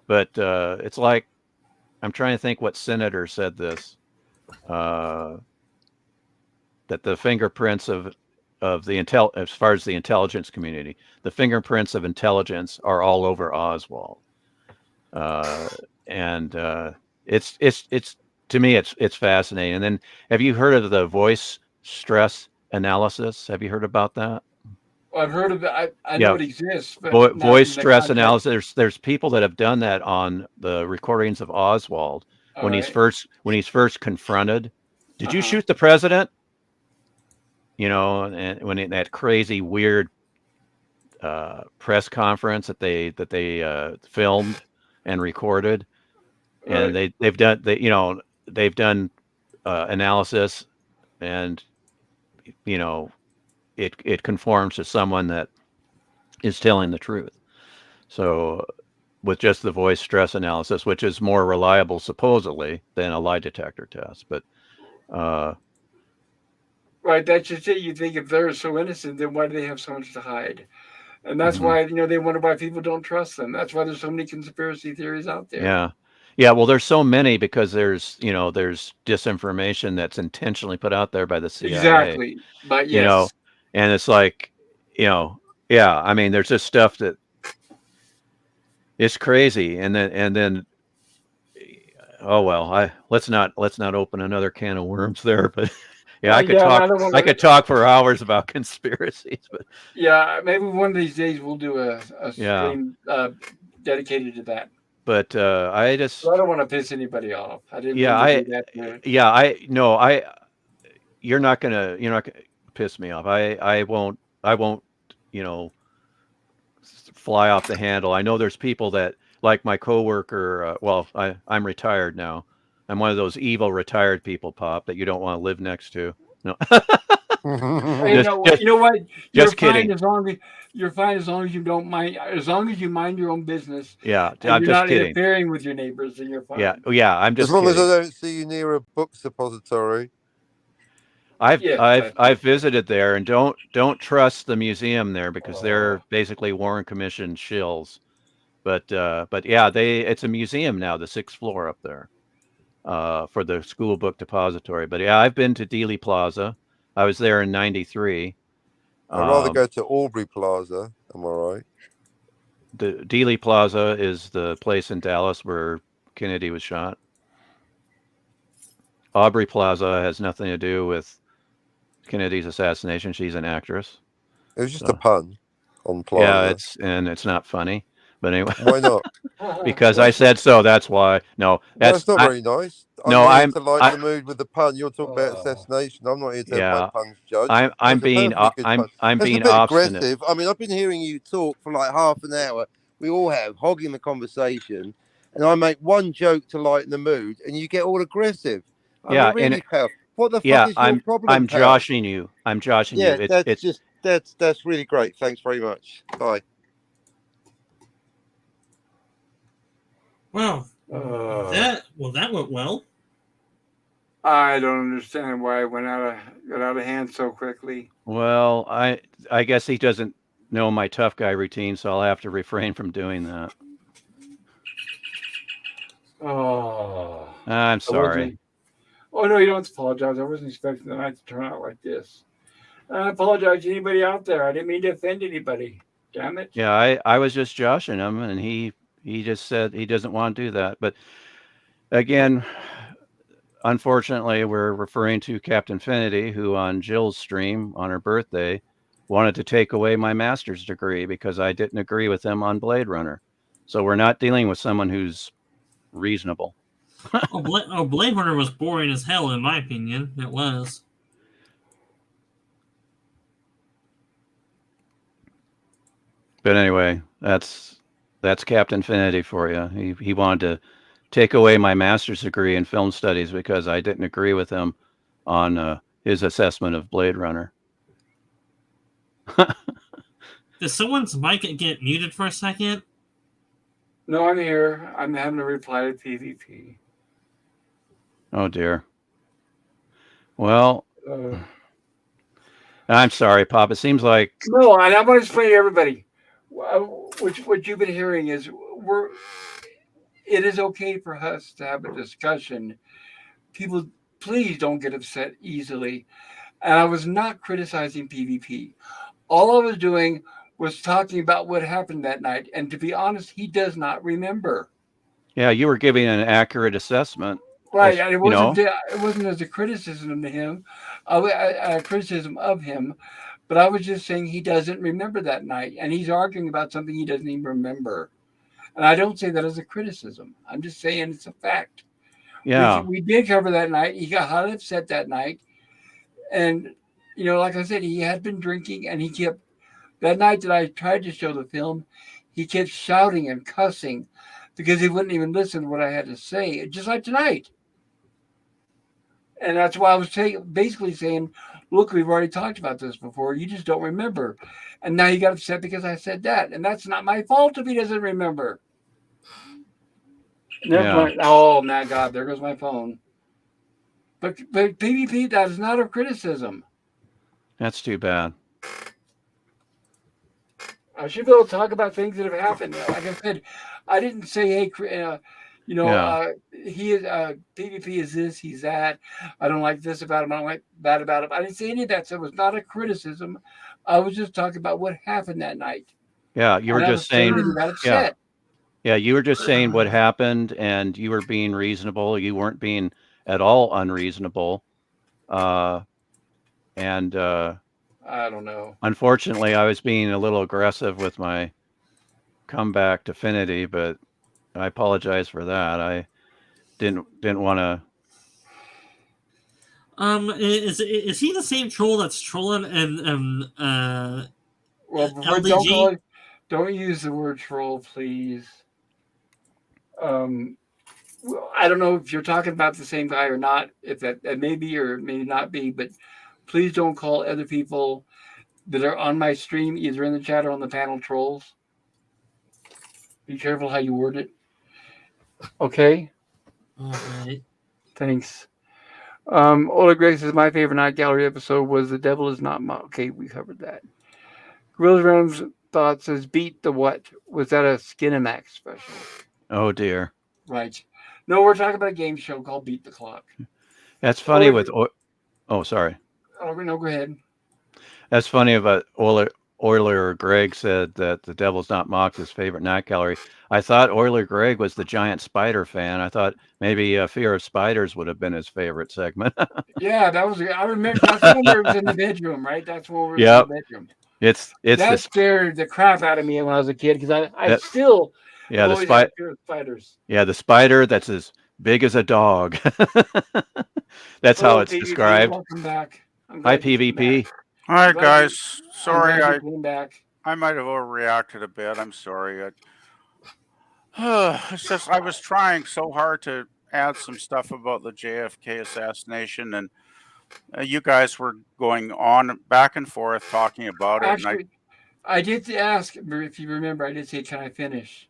But it's like, I'm trying to think what senator said this, that the fingerprints of the as far as the intelligence community, the fingerprints of intelligence are all over Oswald. And it's to me it's fascinating. And then, have you heard of the voice stress analysis? Have you heard about that? I've heard of it. I know Yeah, it exists, but not voice in the stress context. analysis. There's people that have done that on the recordings of Oswald All when right. he's first confronted. Did you Uh-huh. shoot the president? And when in that crazy weird press conference that they filmed and recorded, and Right. they've done analysis, and it conforms to someone that is telling the truth. So with just the voice stress analysis, which is more reliable supposedly than a lie detector test, but uh, Right. That's just it. You think if they're so innocent, then why do they have so much to hide? And that's mhm, why they wonder why people don't trust them. That's why there's so many conspiracy theories out there. yeah. Yeah, well, there's so many because there's disinformation that's intentionally put out there by the CIA, Exactly. But you know, yes. and it's like, yeah, I mean, there's just stuff that it's crazy, and then oh well, let's not open another can of worms there, but yeah, I could Yeah, and I talk don't want I could to. talk for hours about conspiracies, but Yeah, maybe one of these days we'll do a yeah, stream dedicated to that. but I So I just don't want to piss anybody off. I didn't yeah, mean to do that. To, yeah, I no, I you're not gonna piss me off. I won't you know fly off the handle. I know there's people that, like my coworker. Well, I'm retired now. I'm one of those evil retired people, Pop, that you don't want to live next to. No, you just know, just you know what? You're just fine kidding. as long as you're fine as long as you don't mind. As long as you mind your own business Yeah, and I'm you're just not kidding. interfering with your neighbors, then you're Yeah, fine. yeah, I'm As just long as I kidding. don't see you near a book suppository. I've Yes, I've that's I've right. visited there, and don't trust the museum there because Oh, they're basically Warren Commission shills. But yeah, it's a museum now, the sixth floor up there, for the school book depository. But yeah, I've been to Dealey Plaza. I was there in '93. I'd rather Um, go to Aubrey Plaza. Am I right? the Dealey Plaza is the place in Dallas where Kennedy was shot. Aubrey Plaza has nothing to do with Kennedy's assassination. She's an actress. It was just a So pun on yeah, Plaza. it's not funny. But anyway, Why not? because I Well, said so, that's why. No, well, that's it's not I very nice. I'm no, here I'm to lighten I the mood with the pun. You're talking about oh. assassination. I'm not here to have my yeah, puns judged. That I'm was a being perfectly good pun. I'm That's a being bit obstinate. aggressive. I mean, I've been hearing you talk for like half an hour. We all have, hogging the conversation. And I make one joke to lighten the mood, and you get all aggressive. I mean, Yeah, and really, pal. What the fuck yeah, is your problem, I'm pal? joshing you. I'm joshing you. Yeah, that's It's just that's really great. Thanks very much. Bye. Well, Uh, that went well. I don't understand why it got out of hand so quickly. well, I guess he doesn't know my tough guy routine, so I'll have to refrain from doing that. Oh, I'm I wasn't. sorry. Oh no, you don't have to apologize. I wasn't expecting the night to turn out like this. I apologize to anybody out there. I didn't mean to offend anybody. Damn it. Yeah, I was just joshing him, and he just said he doesn't want to do that. But again, unfortunately, we're referring to Captain Finity, who on Jill's stream on her birthday wanted to take away my master's degree because I didn't agree with him on Blade Runner. So we're not dealing with someone who's reasonable. Blade Runner was boring as hell, in my opinion. It was. But anyway, that's Captain Finity for you. He wanted to take away my master's degree in film studies because I didn't agree with him on his assessment of Blade Runner. Did someone's mic get muted for a second? No, I'm here. I'm having to reply to PvP. Oh dear. Well, Uh, I'm sorry, Pop. It seems like no, and I'm going to explain to everybody. What you've been hearing is it is okay for us to have a discussion. People, please don't get upset easily. And I was not criticizing PvP. All I was doing was talking about what happened that night. And to be honest, he does not remember. yeah, you were giving an accurate assessment. Right. As, And it wasn't as a criticism to him, a criticism of him, but I was just saying he doesn't remember that night. And he's arguing about something he doesn't even remember. And I don't say that as a criticism. I'm just saying it's a fact. Yeah. We did cover that night. He got highly upset that night. And, like I said, he had been drinking and he kept, that night that I tried to show the film, he kept shouting and cussing because he wouldn't even listen to what I had to say, just like tonight. And that's why I was basically saying, look, we've already talked about this before. You just don't remember. And now you got upset because I said that. And that's not my fault if he doesn't remember. Never mind. Oh, my God, there goes my phone. But PvP, that is not a criticism. That's too bad. I should be able to talk about things that have happened. Like I said, I didn't say, hey, he is PvP is this, he's that. I don't like this about him. I don't like that about him. I didn't say any of that. So it was not a criticism. I was just talking about what happened that night. Yeah, you were just saying that he got upset. Yeah, you were just saying what happened, and you were being reasonable. You weren't being at all unreasonable. I don't know. Unfortunately, I was being a little aggressive with my comeback to Finity, but I apologize for that. I didn't want to. Is he the same troll that's trolling and well, LDG? Don't use the word troll, please. I don't know if you're talking about the same guy or not. If that may be or may not be, but please don't call other people that are on my stream, either in the chat or on the panel, trolls. Be careful how you word it. Okay. All right. Thanks. Ola Greg says my favorite Night Gallery episode was The Devil Is Not Okay, we covered that. Grills Rams thought says Beat the What? Was that a Skinamax special? Oh dear. Right. No, we're talking about a game show called Beat the Clock. That's funny with. Oh, sorry. Oh no, go ahead. That's funny about Euler Greg said that The Devil's Not Mocked his favorite Night Gallery. I thought Euler Greg was the giant spider fan. I thought maybe Fear of Spiders would have been his favorite segment. Yeah, that was. I remember that's when we was in the bedroom, right? That's when we were in the bedroom. That scared the crap out of me when I was a kid because I still the spiders. Yeah, the spider that's as big as a dog. That's how it's PvP, described. Welcome back. Hi, PvP. Hi guys. Sorry, I came back. I might have overreacted a bit. I'm sorry. It's just I was trying so hard to add some stuff about the JFK assassination, and you guys were going on back and forth talking about it. Actually, I did ask if you remember. I did say, "Can I finish?"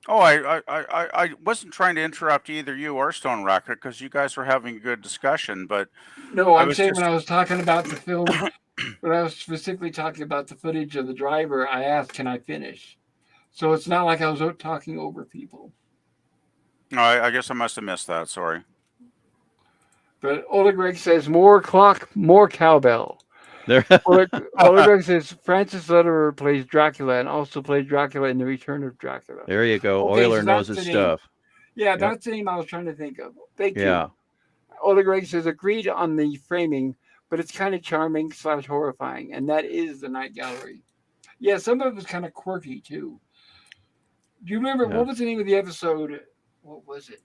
Oh, I wasn't trying to interrupt either you or Stone Rocket because you guys were having a good discussion. But no, I'm saying when I was talking about the film, when I was specifically talking about the footage of the driver, I asked, "Can I finish?" So it's not like I was talking over people. No, I guess I must have missed that. Sorry. But Ola Greg says, more clock, more cowbell. Ola Greg says, Francis Lederer plays Dracula and also plays Dracula in The Return of Dracula. There you go. Okay, Euler so knows his stuff. Yeah, Yep. that's the name I was trying to think of. Thank Yeah. you. Ola Greg says agreed on the framing, but it's kind of charming slash horrifying, and that is the Night Gallery. Yeah, some of it was kind of quirky too. Do you remember Yeah. what was the name of the episode? What was it?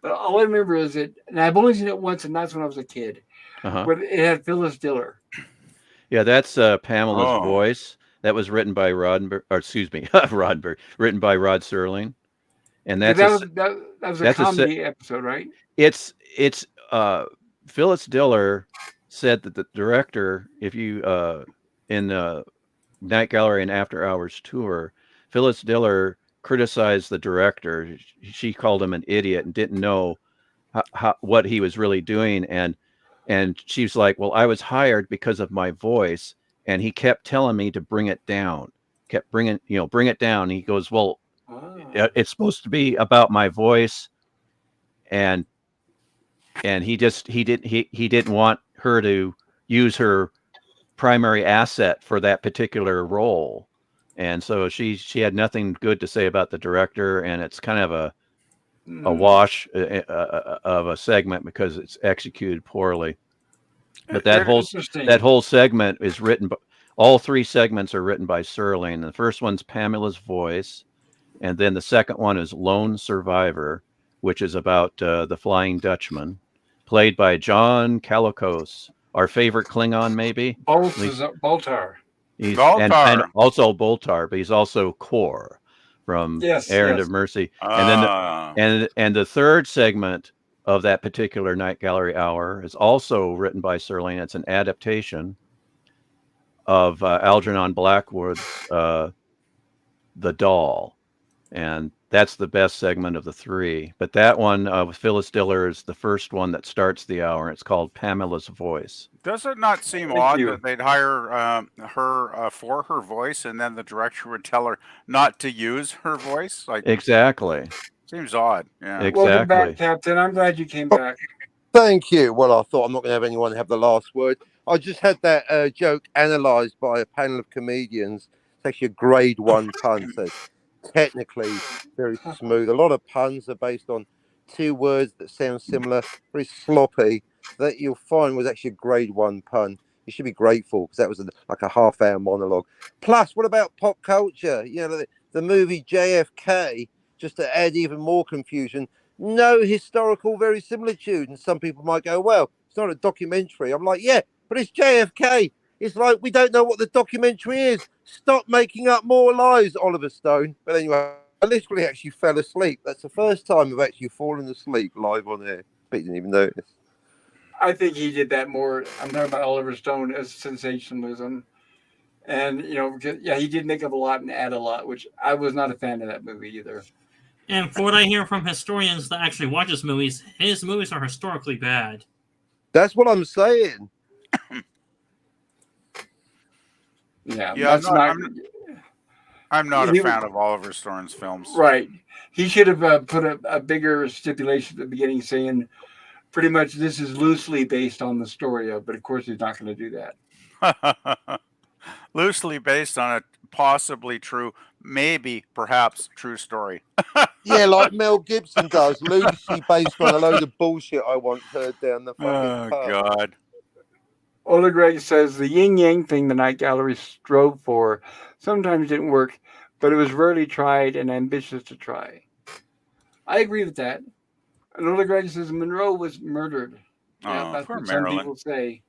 But all I remember is it, and I've only seen it once, and that's when I was a kid. Uh-huh. Where it had Phyllis Diller. Yeah, that's Pamela's Oh. voice. That was written by or excuse me, Roddenberry, written by Rod Serling, and Because that was a that's a comedy episode, right? it's Phyllis Diller said that the director, if you in Night Gallery and After Hours tour, Phyllis Diller criticized the director. She called him an idiot and didn't know what he was really doing, and she's like, well, I was hired because of my voice, and he kept telling me to bring it down, kept bring it down. He goes, well, Oh. it's supposed to be about my voice, and he didn't want her to use her primary asset for that particular role, and so she had nothing good to say about the director, and it's kind of a Mm. wash of a segment because it's executed poorly. But that Very interesting. whole segment is written. All three segments are written by Serling. The first one's Pamela's voice, and then the second one is Lone Survivor, which is about the Flying Dutchman, played by John Kalikos, our favorite Klingon, maybe. Boltar. He's and Baltar. also Boltar, but he's also Kor from Yes, Errand yes. of Mercy. And then Ah. and the third segment of that particular Night Gallery hour is also written by Serling. It's an adaptation of Algernon Blackwood's The Doll, and that's the best segment of the three. But that one with Phyllis Diller is the first one that starts the hour. It's called Pamela's Voice. Does it not seem Thank odd you. that they'd hire her for her voice, and then the director would tell her not to use her voice? Like, Exactly. seems odd. Yeah. Welcome back, Exactly. Captain. I'm glad you came back. Thank you. Well, I thought I'm not going to have anyone have the last word. I just had that joke analysed by a panel of comedians. It's actually a grade 1 pun, so technically very smooth. A lot of puns are based on two words that sound similar, very sloppy. That you'll find was actually a grade 1 pun. You should be grateful because that was like a half-hour monologue. Plus, what about pop culture? You know, the movie JFK, just to add even more confusion. No historical verisimilitude, and some people might go, well, it's not a documentary. I'm like, yeah, but it's JFK. It's like we don't know what the documentary is. Stop making up more lies, Oliver Stone. But anyway, I literally actually fell asleep. That's the first time I've actually fallen asleep live on air. But you didn't even notice. I think he did that more. I'm talking about Oliver Stone as sensationalism. And, yeah, he did make up a lot and add a lot, which I was not a fan of that movie either. And for what I hear from historians that actually watch his movies are historically bad. That's what I'm saying. Yeah, Yeah, that's not. I'm not a He- fan of Oliver Stone's films. Right. He should have put a bigger stipulation at the beginning saying pretty much this is loosely based on the story of, but of course he's not going to do that. Loosely based on a possibly true, maybe, perhaps true story. Yeah, like Mel Gibson does, loosely based on a load of bullshit I once heard down the fucking pub. God. Ola Greg says the yin yang thing the Night Gallery strove for sometimes didn't work, but it was rarely tried and ambitious to try. I agree with that. And Ola Greg says Monroe was murdered. Yeah, Oh, that's poor what some Marilyn. people say.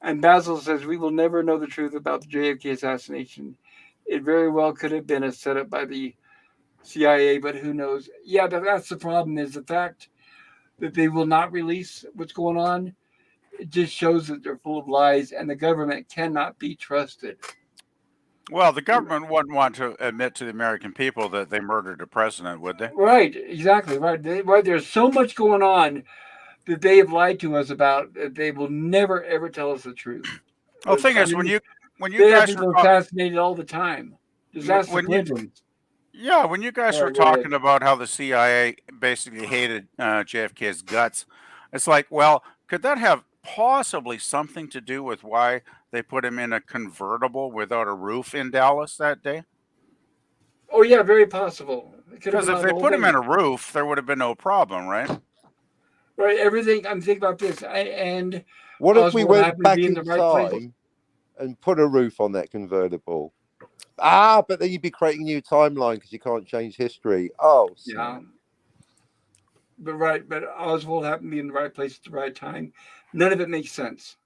And Basil says we will never know the truth about the JFK assassination. It very well could have been a setup by the CIA, but who knows? Yeah, that's the problem is the fact that they will not release what's going on. It just shows that they're full of lies and the government cannot be trusted. Well, the government wouldn't want to admit to the American people that they murdered a president, would they? Right, exactly. Right. There's so much going on that they have lied to us about that they will never ever tell us the truth. Well, the thing is, when you they have guys people were assassinated all the time. Just ask the when you Clintons. yeah, when you guys Sorry, were go ahead. talking about how the CIA basically hated JFK's guts, it's like, well, could that have possibly something to do with why they put him in a convertible without a roof in Dallas that day? Oh yeah, very possible. Because if they put him in a roof, there would have been no problem, right? Right, everything. I'm thinking about this, and What if we Oswald went happened to back be in the right place. time and put a roof on that convertible? But then you'd be creating a new timeline because you can't change history. Oh, Yeah, snap. but Oswald happened to be in the right place at the right time. None of it makes sense.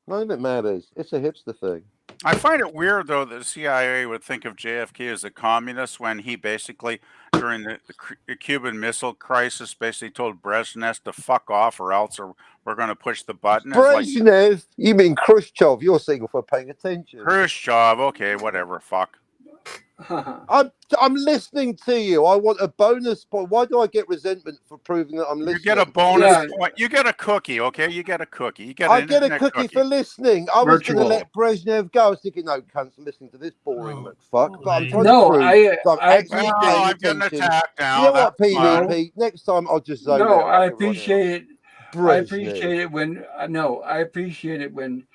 None of it matters. It's a hipster thing. I find it weird, though, that the CIA would think of JFK as a communist when he basically, during the Cuban Missile Crisis, basically told Brezhnev to fuck off or else we're going to push the button. It's like, Brezhnev? You mean Khrushchev? You're single for paying attention. Khrushchev, okay, whatever, fuck. I'm listening to you. I want a bonus point. Why do I get resentment for proving that I'm listening? You get a bonus point. You get a cookie, okay? You get a cookie. I get a cookie for listening. I was going to let Brezhnev go. I was thinking, no, cunts, listen to this boring fuck. But I'm trying to prove I'm actually paying getting attention. attacked now. You know what, PvP? Next time I'll just zone out. No, I appreciate it. Brezhnev. I appreciate it when I appreciate it when,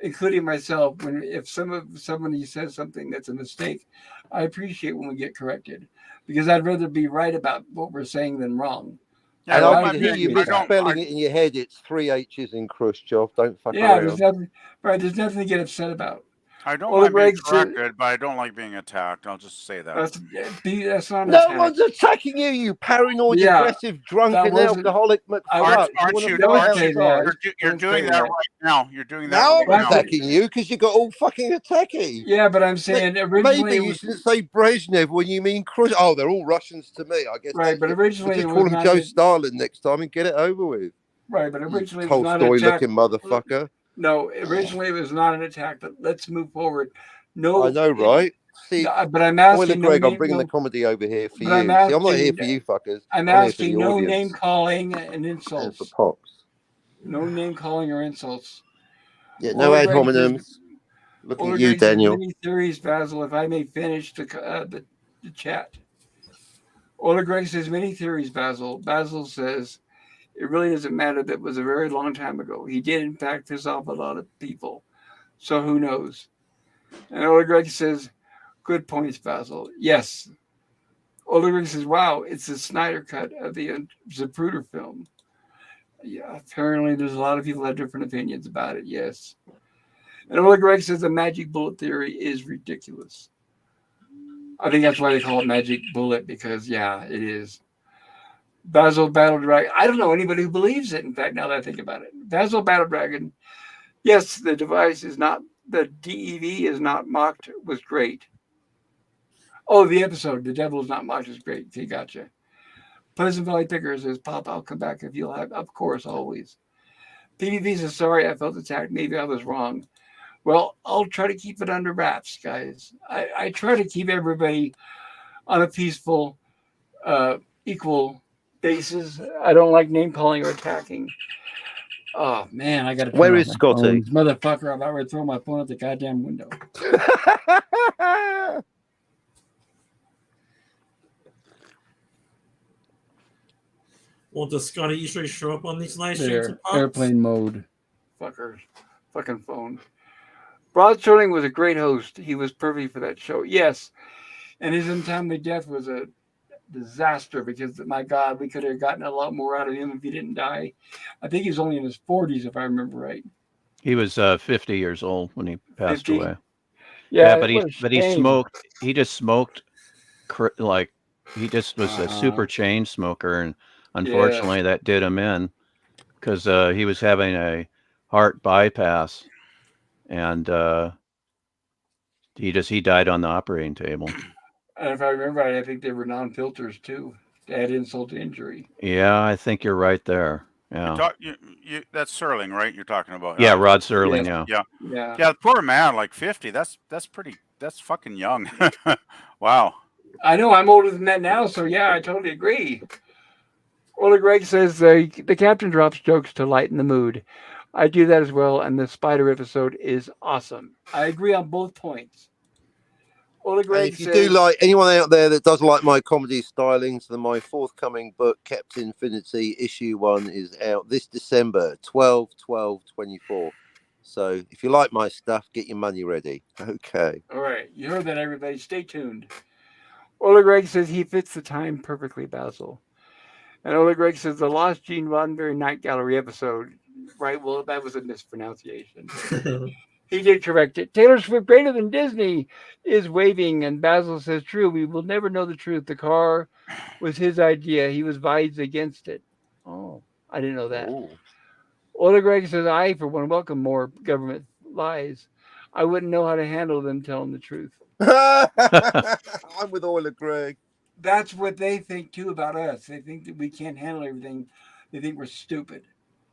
including myself, when if somebody says something that's a mistake, I appreciate when we get corrected, because I'd rather be right about what we're saying than wrong. Yeah, and I can hear you misspelling it in your head. It's 3 H's in Khrushchev. Don't fuck around. There's nothing to get upset about. I don't like being corrected, but I don't like being attacked. I'll just say that. That's not no one's attacking you, you paranoid, aggressive, drunken, alcoholic McFuck. You're doing that right now. You're doing that now. Right I'm attacking you because you got all fucking attacky. Yeah, but I'm saying originally maybe you shouldn't say Brezhnev when you mean Khrushchev. Oh, they're all Russians to me. I guess. Right, but originally just call him Joe Stalin next time and get it over with. Right, but originally it was not an attack. Tolstoy-looking motherfucker. No, originally it was not an attack. But let's move forward. No, I know, right? See, but I'm asking. Greg, I'm bringing the comedy over here for you. I'm not here for you fuckers. I'm asking no name calling and insults. And for pops. No name calling or insults. Yeah, no ad hominems. Looking at you, Daniel. Many theories, Basil. If I may finish the chat. Ola Greg says many theories, Basil. Basil says it really doesn't matter. That was a very long time ago. He did, in fact, piss off a lot of people. So who knows? And Ola Greg says, good points, Basil. Yes. Ola Greg says, wow, it's the Snyder cut of the Zapruder film. Yeah, apparently there's a lot of people that have different opinions about it, yes. And Ola Greg says the magic bullet theory is ridiculous. I think that's why they call it magic bullet, because, yeah, it is. Basil Battle Dragon. I don't know anybody who believes it, in fact, now that I think about it. Basil Battle Dragon, yes, the device is not, the DEV is not mocked, was great. Oh, the episode, The Devil is Not Mocked, is great. Okay, gotcha. Pleasant Valley Picker says, Pop, I'll come back if you'll have, of course, always. PvP says, sorry, I felt attacked. Maybe I was wrong. Well, I'll try to keep it under wraps, guys. I try to keep everybody on a peaceful, equal basis. I don't like name calling or attacking. Oh, man, I got to. Where is Scotty? Motherfucker, I'm about to throw my phone out the goddamn window. Well, does Scotty usually show up on these live streams? Airplane mode. Fuckers. Fucking phone. Rod Sterling was a great host. He was perfect for that show. Yes. And his untimely death was a disaster because, my God, we could have gotten a lot more out of him if he didn't die. I think he was only in his 40s, if I remember right. He was 50 years old when he passed 50? away. Yeah, but he smoked. He just smoked like he just was a super chain smoker, and unfortunately that did him in because he was having a heart bypass, and he died on the operating table. And if I remember right, I think they were non-filters too. To add insult to injury. Yeah, I think you're right there. Yeah, that's Serling, right? You're talking about. Yeah, Rod Serling. Yeah. Poor man, like 50. That's fucking young. Wow. I know I'm older than that now, so yeah, I totally agree. Ola Greg says the captain drops jokes to lighten the mood. I do that as well, and the spider episode is awesome. I agree on both points. Ola Greg if you do like anyone out there that does like my comedy stylings, then my forthcoming book, Captain Infinity, issue 1, is out this December, 12/12/24. So if you like my stuff, get your money ready. Okay. All right. You heard that, everybody. Stay tuned. Oleg Greg says he fits the time perfectly, Basil. And Oleg Greg says the Lost Gene Roddenberry Night Gallery episode. Right, well, that was a mispronunciation. He did correct it. Taylor Swift, greater than Disney, is waving, and Basil says, true, we will never know the truth. The car was his idea. He was advised against it. Oh, I didn't know that. Ooh. Oleg Greg says, I, for one, welcome more government lies. I wouldn't know how to handle them telling the truth. I'm with Euler Greg. That's what they think, too, about us. They think that we can't handle everything. They think we're stupid.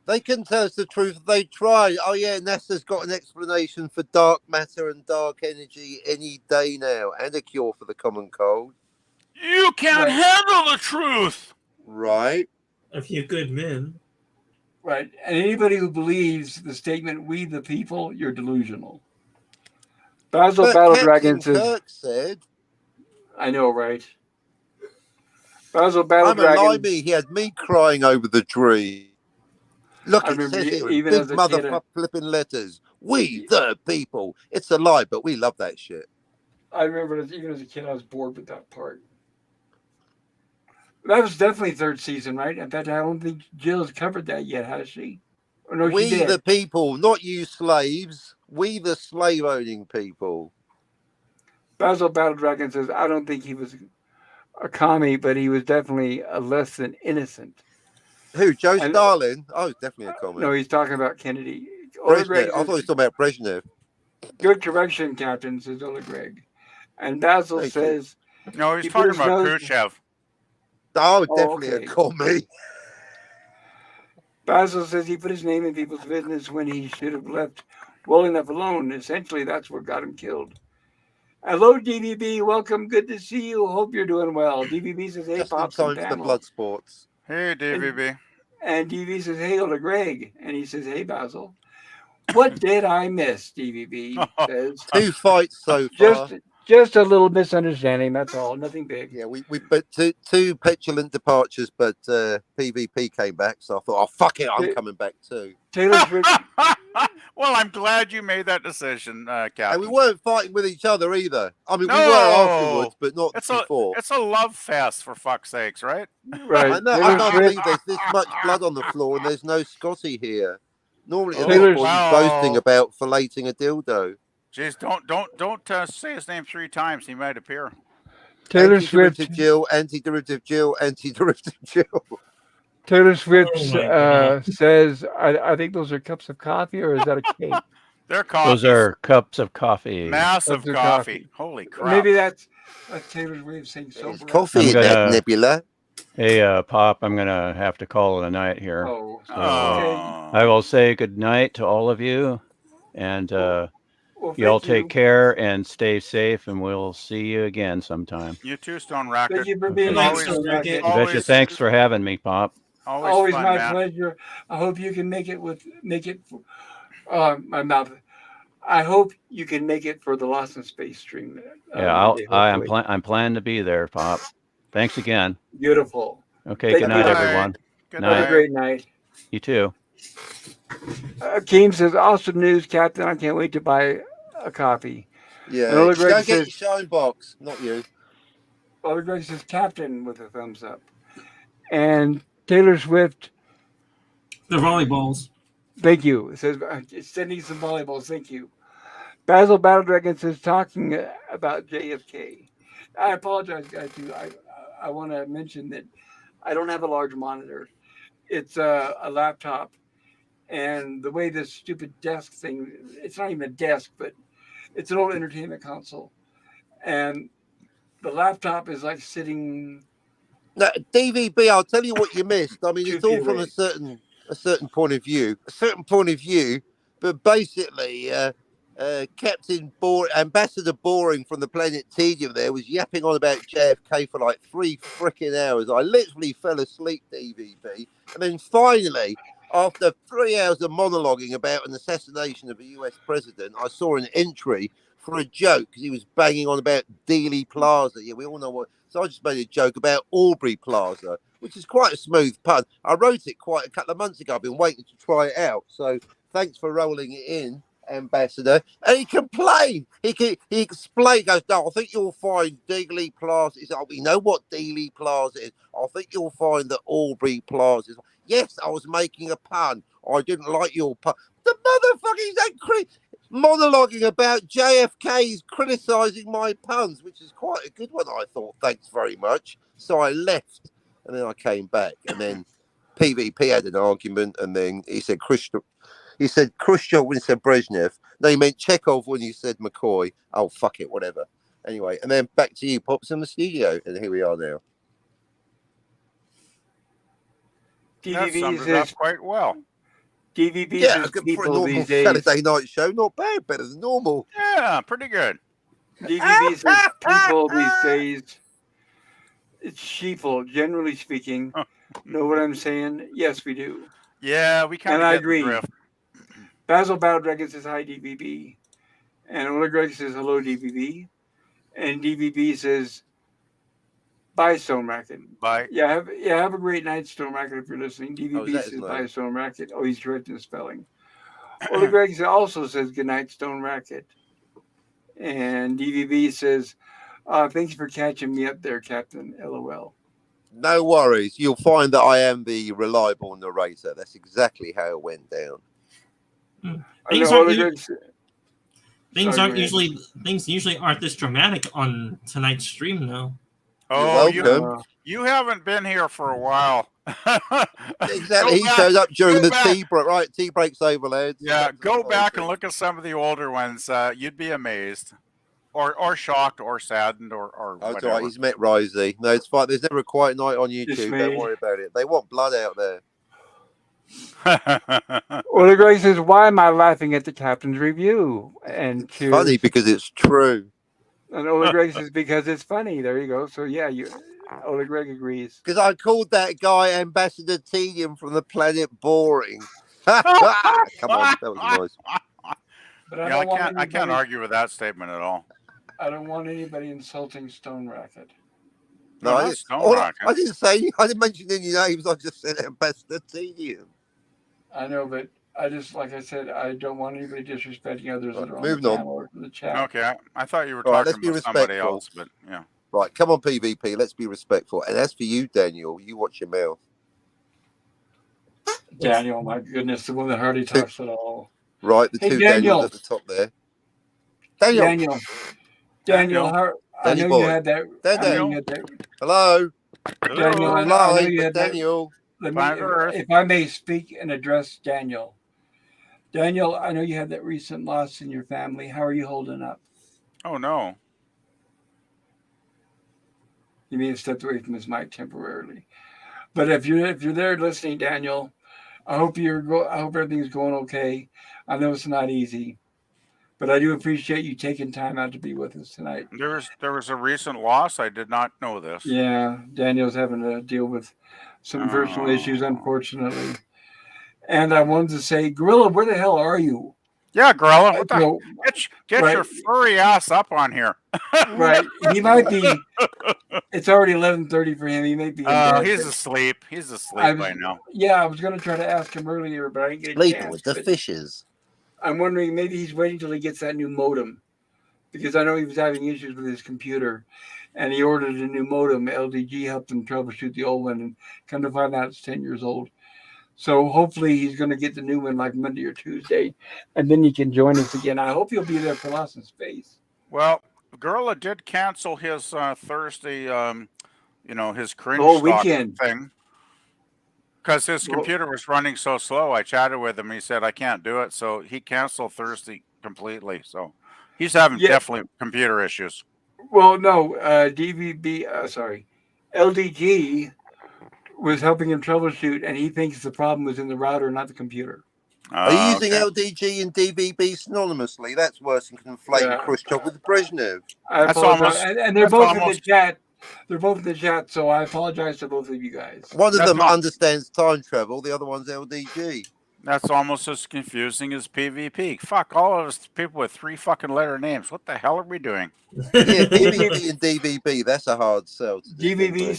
They can tell us the truth if they try. Oh, yeah, NASA's got an explanation for dark matter and dark energy any day now, and a cure for the common cold. You can't Right. handle the truth. Right. A few good men. Right. And anybody who believes the statement, we the people, you're delusional. Basil But Battle Captain Dragon says, Kirk said, I know, right? Basil Battle I'm a Dragon. limey. He had me crying over the dream. Look, I it remember says here in even big as a kid, motherfucking flipping letters. We the people. It's a lie, but we love that shit. I remember even as a kid, I was bored with that part. That was definitely third season, right? In fact, I don't think Jill has covered that yet, has she? Or no, she We did. the people, not you slaves. We the slave owning people. Basil Battle Dragon says, I don't think he was a commie, but he was definitely a less than innocent. Who? Joe And- Stalin? Oh, definitely a comment. No, he's talking about Kennedy. Oleg Brezhnev. Greg I thought he was says, talking about Brezhnev. good correction, Captain, says Oleg Greg. And Basil Thank you. says, No, he's He put talking his about nose- Khrushchev. Oh, definitely okay. a commie. Basil says he put his name in people's business when he should have left well enough alone. Essentially, that's what got him killed. Hello, DVB. Welcome. Good to see you. Hope you're doing well. DVB says, hey, Just in Pops time and for the panel. blood sports. Hey, DVB. And DVB says, hey, Oleg Greg. And he says, hey, Basil. What did I miss? DVB says. 2 fights so far. Just a little misunderstanding. That's all. Nothing big. Yeah, we but two petulant departures, but PvP came back, so I thought, oh fuck it, I'm coming back too. Taylor Swift. Well, I'm glad you made that decision, Captain. And we weren't fighting with each other either. I mean, we No. were afterwards, but not It's before. a love fest, for fuck's sakes, right? Right. I know. I Taylor can't Swift. believe there's this much blood on the floor and there's no Scotty here. Normally, it's Taylor- everybody's boasting about filleting a dildo. Jeez, don't say his name 3 times. He might appear. Taylor Swift. Anti-derivative Jill, anti-derivative Jill, anti-derivative Jill. Taylor Swift Oh my God. says, I think those are cups of coffee, or is that a cake? They're coffee. Those are cups of coffee. massive Cups of coffee. coffee. Holy crap! Maybe that's Taylor's way of saying There's sober. coffee I'm in that gonna- nebula. Hey, Pop, I'm going to have to call it a night here. Oh, So, Oh. I will say good night to all of you. And well, y'all thank you. take care and stay safe. And we'll see you again sometime. You too, Stone Rocket. Thank you for being Okay. on, Always- Stone Rocket. You always- betcha. Thanks for having me, Pop. Always fun, my man. pleasure. I hope you can make it my mouth. I hope you can make it for the Lost in Space stream. Yeah, Monday, I'm hopefully. I'm planning to be there, Pop. Thanks again. Beautiful. Okay, Thank good you. night, Good night. everyone. Good Night. Have a night. great night. You too. Keem says, awesome news, Captain. I can't wait to buy a copy. Yeah, And Oleg go Greg get says- your shine box, not you. Oleg Greg says, Captain, with a thumbs up. And Taylor Swift, The volleyballs. thank you. It says, sending some volleyballs. Thank you. Basil Battle Dragon says, talking about JFK. I apologize, guys. Too. I want to mention that I don't have a large monitor. It's a laptop. And the way this stupid desk thing, it's not even a desk, but it's an old entertainment console. And the laptop is like sitting. No, DVB, I'll tell you what you missed. I mean, Two it's all feet from away. a certain point of view, but basically, Ambassador Boring from the planet Tedium there was yapping on about JFK for like 3 freaking hours. I literally fell asleep, DVB, and then finally, after 3 hours of monologuing about an assassination of a US president, I saw an entry for a joke because he was banging on about Dealey Plaza. Yeah, we all know what. So I just made a joke about Aubrey Plaza, which is quite a smooth pun. I wrote it quite a couple of months ago. I've been waiting to try it out. So thanks for rolling it in. ambassador, and he complained. He explained. He goes, no, I think you'll find Dealey Plaza is. Oh, we know what Dealey Plaza is. I think you'll find that Aubrey Plaza is. Yes, I was making a pun. I didn't like your pun. The motherfucking monologuing about JFK's criticising my puns, which is quite a good one, I thought. Thanks very much. So I left, and then I came back, and then PvP had an argument, and then he said Khrushchev. He said Khrushchev when he said Brezhnev. No, he meant Chekhov when he said McCoy. Oh, fuck it, whatever. Anyway, and then back to you, Pops, in the studio, and here we are now. That DVB summed it up says quite well. DVB Yeah, says good for a people normal these days. Saturday night show. Not bad, better than normal. Yeah, pretty good. DVB says people these days. It's sheeple, generally speaking. Know what I'm saying? Yes, we do. Yeah, we kind And of I get agree. the drift. Basil Bowdragon says hi, DVB. And Ola Greg says hello, DVB. And DVB says bye, Stone Racket. Bye. Yeah, have a great night, Stone Racket, if you're listening. DVB that his says name? bye, Stone Racket. Oh, he's correct in the spelling. Ola Greg also says good night, Stone Racket. And DVB says, thanks for catching me up there, Captain. LOL. No worries. You'll find that I am the reliable narrator. That's exactly how it went down. Things Ola aren't, Greg things Sorry, aren't go usually things usually aren't this dramatic on tonight's stream though. Oh, You're welcome. you haven't been here for a while. Exactly. He back- showed up during go the back. tea break. Right, tea breaks over, lads. Yeah, That's go the back whole and look at some of the older ones. You'd be amazed, or shocked, or saddened, or Oh, it's all whatever. right. He's met Risey. No, it's fine. There's never a quiet night on YouTube. Dismayed. Don't worry about it. They want blood out there. Ola Greg says, why am I laughing at the captain's review? And cheers. Funny because it's true. And Ola Greg says, because it's funny. There you go. So, yeah, Ola Greg agrees. Because I called that guy Ambassador Tedium from the planet Boring. Come on, that was nice. But Yeah, don't want I can't anybody- argue with that statement at all. I don't want anybody insulting Stone Racket. No, No, I, not didn't, Stone all Rocket. I didn't say. I didn't mention any names. I just said Ambassador Tedium. I know, but I just, like I said, I don't want anybody disrespecting others that are on Moving the on. panel or in the chat. Okay, I thought you were All right, talking let's be about somebody respectful. else, but yeah. Right, come on, PvP. Let's be respectful. And as for you, Daniel, you watch your mouth. Daniel, my goodness, the one that hardly talks at all. Right, the Hey, two Daniel. Daniels at the top there. Daniel, Daniel, I Danny know boy. you had that. I know Daniel. you had that. hello. Daniel, I I'm know live, you but had that. Daniel. Let Planet me, Earth. if I may speak and address Daniel. Daniel, I know you had that recent loss in your family. How are you holding up? Oh no. You may have stepped away from his mic temporarily, but if you're there listening, Daniel, I hope everything's going okay. I know it's not easy, but I do appreciate you taking time out to be with us tonight. There was a recent loss. I did not know this. Yeah, Daniel's having to deal with some personal issues, unfortunately. And I wanted to say, Gorilla, where the hell are you? Yeah, Gorilla. What the? No, Get right. your furry ass up on here. right. He might be. It's already 11:30 for him. He may be in bed. He's but asleep. He's asleep I was- by now. Yeah, I was going to try to ask him earlier, but I didn't get a Sleeping chance. with the But fishes. I'm wondering, maybe he's waiting till he gets that new modem, because I know he was having issues with his computer, and he ordered a new modem. LDG helped him troubleshoot the old one, and come to find out it's 10 years old. So hopefully he's going to get the new one like Monday or Tuesday, and then he can join us again. I hope he'll be there for Lost in Space. Well, Gorilla did cancel his Thursday, his cringe whole stock weekend. thing because his Well- computer was running so slow. I chatted with him. He said I can't do it, so he canceled Thursday completely. So he's having Yeah. definitely computer issues. Well, no, LDG was helping him troubleshoot, and he thinks the problem was in the router, not the computer. Are you using Okay. LDG and DVB synonymously? That's worse than conflating Yeah. Khrushchev with Brezhnev. I That's apologize, almost- and they're that's both in almost- the chat. They're both in the chat, so I apologize to both of you guys. One of That's them not- understands time travel. The other one's LDG. That's almost as confusing as PvP. Fuck all of us people with 3 fucking letter names. What the hell are we doing? Yeah, DVB and DVB. That's a hard sell. To DVB distinguish.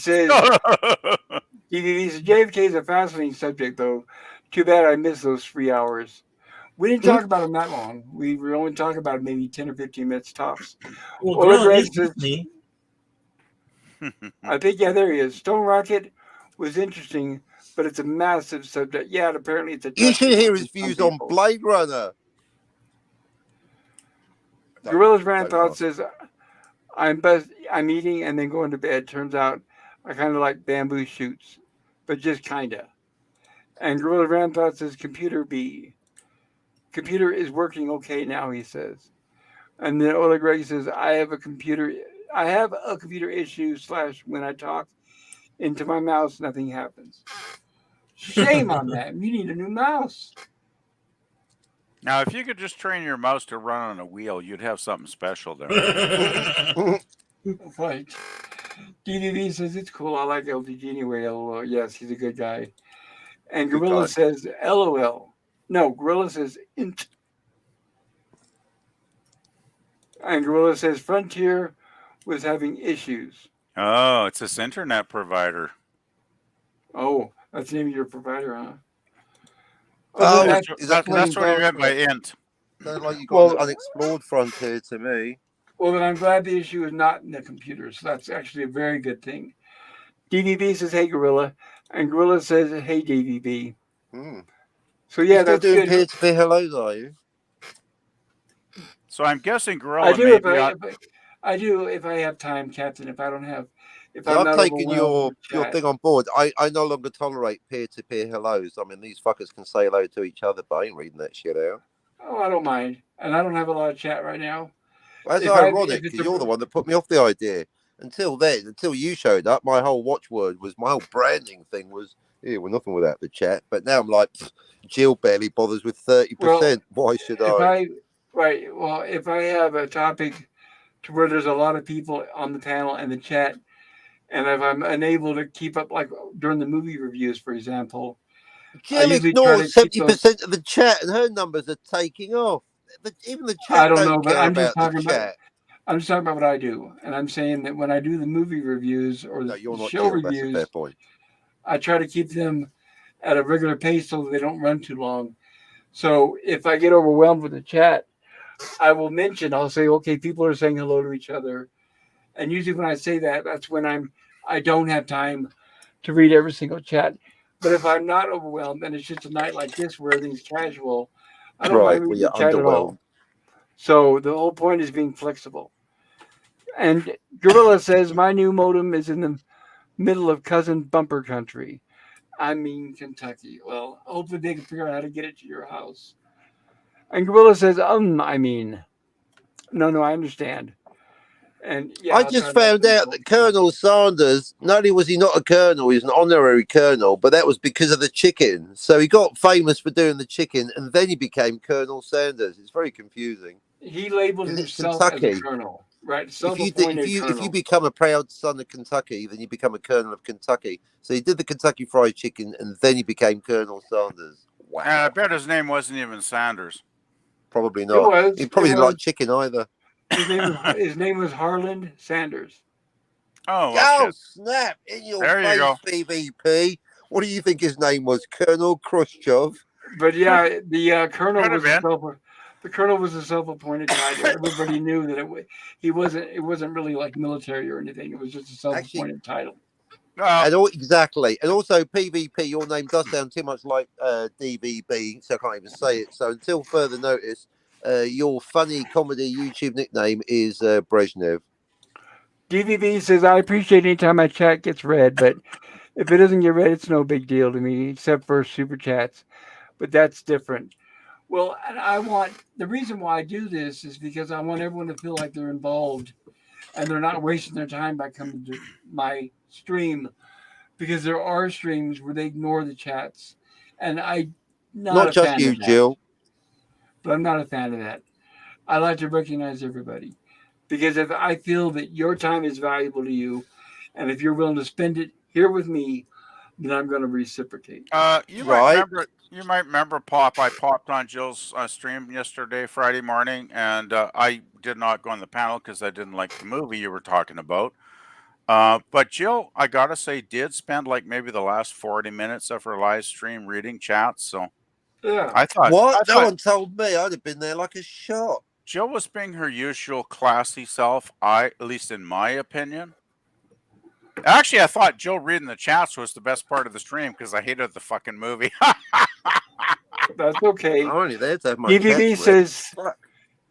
says JFK is a fascinating subject, though. Too bad I missed those 3 hours. We didn't talk about him that long. We were only talking about maybe 10 or 15 minutes tops. Well, Oleg Gorilla Greg is says, with me. I think, yeah, there he is. Stone Rocket was interesting, but it's a massive subject. Yeah, and apparently it's a You touchy should hear one his for some views on people. Blade Runner. Gorilla's Rant Don't Thought laugh. says, I'm eating and then going to bed. Turns out I kind of like bamboo shoots, but just kind of. And Gorilla Rant Thought says, Computer is working okay now, he says. And then Oleg Greg says, I have a computer issue / when I talk into my mouse, nothing happens. Shame on that. You need a new mouse. Now, if you could just train your mouse to run on a wheel, you'd have something special there. Right. DDV says it's cool. I like LTG anyway. LOL. Yes, he's a good guy. And Good Gorilla guy. says LOL. No, Gorilla says int. And Gorilla says Frontier was having issues. Oh, it's this internet provider. Oh, that's the name of your provider, huh? Oh, then is that That's what he meant by Frontier? int. Sounds like you got Well- an unexplored frontier to me. Well, then I'm glad the issue is not in the computer. So that's actually a very good thing. DVB says, hey, Gorilla. And Gorilla says, hey, DVB. Hmm. So, yeah, You're still that's doing good. peer-to-peer hellos, are you? So I'm guessing I Gorilla do may if be I, on. I do if I have time, Captain. If I don't have, if So I'm I've not taken overwhelmed with your chat. thing on board. I no longer tolerate peer-to-peer hellos. I mean, these fuckers can say hello to each other, but I ain't reading that shit out. Oh, I don't mind, and I don't have a lot of chat right now. Well, that's If I- ironic if it's because a- you're the one that put me off the idea. Until then, until you showed up, my whole watchword was my whole branding thing was, "Yeah, we're nothing without the chat." But now I'm like, Jill barely bothers with 30%. Why should I? If I have a topic to where there's a lot of people on the panel and the chat, and if I'm unable to keep up, like during the movie reviews, for example, Jill usually try ignores to keep 70% of the chat, and her numbers are taking off. Even the chat I don't know, but care I'm just about the talking about. chat. I'm just talking about what I do, and I'm saying that when I do the movie reviews or No, the you're not show Jill. That's a fair reviews, point. I try to keep them at a regular pace so that they don't run too long. So if I get overwhelmed with the chat, I'll say, okay, people are saying hello to each other. And usually when I say that, that's when I don't have time to read every single chat. But if I'm not overwhelmed and it's just a night like this where everything's casual, I don't Right, mind well, reading you're the chat at all. underwhelmed. So the whole point is being flexible. And Gorilla says my new modem is in the middle of cousin bumper country. I mean Kentucky. Well, hopefully they can figure out how to get it to your house. And Gorilla says, I mean. No, I understand. And yeah, I I'll just try not found to out insult that Colonel Sanders, not only was he not a colonel, he's an honorary colonel, but that was because of the chicken. So he got famous for doing the chicken, and then he became Colonel Sanders. It's very confusing. He labeled Because it's himself as a Kentucky. colonel, right? If Self-appointed you colonel. become a proud son of Kentucky, then you become a colonel of Kentucky. So he did the Kentucky Fried Chicken, and then he became Colonel Sanders. Wow. And I bet his name wasn't even Sanders. Probably It not. was. He probably it didn't was. like chicken either. His name was Harland Sanders. Oh, well, Oh, shit. snap! In your There you face, go. PvP. What do you think his name was? Colonel Khrushchev? But yeah, the colonel Could have been. the colonel was a self-appointed title. Everybody knew that he wasn't. It wasn't really like military or anything. It was just a self-appointed title. Well, Exactly. And also, PvP, your name does sound too much like DVB, so I can't even say it. So until further notice, your funny comedy YouTube nickname is Brezhnev. DVB says, I appreciate any time my chat gets read, but if it doesn't get read, it's no big deal to me, except for super chats. But that's different. Well, and the reason why I do this is because I want everyone to feel like they're involved and they're not wasting their time by coming to my stream, because there are streams where they ignore the chats. And I'm not a just fan you, of that. Jill. But I'm not a fan of that. I like to recognize everybody. Because if I feel that your time is valuable to you, and if you're willing to spend it here with me, then I'm going to reciprocate. you Right. might remember Pop. I popped on Jill's stream yesterday, Friday morning, and I did not go on the panel because I didn't like the movie you were talking about. But Jill, I gotta say, did spend like maybe the last 40 minutes of her live stream reading chats. So Yeah. I thought What? No one told me. I'd have been there like a shot. Jill was being her usual classy self. At least in my opinion. Actually, I thought Jill reading the chats was the best part of the stream because I hated the fucking movie. That's okay. I'm only there to have my DVB cats read. says, Fuck.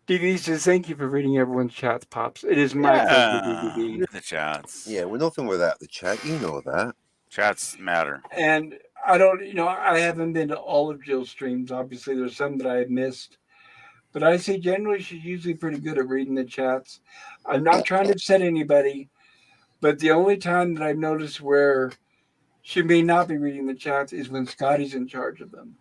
DVB says, thank you for reading everyone's chats, Pops. It is my pleasure, DVB. Read the chats. Yeah, we're nothing without the chat. You know that. Chats matter. And I don't, I haven't been to all of Jill's streams. Obviously, there's some that I have missed. But I say generally she's usually pretty good at reading the chats. I'm not trying to upset anybody, but the only time that I've noticed where she may not be reading the chats is when Scotty's in charge of them.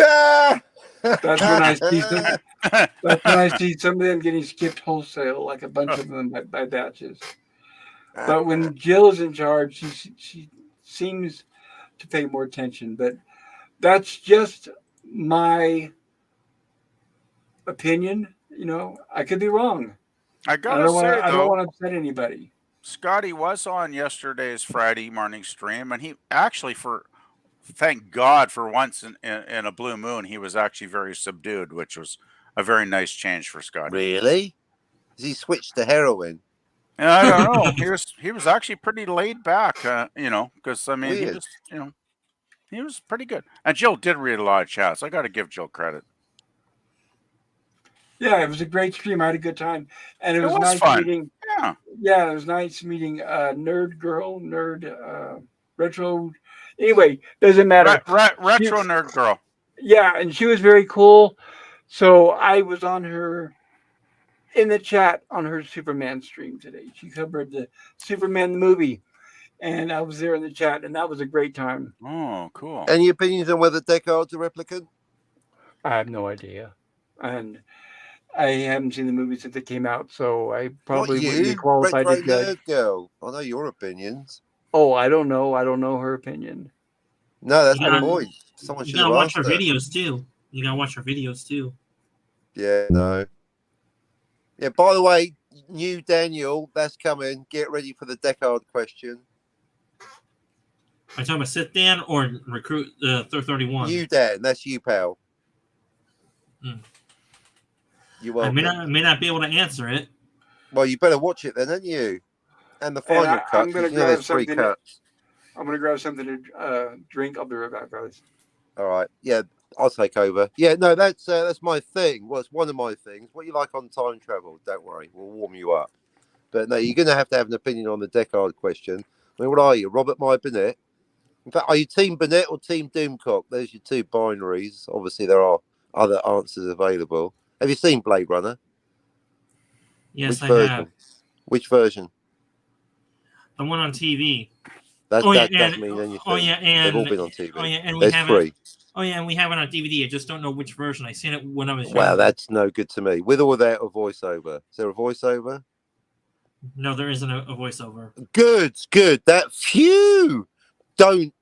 Ah! That's when I see them. That's when I see some of them getting skipped wholesale, like a bunch of them by batches. But when Jill's in charge, she seems to pay more attention. But that's just my opinion. I could be wrong. I gotta say, I don't though, want to upset anybody. Scotty was on yesterday's Friday morning stream, and he actually, thank God for once in a blue moon, he was actually very subdued, which was a very nice change for Scotty. Really? Has he switched to heroin? And I don't know. He was actually pretty laid back, because I mean, Weird. he was pretty good. And Jill did read a lot of chats. I got to give Jill credit. Yeah, it was a great stream. I had a good time, and it was nice fun. meeting. Yeah, it was nice meeting Nerd Girl, Retro. Anyway, doesn't matter. Retro Nerd Girl. Yeah, and she was very cool. So I was on her in the chat on her Superman stream today. She covered the Superman the movie, and I was there in the chat, and that was a great time. Oh, cool. Any opinions on whether Deckard's a replicant? I have no idea, and I haven't seen the movie since it came out, so I probably wouldn't be qualified Retro to judge. Nerd Girl. I know your opinions. Oh, I don't know. I don't know her opinion. No, that's You the gotta- point. Someone You should gotta have watch asked her her. videos too. You gotta watch her videos too. Yeah, no. Yeah, by the way, new Daniel, that's coming. Get ready for the Deckard question. Are you talking about sit down or recruit 31? You, Dan, that's you, pal. Hmm. You I welcome. may not be able to answer it. Well, you better watch it then, don't you? And the final cut. I'm gonna grab there's 3 something. cuts. I'm gonna grab something to drink. I'll be right back, guys. All right. Yeah, I'll take over. Yeah, no, that's my thing. Well, it's one of my things. What you like on time travel? Don't worry, we'll warm you up. But no, you're going to have an opinion on the Deckard question. I mean, what are you, Robert My Burnett? In fact, are you Team Burnett or Team Doomcock? There's your 2 binaries. Obviously, there are other answers available. Have you seen Blade Runner? Yes, Which I version? have. Which version? The one on TV. That Oh, yeah, doesn't and- mean anything. Oh yeah, and They've all been on TV. Oh yeah, and we There's have 3. it. Oh yeah, and we have it on DVD. I just don't know which version. I seen it when I was Wow, younger. that's no good to me. With or without a voiceover? Is there a voiceover? No, there isn't a voiceover. Good. That phew. Don't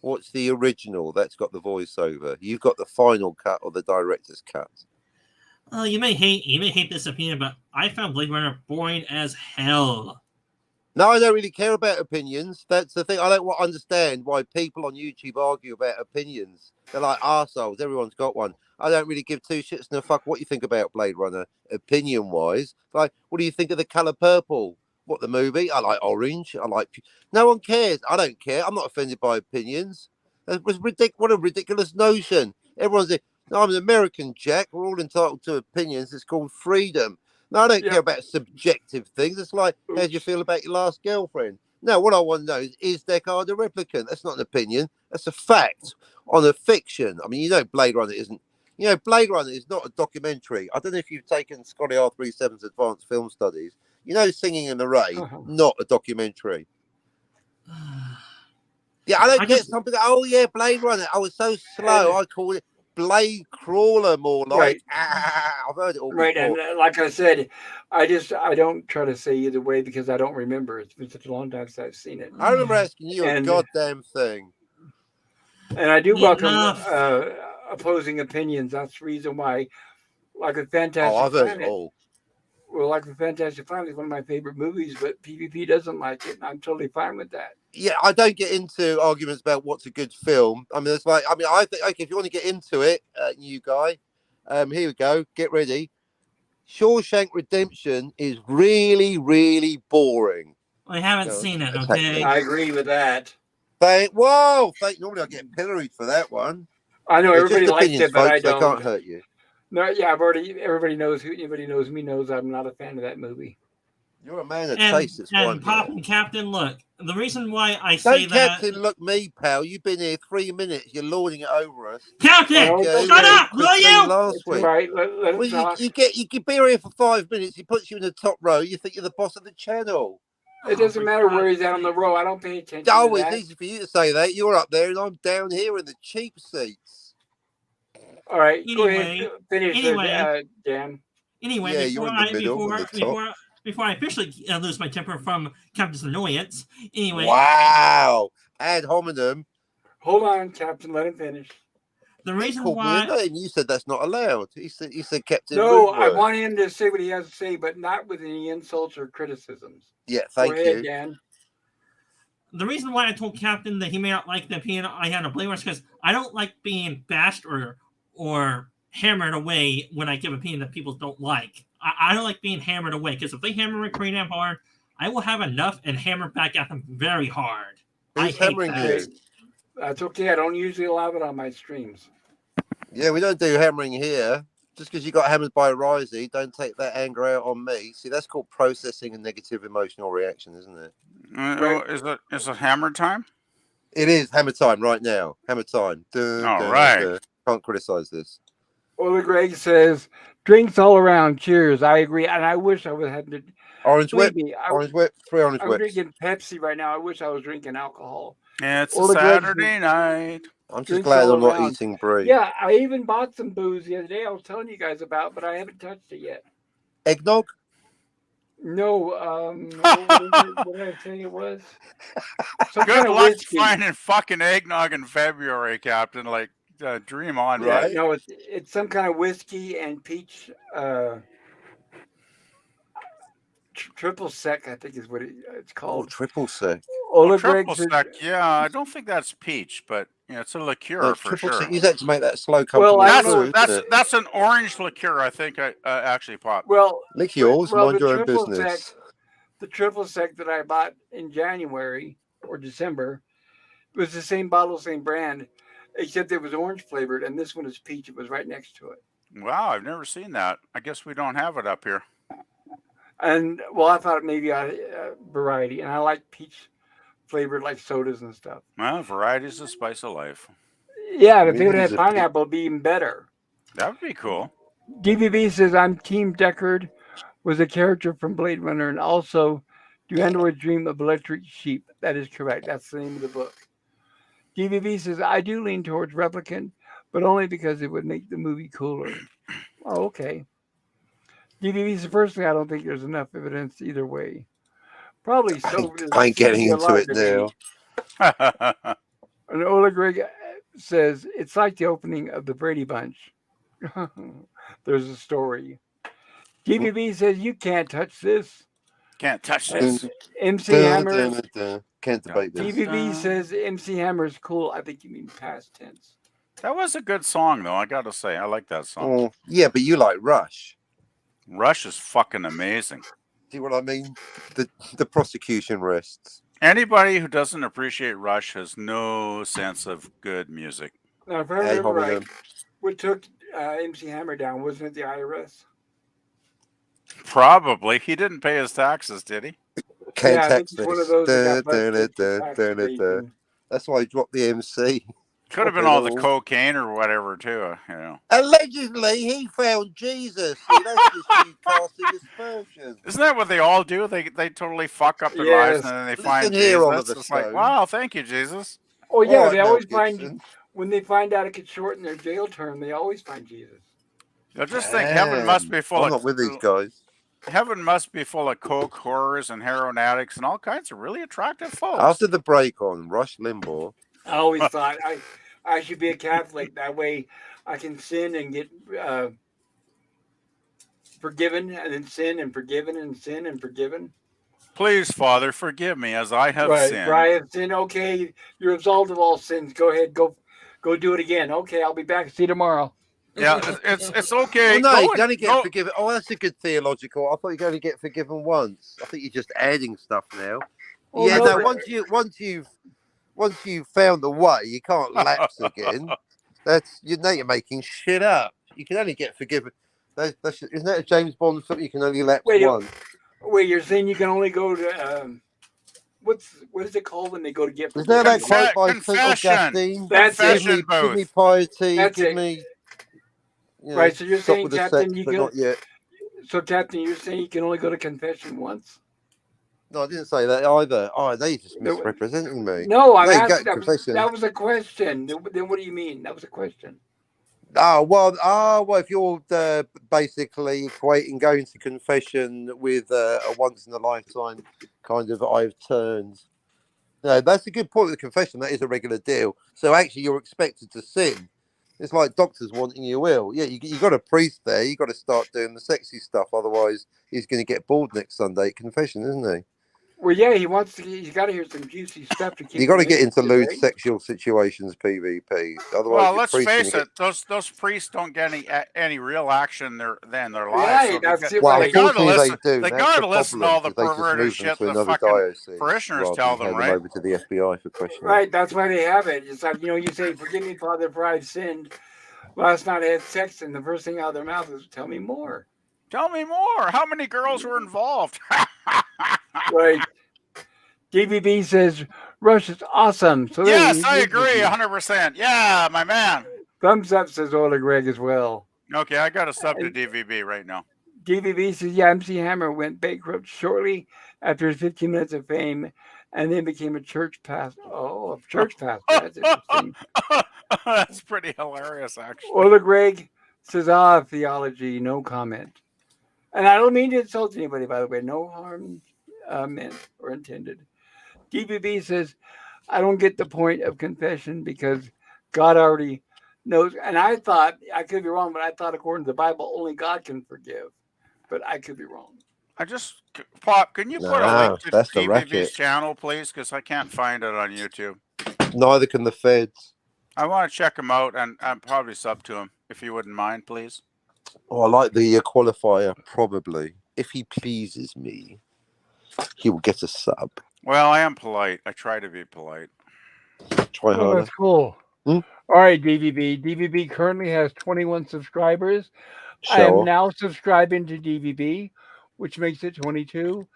watch the original. That's got the voiceover. You've got the final cut or the director's cut. You may hate this opinion, but I found Blade Runner boring as hell. No, I don't really care about opinions. That's the thing. I don't understand why people on YouTube argue about opinions. They're like arseholes. Everyone's got one. I don't really give 2 shits and a fuck what you think about Blade Runner, opinion-wise. Like, what do you think of the colour purple? What, the movie? I like orange. No one cares. I don't care. I'm not offended by opinions. That was what a ridiculous notion. Everyone's like, no, I'm an American, Jack. We're all entitled to opinions. It's called freedom. No, I don't care about subjective things. It's like, how do you feel about your last girlfriend? No, what I want to know is Deckard a replicant? That's not an opinion. That's a fact on a fiction. I mean, Blade Runner isn't. Blade Runner is not a documentary. I don't know if you've taken Scotty R37's advanced film studies. Singing in the Rain, not a documentary. Yeah, I don't get something. Oh, yeah, Blade Runner. I was so slow. I call it Blade Crawler more like. Right. I've heard it all Right, before. and like I said, I don't try to say either way because I don't remember. It's been such a long time since I've seen it. I remember asking you a And- goddamn thing. And I do welcome Enough. Opposing opinions. That's the reason why, like a Fantastic Oh, I've heard it Planet, all. Well, like the Fantastic Five is one of my favorite movies, but PvP doesn't like it, and I'm totally fine with that. Yeah, I don't get into arguments about what's a good film. I mean, it's like, I mean, I think, okay, if you want to get into it, you guy, here we go. Get ready. Shawshank Redemption is really, really boring. I haven't No, seen it. attack Okay. me. I agree with that. Normally I get pilloried for that one. I know They're everybody just likes opinions, it, but I folks. They don't. can't hurt you. No, yeah, everybody knows who anybody knows me knows I'm not a fan of that movie. You're a man of And, taste. It's fine. Pop and Captain, look, the reason why I Don't say that. Captain look me, pal. You've been here 3 minutes. You're lording it over us. Captain, Okay, shut up, will Christine you? Last It's week. all right. Let Well, him talk. you be here for 5 minutes. He puts you in the top row. You think you're the boss of the channel. It doesn't matter where he's at on the row. I don't pay attention Oh, to it's that. easy for you to say that. You're up there, and I'm down here in the cheap seats. All right, go Anyway, ahead. Finish, Dan. Anyway, Yeah, you're in the middle, in the top. before I officially lose my temper from Captain's annoyance. Anyway, Wow. Ad hominem. Hold on, Captain. Let him finish. the He reason called me why. a name. You said that's not allowed. He said Captain. No, I Woodward. want him to say what he has to say, but not with any insults or criticisms. Yeah, Go thank ahead, you. Dan. The reason why I told Captain that he may not like the opinion I had of Blade is because I don't like being bashed or hammered away when I give opinion that people don't like. I don't like being hammered away because if they hammer me pretty damn hard, I will have enough and hammer back at them very hard. I Who's hate hammering that. you? That's okay. I don't usually allow it on my streams. Yeah, we don't do hammering here. Just because you got hammered by Risey, don't take that anger out on me. See, that's called processing a negative emotional reaction, isn't it? Is it hammer time? It is hammer time right now. Hammer time. Dun, All dun, right. dun. Can't criticize this. Ola Greg says, drinks all around. Cheers. I agree. And I wish I would have to. Orange whip. Believe me, Orange whip. 3 orange I'm whips. drinking Pepsi right now. I wish I was drinking alcohol. It's a Ola Greg's Saturday night. I'm just drinks glad all I'm not around. eating brie. Yeah, I even bought some booze the other day. I was telling you guys about, but I haven't touched it yet. Eggnog? No, what did I say it was? Some Good kind of luck whiskey. finding fucking eggnog in February, Captain. Like, dream on, Yeah, bud. no, it's some kind of whiskey and peach. Triple sec, I think is what it's Oh, called. triple sec. Ola Triple Greg sec. Yeah, I don't think that's peach, but it's a liqueur No, for triple sure. sec. You had to make that slow come Well, from I the don't know. fruit, isn't it? That's an orange liqueur, I think. I actually popped. Well, Lick yours, well, mind the your own triple business. sec, the triple sec that I bought in January or December was the same bottle, same brand, except it was orange flavored, and this one is peach. It was right next to it. Wow, I've never seen that. I guess we don't have it up here. And well, I thought maybe a variety, and I like peach flavored like sodas and stuff. Well, variety's the spice of life. Yeah, if they would Maybe have it's had a pineapple, it'd be even better. That would be cool. DVB says I'm Team Deckard, was a character from Blade Runner, and also Do Androids Dream of Electric Sheep? That is correct. That's the name of the book. DVB says I do lean towards Replicant, but only because it would make the movie cooler. Oh, okay. DVB says personally, I don't think there's enough evidence either way. Probably so. I ain't getting into it now. And Ola Greg says it's like the opening of the Brady Bunch. There's a story. DVB says you can't touch this. Can't touch this. MC Dun, Hammer. dun, dun. Can't debate this. DVB says MC Hammer is cool. I think you mean past tense. That was a good song, though. I got to say, I like that song. Oh, yeah, but you like Rush. Rush is fucking amazing. See what I mean? The prosecution rests. Anybody who doesn't appreciate Rush has no sense of good music. Now, if I Ad remember right, hominem. what took MC Hammer down wasn't it the IRS? Probably. He didn't pay his taxes, did he? Can't Yeah, I think tax it's this. one of those that got Dun, busted dun, for tax dun, dun, dun. evasion. That's why I dropped the MC. Could have been all the cocaine or whatever, too. You know. Allegedly, he found Jesus. See, that's just you casting aspersions. Isn't that what they all do? They totally fuck up their lives Yes. and then they Listen find here, Jesus. Oliver It's like, Stone. wow, thank you, Jesus. Oh yeah, All right, they Mel always Gibson. when they find out it could shorten their jail term, they always find Jesus. I just think heaven must be full I'm of not with these guys. heaven must be full of coke whores and heroin addicts and all kinds of really attractive folks. After the break on Rush Limbaugh, I always thought I should be a Catholic. That way, I can sin and get forgiven and then sin and forgiven and sin and forgiven. Please, Father, forgive me as I have Right. sinned. Brian, sin. Okay, you're absolved of all sins. Go ahead. Go do it again. Okay, I'll be back. See you tomorrow. Yeah, it's okay. Well, no, you Go can only and get go. forgiven. Oh, that's a good theological. I thought you could only get forgiven once. I think you're just adding stuff now. Oh, Yeah, no, no. but- Once you've found the way, you can't lapse again. You're making shit up. You can only get forgiven. Isn't that a James Bond film? You can only lapse Wait, once. Wait, you're saying you can only go to what is it called when they go to get Isn't that forgiveness? that quote by St. Confession. Augustine? That's it. Confession Give me booth. piety. That's give it. me. Right, so you're stop saying, with the Captain, sex, you but can. not yet. So, Captain, you're saying you can only go to confession once? No, I didn't say that either. Oh, they just No, misrepresenting me. No, I'm No, you asking. got confession. That was a question. Then what do you mean? That was a question. Well, if you're basically equating going to confession with a once in a lifetime kind of I've turned. No, that's a good point with the confession. That is a regular deal. So actually, you're expected to sin. It's like doctors wanting you ill. Yeah, you got a priest there. You got to start doing the sexy stuff. Otherwise, he's going to get bored next Sunday at confession, isn't he? Well, yeah, he's got to hear some juicy stuff to keep. You got to him get into interested, lewd right? sexual situations, PvP. Otherwise, Well, your let's priest face gonna it; those priests don't get any real action in their lives. Right, So that's it. Well, Right. unfortunately, they do. They That's gotta the listen to problem, all the because they just perverted move them shit to the another fucking diocese parishioners rather tell than them, hand them right? over to the FBI for questioning. Right, that's why they have it. It's like, you say, "Forgive me, Father, for I've sinned. Last night I had sex," and the first thing out of their mouth is, "Tell me more." Tell me more. How many girls were involved? Right. DVB says Rush is awesome. So there Yes, he I agrees with agree, you. 100%. Yeah, my man. Thumbs up, says Ola Greg as well. Okay, I got a sub to And DVB right now. DVB says, yeah, MC Hammer went bankrupt shortly after his 15 minutes of fame and then became a church pastor. Oh, a church pastor. That's interesting. That's pretty hilarious, actually. Ola Greg says, theology, no comment. And I don't mean to insult anybody, by the way. No harm meant or intended. DVB says, I don't get the point of confession because God already knows. And I thought, I could be wrong, but I thought according to the Bible, only God can forgive. But I could be wrong. Pop, can you put a link to that's the DVB's racket. channel, please? Because I can't find it on YouTube. Neither can the feds. I want to check him out and probably sub to him, if you wouldn't mind, please. Oh, I like the qualifier, probably. If he pleases me, he will get a sub. Well, I am polite. I try to be polite. Try harder. That's cool. All right, DVB. DVB currently has 21 subscribers. I am now subscribing to DVB, which makes it 22.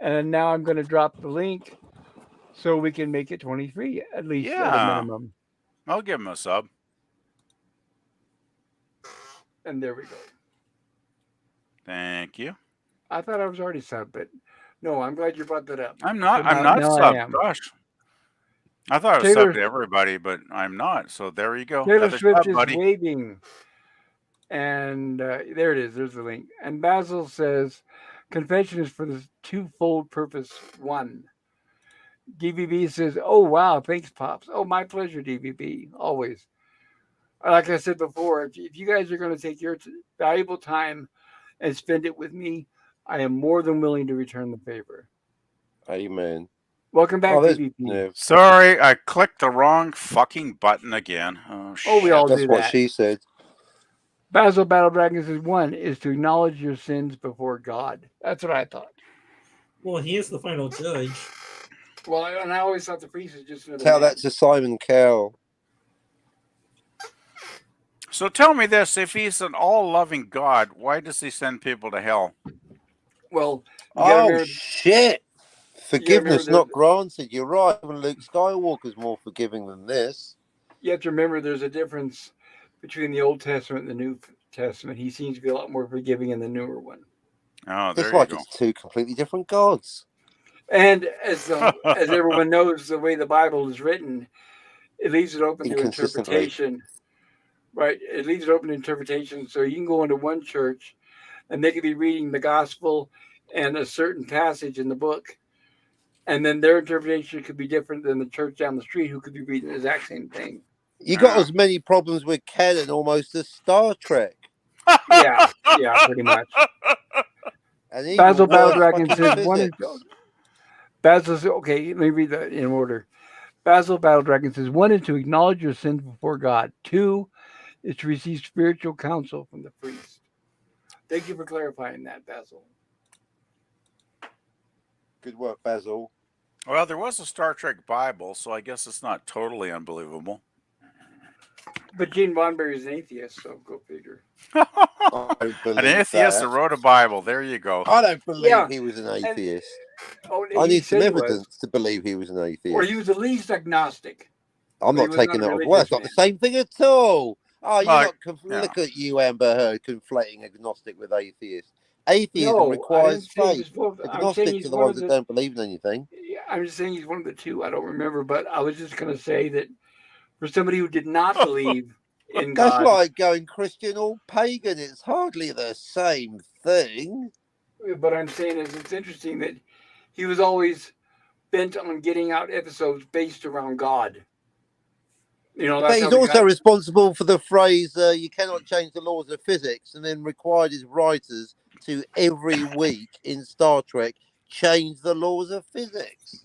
And now I'm going to drop the link so we can make it 23, at least at a minimum. I'll give him a sub. And there we go. Thank you. I thought I was already subbed, but no, I'm glad you brought that up. I'm not. So I'm not now I subbed. am. Gosh. I thought I was Taylor- subbed to everybody, but I'm not. So there you go. Taylor Another Swift sub, is buddy. waving. And there it is. There's the link. And Basil says, confession is for the twofold purpose. One. DVB says, oh, wow. Thanks, Pops. Oh, my pleasure, DVB. Always. Like I said before, if you guys are going to take your valuable time and spend it with me, I am more than willing to return the favor. Amen. Welcome back, DVB. No. Sorry, I clicked the wrong fucking button again. Oh, we all That's do what that. she said. Basil Battle Dragon says, one is to acknowledge your sins before God. That's what I thought. Well, he is the final judge. Well, and I always thought the priest is just another Tell man. that to Simon Cowell. So tell me this: if he's an all-loving God, why does he send people to hell? Well, you gotta Oh, remember- shit. Forgiveness remember not granted. You're right. Even Luke Skywalker's more forgiving than this. you have to remember there's a difference between the Old Testament and the New Testament. He seems to be a lot more forgiving in the newer one. Oh, there It's you like go. it's two completely different gods. And as everyone knows, the way the Bible is written, it leaves it open to Inconsistently. interpretation. Right? It leaves it open to interpretation. So you can go into one church and they could be reading the gospel and a certain passage in the book. And then their interpretation could be different than the church down the street who could be reading the exact same thing. You got as many problems with canon almost as Star Trek. Yeah, pretty much. And even Basil worse, Baldragon fucking says one physics. is Basil's okay. Let me read that in order. Basil Battledragon says one is to acknowledge your sins before God. Two is to receive spiritual counsel from the priest. Thank you for clarifying that, Basil. Good work, Basil. Well, there was a Star Trek Bible, so I guess it's not totally unbelievable. But Gene Roddenberry is an atheist, so go figure. I don't An believe atheist that that. wrote a Bible. There you go. I don't believe Yeah, he was an and atheist. he I need some said he was, evidence to believe he was an or he atheist. was at least agnostic, I'm but he not was not taking a that. Well, religious it's not man. the same thing at all. Oh, you're Like, not. yeah. Look at you, Amber Heard, conflating agnostic with atheist. Atheism No, I requires didn't say he faith. was both. I'm saying Agnostics he's are the one ones of that the. don't believe in anything. Yeah, I'm just saying he's one of the two. I don't remember, but I was just going to say that for somebody who did not believe in That's God, like going Christian or pagan. It's hardly the same thing. what I'm saying is it's interesting that he was always bent on getting out episodes based around God. You know, But that's he's how we also got. responsible for the phrase "you cannot change the laws of physics," and then required his writers to every week in Star Trek change the laws of physics.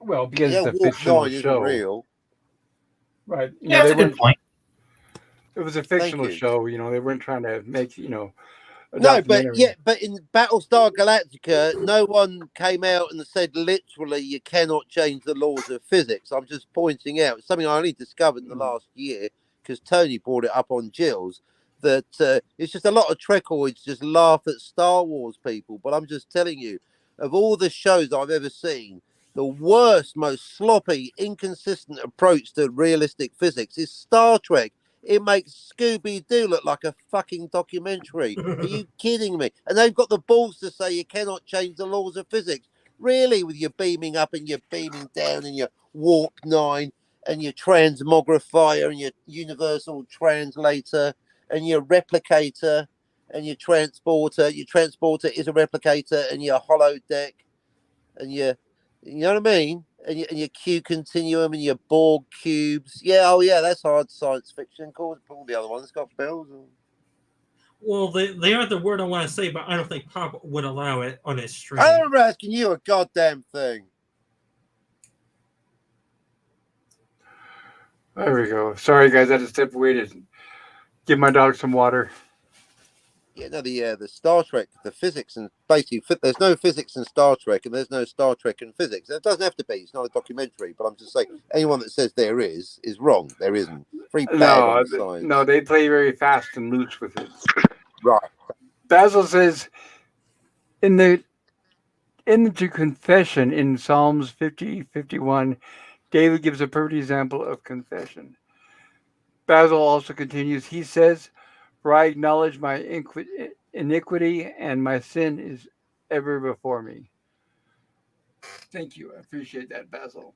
Well, because Yeah, it's a Warp fictional 9 isn't show, real. right? Yeah, that's They a good weren't. point. It was a Thank fictional you. show. They weren't trying to make a No, but documentary. in Battlestar Galactica, no one came out and said literally you cannot change the laws of physics. I'm just pointing out something I only discovered in the last year because Tony brought it up on Jill's. That it's just a lot of Trekoids just laugh at Star Wars people. But I'm just telling you, of all the shows I've ever seen, the worst, most sloppy, inconsistent approach to realistic physics is Star Trek. It makes Scooby Doo look like a fucking documentary. Are you kidding me? And they've got the balls to say you cannot change the laws of physics. Really, with your beaming up and your beaming down and your warp 9 and your transmogrifier and your universal translator and your replicator and your transporter. Your transporter is a replicator and your holodeck and your, you know what I mean? And your Q continuum and your Borg cubes. Yeah, oh yeah, that's hard science fiction. Call all the other ones got bells. Well, they are the word I want to say, but I don't think Pop would allow it on his stream. I am asking you a goddamn thing. There we go. Sorry, guys, I had to step away to give my dog some water. Yeah, no, the Star Trek, the physics and basically there's no physics in Star Trek, and there's no Star Trek in physics. It doesn't have to be. It's not a documentary, but I'm just saying anyone that says there is wrong. There isn't. Very bad on the science. No, they play very fast and loose with it. Right. Basil says in the confession in Psalms 50:51, David gives a perfect example of confession. Basil also continues, he says, "For I acknowledge my iniquity and my sin is ever before me." Thank you. I appreciate that, Basil.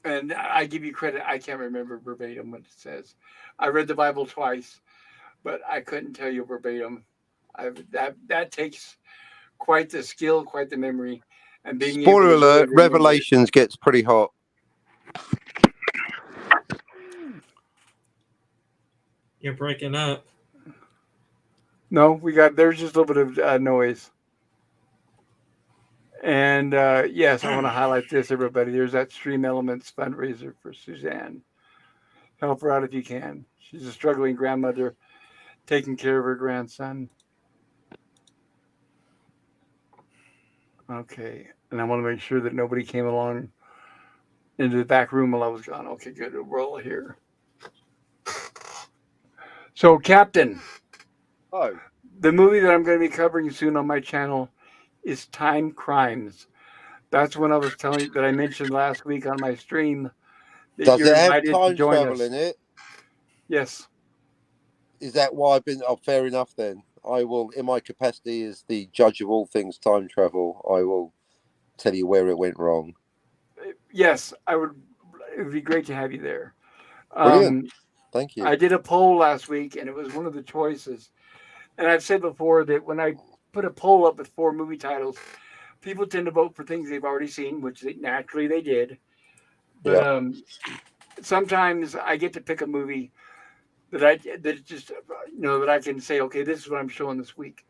And I give you credit. I can't remember verbatim what it says. I read the Bible twice, but I couldn't tell you verbatim. That takes quite the skill, quite the memory, and being able Spoiler to really alert: remember it. Revelations gets pretty hot. You're breaking up. No, there's just a little bit of noise. And yes, I want to highlight this, everybody. There's that Stream Elements fundraiser for Suzanne. Help her out if you can. She's a struggling grandmother taking care of her grandson. Okay. And I want to make sure that nobody came along into the back room while I was gone. Okay, good. We're all here. So, Captain. Oh. The movie that I'm going to be covering soon on my channel is Time Crimes. That's when I was telling you that I mentioned last week on my stream that Does you're it have invited to time join travel us. in it? Yes. Is that why I've been? Oh, fair enough then. I will, in my capacity as the judge of all things time travel, I will tell you where it went wrong. Yes, I would. It would be great to have you there. Brilliant. Thank you. I did a poll last week, and it was one of the choices. And I've said before that when I put a poll up with 4 movie titles, people tend to vote for things they've already seen, which naturally they did. But sometimes I get to pick a movie that just that I can say, okay, this is what I'm showing this week,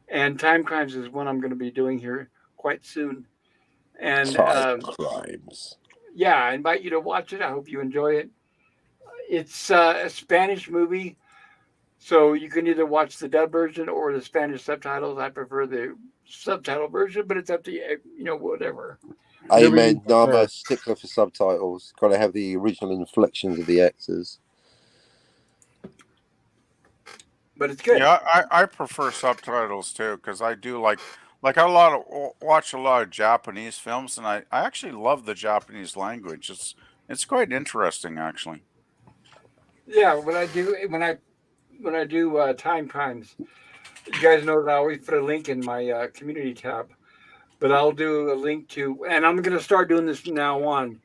and Time Crimes is one I'm going to be doing here quite soon. And Time crimes. yeah, I invite you to watch it. I hope you enjoy it. It's a Spanish movie, so you can either watch the dub version or the Spanish subtitles. I prefer the subtitle version, but it's up to you. Whatever. Whatever you Amen. No, I'm prefer. a stickler for subtitles. Got to have the original inflections of the actors. But it's good. Yeah, I prefer subtitles too because I do like watch a lot of Japanese films, and I actually love the Japanese language. It's quite interesting actually. Yeah, when I do Time Crimes, you guys know that I always put a link in my community tab. But I'll do a link to, and I'm going to start doing this from now on.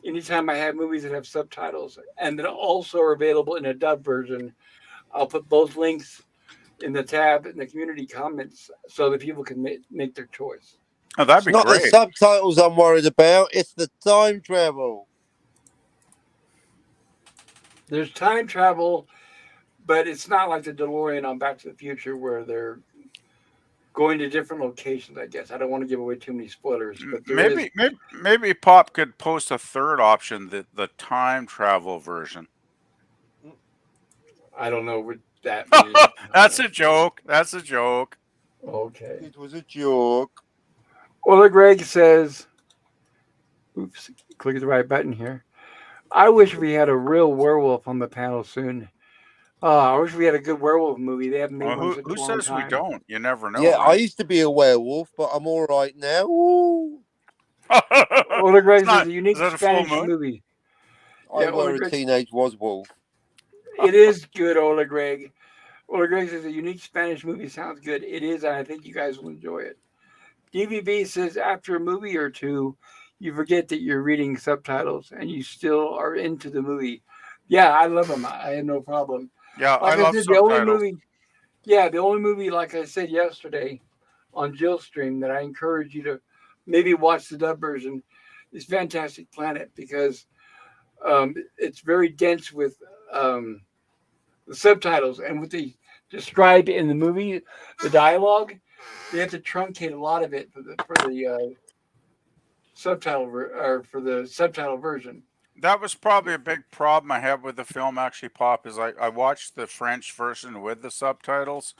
Anytime I have movies that have subtitles and that also are available in a dub version, I'll put both links in the tab in the community comments so that people can make their choice. Oh, that'd It's be not the great. subtitles I'm worried about. It's the time travel. There's time travel, but it's not like the DeLorean on Back to the Future where they're going to different locations. I guess I don't want to give away too many spoilers, but there is. Maybe Pop could post a third option, the time travel version. I don't know what that means. That's a joke. That's a joke. Okay. It was a joke. Well, Greg says, "Oops, click the right button here." I wish we had a real werewolf on the panel soon. I wish we had a good werewolf movie. They haven't made Well, one in such who a long says we time. don't? You never know, Yeah, I right? used to be a werewolf, but I'm all right now. Ooh. Ola Greg says a Is unique that a full Spanish moon? movie. I Yeah, were Ola a Greg. teenage waswolf. It is good, Ola Greg. Ola Greg says a unique Spanish movie sounds good. It is, and I think you guys will enjoy it. DVB says after a movie or two, you forget that you're reading subtitles and you still are into the movie. Yeah, I love them. I have no problem. Yeah, I Like I love said, the only subtitles. movie, yeah, the only movie, like I said yesterday on Jill's stream, that I encourage you to maybe watch the dub version is Fantastic Planet because it's very dense with um, the subtitles and what they describe in the movie, the dialogue. They have to truncate a lot of it for the or for the subtitle version. That was probably a big problem I had with the film. Actually, Pop, is I watched the French version with the subtitles,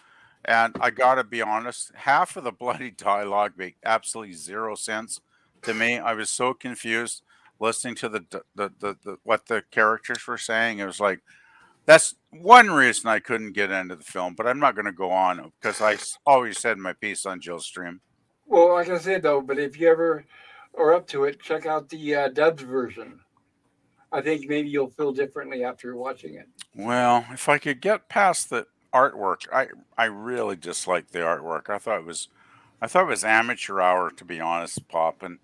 and I gotta be honest, half of the bloody dialogue made absolutely zero sense to me. I was so confused listening to the what the characters were saying. It was like that's one reason I couldn't get into the film. But I'm not going to go on because always said my piece on Jill's stream. Well, like I said though, but if you ever are up to it, check out the dubbed version. I think maybe you'll feel differently after watching it. Well, if I could get past the artwork, I really disliked the artwork. I thought it was amateur hour, to be honest, Pop. And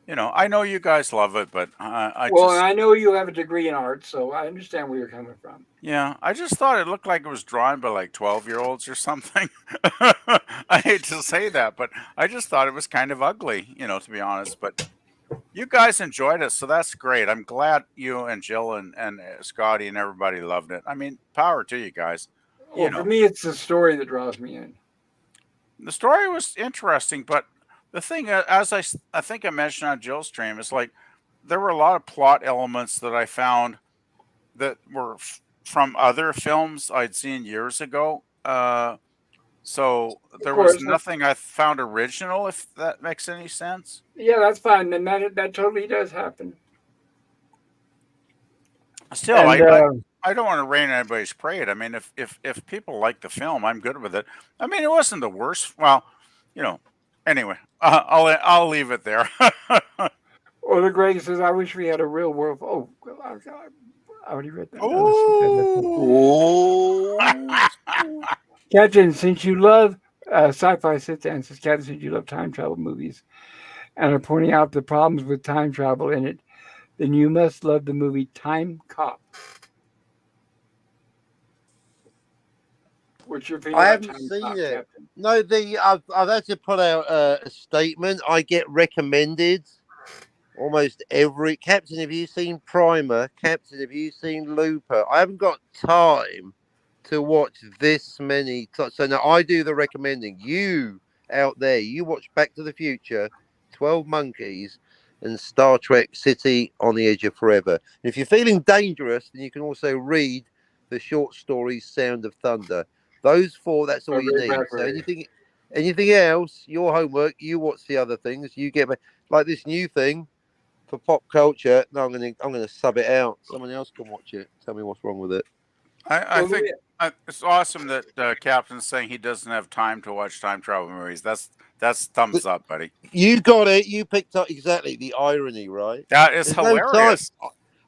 I know you guys love it, but I Well, and just I know you have a degree in art, so I understand where you're coming from. yeah, I just thought it looked like it was drawn by like 12-year-olds or something. I hate to say that, but I just thought it was kind of ugly, to be honest. But you guys enjoyed it, so that's great. I'm glad you and Jill and Scotty and everybody loved it. I mean, power to you guys. You Well, for know, me, it's the story that draws me in. the story was interesting, but the thing, I think I mentioned on Jill's stream, is like there were a lot of plot elements that I found that were from other films I'd seen years ago. So Of there was course, nothing I found original, if that makes any sense. yeah, that's fine, and that totally does happen. Still, And I don't want to rain anybody's parade. I mean, if people like the film, I'm good with it. I mean, it wasn't the worst. Well, you know. Anyway, I'll leave it there. or the Greg says, "I wish we had a real world." Oh, I already read that. Oh. Oh. Captain, since you love sci-fi sit-down, says Captain, since you love time travel movies and are pointing out the problems with time travel in it, then you must love the movie Time Cop. What's your opinion I about haven't Time seen Cop, it. Captain? No, I've had to put out a statement. I get recommended Almost every Captain. Have you seen Primer? Captain, have you seen Looper? I haven't got time to watch this many. So now I do the recommending. You out there, you watch Back to the Future, 12 Monkeys, and Star Trek City on the Edge of Forever. And if you're feeling dangerous, then you can also read the short stories Sound of Thunder. Those four, that's all you Bradbury, need. So Bradbury. anything else, your homework, you watch the other things. You get like this new thing for pop culture. No, I'm gonna sub it out. Someone else can watch it. Tell me what's wrong with it. I Well, think it's awesome that Captain's saying he doesn't have time to watch time travel movies. That's thumbs up, buddy. You got it. You picked up exactly the irony, right? That is There's no time. hilarious.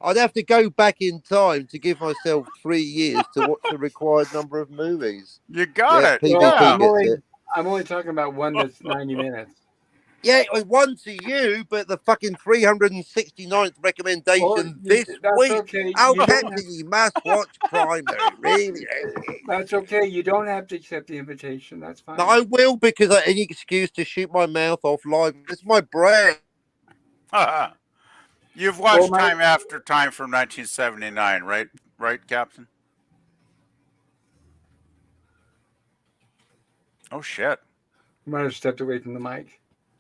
I'd have to go back in time to give myself 3 years to watch the required number of movies. You got Yeah, it. well, PvP Yeah. gets it. I'm only talking about one that's 90 minutes. Yeah, it was one to you, but the fucking 369th recommendation Well, this that's week. okay. Oh, You don't Captain, have, you must watch Primary. Really? that's okay. You don't have to accept the invitation. That's fine. No, I will because any excuse to shoot my mouth off live. It's my brand. You've watched my- Time After Time from 1979, right? Right, Captain? Oh shit! Might have stepped away from the mic.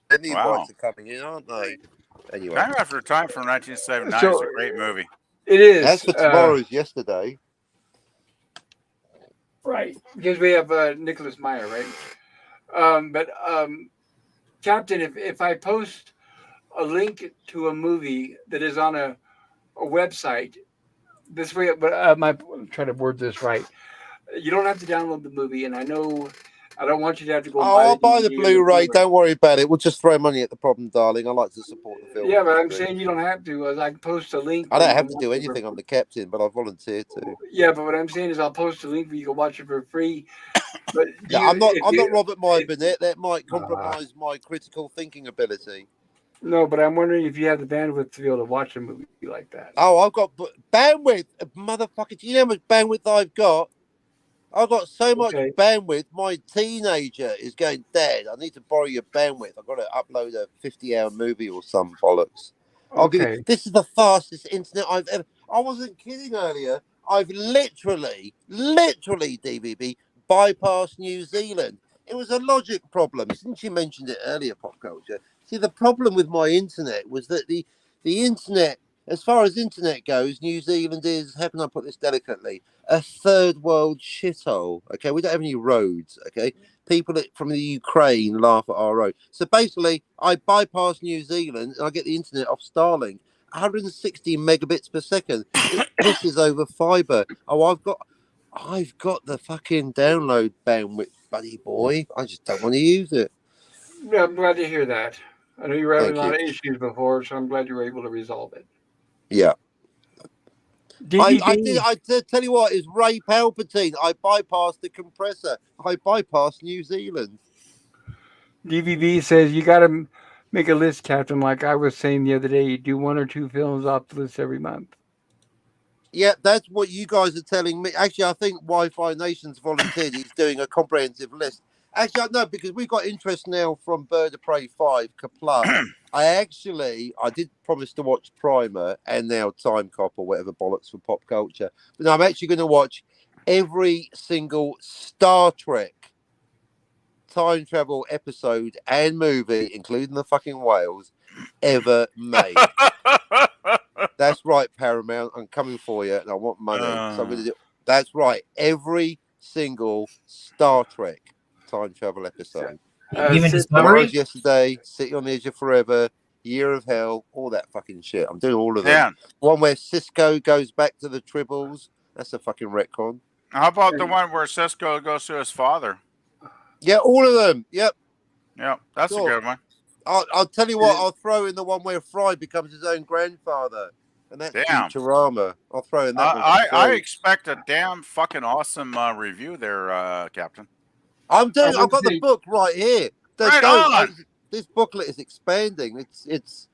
And the Wow. invites are coming in, aren't they? Anyway, Time After Time from 1979 is So- a great movie. It is. as for tomorrow's yesterday, Right. Because we have Nicholas Meyer, right? But Captain, if I post a link to a movie that is on a website, this way, but I'm trying to word this right. You don't have to download the movie, and I know I don't want you to have to go. I'll buy the DVD or Blu-ray. Don't worry about it. We'll just throw money at the problem, darling. I like to support the film. Yeah, but I'm saying you don't have to. I can post a link. I where don't you have can to do watch it for- anything. I'm the captain, but I volunteered to. Yeah, but what I'm saying is I'll post a link where you can watch it for free. But Yeah, I'm not Robert Meyer, Burnett. That might Ah. compromise my critical thinking ability. No, but I'm wondering if you have the bandwidth to be able to watch a movie like that. Oh, I've got bandwidth, motherfucker. Do you know how much bandwidth I've got? I've got so much Okay. bandwidth. My teenager is going, Dad, I need to borrow your bandwidth. I've got to upload a 50-hour movie or some bollocks. I'll give Okay. you, this is the fastest internet I've ever. I wasn't kidding earlier. I've literally, DVB bypassed New Zealand. It was a logic problem. Since you mentioned it earlier, pop culture. See, the problem with my internet was that the internet, as far as internet goes, New Zealand is, how can I put this delicately, a third world shithole. Okay, we don't have any roads. Okay, people from the Ukraine laugh at our road. So basically, I bypass New Zealand and I get the internet off Starlink, 160 megabits per second. It pisses over fiber. Oh, I've got the fucking download bandwidth, buddy boy. I just don't want to use it. Yeah, I'm glad to hear that. I know you were having Thank a lot of issues before, so I'm glad you were able to resolve it. Yeah. DVD. I tell you what, it's Ray Palpatine. I bypassed the compressor. I bypassed New Zealand. DVB says you got to make a list, Captain. Like I was saying the other day, you do 1 or 2 films off the list every month. Yeah, that's what you guys are telling me. Actually, I think Wi-Fi Nation's volunteered. He's doing a comprehensive list. Actually, no, because we got interest now from Bird of Prey 5, Kapla. I did promise to watch Primer and now Time Cop or whatever bollocks for pop culture. But no, I'm actually going to watch every single Star Trek time travel episode and movie, including the fucking whales, ever made. That's right, Paramount. I'm coming for you, and I want money. So I'm going to do. That's right. Every single Star Trek time travel episode. Even Sis- Discovery? Tomorrow's Yesterday, City on the Edge of Forever, Year of Hell, all that fucking shit. I'm doing all of them. Dan, One where Cisco goes back to the Tribbles. That's a fucking retcon. how about the one where Cisco goes to his father? Yeah, all of them. Yep. Yeah, that's Sure. a good one. I'll tell you what. I'll throw in the one where Fry becomes his own grandfather, and that's Damn. Futurama. I'll throw in that one. I for expect a damn fucking awesome review there, Captain. I'm doing. I I've got would the say- book right here. Right on. This booklet is expanding. It's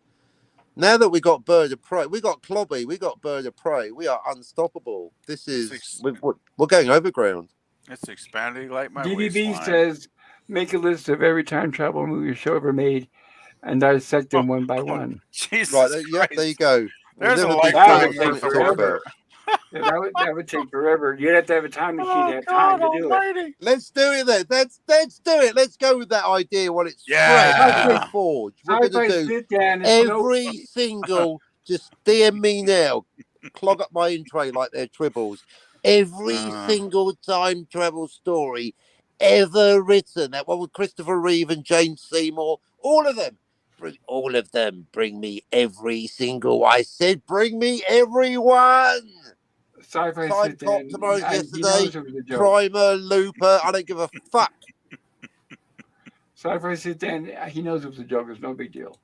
now that we got Bird of Prey, we got Clobby, we got Bird of Prey. We are unstoppable. This is we're going overground. It's expanding like my DVB waistline. says make a list of every time travel movie or show ever made, and dissect them one by one. Jesus Right, yep, there you Christ. go. We'll There's a never be That short would of lifetime take things worth to of talk forever. about. Yeah, that would take forever. You'd have to have a time machine to Oh have God time to do it. Almighty! Let's do it then. Let's do it. Let's go with that idea while it's fresh Yeah. and forged. We're going to Sci-fi do sit down. It's no. every single. Just DM me now. Clog up my intro like they're tribbles. Every single time travel story ever written. That one with Christopher Reeve and Jane Seymour. All of them. Bring all of them. Bring me every single. I said, bring me everyone. Sci-fi Time sit down. Cop tomorrow's He yesterday. knows it was a joke. Primer, Looper. I don't give a fuck. Sci-fi sit down. He knows it was a joke. It's no big deal.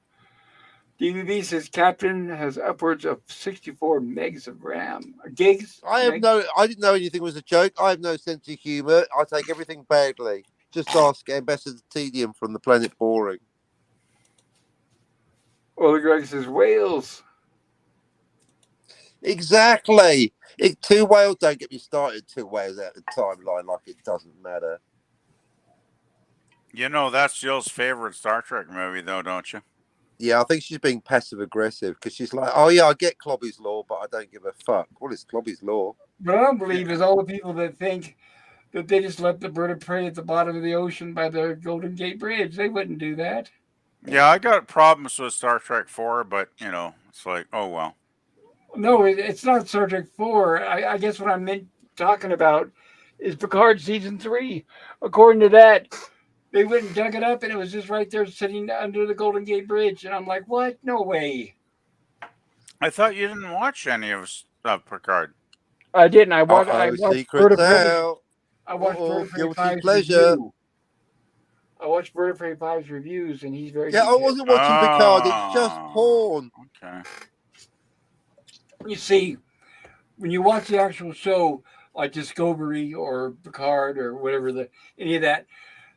DVB says Captain has upwards of 64 megs of RAM. Gigs? I Meg? didn't know anything was a joke. I have no sense of humour. I take everything badly. Just ask Ambassador Tedium from the planet Boring. Well, Greg says Wales. Exactly. Two whales, don't get me started. Two whales out of the timeline like it doesn't matter. You know that's Jill's favorite Star Trek movie, though, don't you? Yeah, I think she's being passive aggressive because she's like, oh yeah, I get Clobby's Law, but I don't give a fuck. What is Clobby's Law? What I don't believe is all the people that think that they just left the bird of prey at the bottom of the ocean by the Golden Gate Bridge. They wouldn't do that. Yeah, I got problems with Star Trek 4, but it's like, oh well. No, it's not Star Trek 4. I guess what I meant talking about is Picard season 3. According to that, they went and dug it up and it was just right there sitting under the Golden Gate Bridge. And I'm like, what? No way. I thought you didn't watch any of Picard. I didn't. I watched Bird of Secrets Prey. out. I watched Bird of Prey Guilty 5's pleasure. review. I watched Bird of Prey 5's reviews and he's very Yeah, I detailed. wasn't watching Picard. It's just porn. Okay. You see, when you watch the actual show, like Discovery or Picard or whatever, any of that,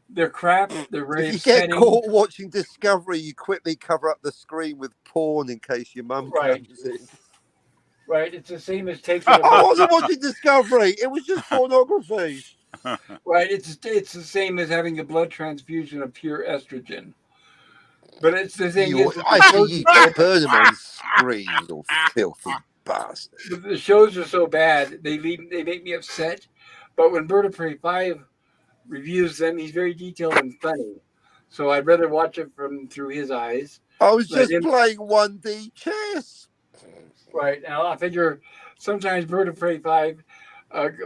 they're crap. They're very If you get upsetting. caught watching Discovery, you quickly cover up the screen with porn in case your mum Right. comes in. Right? It's the same as taking. I wasn't watching Discovery. It was just pornography. Right? It's the same as having a blood transfusion of pure estrogen. But it's the thing. I see you burn them on screen, you little filthy bastard. The shows are so bad they make me upset. But when Bird of Prey 5 reviews them, he's very detailed and funny. So I'd rather watch it through his eyes. I was just playing 1D chess. Right. Now I figure sometimes Bird of Prey 5,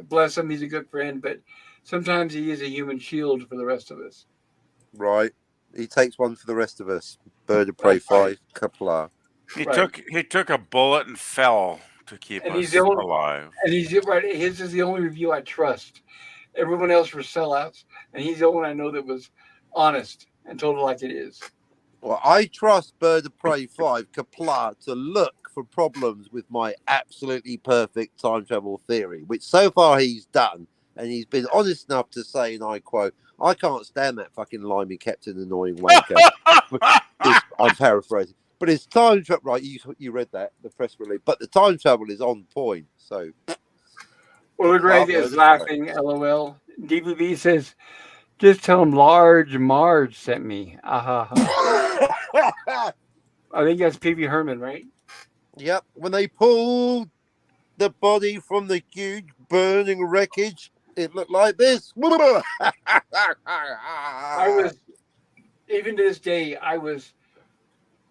bless him, he's a good friend, but sometimes he is a human shield for the rest of us. Right. He takes one for the rest of us. Bird of Prey 5, Kapla. He took a bullet and fell to keep us alive. And he's right. His is the only review I trust. Everyone else were sellouts, and he's the only one I know that was honest and told it like it is. Well, I trust Bird of Prey 5, Kapla, to look for problems with my absolutely perfect time travel theory, which so far he's done. And he's been honest enough to say, and I quote, I can't stand that fucking limey Captain Annoying wanker. I'm paraphrasing. But it's time travel. Right, you read that, the press release. But the time travel is on point. So. Well, Greg is laughing, LOL. DVB says, just tell him Large Marge sent me. I think that's P.V. Herman, right? Yep. When they pulled the body from the huge burning wreckage, it looked like this. Even to this day,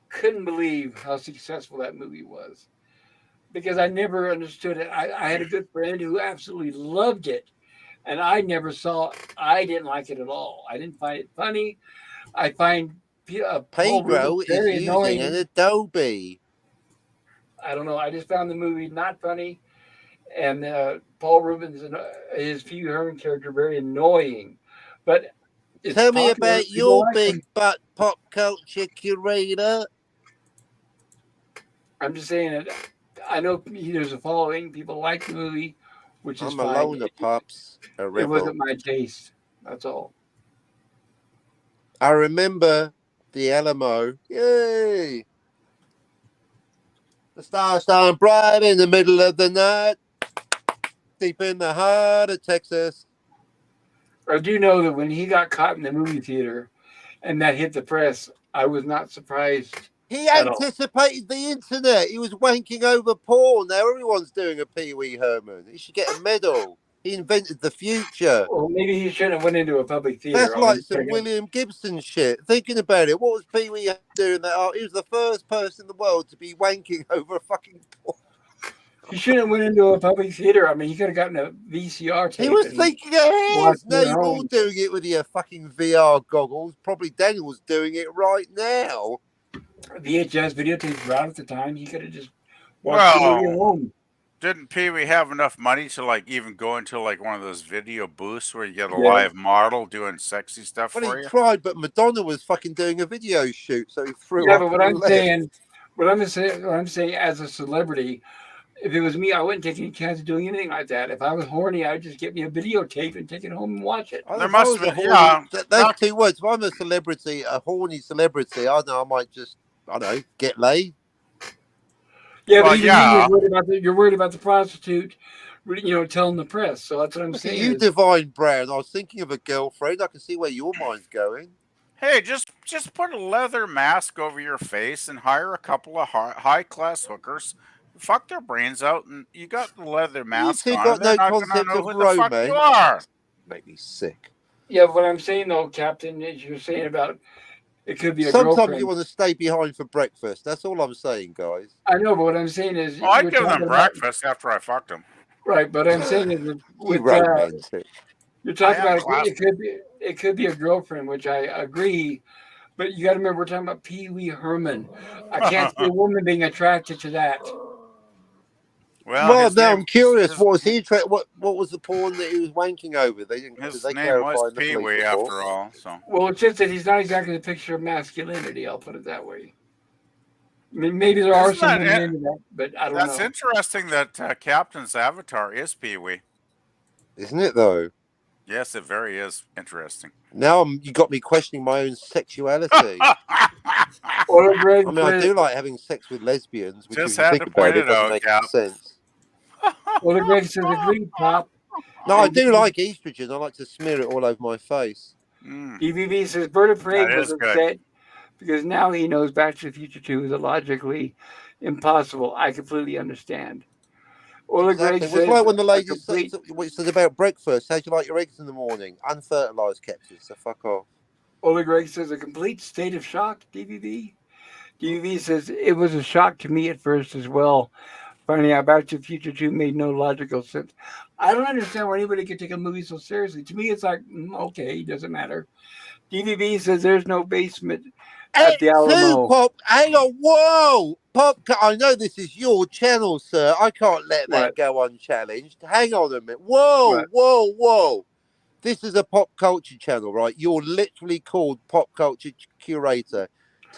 couldn't believe how successful that movie was. Because I never understood it. I had a good friend who absolutely loved it. And I didn't like it at all. I didn't find it funny. I find Pedro is using annoying. an Adobe. I don't know. I just found the movie not funny. And Paul Rubens and his Pee Wee Herman character very annoying. But tell me about your big butt pop culture curator. I'm just saying that I know there's a following. People like the movie, which is I'm fine. a loner, pups. It wasn't my taste. That's all. I remember the Alamo. Yay! The stars shine bright in the middle of the night, deep in the heart of Texas. I do know that when he got caught in the movie theater and that hit the press, I was not surprised. He At all. anticipated the internet. He was wanking over porn. Now everyone's doing a Pee Wee Herman. He should get a medal. He invented the future. Well, maybe he shouldn't have went into a public theater. That's like some Check it. William Gibson shit. Thinking about it, what was Pee Wee doing that? Oh, he was the first person in the world to be wanking over a fucking porn. He shouldn't have went into a public theater. I mean, he could have gotten a VCR tape. He was and thinking ahead. watched Now it at you're all home. doing it with your fucking VR goggles. Probably Daniel's doing it right now. VHS videotapes were out at the time. He could have just watched the movie at Well, home. didn't Pee Wee have enough money to like even go into like one of those video booths where you get a Yeah. live model doing sexy stuff Well, for he you? tried, but Madonna was fucking doing a video shoot, so he threw Yeah, up. but what and I'm left. saying, what I'm saying, as a celebrity, if it was me, I wouldn't take any chance of doing anything like that. If I was horny, I'd just get me a videotape and take it home and watch it. If There I must was have a been- horny, yeah, that's back- 2 words. If I'm a celebrity, a horny celebrity, I know I might just, I don't know, get laid. Yeah, Well, but even yeah. you're worried about the prostitute, telling the press. So that's what I'm Look at saying. you, is- Divine Brown. I was thinking of a girlfriend. I can see where your mind's going. Hey, just put a leather mask over your face and hire a couple of high class hookers. Fuck their brains out, and you got the leather mask two on. got And they're no not gonna concept know of who the fuck you romance. are. Make me sick. Yeah, what I'm saying though, Captain, is you're saying about it could be a Sometimes girlfriend. you want to stay behind for breakfast. That's all I'm saying, guys. I know, but what I'm saying is, Well, I'd we're give them talking about- breakfast after I fucked them. right? But I'm saying is You with romantic. you're talking I am about it could be a girlfriend, which I agree. But you got to remember, we're talking about Pee Wee Herman. I can't see a woman being attracted to that. Well, his now name- I'm curious. his- What was he? What was the porn that he was wanking over? They didn't. Did His they name clarify was in the Pee police Wee report? after all. So Well, it's just that he's not exactly the picture of masculinity. I'll put it that way. I mean, maybe there are Isn't some that women it? into that, but I don't that's know. interesting that Captain's avatar is Pee Wee. Isn't it though? Yes, it very is interesting. Now you got me questioning my own sexuality. Or Greg I mean, I says- do like having sex with lesbians, which Just if you had think to about point it, it doesn't out, make Cap. any sense. Well, Greg says, agreed, Pop. No, I do like estrogen. I like to smear it all over my face. Mm. EVV says, Bird of Prey That was is good. upset because now he knows Back to the Future 2 is illogically impossible. I completely understand. Ola Exactly. Greg It was says, like when the a lady complete- said, what you said about breakfast. How'd you like your eggs in the morning? Unfertilized, Captain. So fuck off. Ola Greg says, a complete state of shock, DVV. DVV says, it was a shock to me at first as well. Finding out Back to the Future 2 made no logical sense. I don't understand why anybody could take a movie so seriously. To me, it's like, okay, doesn't matter. DVV says there's no basement at the Alamo. Pop, hang on, whoa! Pop, I know this is your channel, sir. I can't let that What? go unchallenged. Hang on a minute. Whoa, What? whoa. This is a pop culture channel, right? You're literally called Pop Culture Curator.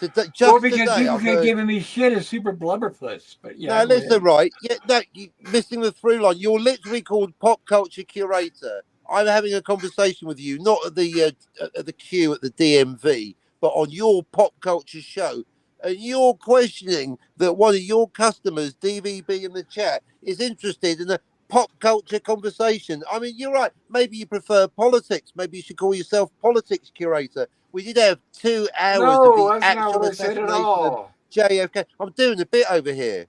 Just Well, because today, people I've kept heard... giving me shit as super blubberpuss. But yeah, No, go listen, ahead. right? Yeah, no, you missing the through line. You're literally called Pop Culture Curator. I'm having a conversation with you, not at the queue at the DMV, but on your pop culture show, and you're questioning that one of your customers, DVB in the chat, is interested in a pop culture conversation. I mean, you're right. Maybe you prefer politics. Maybe you should call yourself Politics Curator. We did have 2 hours No, of the that's not actual what I said at assassination of all. JFK. I'm doing a bit over here.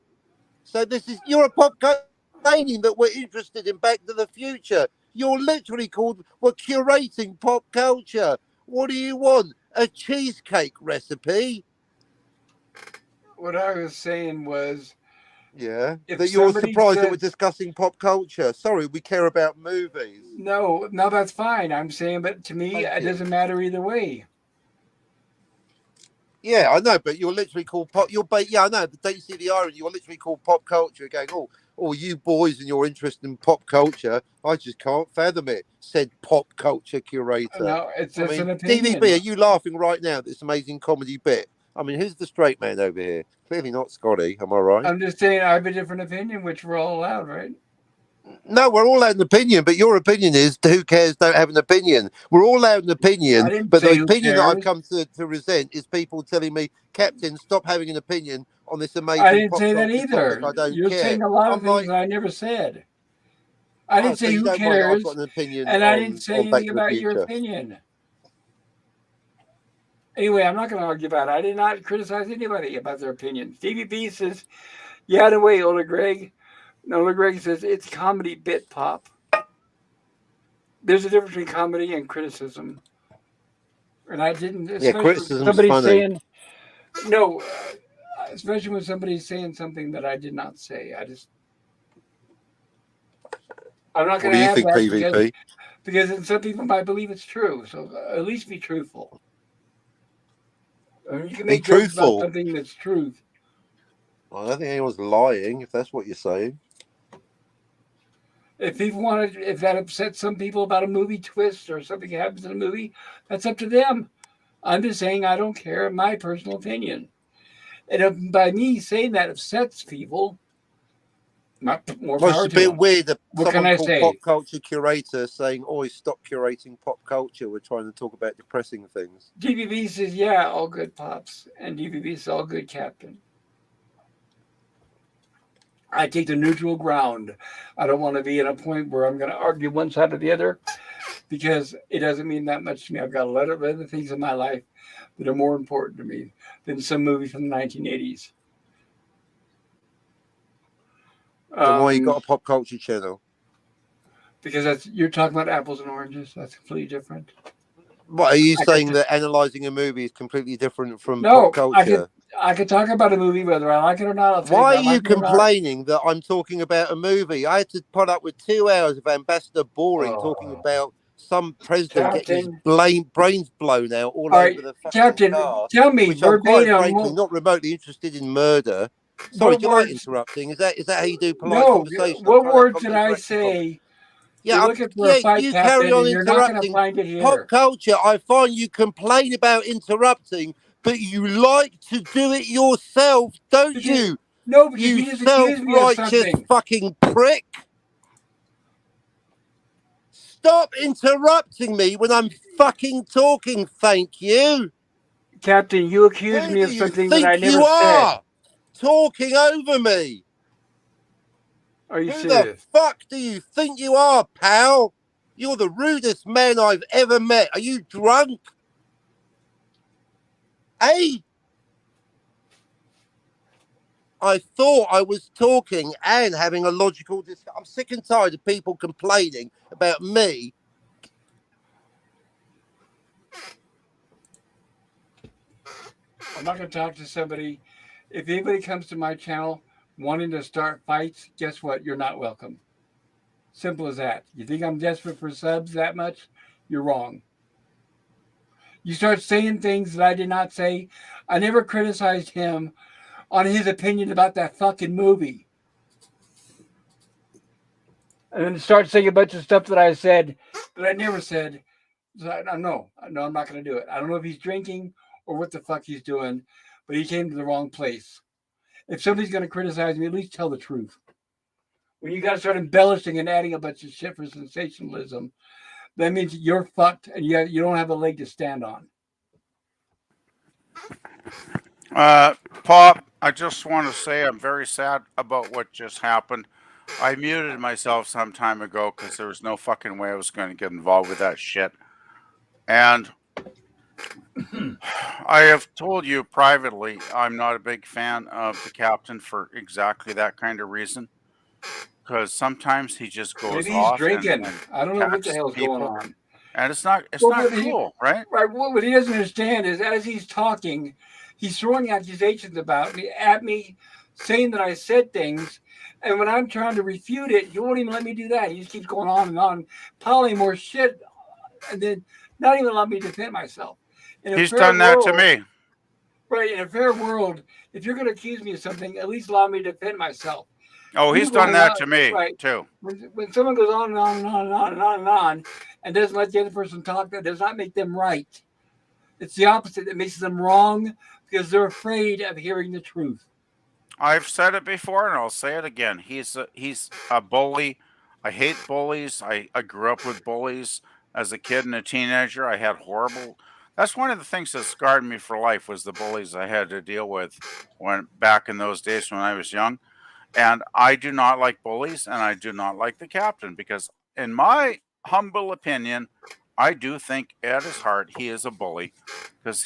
So you're a pop culture saying that we're interested in Back to the Future. You're literally we're curating pop culture. What do you want? A cheesecake recipe? What I was saying was, Yeah. If That you're somebody surprised that we're says- discussing pop culture. Sorry, we care about movies. no, that's fine. I'm saying, but to me, Thank it you. doesn't matter either way. Yeah, I know, but you're literally called pop. Yeah, I know. But don't you see the irony? You're literally called pop culture. Going, oh, you boys and your interest in pop culture. I just can't fathom it. Said pop culture curator. No, it's I just mean, an opinion. DVB, are you laughing right now at this amazing comedy bit? I mean, who's the straight man over here? Clearly not Scotty. Am I right? I'm just saying I have a different opinion, which we're all allowed, right? No, we're all out an opinion, but your opinion is who cares? Don't have an opinion. We're all out an I opinion, didn't but say the who opinion that I've cares. come to resent is people telling me, Captain, stop having an opinion on this amazing. I didn't pop say that culture either. topic. I don't You're care. saying a lot of I'm things like, I never said. I didn't so say you who don't mind that I've cares, got an opinion and I on- didn't say on Back anything to the about your Future. opinion. Anyway, I'm not going to argue about it. I did not criticize anybody about their opinions. DVB says, yeah, no way, Ola Greg. Ola Greg says, it's comedy bit pop. There's a difference between comedy and criticism. And I didn't, Yeah, especially when criticism's somebody's funny. saying, no, especially when somebody's saying something that I did not say. I'm not What going do to you have think, that PvP? because some people might believe it's true. So at least be truthful. I mean, you can Be make jokes about truthful. something that's truth. I don't think anyone's lying, if that's what you're saying. If people want to, if that upsets some people about a movie twist or something happens in a movie, that's up to them. I'm just saying I don't care. My personal opinion. And if by me saying that upsets people, more Well, it's power a to bit them. weird that What can someone I called say? Pop Culture Curator saying, "Oh, stop curating pop culture. We're trying to talk about depressing things." DVB says, yeah, all good pops. And DVB says, all good captain. I take the neutral ground. I don't want to be in a point where I'm going to argue one side or the other because it doesn't mean that much to me. I've got a lot of other things in my life that are more important to me than some movie from the 1980s. Then why you got a pop culture channel? Because you're talking about apples and oranges. That's completely different. What are you I saying could- that analyzing a movie is completely different from No, pop I could culture? I could talk about a movie whether I like it or not. I'll tell Why you are if I you like it or not. complaining that I'm talking about a movie? I had to put up with 2 hours of Ambassador Boring talking about some president getting his Captain. brains blown out all All right, over the fucking Captain, car, tell me which I'm quite verbatim. frankly not remotely interested in murder. Sorry, What do you like words? interrupting? Is that how you do polite No. conversation? I'm What trying to have words did I interactive conversation. say? Yeah, You're looking for a fight, you Captain, carry on and you're not going to interrupting. find it Pop here. culture, I find you complain about interrupting, but you like to do it yourself, don't you? No, because You you just accused me of self-righteous something. fucking prick. Stop interrupting me when I'm fucking talking, thank you. Captain, you accused Who me do of you something that I think never you said. are? Talking over me. Are you Who serious? the fuck do you think you are, pal? You're the rudest man I've ever met. Are you drunk? Hey? I thought I was talking and having a logical discussion. I'm sick and tired of people complaining about me. I'm not going to talk to somebody. If anybody comes to my channel wanting to start fights, guess what? You're not welcome. Simple as that. You think I'm desperate for subs that much? You're wrong. You start saying things that I did not say. I never criticized him on his opinion about that fucking movie. And then start saying a bunch of stuff that I said that I never said. So no, I'm not going to do it. I don't know if he's drinking or what the fuck he's doing, but he came to the wrong place. If somebody's going to criticize me, at least tell the truth. When you got to start embellishing and adding a bunch of shit for sensationalism, that means you're fucked and you don't have a leg to stand on. Pop, I just want to say I'm very sad about what just happened. I muted myself some time ago because there was no fucking way I was going to get involved with that shit. And I have told you privately I'm not a big fan of the captain for exactly that kind of reason. Because sometimes he just goes Maybe he's off drinking. and I don't know what the attacks hell's going people, on. and it's not Well, cool, right? Right. What he doesn't understand is as he's talking, he's throwing accusations about me at me, saying that I said things. And when I'm trying to refute it, you won't even let me do that. He just keeps going on, piling more shit, and then not even let me defend myself. In a He's fair done that to world, me. right? In a fair world, if you're going to accuse me of something, at least allow me to defend myself. Oh, he's done that to me too. When someone goes on and on and on and on and on and on and doesn't let the other person talk, that does not make them right. It's the opposite. It makes them wrong because they're afraid of hearing the truth. I've said it before and I'll say it again. He's a bully. I hate bullies. I grew up with bullies as a kid and a teenager. I had horrible. That's one of the things that scarred me for life was the bullies I had to deal with when back in those days when I was young. And I do not like bullies and I do not like the captain because in my humble opinion, I do think at his heart he is a bully because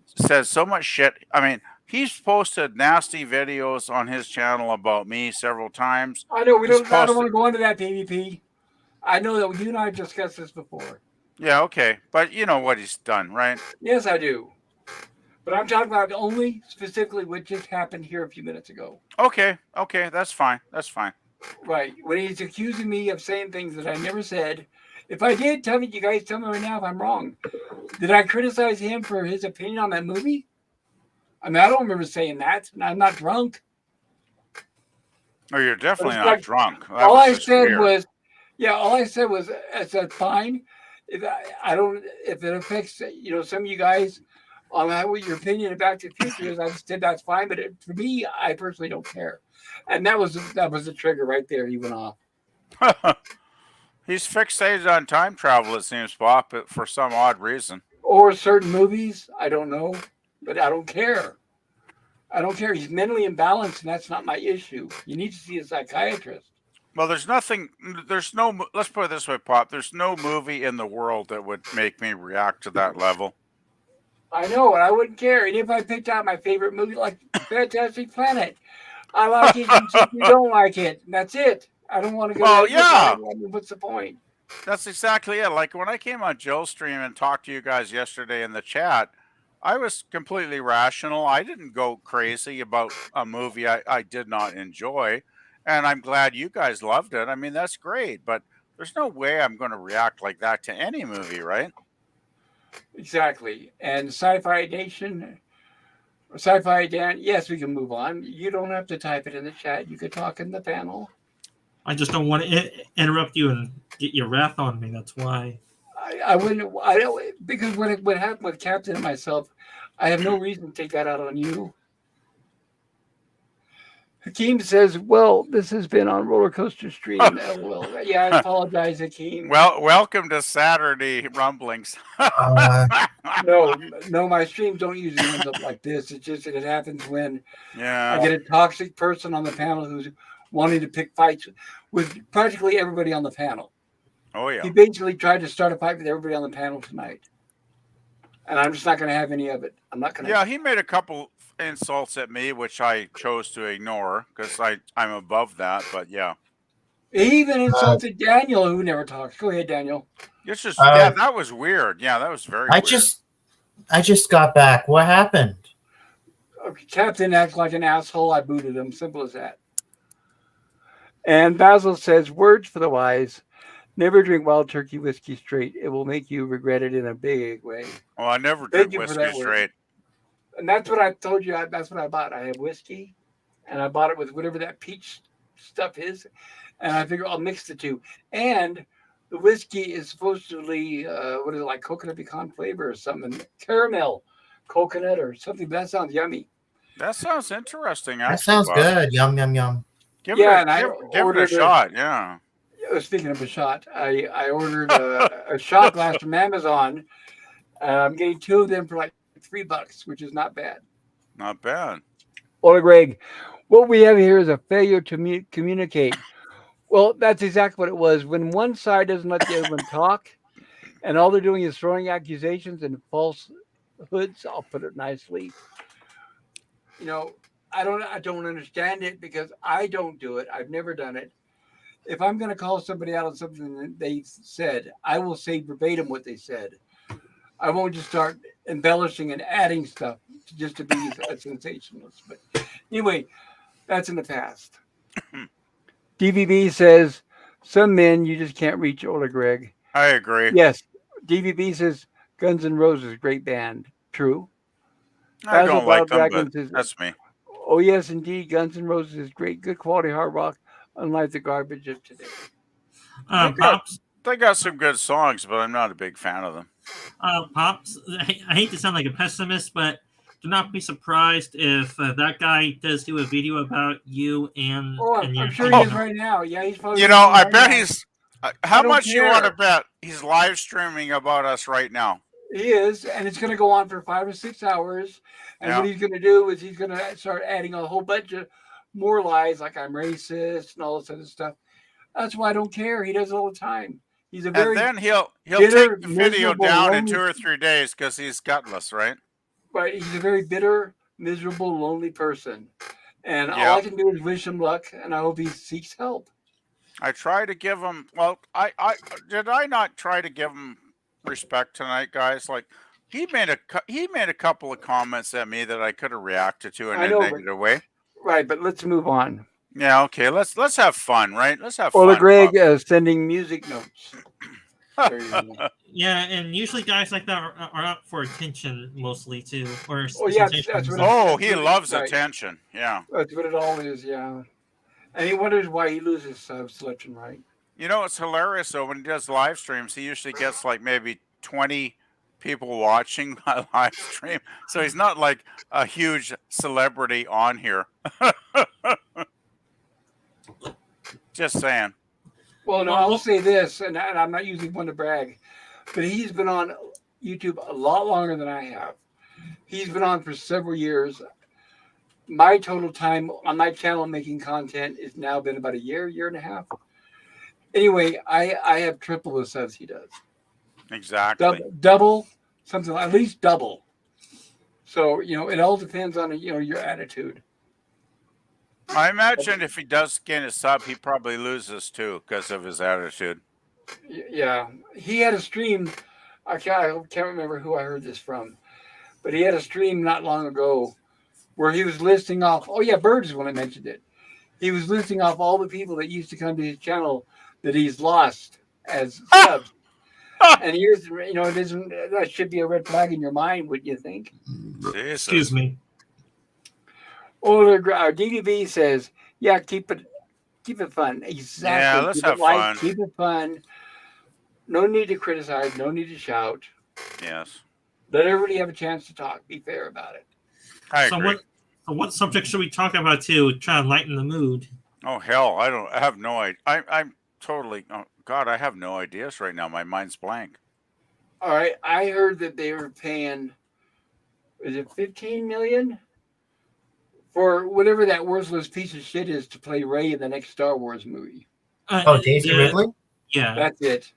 says so much shit. I mean, he's posted nasty videos on his channel about me several times. I know we He's don't. I don't want posted. to go into that, PvP. I know that you and I have discussed this before. Yeah, okay, but you know what he's done, right? Yes, I do. But I'm talking about only specifically what just happened here a few minutes ago. Okay, that's fine. That's fine. Right. When he's accusing me of saying things that I never said. If I did, tell me, you guys tell me right now if I'm wrong. Did I criticize him for his opinion on that movie? I mean, I don't remember saying that, and I'm not drunk. Oh, you're definitely it's not like- drunk. That All was I just said weird. was, yeah, all I said was, I said, fine. If I don't, if it affects, some of you guys on what your opinion about the future is, I said that's fine. But for me, I personally don't care. And that was the trigger right there. He went off. He's fixated on time travel, it seems, Bob, but for some odd reason. Or certain movies, I don't know, but I don't care. I don't care. He's mentally imbalanced, and that's not my issue. You need to see a psychiatrist. Well, let's put it this way, Pop. There's no movie in the world that would make me react to that level. I know, and I wouldn't care. And if I picked out my favorite movie, like Fantastic Planet, I like it, you don't like it. And that's it. I don't want to go. Well, yeah. What's the point? That's exactly it. Like when I came on Joe's stream and talked to you guys yesterday in the chat, I was completely rational. I didn't go crazy about a movie I did not enjoy. And I'm glad you guys loved it. I mean, that's great. But there's no way I'm going to react like that to any movie, right? Exactly. And Sci-Fi Nation, Sci-Fi Dan, yes, we can move on. You don't have to type it in the chat. You could talk in the panel. I just don't want to interrupt you and get your wrath on me. That's why. I wouldn't. I don't, because what happened with Captain and myself, I have no reason to take that out on you. Hakeem says, "Well, this has been on Roller Coaster Stream." Well, yeah, I apologize, Hakeem. Well, welcome to Saturday Rumblings. No, my streams don't usually end up like this. It's just that it happens when Yeah. I get a toxic person on the panel who's wanting to pick fights with practically everybody on the panel. Oh yeah. He basically tried to start a fight with everybody on the panel tonight, and I'm just not going to have any of it. I'm not going to. Yeah, he made a couple insults at me, which I chose to ignore because I'm above that. But yeah, He even insulted Daniel, who never talks. Go ahead, Daniel. it's just yeah, that was weird. Yeah, that was very. I weird. I just got back. What happened? Okay, Captain acts like an asshole. I booted him. Simple as that. And Basil says, "Words for the wise. Never drink wild turkey whiskey straight. It will make you regret it in a big way." Oh, I never Thank drink you for whiskey that word. straight. And that's what I told you. That's what I bought. I have whiskey, and I bought it with whatever that peach stuff is. And I figure I'll mix the two. And the whiskey is supposedly, what is it, like coconut pecan flavor or something? Caramel, coconut or something. That sounds yummy. That sounds interesting. That Actually, sounds Bob. good. Yum yum yum. Give Yeah, it, and I give it a ordered shot. Yeah. Speaking of a shot, I ordered a shot glass from Amazon. I'm getting two of them for like $3, which is not bad. Not bad. Well, Greg, what we have here is a failure to communicate. Well, that's exactly what it was. When one side doesn't let the other one talk, and all they're doing is throwing accusations and falsehoods, I'll put it nicely. I don't understand it because I don't do it. I've never done it. If I'm going to call somebody out on something that they said, I will say verbatim what they said. I won't just start embellishing and adding stuff just to be a sensationalist. But anyway, that's in the past. DVB says, some men you just can't reach, Ola Greg. I agree. Yes. DVB says, Guns N' Roses, great band. True. I Basil don't like them, Dragon but says, that's me. oh, yes, indeed. Guns N' Roses is great. Good quality hard rock, unlike the garbage of today. Pops, They got some good songs, but I'm not a big fan of them. Pops, I hate to sound like a pessimist, but do not be surprised if that guy does do a video about you and. Oh, and I'm sure he is right now. Yeah, he's probably. You know, I right bet now. he's. How don't much you want to care. bet he's live streaming about us right now? He is, and it's going to go on for 5 or 6 hours. And what Yeah. he's going to do is he's going to start adding a whole bunch of more lies, like I'm racist and all this other stuff. That's why I don't care. He does it all the time. He's a And very then he'll bitter, take the video miserable, down in lonely- 2 or 3 days because he's gutless, right? Right, he's a very bitter, miserable, lonely person, and all I Yeah. can do is wish him luck, and I hope he seeks help. I try to give him. Well, I did. I not try to give him respect tonight, guys. Like he made a couple of comments at me that I could have reacted to in I a know, but negative way. right, but let's move on. Yeah. Okay. Let's have fun, right? Let's have Ola fun, Greg sending music notes. Bob. There you go. Yeah, and usually guys like that are out for attention mostly too, or Oh yeah, that's sensations. what Oh, he that's loves right. attention. Yeah. That's what it all is. Yeah, and he wonders why he loses subs left and right. You know, it's hilarious though. When he does live streams, he usually gets like maybe 20 people watching my live stream. So he's not like a huge celebrity on here. Just saying. Well, no, Well, I'll say this, and I'm not using one to brag, but he's been on YouTube a lot longer than I have. He's been on for several years. My total time on my channel making content has now been about a year and a half. Anyway, I have triple the subs he does. Exactly. Double, something at least double. So it all depends on your attitude. I imagine if he does gain a sub, he probably loses too because of his attitude. Yeah, he had a stream. I can't remember who I heard this from, but he had a stream not long ago where he was listing off. Oh yeah, Bird is when I mentioned it. He was listing off all the people that used to come to his channel that he's lost as subs. And here's, it isn't. That should be a red flag in your mind, wouldn't you think? Jesus. Excuse me. DDB says, "Yeah, keep it fun." Exactly. Yeah, let's keep have it light, fun. Keep it fun. No need to criticize. No need to shout. Yes. Let everybody have a chance to talk. Be fair about it. I So agree. what subject should we talk about to try to lighten the mood? Oh hell, I have no idea. I'm totally. Oh God, I have no ideas right now. My mind's blank. All right. I heard that they were paying. Is it 15 million? For whatever that worthless piece of shit is to play Ray in the next Star Wars movie. Daisy Ridley? Yeah. That's it.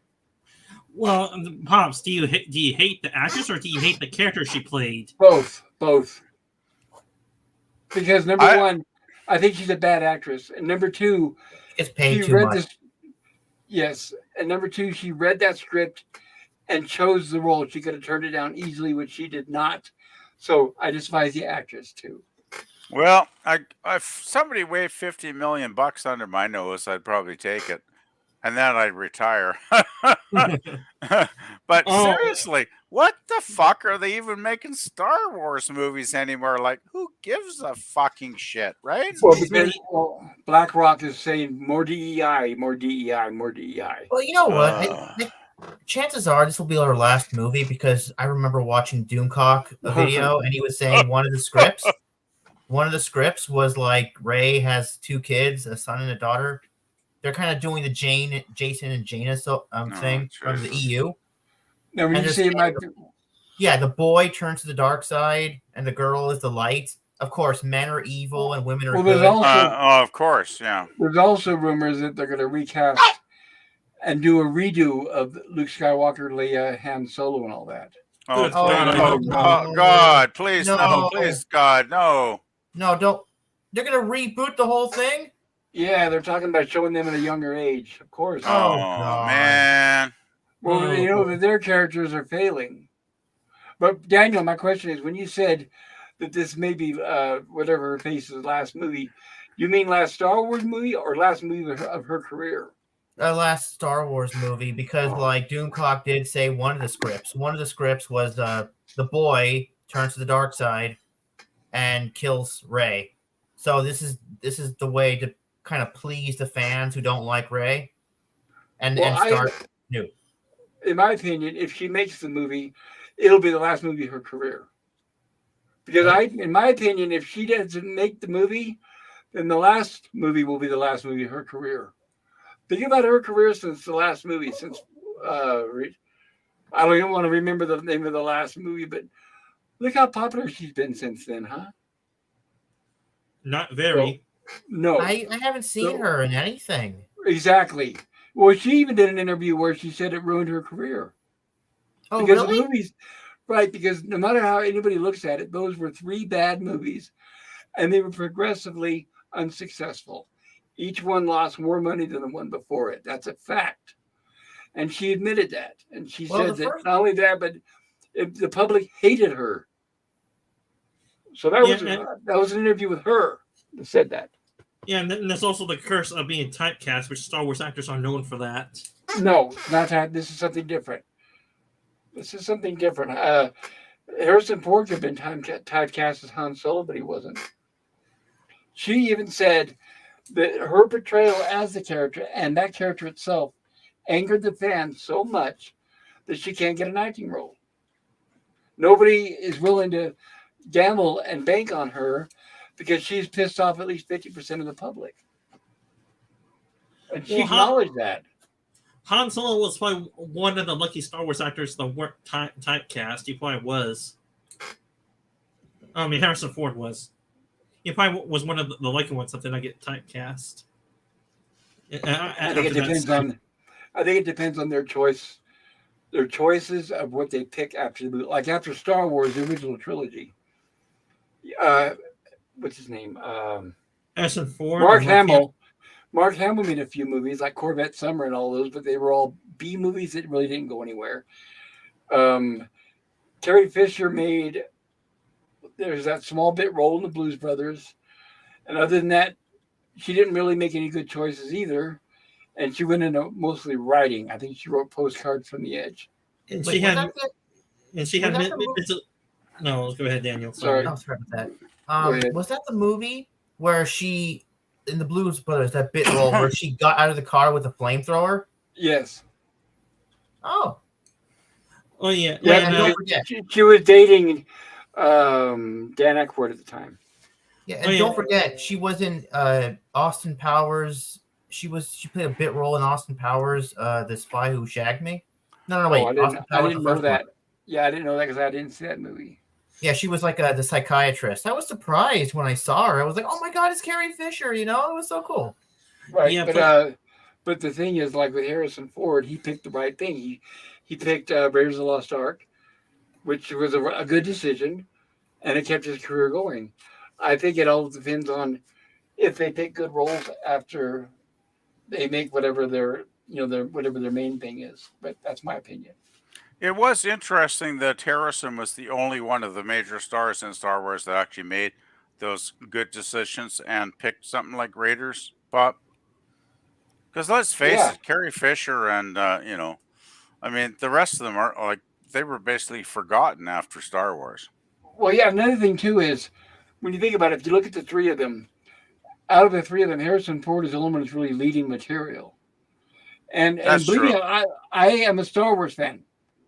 Well, Pops, do you hate the actress or do you hate the character she played? Both. Because number one, I think she's a bad actress, and number two, It's paid she too read much. this. Yes, and number two, she read that script and chose the role. She could have turned it down easily, which she did not. So I despise the actress too. Well, if somebody waved $50 million under my nose, I'd probably take it, and then I'd retire. But Oh. seriously, what the fuck are they even making Star Wars movies anymore? Like, who gives a fucking shit, right? Well, It's because really- BlackRock is saying more DEI, more DEI, more DEI. Well, you know what? Uh. Chances are this will be our last movie because I remember watching Doomcock a video and he was saying one of the scripts was like Ray has two kids, a son and a daughter. They're kind of doing the Jason and Jaina thing from the Jesus. EU. Now, when And you this say it might, Yeah, the boy turns to the dark side and the girl is the light. Of course, men are evil and women are well, there's good. also Oh, of course, yeah. there's also rumors that they're going to recast and do a redo of Luke Skywalker, Leia, Han Solo, and all that. Oh, Good please, God. God, please, no, No. please, God, no. No, don't. They're gonna reboot the whole thing. Yeah, they're talking about showing them at a younger age, of course. Oh, God. man. Well, Oh, you know boy. that their characters are failing. But Daniel, my question is, when you said that this may be whatever her face's last movie, you mean last Star Wars movie or last movie of her career? Last Star Wars movie because like Doomcock did say one of the scripts. One of the scripts was the boy turns to the dark side and kills Rey. So this is the way to kind of please the fans who don't like Rey and start new. In my opinion, if she makes the movie, it'll be the last movie of her career. Because in my opinion, if she doesn't make the movie, then the last movie will be the last movie of her career. Think about her career since the last movie. Since I don't even want to remember the name of the last movie, but look how popular she's been since then, huh? Not very. No, I haven't seen her in anything. exactly. Well, she even did an interview where she said it ruined her career. Oh, because really? Right, because no matter how anybody looks at it, those were three bad movies, and they were progressively unsuccessful. Each one lost more money than the one before it. That's a fact. And she admitted that. And she Well, said the that first, not only that, but the public hated her. So Yeah, and, that was an interview with her that said that. yeah, and then there's also the curse of being typecast, which Star Wars actors are known for that. No, not that. This is something different. This is something different. Harrison Ford could have been typecast as Han Solo, but he wasn't. She even said that her portrayal as the character and that character itself angered the fans so much that she can't get an acting role. Nobody is willing to gamble and bank on her because she's pissed off at least 50% of the public. And she Well, acknowledged that. Han Solo was probably one of the lucky Star Wars actors that weren't typecast. He probably was. I mean, Harrison Ford was. He probably was one of the lucky ones that did not get typecast. I think it depends on their choice, their choices of what they pick after the movie. Like after Star Wars, the original trilogy. What's his name? Harrison Ford. Mark Hamill. Mark Hamill made a few movies like Corvette Summer and all those, but they were all B movies that really didn't go anywhere. Carrie Fisher made, there's that small bit role in the Blues Brothers. And other than that, she didn't really make any good choices either. And she went into mostly writing. I think she wrote Postcards from the Edge. And wait, she had. was that And she was had. that the movie? No, go ahead, Daniel. Sorry. Oh, sorry about Go that. ahead. Was that the movie where she, in the Blues Brothers, that bit role where she got out of the car with a flamethrower? Yes. Oh, Oh yeah. Yeah, and don't forget. she was dating Dan Aykroyd at the time. Yeah, and don't forget, she was in Austin Powers. She played a bit role in Austin Powers, The Spy Who Shagged Me. No, wait. I didn't know that. Yeah, I didn't know that because I didn't see that movie. Yeah, she was like the psychiatrist. I was surprised when I saw her. I was like, "Oh my god, it's Carrie Fisher!" You know, it was so cool. Right, Yeah, but the thing is, like with Harrison Ford, he picked the right thing. He picked Raiders of the Lost Ark, which was a good decision, and it kept his career going. I think it all depends on if they pick good roles after they make whatever their whatever their main thing is. But that's my opinion. It was interesting that Harrison was the only one of the major stars in Star Wars that actually made those good decisions and picked something like Raiders, Pop. Because let's face Yeah. it, Carrie Fisher and I mean, the rest of them are like they were basically forgotten after Star Wars. Well, yeah. Another thing too is when you think about it, if you look at the three of them, out of the three of them, Harrison Ford is the only one who's really leading material. And That's believe me, true. I am a Star Wars fan.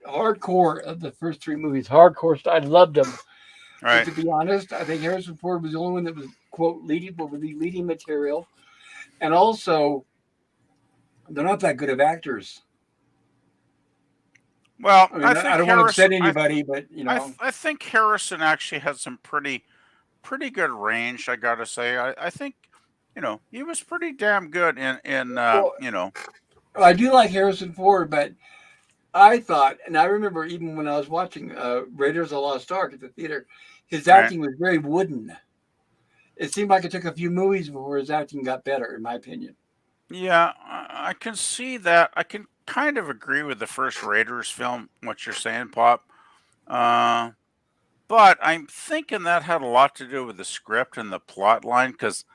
Hardcore of the first three movies. Hardcore. I loved them. Right. But to be honest, I think Harrison Ford was the only one that was quote leading, but with the leading material. And also, they're not that good of actors. Well, I mean, I don't want to upset Harrison. anybody, but you know, I think Harrison actually had some pretty good range. I gotta say. I think he was pretty damn good in well, I do like Harrison Ford, but I thought, and I remember even when I was watching Raiders of the Lost Ark at the theater, his Right. acting was very wooden. It seemed like it took a few movies before his acting got better, in my opinion. Yeah, I can see that. I can kind of agree with the first Raiders film, what you're saying, Pop. Uh, but I'm thinking that had a lot to do with the script and the plot line because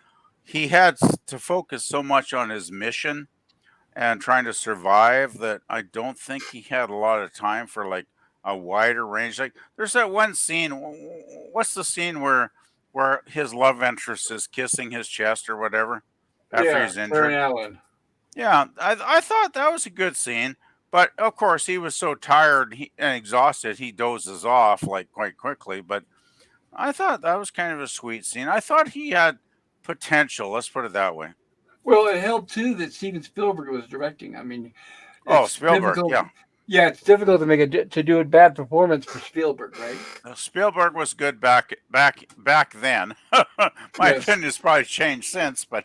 he had to focus so much on his mission and trying to survive that I don't think he had a lot of time for like a wider range. Like there's that one scene. What's the scene where his love interest is kissing his chest or whatever after he's Karen injured? Allen. Yeah, I thought that was a good scene, but of course he was so tired and exhausted he dozes off like quite quickly. But I thought that was kind of a sweet scene. I thought he had potential. Let's put it that way. Well, it helped too that Steven Spielberg was directing. I mean, Oh, it's Spielberg, difficult. yeah. Yeah, it's difficult to to do a bad performance for Spielberg, right? Spielberg was good back then. My Yes. opinion has probably changed since, but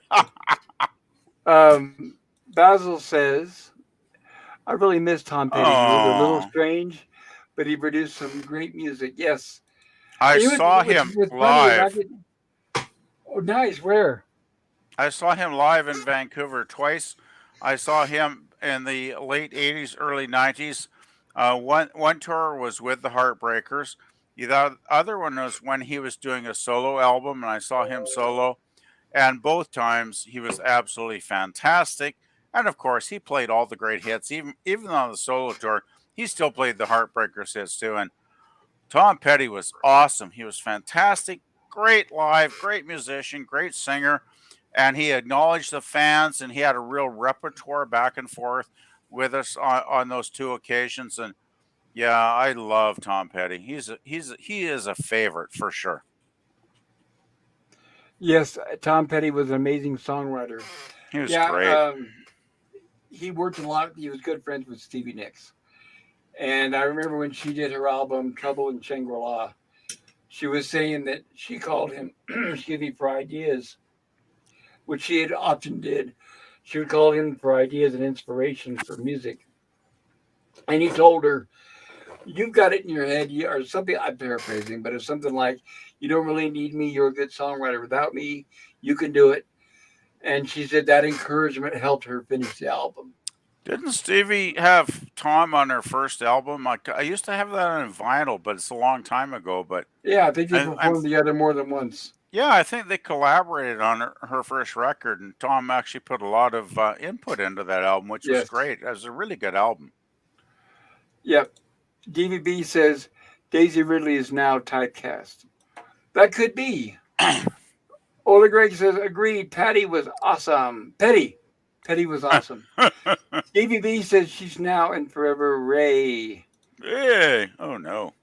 Basil says, I really miss Tom Pettigrew. A little oh, strange, but he produced some great music. Yes. I And you know saw what's him funny is I live. did. Oh, nice. Where? I saw him live in Vancouver twice. I saw him in the late '80s, early '90s. One tour was with the Heartbreakers. The other one was when he was doing a solo album, and I saw him solo. And both times he was absolutely fantastic. And of course, he played all the great hits, even on the solo tour. He still played the Heartbreakers hits too. And Tom Petty was awesome. He was fantastic, great live, great musician, great singer, and he acknowledged the fans, and he had a real repertoire back and forth with us on those two occasions. And yeah, I love Tom Petty. He is a favorite for sure. Yes, Tom Petty was an amazing songwriter. He was Yeah, great. he worked a lot. He was good friends with Stevie Nicks. And I remember when she did her album Trouble in Shangri-La, she was saying that she called him, excuse me, for ideas, which she had often did. She would call him for ideas and inspiration for music. And he told her, "You've got it in your head, or something." I'm paraphrasing, but it's something like, "You don't really need me. You're a good songwriter. Without me, you can do it." And she said that encouragement helped her finish the album. Didn't Stevie have Tom on her first album? I used to have that on vinyl, but it's a long time ago. But Yeah, I think they I'm performed together more than once. yeah, I think they collaborated on her first record, and Tom actually put a lot of input into that album, which was Yes. great. It was a really good album. Yep. DVB says Daisy Ridley is now typecast. That could be. Ola Greg says, agreed. Patty was awesome. Petty was awesome. DVB says she's now and forever Ray. Hey, oh no.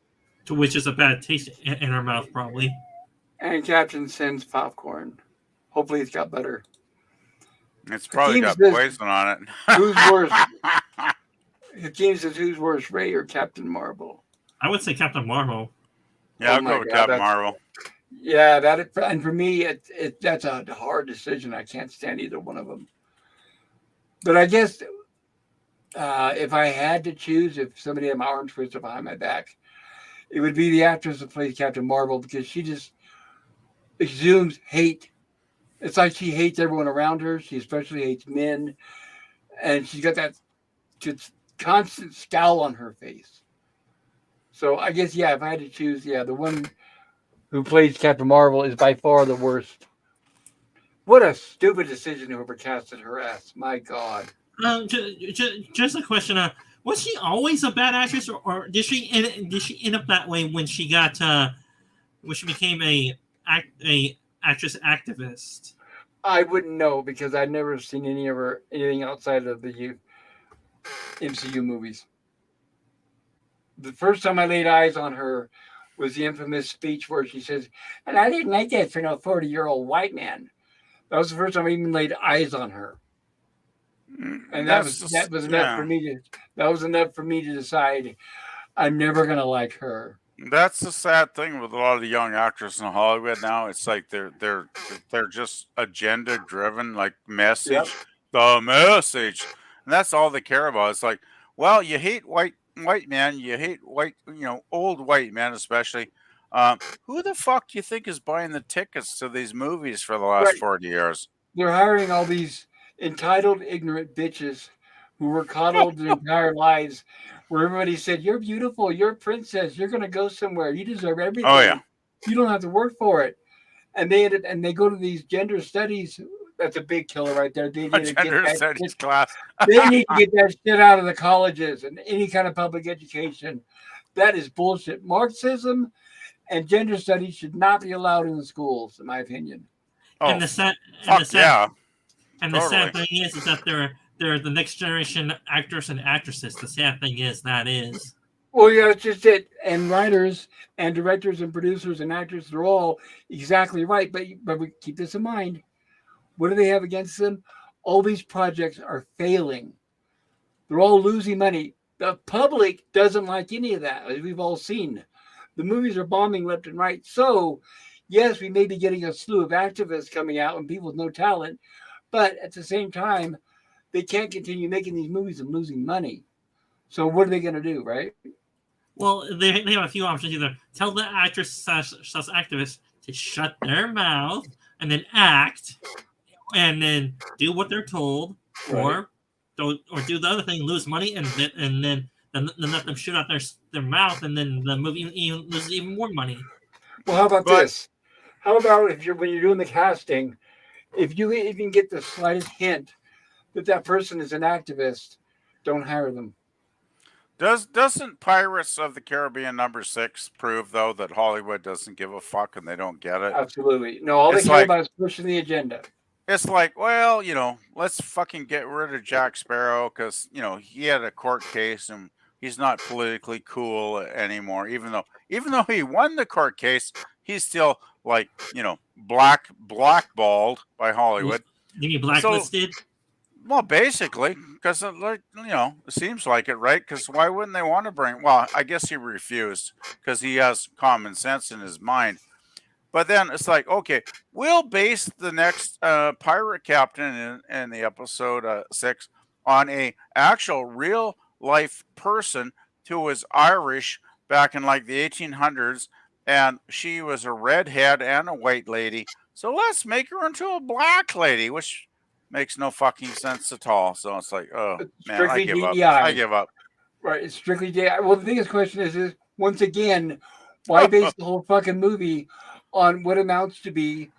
To which is a bad taste in her mouth, probably. And Captain sends popcorn. Hopefully it's got butter. It's probably Hakeem got says, poison on it. who's worse? Hakeem says, who's worse, Ray or Captain Marvel? I would say Captain Marvel. Yeah, Oh I'll my go with God, Captain that's- Marvel. Yeah, and for me, that's a hard decision. I can't stand either one of them. But I guess if I had to choose, if somebody had my arm twisted behind my back, it would be the actress that plays Captain Marvel because she just exudes hate. It's like she hates everyone around her. She especially hates men, and she's got that constant scowl on her face. So I guess yeah, if I had to choose, yeah, the one who plays Captain Marvel is by far the worst. What a stupid decision whoever casted her as. My God. Just a question. Was she always a bad actress, or did she end up that way when she got when she became a actress activist? I wouldn't know because I've never seen anything outside of the MCU movies. The first time I laid eyes on her was the infamous speech where she says, "And I didn't like that for no 40-year-old white man." That was the first time I even laid eyes on her, and that was enough for me to. That was enough for me to decide I'm never gonna like her. That's the sad thing with a lot of the young actors in Hollywood now. It's like they're just agenda driven, like message, Yep. the message, and that's all they care about. It's like, well, you hate white men, you hate old white men especially. Who the fuck do you think is buying the tickets to these movies for the last Right. 40 years? They're hiring all these entitled, ignorant bitches who were coddled their entire lives, where everybody said, "You're beautiful, you're a princess, you're gonna go somewhere, you deserve everything. Oh yeah, You don't have to work for it." And they go to these gender studies. That's a big killer right there. They a need to get gender that studies shit, class. they need to get that shit out of the colleges and any kind of public education. That is bullshit. Marxism and gender studies should not be allowed in the schools, in my opinion. Oh, And the sad yeah. and the sad Totally. thing is that they're the next generation actors and actresses. The sad thing is that is. Well, yeah, it's just it. And writers and directors and producers and actors, they're all exactly right. But we keep this in mind. What do they have against them? All these projects are failing. They're all losing money. The public doesn't like any of that, as we've all seen. The movies are bombing left and right. So, yes, we may be getting a slew of activists coming out and people with no talent, but at the same time, they can't continue making these movies and losing money. So, what are they going to do, right? Well, they have a few options. Either tell the actress slash activist to shut their mouth and then act, and then do what they're told, Right. or do the other thing, lose money, and then let them shoot out their mouth, and then the movie even loses even more money. Well, how about But this? How about if you're when you're doing the casting, if you even get the slightest hint that that person is an activist, don't hire them. doesn't Pirates of the Caribbean #6 prove though that Hollywood doesn't give a fuck and they don't get it? Absolutely. No, all they It's care like about is pushing the agenda. it's like, well, let's fucking get rid of Jack Sparrow because he had a court case and he's not politically cool anymore. Even though he won the court case, he's still like blackballed by Hollywood. You mean So blacklisted? well, basically, because it seems like it, right? Because why wouldn't they want to bring? Well, I guess he refused because he has common sense in his mind. But then it's like, okay, we'll base the next pirate captain in the episode 6 on a actual real life person who was Irish back in like the 1800s, and she was a redhead and a white lady. So let's make her into a black lady, which makes no fucking sense at all. So it's like, oh man, I Strictly give up. DEI. I give up. Right. It's strictly DEI. Well, the biggest question is once again, why base the whole fucking movie on what amounts to be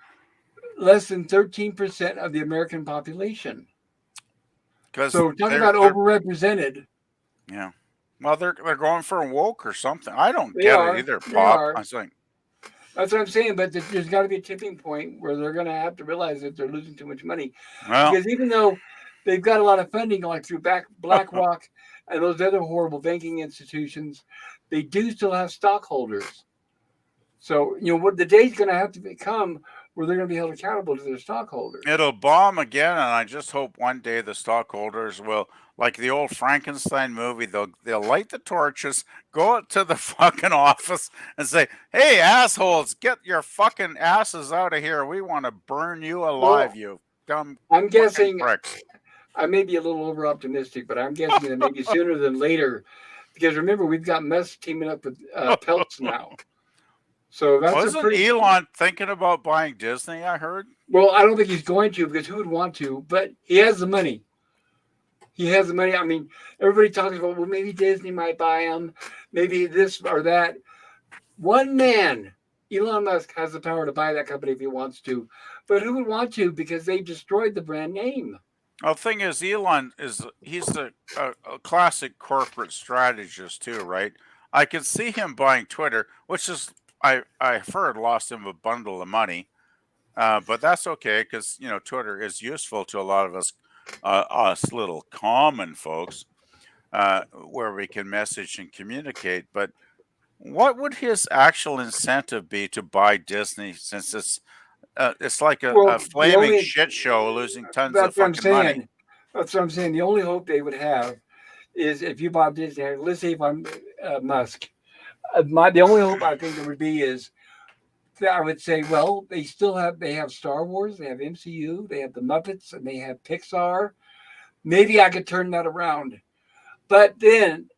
less than 13% of the American population? Because So talk about overrepresented. yeah. Well, they're going for woke or something. I don't They get are. it either, They Pop. are. I was like, That's what I'm saying. But there's got to be a tipping point where they're going to have to realize that they're losing too much money. well, Because even though they've got a lot of funding, like through BlackRock and those other horrible banking institutions, they do still have stockholders. So what the day's going to have to become where they're going to be held accountable to their stockholders. it'll bomb again, and I just hope one day the stockholders will, like the old Frankenstein movie, they'll light the torches, go out to the fucking office, and say, "Hey, assholes, get your fucking asses out of here. We want to burn you alive, Well, you dumb I'm fucking guessing pricks." I may be a little over optimistic, but I'm guessing that maybe sooner than later. Because remember, we've got Musk teaming up with Peltz now. So that's a Wasn't pretty Elon thinking about buying Disney? I heard. well. I don't think he's going to because who would want to? But he has the money. He has the money. I mean, everybody talks about well, maybe Disney might buy him, maybe this or that. One man, Elon Musk, has the power to buy that company if he wants to. But who would want to? Because they destroyed the brand name. Well, the thing is, he's a classic corporate strategist too, right? I could see him buying Twitter, which is I've heard lost him a bundle of money, but that's okay because Twitter is useful to a lot of us little common folks, where we can message and communicate. But what would his actual incentive be to buy Disney since it's like a Well, the flaming only shit show, losing tons of that's what I'm fucking money. saying. That's what I'm saying. The only hope they would have is if you bought Disney. Let's say if I'm Musk, the only hope I think there would be is that I would say, well, they have Star Wars, they have MCU, they have the Muppets, and they have Pixar. Maybe I could turn that around. But then,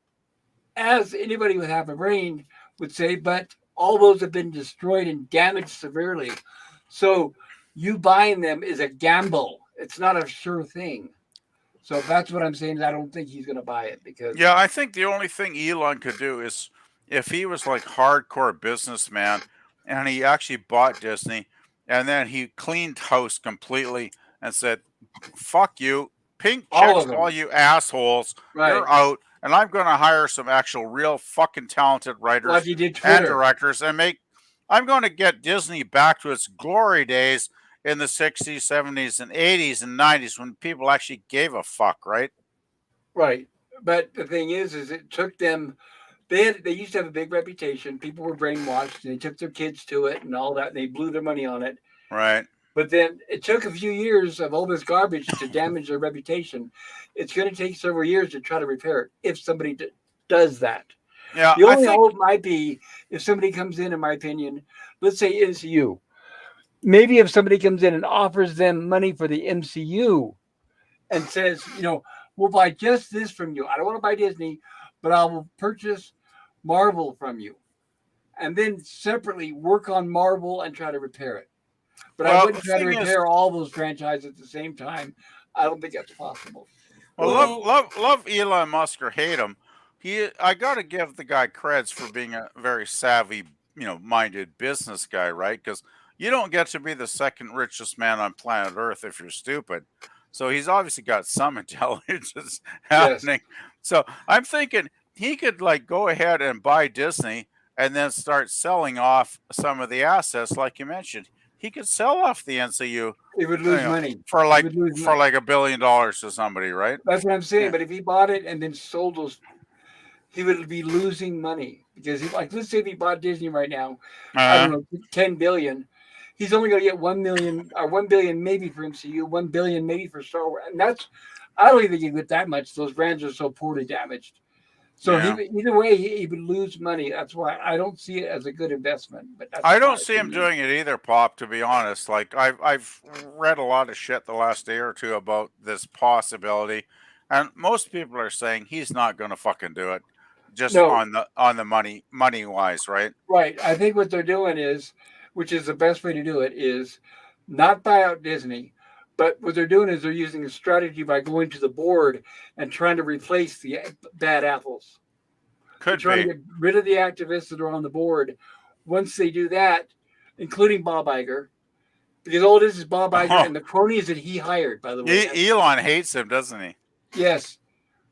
as anybody with half a brain would say, but all those have been destroyed and damaged severely. So you buying them is a gamble. It's not a sure thing. So that's what I'm saying. Is I don't think he's going to buy it because Yeah, I think the only thing Elon could do is if he was like hardcore businessman and he actually bought Disney and then he cleaned house completely and said, "Fuck you, pink all checks of to all them, you assholes. right? You're out, and I'm going to hire some actual real fucking talented Like writers he did and Twitter. directors and make. I'm going to get Disney back to its glory days in the 60s, 70s, and 80s and 90s when people actually gave a fuck, right?" Right. But the thing is it took them. They used to have a big reputation. People were brainwashed, and they took their kids to it and all that. And they blew their money on it. Right. But then it took a few years of all this garbage to damage their reputation. It's going to take several years to try to repair it if somebody does that. Yeah, The I only think. hope might be if somebody comes in my opinion, let's say MCU. Maybe if somebody comes in and offers them money for the MCU and says, we'll buy just this from you. I don't want to buy Disney, but I will purchase Marvel from you, and then separately work on Marvel and try to repair it. But I Well, wouldn't the try to thing is, repair all those franchises at the same time. I don't think that's possible. well, Go ahead. love Elon Musk or hate him, I got to give the guy creds for being a very savvy, minded business guy, right? Because you don't get to be the second richest man on planet Earth if you're stupid. So he's obviously got some intelligence Yes, happening. So I'm thinking he could like go ahead and buy Disney and then start selling off some of the assets, like you mentioned. He could sell off the NCU, he would you lose know, money. for He like would lose for money. like $1 billion to somebody, right? That's what I'm saying. Yeah. But if he bought it and then sold those, he would be losing money because he, like, let's say if he bought Disney right now, I don't Uh, know, 10 billion. He's only going to get 1 million or 1 billion maybe for MCU, 1 billion maybe for Star Wars, and that's I don't even think he get that much. Those brands are so poorly damaged. So yeah. either way, he would lose money. That's why I don't see it as a good investment. But that's I my don't see him opinion. doing it either, Pop, to be honest. Like I've read a lot of shit the last day or two about this possibility, and most people are saying he's not gonna fucking do it. Just No, on the money wise, right? right. I think what they're doing is, which is the best way to do it, is not buy out Disney, but what they're doing is they're using a strategy by going to the board and trying to replace the bad apples. They're Could trying to be. get rid of the activists that are on the board. Once they do that, including Bob Iger, because all this is Bob Iger Oh, and the cronies that he hired, by the way. Elon hates him, doesn't he? Yes.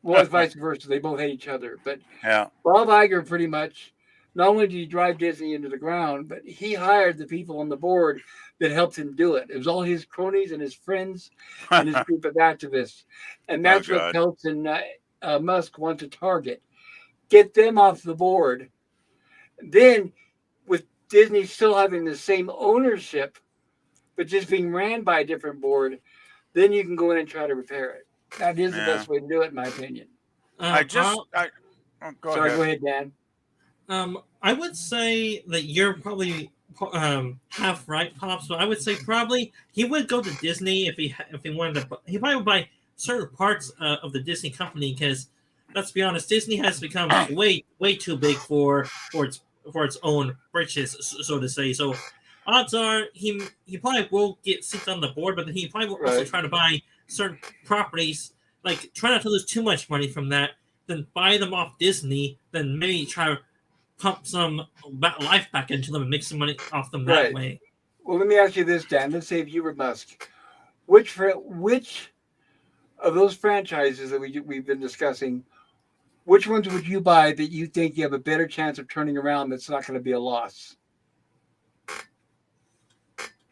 Well, it's vice versa. They both hate each other. But Yeah. Bob Iger pretty much, not only did he drive Disney into the ground, but he hired the people on the board that helped him do it. It was all his cronies and his friends and his group of activists. And Oh that's what God. Peltz and Musk want to target. Get them off the board. Then, with Disney still having the same ownership, but just being ran by a different board, then you can go in and try to repair it. That is the Yeah. best way to do it, in my opinion. I just I Go Sorry, ahead. go ahead, Dan. I would say that you're probably half right, Pops. But I would say probably he would go to Disney if he wanted to. He probably would buy certain parts of the Disney company because let's be honest, Disney has become way too big for its own britches, so to say. So odds are he probably will get seats on the board, but then he probably will also Right. try to buy certain properties. Like try not to lose too much money from that. Then buy them off Disney. Then maybe try to pump some life back into them and make some money off them that Right. way. Well, let me ask you this, Dan. Let's say if you were Musk, which of those franchises that we've been discussing, which ones would you buy that you think you have a better chance of turning around that's not going to be a loss?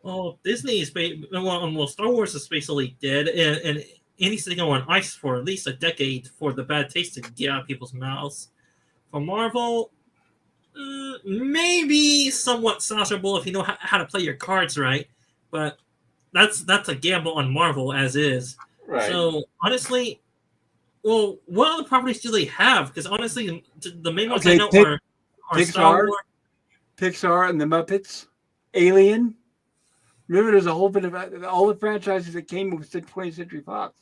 Well, Disney is well, Star Wars is basically dead, and it needs to go on ice for at least a decade for the bad taste to get out of people's mouths. For Marvel, maybe somewhat salvageable if you know how to play your cards right, but that's a gamble on Marvel as is. Right. So honestly, well, what other properties do they have? Because honestly, the main ones I Okay, know are Star Pixar, Wars. Pixar and the Muppets, Alien. Remember, there's a whole bit of all the franchises that came with 20th Century Fox.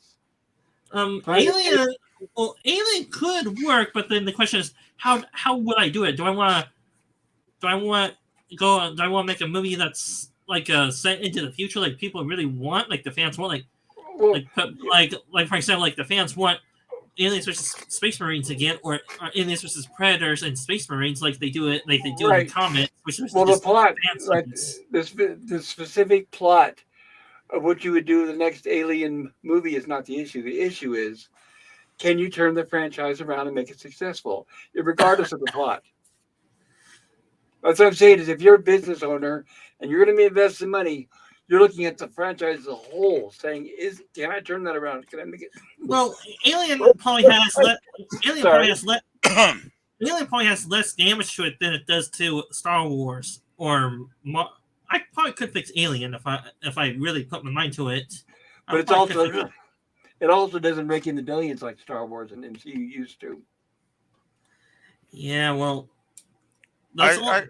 Alien. Well, Alien could work, but then the question is, how would I do it? Do I want to make a movie that's like set into the future, like people really want, like the fans want, Well, like for example, like the fans want Aliens versus Space Marines again, or Aliens versus Predators and Space Marines, like they do it, like they do in right. the comics, which was Well, the just plot, fan like service. the specific plot of what you would do in the next Alien movie is not the issue. The issue is, can you turn the franchise around and make it successful, regardless of the plot? That's what I'm saying. Is if you're a business owner and you're going to be investing money, you're looking at the franchise as a whole, saying, can I turn that around? Can I make it? Well, Alien probably has Sorry. Alien probably has less damage to it than it does to Star Wars I probably could fix Alien if I really put my mind to it. But it's also it also doesn't rake in the billions like Star Wars and MCU used to. Yeah, well, that's all.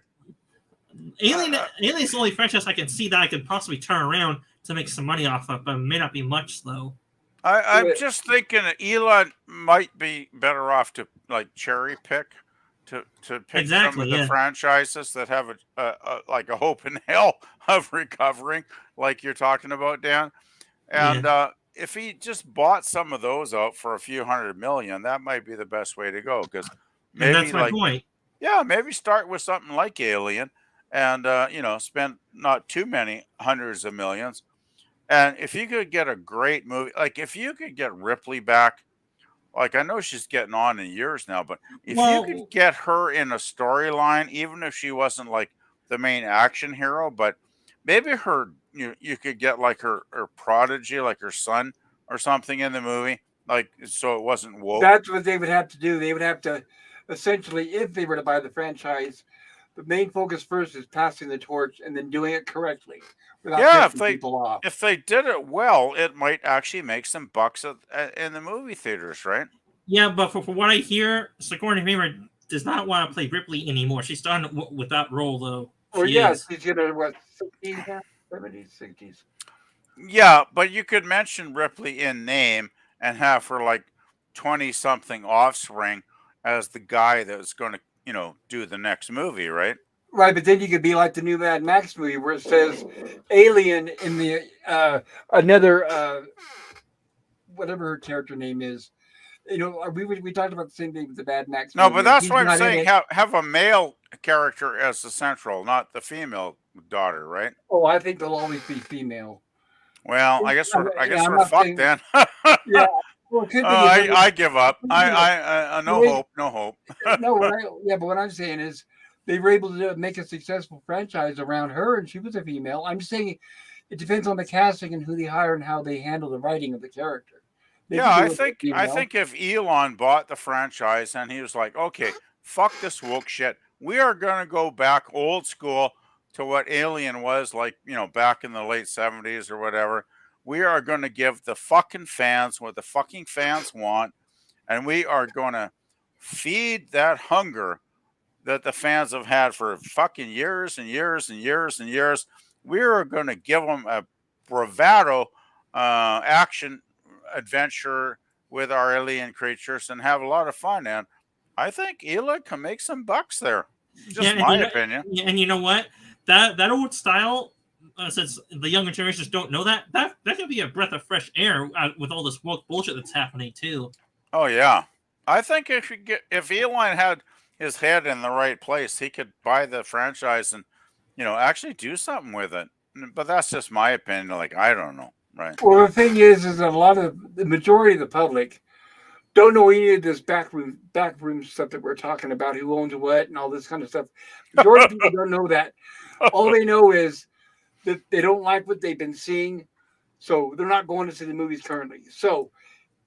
Alien's the only franchise I can see that I could possibly turn around to make some money off of, but it may not be much though. I'm just thinking that Elon might be better off to like cherry pick to pick some Exactly, of the yeah. franchises that have like a hope in hell of recovering, like you're talking about, Dan. And if he just bought some of those out for a few $100 million, that might be the best way to go. Because And maybe that's my like point. maybe start with something like Alien, and spend not too many hundreds of millions. And if you could get a great movie, like if you could get Ripley back, like I know she's getting on in years now, but if you could Well, get her in a storyline, even if she wasn't like the main action hero, but maybe you could get like her prodigy, like her son or something in the movie, like so it wasn't woke. That's what they would have to do. They would have to, essentially, if they were to buy the franchise, the main focus first is passing the torch and then doing it correctly without Yeah, pissing people off. if they did it well, it might actually make some bucks in the movie theaters, right? yeah, but for what I hear, Sigourney Weaver does not want to play Ripley anymore. She's done with that role, though. Or She yeah, is. she's gonna what 60s now, 70s, 60s. Yeah, but you could mention Ripley in name and have her like 20 something offspring as the guy that's going to, do the next movie, right? Right, but then you could be like the new Mad Max movie where it says alien in the another whatever her character name is. We talked about the same thing with the Mad Max No, movie. but If that's he's what I'm not in saying. it, Have a male character as the central, not the female daughter, right? oh, I think they'll always be female. Well, I guess Yeah, I'm we're not fucked saying. then. Yeah, well, it could be. I give up. You know, No the hope, no hope. no, but what I'm saying is they were able to make a successful franchise around her, and she was a female. I'm just saying it depends on the casting and who they hire and how they handle the writing of the character. They Yeah, can do I it with a think female. if Elon bought the franchise and he was like, okay, fuck this woke shit. We are gonna go back old school to what Alien was like, back in the late 70s or whatever. We are gonna give the fucking fans what the fucking fans want, and we are gonna feed that hunger that the fans have had for fucking years and years and years and years. We are gonna give them a bravado action adventure with our alien creatures and have a lot of fun. And I think Elon can make some bucks there. Just my opinion. And you know what? That old style, since the younger generations don't know that could be a breath of fresh air with all this woke bullshit that's happening too. Oh yeah, I think if Elon had his head in the right place, he could buy the franchise and actually do something with it. But that's just my opinion. Like I don't know. Right. Well, the thing is that the majority of the public don't know any of this backroom stuff that we're talking about, who owns what and all this kind of stuff. Majority of people don't know that. All they know is that they don't like what they've been seeing, so they're not going to see the movies currently. So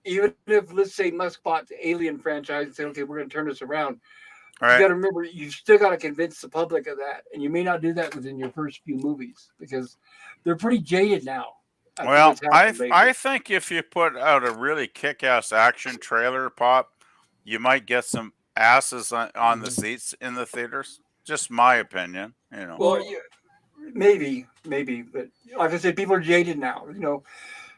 even if, let's say, Musk bought the Alien franchise and said, okay, we're going to turn this around, Right. you got to remember, you still got to convince the public of that. And you may not do that within your first few movies because they're pretty jaded now. Well, I think if you put out a really kick-ass action trailer pop, you might get some asses on the seats in the theaters. Just my opinion, Well, yeah, maybe, but like I said, people are jaded now.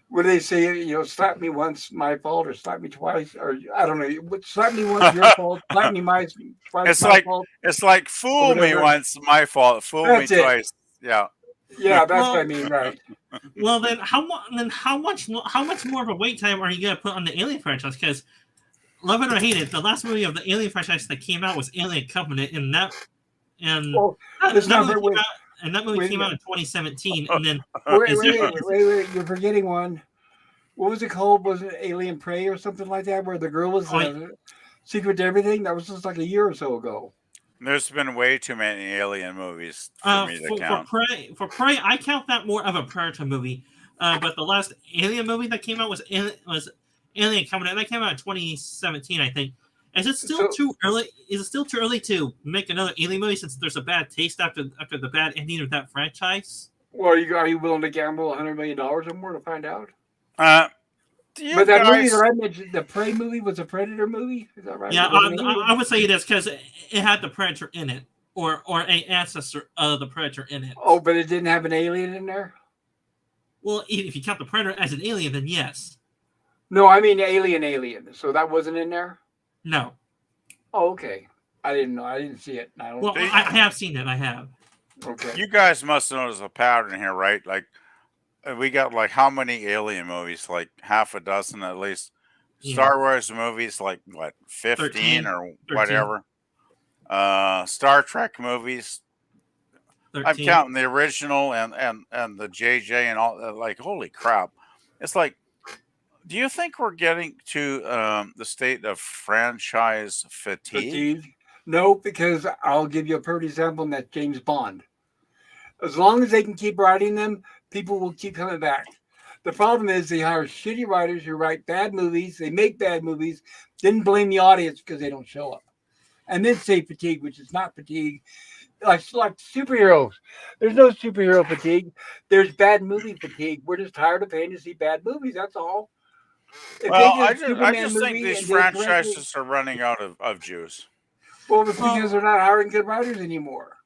Where they say, slap me once, my fault, or slap me twice, or I don't know, slap me once, your fault, slap me twice, It's my like fault. fool me once, my fault. Fool me twice. Yeah. Yeah, that's what I mean, right? Well, then how much more of a wait time are you gonna put on the Alien franchise? Because love it or hate it, the last movie of the Alien franchise that came out was Alien Covenant, and that movie came out in 2017, and then wait, you're forgetting one. What was it called? Was it Alien Prey or something like that, where the girl was secret to everything? That was just like a year or so ago. There's been way too many Alien movies for me to count. For Prey, I count that more of a Predator movie. But the last Alien movie that came out was Alien Covenant. That came out in 2017, I think. Is it still too early? Is it still too early to make another Alien movie since there's a bad taste after the bad ending of that franchise? Well, are you willing to gamble $100 million or more to find out? But that movie that I mentioned, the Prey movie, was a Predator movie. Is that right? Yeah, I would say it is because it had the Predator in it, or an ancestor of the Predator in it. Oh, but it didn't have an alien in there? Well, if you count the Predator as an alien, then yes. No, I mean alien. So that wasn't in there? No. Oh, okay. I didn't know. I didn't see it. I don't. Well, I have seen it. I have. Okay. You guys must notice a pattern here, right? Like we got like how many Alien movies? Like half a dozen at least. Yeah. Star Wars movies, like what, 15 13. or whatever. Star Trek movies. 13. I'm counting the original and the JJ and all. Like holy crap! It's like, do you think we're getting to the state of franchise fatigue? Fatigue? No, because I'll give you a perfect example, and that's James Bond. As long as they can keep writing them, people will keep coming back. The problem is they hire shitty writers who write bad movies. They make bad movies, then blame the audience because they don't show up, and then say fatigue, which is not fatigue. Like superheroes, there's no superhero fatigue. There's bad movie fatigue. We're just tired of paying to see bad movies. That's all. If Well, they did a I Superman just think movie these and did it correctly, franchises are running out of juice. well, it's because they're not hiring good writers anymore.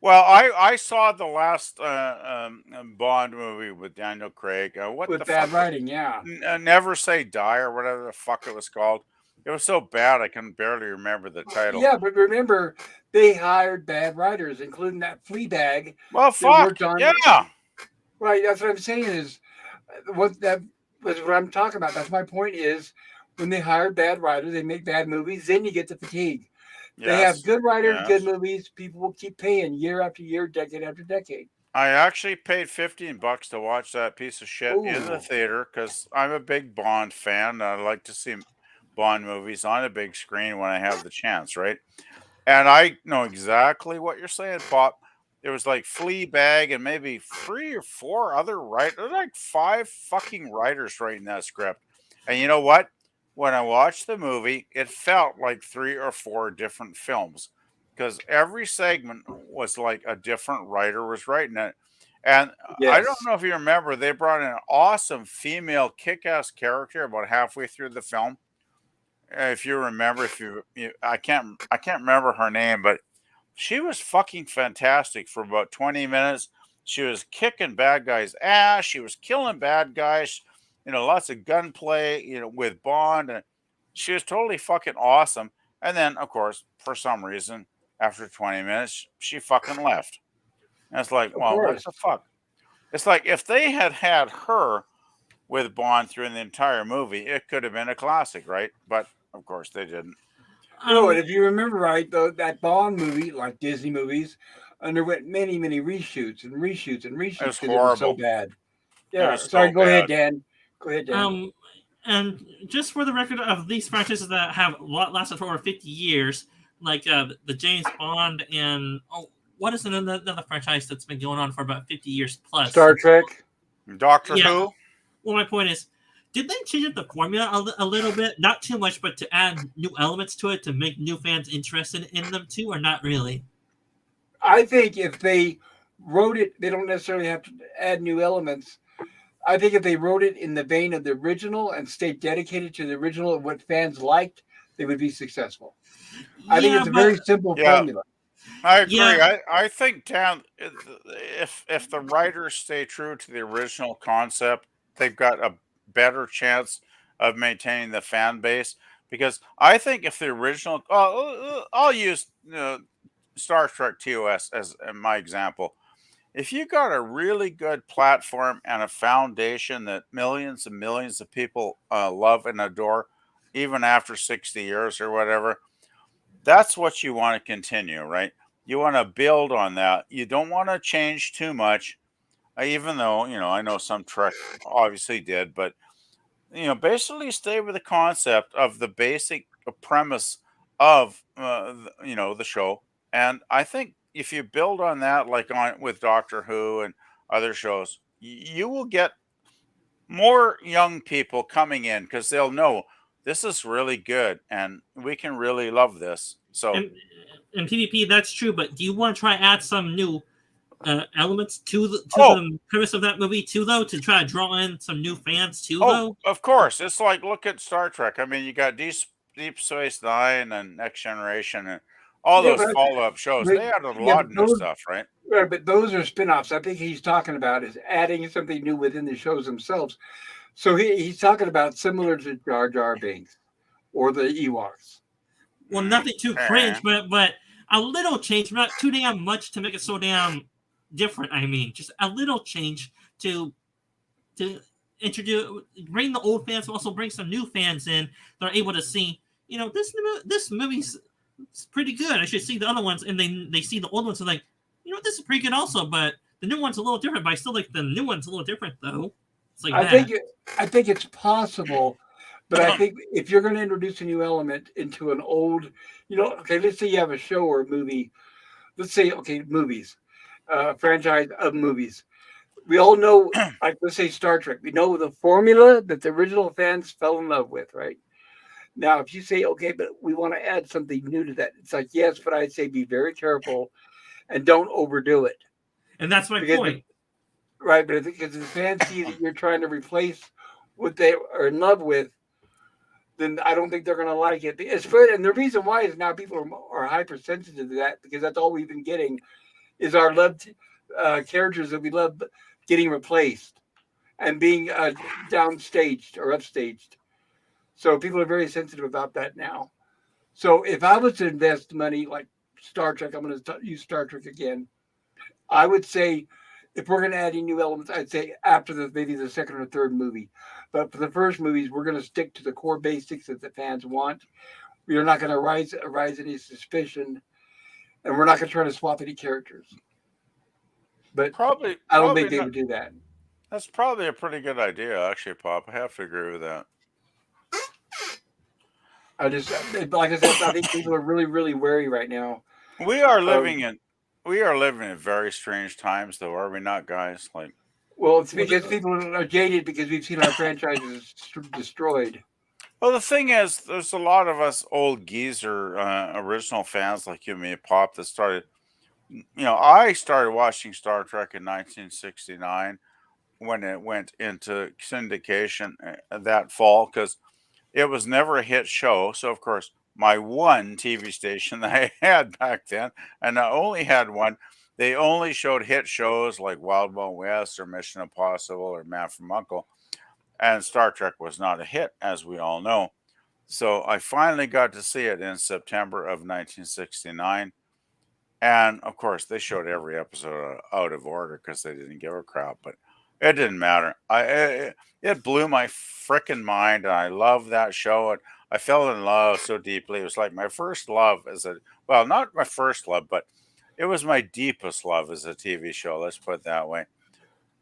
Well, I saw the last Bond movie with Daniel Craig. What With the bad fuck? writing, yeah. Never Say Die or whatever the fuck it was called. It was so bad I can barely remember the title. Yeah, but remember, they hired bad writers, including that Fleabag. Well, that fuck. worked on- Yeah. Right, that's what I'm saying is what that was what I'm talking about. That's my point is when they hire bad writers, they make bad movies, then you get the fatigue. They have Yes. good writers, Yes. good movies, people will keep paying year after year, decade after decade. I actually paid $15 to watch that piece of shit in the Ooh. theater because I'm a big Bond fan. I like to see Bond movies on a big screen when I have the chance, right? And I know exactly what you're saying, Pop. There was like Fleabag and maybe 3 or 4 other writers, like 5 fucking writers writing that script. And you know what? When I watched the movie, it felt like 3 or 4 different films because every segment was like a different writer was writing it. And I don't Yes. know if you remember, they brought in an awesome female kick-ass character about halfway through the film. If you remember, I can't remember her name, but she was fucking fantastic for about 20 minutes. She was kicking bad guys' ass. She was killing bad guys. Lots of gunplay. With Bond, and she was totally fucking awesome. And then, of course, for some reason, after 20 minutes, she fucking left. And it's like, Of well, what course. the fuck? It's like if they had had her with Bond through the entire movie, it could have been a classic, right? But of course, they didn't. No, and Um, if you remember right, though, that Bond movie, like Disney movies, underwent many, many reshoots and reshoots and It reshoots was because it was so horrible. bad. It Yeah. was Sorry, so go ahead, bad. Dan. Go ahead, Dan. and just for the record of these franchises that have lasted for over 50 years, like the James Bond and what is another franchise that's been going on for about 50 years plus? Star Trek. Doctor Yeah. Who? Well, my point is, did they change up the formula a little bit? Not too much, but to add new elements to it to make new fans interested in them too, or not really? I think if they wrote it, they don't necessarily have to add new elements. I think if they wrote it in the vein of the original and stayed dedicated to the original and what fans liked, they would be successful. I think it's a very simple Yeah. formula. I agree. Yeah. I think, Dan, if the writers stay true to the original concept, they've got a better chance of maintaining the fan base. Because I think if the original, I'll use Star Trek TOS as my example. If you got a really good platform and a foundation that millions and millions of people love and adore, even after 60 years or whatever, that's what you want to continue, right? You want to build on that. You don't want to change too much, even though, I know some Trek obviously did, but, basically stay with the concept of the basic premise of, the show. And I think if you build on that, like with Doctor Who and other shows, you will get more young people coming in because they'll know this is really good and we can really love this. So And PvP, that's true, but do you want to try add some new elements to the premise of that movie too, though, to try to draw in some new fans too, though? Of course. It's like, look at Star Trek. I mean, you got Deep Space Nine and Next Generation and all Yeah, those but- follow-up shows. but- They added a yeah, lot of new those- stuff, right? Right, but those are spin-offs. I think he's talking about is adding something new within the shows themselves. So he's talking about similar to Jar Jar Binks or the Ewoks. well, nothing too cringe, but a little change, not too damn much to make it so damn different. I mean, just a little change to introduce, bring the old fans, but also bring some new fans in that are able to see, this movie's pretty good. I should see the other ones, and they see the old ones and like, this is pretty good also, but the new one's a little different. But I still like the new one's a little different though. It's like I that. think it's possible, but I think if you're going to introduce a new element into an old, okay, let's say you have a show or a movie. Let's say, okay, movies, franchise of movies. We all know, like, let's say Star Trek. We know the formula that the original fans fell in love with, right? Now, if you say, okay, but we want to add something new to that, it's like, yes, but I'd say be very careful and don't overdo it. And that's my Because point. Right, but because the fans see that you're trying to replace what they are in love with, then I don't think they're going to like it. And the reason why is now people are hypersensitive to that because that's all we've been getting is our loved characters that we love getting replaced and being downsstaged or upstaged. So people are very sensitive about that now. So if I was to invest money like Star Trek, I'm going to use Star Trek again. I would say if we're going to add any new elements, I'd say after maybe the second or third movie. But for the first movies, we're going to stick to the core basics that the fans want. We are not going to arise any suspicion, and we're not going to try to swap any characters. But I don't think they would do that. That's probably a pretty good idea, actually, Pop. I have to agree with that. Like I said, I think people are really, really wary right now. We are living in very strange times, though, are we not, guys? Like, well, it's because people are jaded because we've seen our franchises destroyed. Well, the thing is, there's a lot of us old geezer original fans like you and me, Pop, that started. I started watching Star Trek in 1969 when it went into syndication that fall because it was never a hit show. So, of course, my one TV station that I had back then, and I only had one, they only showed hit shows like Wild Wild West or Mission Impossible or Man from Uncle. And Star Trek was not a hit, as we all know. So I finally got to see it in September of 1969. And of course, they showed every episode out of order because they didn't give a crap. But it didn't matter. It blew my frickin' mind, and I loved that show. And I fell in love so deeply. It was like my first love not my first love, but it was my deepest love as a TV show. Let's put it that way.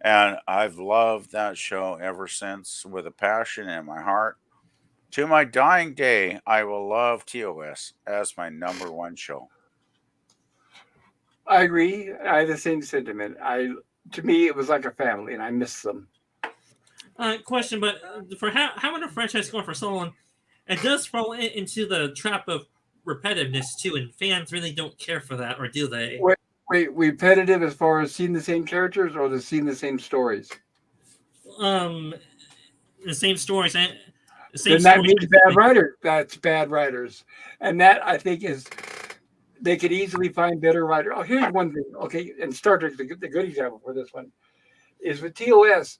And I've loved that show ever since with a passion in my heart. To my dying day, I will love TOS as my number one show. I agree. I have the same sentiment. To me, it was like a family, and I miss them. Question, but for having a franchise going for so long, it does fall into the trap of repetitiveness too, and fans really don't care for that, or do they? Wait, repetitive as far as seeing the same characters or seeing the same stories? The same stories. Then that means bad writers. That's bad writers, and that I think is they could easily find better writers. Oh, here's one thing. Okay, and Star Trek, the good example for this one is with TOS.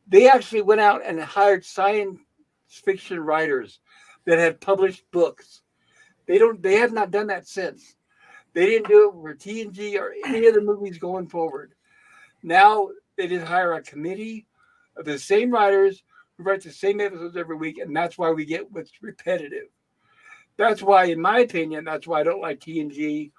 They actually went out and hired science fiction writers that had published books. They have not done that since. They didn't do it for TNG or any of the movies going forward. Now they just hire a committee of the same writers who write the same episodes every week, and that's why we get what's repetitive. That's why, in my opinion, that's why I don't like TNG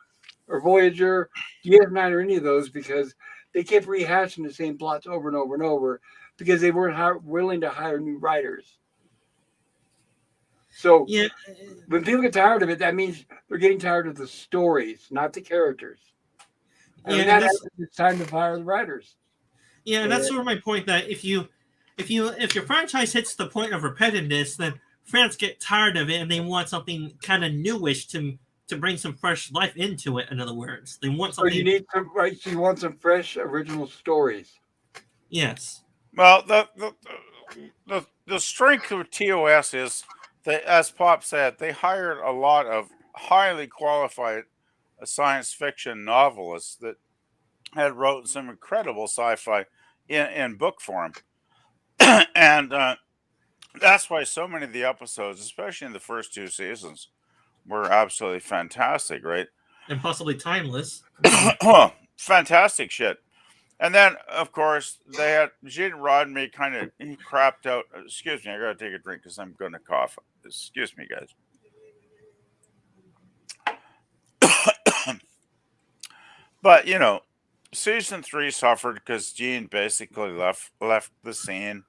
or Voyager, DS9 or any of those, because they kept rehashing the same plots over and over and over because they weren't willing to hire new writers. So when people get tired of it, that means they're getting tired of the stories, not the characters. And it's time to fire the writers. Yeah, and that's sort of my point, that if your franchise hits the point of repetitiveness, then fans get tired of it and they want something kind of newish to bring some fresh life into it. In other words, they want something. So you need some, right? So you want some fresh, original stories. Yes. Well, the strength of TOS is that, as Pop said, they hired a lot of highly qualified science fiction novelists that had written some incredible sci-fi in book form, and that's why so many of the episodes, especially in the first two seasons, were absolutely fantastic, right? and possibly timeless. Fantastic shit. And then, of course, they had Gene Roddenberry kind of he crapped out. Excuse me, I gotta take a drink because I'm gonna cough. Excuse me, guys. But season 3 suffered because Gene basically left the scene,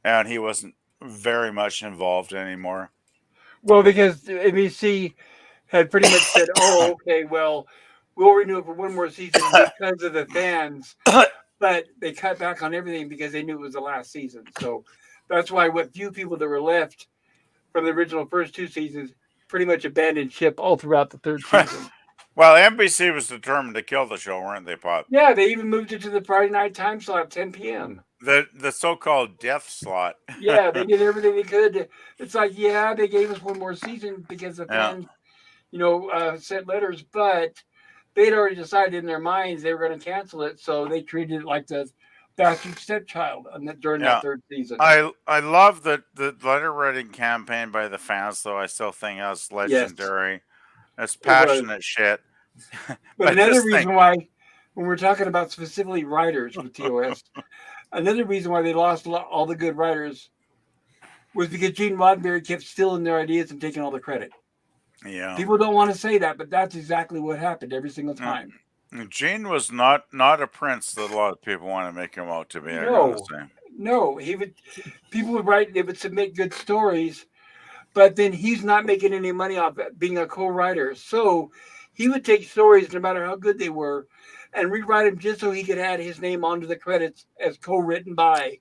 and he wasn't very much involved anymore. Well, because NBC had pretty much said, "Oh, okay, well, we'll renew it for one more season because of the fans," but they cut back on everything because they knew it was the last season. So that's why what few people that were left from the original first 2 seasons pretty much abandoned ship all throughout the third season. Well, NBC was determined to kill the show, weren't they, Pop? Yeah, they even moved it to the Friday night time slot, 10 p.m. The so-called death slot. Yeah, they did everything they could. It's like, yeah, they gave us one more season because the Yeah. fans, sent letters, but they'd already decided in their minds they were going to cancel it, so they treated it like the bastard stepchild during Yeah. that third season. I love the letter writing campaign by the fans, though. I still think that's legendary. It's passionate shit. But I another just reason think- why, when we're talking about specifically writers with TOS, another reason why they lost all the good writers was because Gene Roddenberry kept stealing their ideas and taking all the credit. Yeah. People don't want to say that, but that's exactly what happened every single time. Gene was not a prince that a lot of people want to make him out to be. I No. gotta say. No, people would write, they would submit good stories, but then he's not making any money off it, being a co-writer. So he would take stories, no matter how good they were, and rewrite them just so he could add his name onto the credits as co-written by.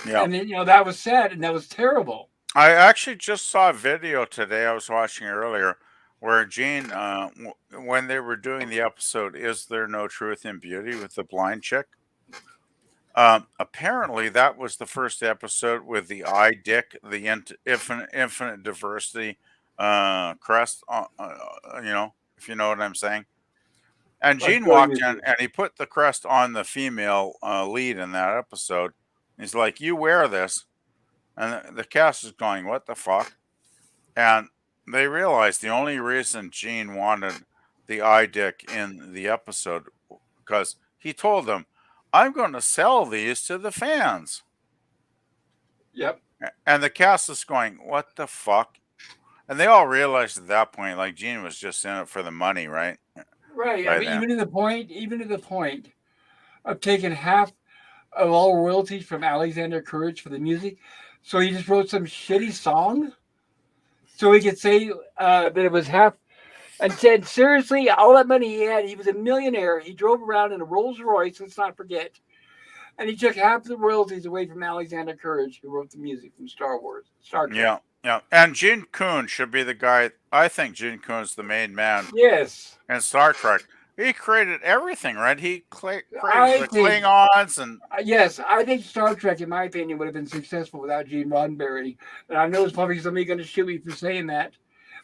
Yeah. And then, that was sad and that was terrible. I actually just saw a video today. I was watching earlier where Gene, when they were doing the episode, "Is There No Truth in Beauty" with the blind chick. Apparently, that was the first episode with the dick, the infinite diversity crest. If you know what I'm saying. And Like Gene going walked with in you. and he put the crest on the female lead in that episode. He's like, "You wear this," and the cast is going, "What the fuck?" And they realized the only reason Gene wanted the dick in the episode because he told them, "I'm going to sell these to the fans." Yep. And the cast is going, "What the fuck?" And they all realized at that point, like, Gene was just in it for the money, right? Right. By I mean, then. even to the point of taking half of all royalties from Alexander Courage for the music. So he just wrote some shitty song so he could say that it was half, and said, seriously, all that money he had, he was a millionaire. He drove around in a Rolls Royce, let's not forget. And he took half the royalties away from Alexander Courage, who wrote the music from Star Trek. Yeah. And Gene Kuhn should be the guy. I think Gene Kuhn's the main man Yes. in Star Trek. He created everything, right? He created I the think- Klingons and Yes, I think Star Trek, in my opinion, would have been successful without Gene Roddenberry. And I know there's probably somebody going to shoot me for saying that.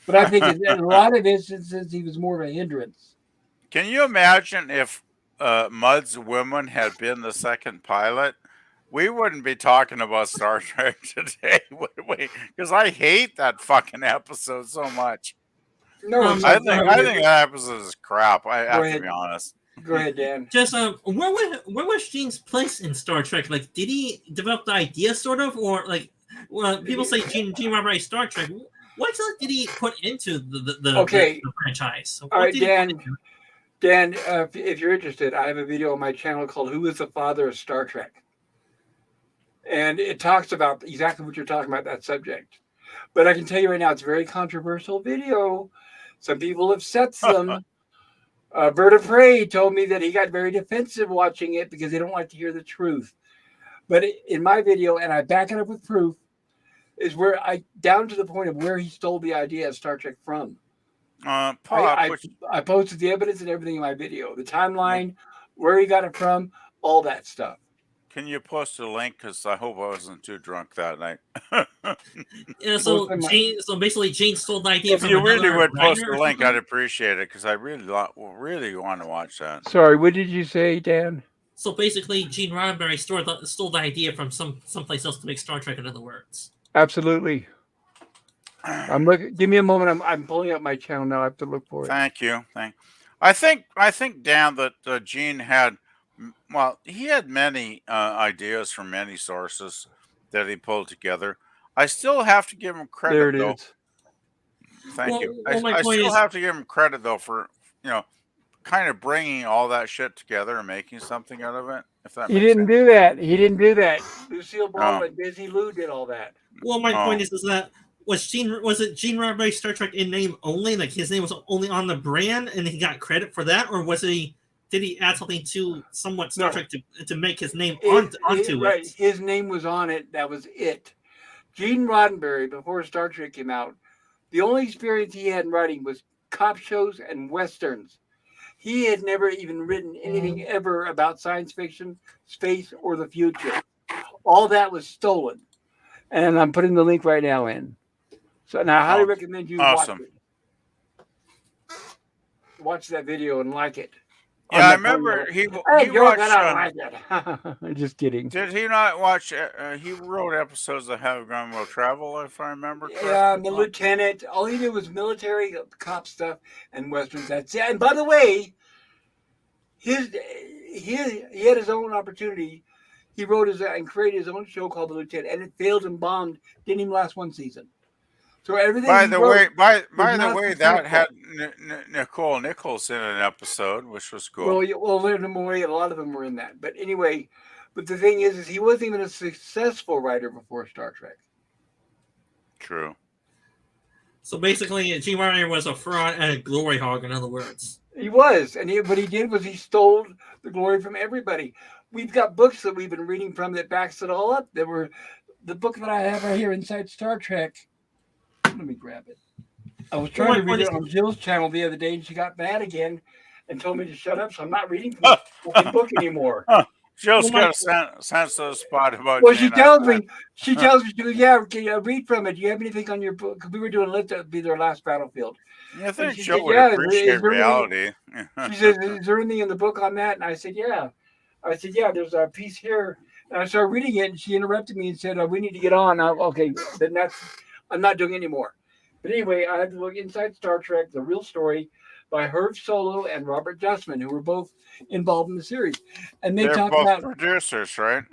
But I think in a lot of instances, he was more of a hindrance. Can you imagine if Mud's Women had been the second pilot? We wouldn't be talking about Star Trek today, would we? Because I hate that fucking episode so much. No, Um, I think that episode is crap. I have to ahead. be honest. Go ahead, Dan. Just where was Gene's place in Star Trek? Like, did he develop the idea, sort of, or like, well, people say Gene Roddenberry Star Trek. What exactly did he put into the franchise? All What right, did he put Dan. into it? Dan, if you're interested, I have a video on my channel called "Who is the Father of Star Trek," and it talks about exactly what you're talking about, that subject. But I can tell you right now, it's a very controversial video. Some people have set them. Bird of Prey told me that he got very defensive watching it because they don't like to hear the truth. But in my video, and I back it up with proof, is where I down to the point of where he stole the idea of Star Trek from. Paul, I posted the evidence and everything in my video, the timeline, where he got it from, all that stuff. can you post a link? Because I hope I wasn't too drunk that night. Yeah, so Both of my- Gene, so basically, Gene stole the idea If from you really another would post writer the or link, something? I'd appreciate it because I really want to watch that. Sorry, what did you say, Dan? So basically, Gene Roddenberry stole the idea from someplace else to make Star Trek. In other words, Absolutely. I'm looking. Give me a moment. I'm pulling up my channel now. I have to look for it. Thank you. I think Dan that Gene had well, he had many ideas from many sources that he pulled together. I still have to give him credit There it though. is. Thank you. Well, my I point still is, have to give him credit though for you know kind of bringing all that shit together and making something out of it. If that He makes didn't sense. do that. He didn't do that. Lucille Ball Oh, and Busy Lou did all that. my point oh. is that was it Gene Roddenberry Star Trek in name only? Like his name was only on the brand, and he got credit for that, or was he? Did he add something to somewhat Star No, Trek to make his name onto right. it? His name was on it. That was it. Gene Roddenberry, before Star Trek came out, the only experience he had in writing was cop shows and westerns. He had never even written anything ever about science fiction, space, or the future. All that was stolen. And I'm putting the link right now in. So now I highly Oh, recommend you watch awesome. it. Watch that video and like it. Yeah, I'm I not telling you. remember Hey, he George, I watched. don't like it. Just kidding. Did he not watch? He wrote episodes that have Gun Will Travel, if I remember Yeah, correctly. the lieutenant. All he did was military cop stuff and westerns. That's it. And by the way, his he had his own opportunity. He wrote his and created his own show called The Lieutenant, and it failed and bombed. Didn't even last one season. So everything By he the wrote way, by was by the not way, that had successful. Nicole Nichols in an episode, which was cool. Well, well, Leonard Nimoy, a lot of them were in that. But anyway, but the thing is he wasn't even a successful writer before Star Trek. True. So basically, Gene Roddenberry was a fraud and a glory hog. In other words, He was, and what he did was he stole the glory from everybody. We've got books that we've been reading from that backs it all up. There were the book that I have right here inside Star Trek. Let me grab it. I was trying my to read point it is, on Jill's channel the other day, and she got mad again and told me to shut up. So I'm not reading from the fucking book anymore. Jill's well, my got a sensitive spot about Well, Jane. I find. she tells me, she goes, yeah, can you read from it? Do you have anything on your book? Because we were doing Lift Up Be Their Last Battlefield. You And think she Jill said, would yeah, appreciate reality? she says, is there anything in the book on that? And I said, yeah. I said, yeah, there's a piece here. And I started reading it, and she interrupted me and said, we need to get on. Okay, then I'm not doing it anymore. But anyway, I had to look inside Star Trek, the real story by Herb Solo and Robert Justman, who were both involved in the series. And they They're talk both about, producers, right?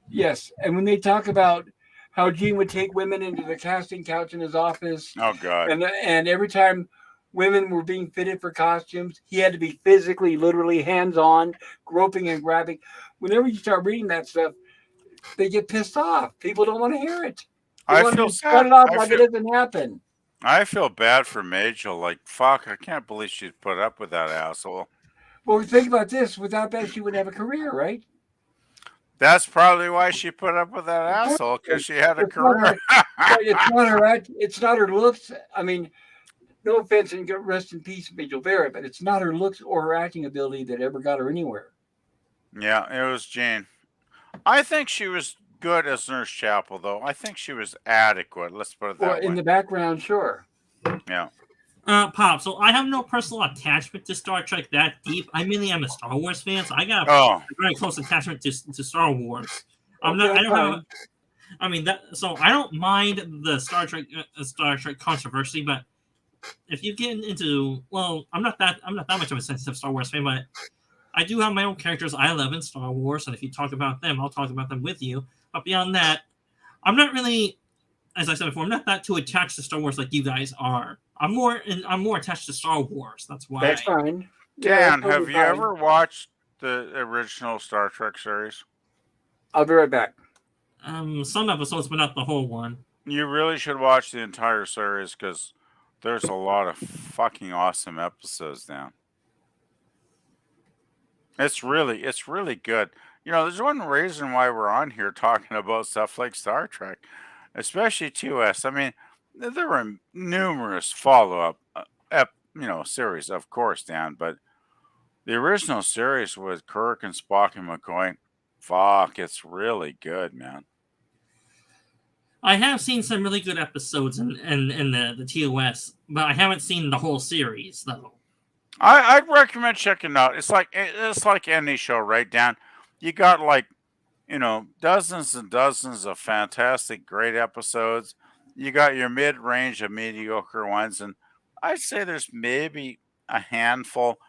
yes, and when they talk about how Gene would take women into the casting couch in his office, Oh God. and every time women were being fitted for costumes, he had to be physically, literally hands-on, groping and grabbing. Whenever you start reading that stuff, they get pissed off. People don't want to hear it. They I want to feel just cut sad. it off like it doesn't happen. I feel bad for Majel. Like fuck, I can't believe she'd put up with that asshole. Well, think about this. Without that, she wouldn't have a career, right? That's probably why she put up with that Of course, asshole because she had a it's not career. her. It's not her looks. I mean, no offense and rest in peace, Majel Barrett, but it's not her looks or her acting ability that ever got her anywhere. Yeah, it was Jane. I think she was good as Nurse Chapel, though. I think she was adequate. Let's put it Or that in way. the background, sure. Yeah. Pop. So I have no personal attachment to Star Trek that deep. I mainly am a Star Wars fan, so I got Oh, a very close attachment to Star Wars. I'm Okay, not. I don't fine. have. I mean that. So I don't mind the Star Trek controversy, but if you get into, well, I'm not that much of a sensitive Star Wars fan, but I do have my own characters I love in Star Wars, and if you talk about them, I'll talk about them with you. But beyond that, I'm not really, as I said before, I'm not that too attached to Star Wars like you guys are. I'm more attached to Star Wars. That's why. That's fine. Dan, that's have totally you fine. ever watched the original Star Trek series? I'll be right back. Some episodes, but not the whole one. You really should watch the entire series because there's a lot of fucking awesome episodes now. It's really good. You know, there's one reason why we're on here talking about stuff like Star Trek, especially TOS. I mean, there were numerous follow-up, series, of course, Dan, but the original series with Kirk and Spock and McCoy, fuck, it's really good, man. I have seen some really good episodes in the TOS, but I haven't seen the whole series though. I'd recommend checking it out. It's like any show, right, Dan? You got like, dozens and dozens of fantastic, great episodes. you got your mid range of mediocre ones, and I'd say there's maybe a handful,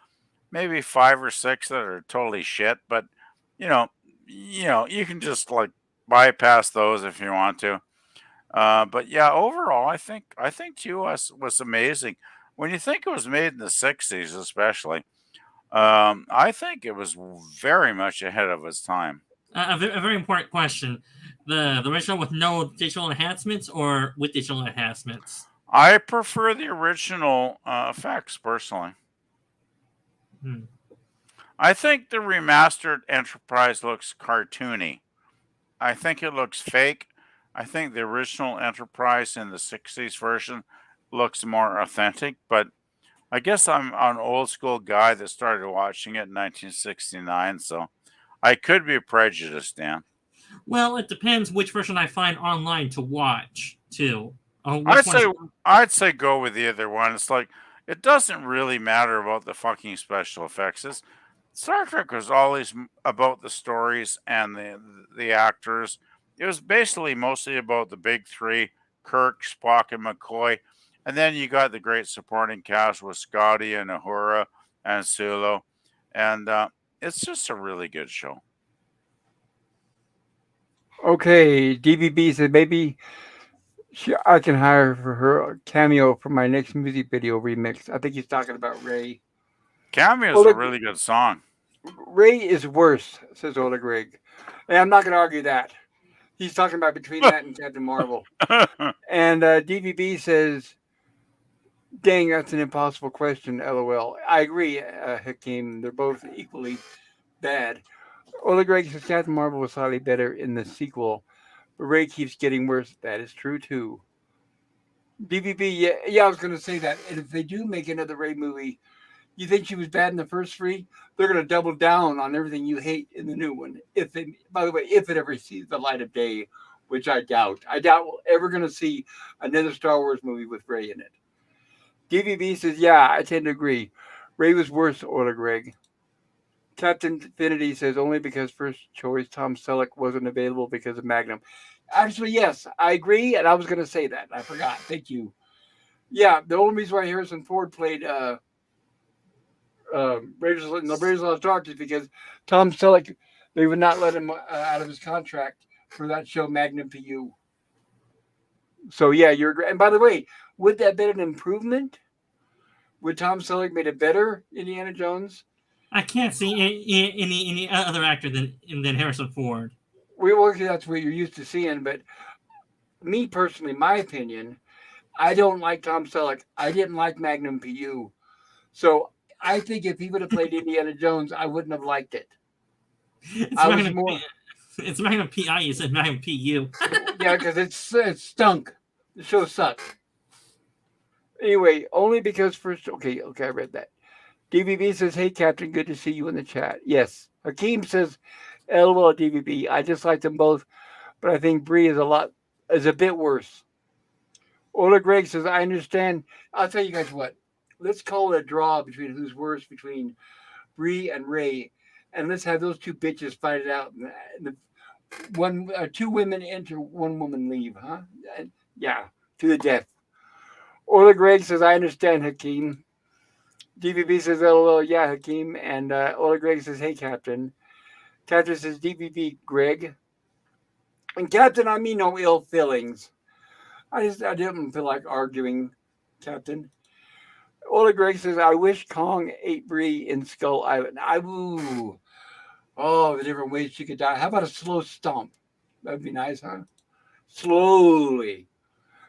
maybe 5 or 6 that are totally shit. But you know, you can just like bypass those if you want to. But yeah, overall, I think TOS was amazing. When you think it was made in the '60s, especially, I think it was very much ahead of its time. A very important question: the original with no digital enhancements or with digital enhancements? I prefer the original effects personally. Hmm. I think the remastered Enterprise looks cartoony. I think it looks fake. I think the original Enterprise in the '60s version looks more authentic, but I guess I'm an old school guy that started watching it in 1969, so I could be prejudiced, Dan. Well, it depends which version I find online to watch too. I'd Which one's say I'd say go with either one. It's like it doesn't really matter about the fucking special effects. Star Trek was always about the stories and the actors. It was basically mostly about the big three: Kirk, Spock, and McCoy, and then you got the great supporting cast with Scotty and Uhura and Sulu, and it's just a really good show. Okay, DVB said maybe I can hire for her a cameo for my next music video remix. I think he's talking about Ray. Cameo is a Oleg, really good song. Ray is worse, says Oleg Rig. And I'm not going to argue that. He's talking about between that and Captain Marvel. And DVB says, dang, that's an impossible question, LOL. I agree, Hakeem. They're both equally bad. Oleg Rig says Captain Marvel was slightly better in the sequel, but Ray keeps getting worse. That is true, too. DVB, yeah, I was going to say that. And if they do make another Ray movie, you think she was bad in the first three? They're going to double down on everything you hate in the new one. If they, by the way, if it ever sees the light of day, which I doubt. I doubt we're ever going to see another Star Wars movie with Ray in it. DVB says, yeah, I tend to agree. Ray was worse, Orla Greg. Captain Infinity says only because first choice Tom Selleck wasn't available because of Magnum. Actually, yes, I agree, and I was going to say that. I forgot. Thank you. Yeah, the only reason why Harrison Ford played Raiders of the Lost Ark is because Tom Selleck, they would not let him out of his contract for that show Magnum PU. So yeah, you're and by the way, would that been an improvement? Would Tom Selleck made it better, Indiana Jones? I can't see any other actor than Harrison Ford. Well, that's what you're used to seeing, but me personally, my opinion, I don't like Tom Selleck. I didn't like Magnum PU. So I think if he would have played Indiana Jones, I wouldn't have liked it. It's I was Magnum. more It's Magnum PI. You said Magnum PU. yeah, because it stunk. The show sucked. Anyway, only because first okay, I read that. DVB says, "Hey Captain, good to see you in the chat." Yes. Hakeem says, "LOL DVB. I just like them both, but I think Bree is a bit worse." Ola Greg says, "I understand. I'll tell you guys what. Let's call it a draw between who's worse between Bree and Ray, and let's have those two bitches fight it out. Two women enter, one woman leave, huh? And, yeah, to the death." Ola Greg says, "I understand, Hakeem." DVB says, "LOL, yeah, Hakeem." And Ola Greg says, "Hey, Captain." Captain says, "DVB, Greg." And Captain, I mean no ill feelings. I didn't feel like arguing, Captain. Ola Greg says, "I wish Kong ate Bree in Skull Island." The different ways she could die. How about a slow stomp? That'd be nice, huh? Slowly.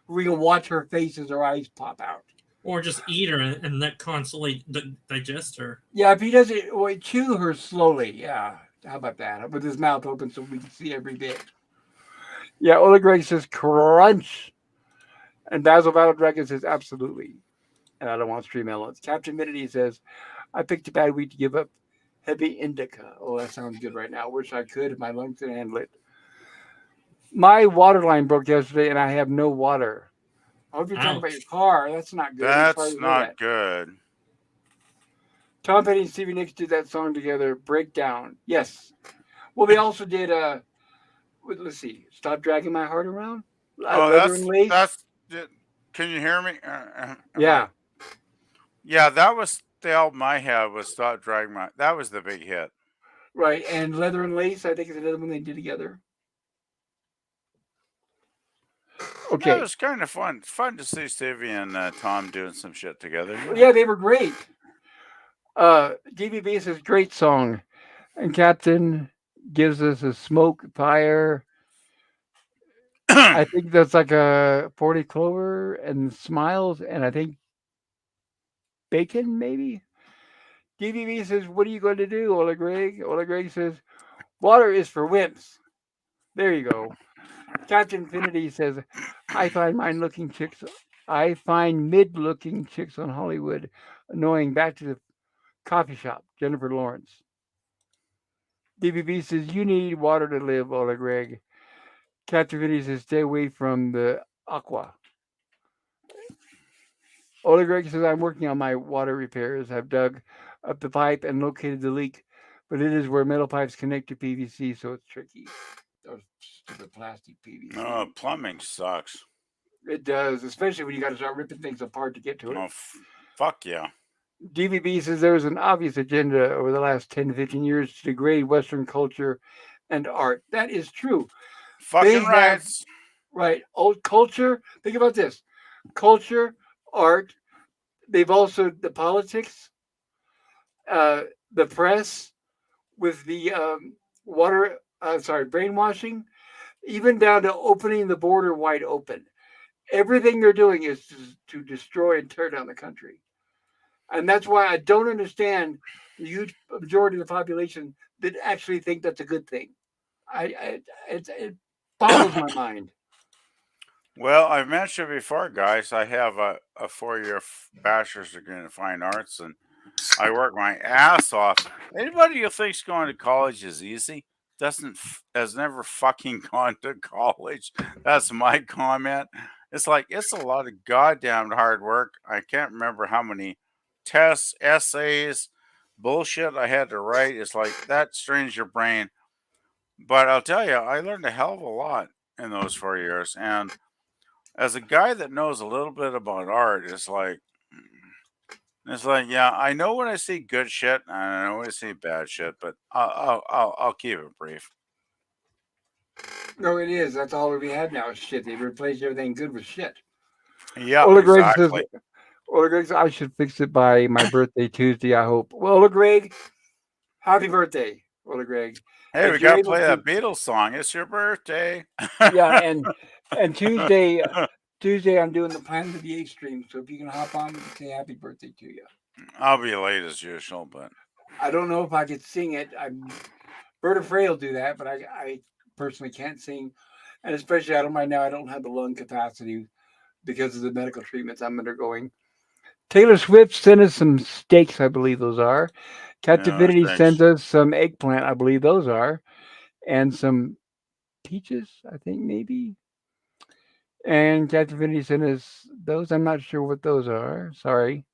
We can watch her face as her eyes pop out. Or just eat her and let constantly digest her. Yeah, if he does it, well, chew her slowly. Yeah. How about that? With his mouth open so we can see every bit. Yeah, Ola Greg says, crunch. And Basil Battle Dragon says, absolutely. And I don't want stream elements. Captain Minity says, I picked a bad week to give up heavy indica. Oh, that sounds good right now. Wish I could if my lungs could handle it. My water line broke yesterday and I have no water. I hope you're talking about your car. That's not good. That's not good. Tom Petty and Stevie Nicks did that song together, Breakdown. Yes. Well, they also did, let's see, Stop Dragging My Heart Around? Oh, Leather and Lace. Can you hear me? Yeah, Yeah, that was the album I had was Stop Dragging My. That was the big hit. right. And Leather and Lace, I think, is another one they did together. That Okay. was kind of fun. It's fun to see Stevie and Tom doing some shit together. Yeah, they were great. DVB says great song, and Captain gives us a smoke fire. I think that's like a 40 Clover and Smiles, and I think Bacon maybe. DVB says, "What are you going to do, Ola Greg?" Ola Greg says, "Water is for wimps." There you go. Captain Infinity says, "I find mine looking chicks. I find mid-looking chicks on Hollywood annoying. Back to the coffee shop." Jennifer Lawrence. DVB says, "You need water to live, Ola Greg." Captivity says, "Stay away from the aqua." Ola Greg says, "I'm working on my water repairs. I've dug up the pipe and located the leak, but it is where metal pipes connect to PVC, so it's tricky." Those stupid plastic PVC. No, plumbing sucks. It does, especially when you got to start ripping things apart to get to it. Oh, fuck yeah. DVB says there's an obvious agenda over the last 10 to 15 years to degrade Western culture and art. That is true. Fucking have- rights. Right. Old culture. Think about this: culture, art. They've also the politics, the press, with the water. Brainwashing, even down to opening the border wide open. Everything they're doing is to destroy and tear down the country, and that's why I don't understand the huge majority of the population that actually think that's a good thing. It boggles my mind. Well, I've mentioned before, guys, I have a 4-year bachelor's degree in fine arts, and I work my ass off. Anybody who thinks going to college is easy has never fucking gone to college. That's my comment. It's like it's a lot of goddamn hard work. I can't remember how many tests, essays, bullshit I had to write. It's like that strains your brain. But I'll tell you, I learned a hell of a lot in those 4 years, and as a guy that knows a little bit about art, it's like, yeah, I know when I see good shit, and I know when I see bad shit, but I'll keep it brief. No, it is. That's all we have now is shit. They replace everything good with shit. Yeah, Ola Greg says, exactly. Ola Greg says, "I should fix it by my birthday Tuesday, I hope." Well, Ola Greg, happy birthday, Ola Greg. Hey, If we you're gotta able play to, that Beatles song. It's your birthday. yeah, and Tuesday I'm doing the Planet of the Apes stream, so if you can hop on, we can say happy birthday to you. I'll be late as usual, but I don't know if I could sing it. Berta Frey will do that, but I personally can't sing, and especially I don't mind now. I don't have the lung capacity because of the medical treatments I'm undergoing. Taylor Swift sent us some steaks, I believe those are. yeah, Captivity thanks. sent us some eggplant, I believe those are, and some peaches, I think maybe. And Captivity sent us those. I'm not sure what those are. Sorry.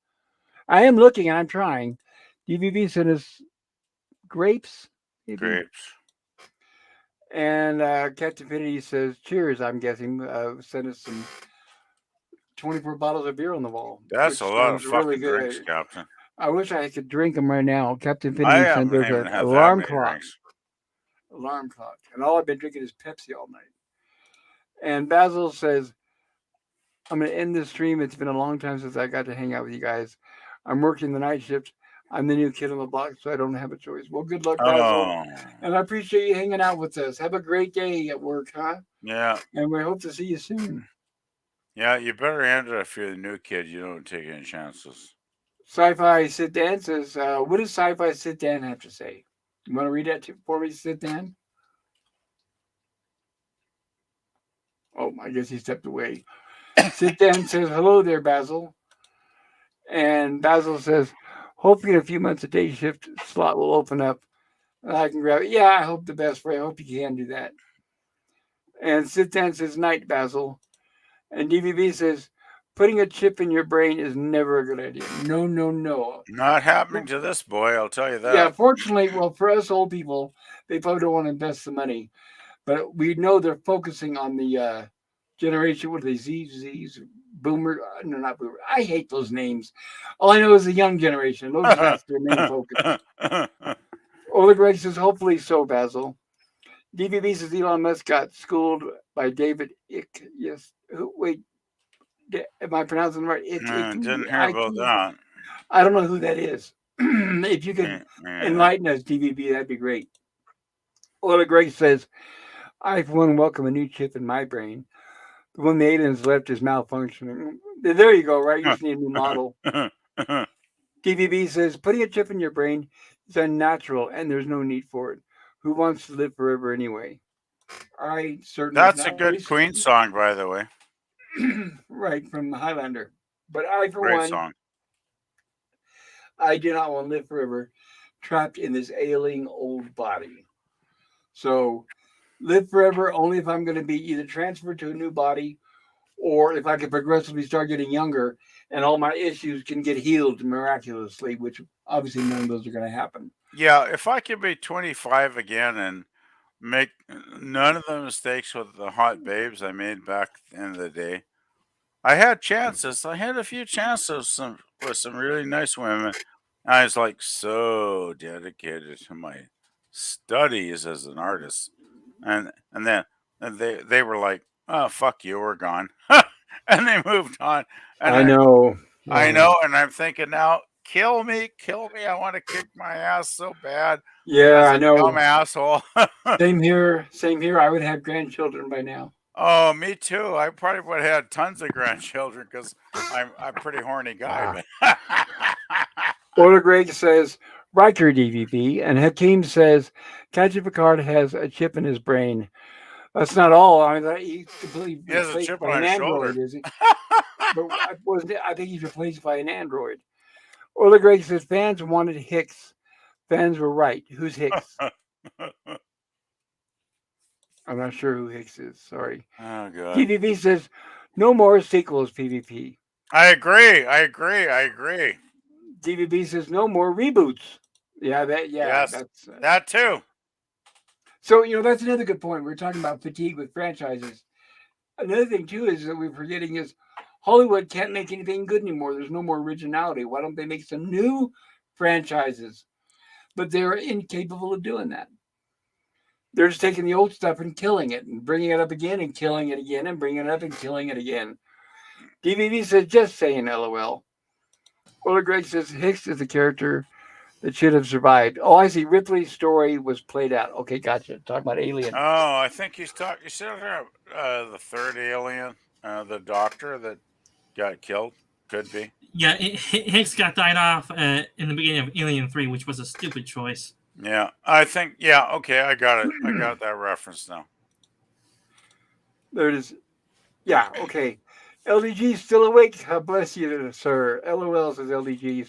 I am looking and I'm trying. DVB sent us grapes, maybe. Grapes. And Captivity says, cheers, I'm guessing. Sent us some 24 bottles of beer on the wall. That's Which a lot of sounds really fucking drinks, good. Captain. I wish I could drink them right now. Captain I Infinity sent haven't us even an had that alarm many clock. drinks. Alarm clock. And all I've been drinking is Pepsi all night. And Basil says, I'm going to end this stream. It's been a long time since I got to hang out with you guys. I'm working the night shift. I'm the new kid on the block, so I don't have a choice. Well, good luck, Basil. Oh, And I appreciate you hanging out with us. Have a great day at work, huh? yeah. And we hope to see you soon. Yeah, you better end it if you're the new kid. You don't take any chances. Sci-Fi Sit Dan says, what does Sci-Fi Sit Dan have to say? You want to read that for me, Sit Dan? Oh, I guess he stepped away. Sit Dan says, hello there, Basil. And Basil says, hopefully in a few months a day shift slot will open up. And I can grab it. Yeah, I hope the best for you. I hope you can do that. And Sit Dan says, night, Basil. And DVB says, putting a chip in your brain is never a good idea. No, no, no. Not happening to this boy, I'll tell you that. Yeah, fortunately, well, for us old people, they probably don't want to invest the money. But we know they're focusing on the generation. What are they? Z's, Boomer? No, not Boomer. I hate those names. All I know is the young generation. That's their main focus. Ola Greg says, hopefully so, Basil. DVB says Elon Musk got schooled by David Ick. Yes. Wait, am I pronouncing it right? Didn't hear about that. I don't know who that is. If you could Yeah. enlighten us, DVB, that'd be great. Ola Greg says, I, for one, welcome a new chip in my brain. The one the aliens left is malfunctioning. There you go, right? You just need a new model. DVB says, putting a chip in your brain is unnatural and there's no need for it. Who wants to live forever anyway? I certainly That's a not. good Queen song, by the way. Right, from the Highlander. But I, for Great one, song. I do not want to live forever trapped in this ailing old body. So live forever only if I'm going to be either transferred to a new body or if I can progressively start getting younger and all my issues can get healed miraculously, which obviously none of those are going to happen. Yeah, if I could be 25 again and make none of the mistakes with the hot babes I made back in the day. I had chances. I had a few chances with some really nice women. I was like so dedicated to my studies as an artist, and then they were like, "Oh fuck you, we're gone," and they moved on. And I know. I know, and I'm thinking now, kill me. I want to kick my ass so bad. Yeah, As I a know. dumb asshole. Same here. Same here. I would have grandchildren by now. Oh, me too. I probably would have had tons of grandchildren because I'm a pretty horny guy. But Ola Greg says, Riker DVB, and Hakeem says, Captain Picard has a chip in his brain. That's not all. I mean, he's completely he has a replaced chip by on an his android, shoulder. is he? But I think he's replaced by an android. Ola Greg says, fans wanted Hicks. Fans were right. Who's Hicks? I'm not sure who Hicks is. Sorry. Oh god. DVB says, no more sequels, PvP. I agree. DVB says, no more reboots. Yes, that's that too. So, that's another good point. We're talking about fatigue with franchises. Another thing, too, is that we're forgetting is Hollywood can't make anything good anymore. There's no more originality. Why don't they make some new franchises? But they're incapable of doing that. They're just taking the old stuff and killing it and bringing it up again and killing it again and bringing it up and killing it again. DVB says, just saying LOL. Ola Greg says, Hicks is the character that should have survived. Oh, I see. Ripley's story was played out. Okay, gotcha. Talking about Alien. Oh, I think you said the third alien, the doctor that got killed. Could be. Yeah, Hicks got died off in the beginning of Alien 3, which was a stupid choice. Yeah, I think. Yeah, okay, I got it. I got that reference now. There it is. Yeah, okay. LDG still awake. God bless you, sir. LOL says LDG.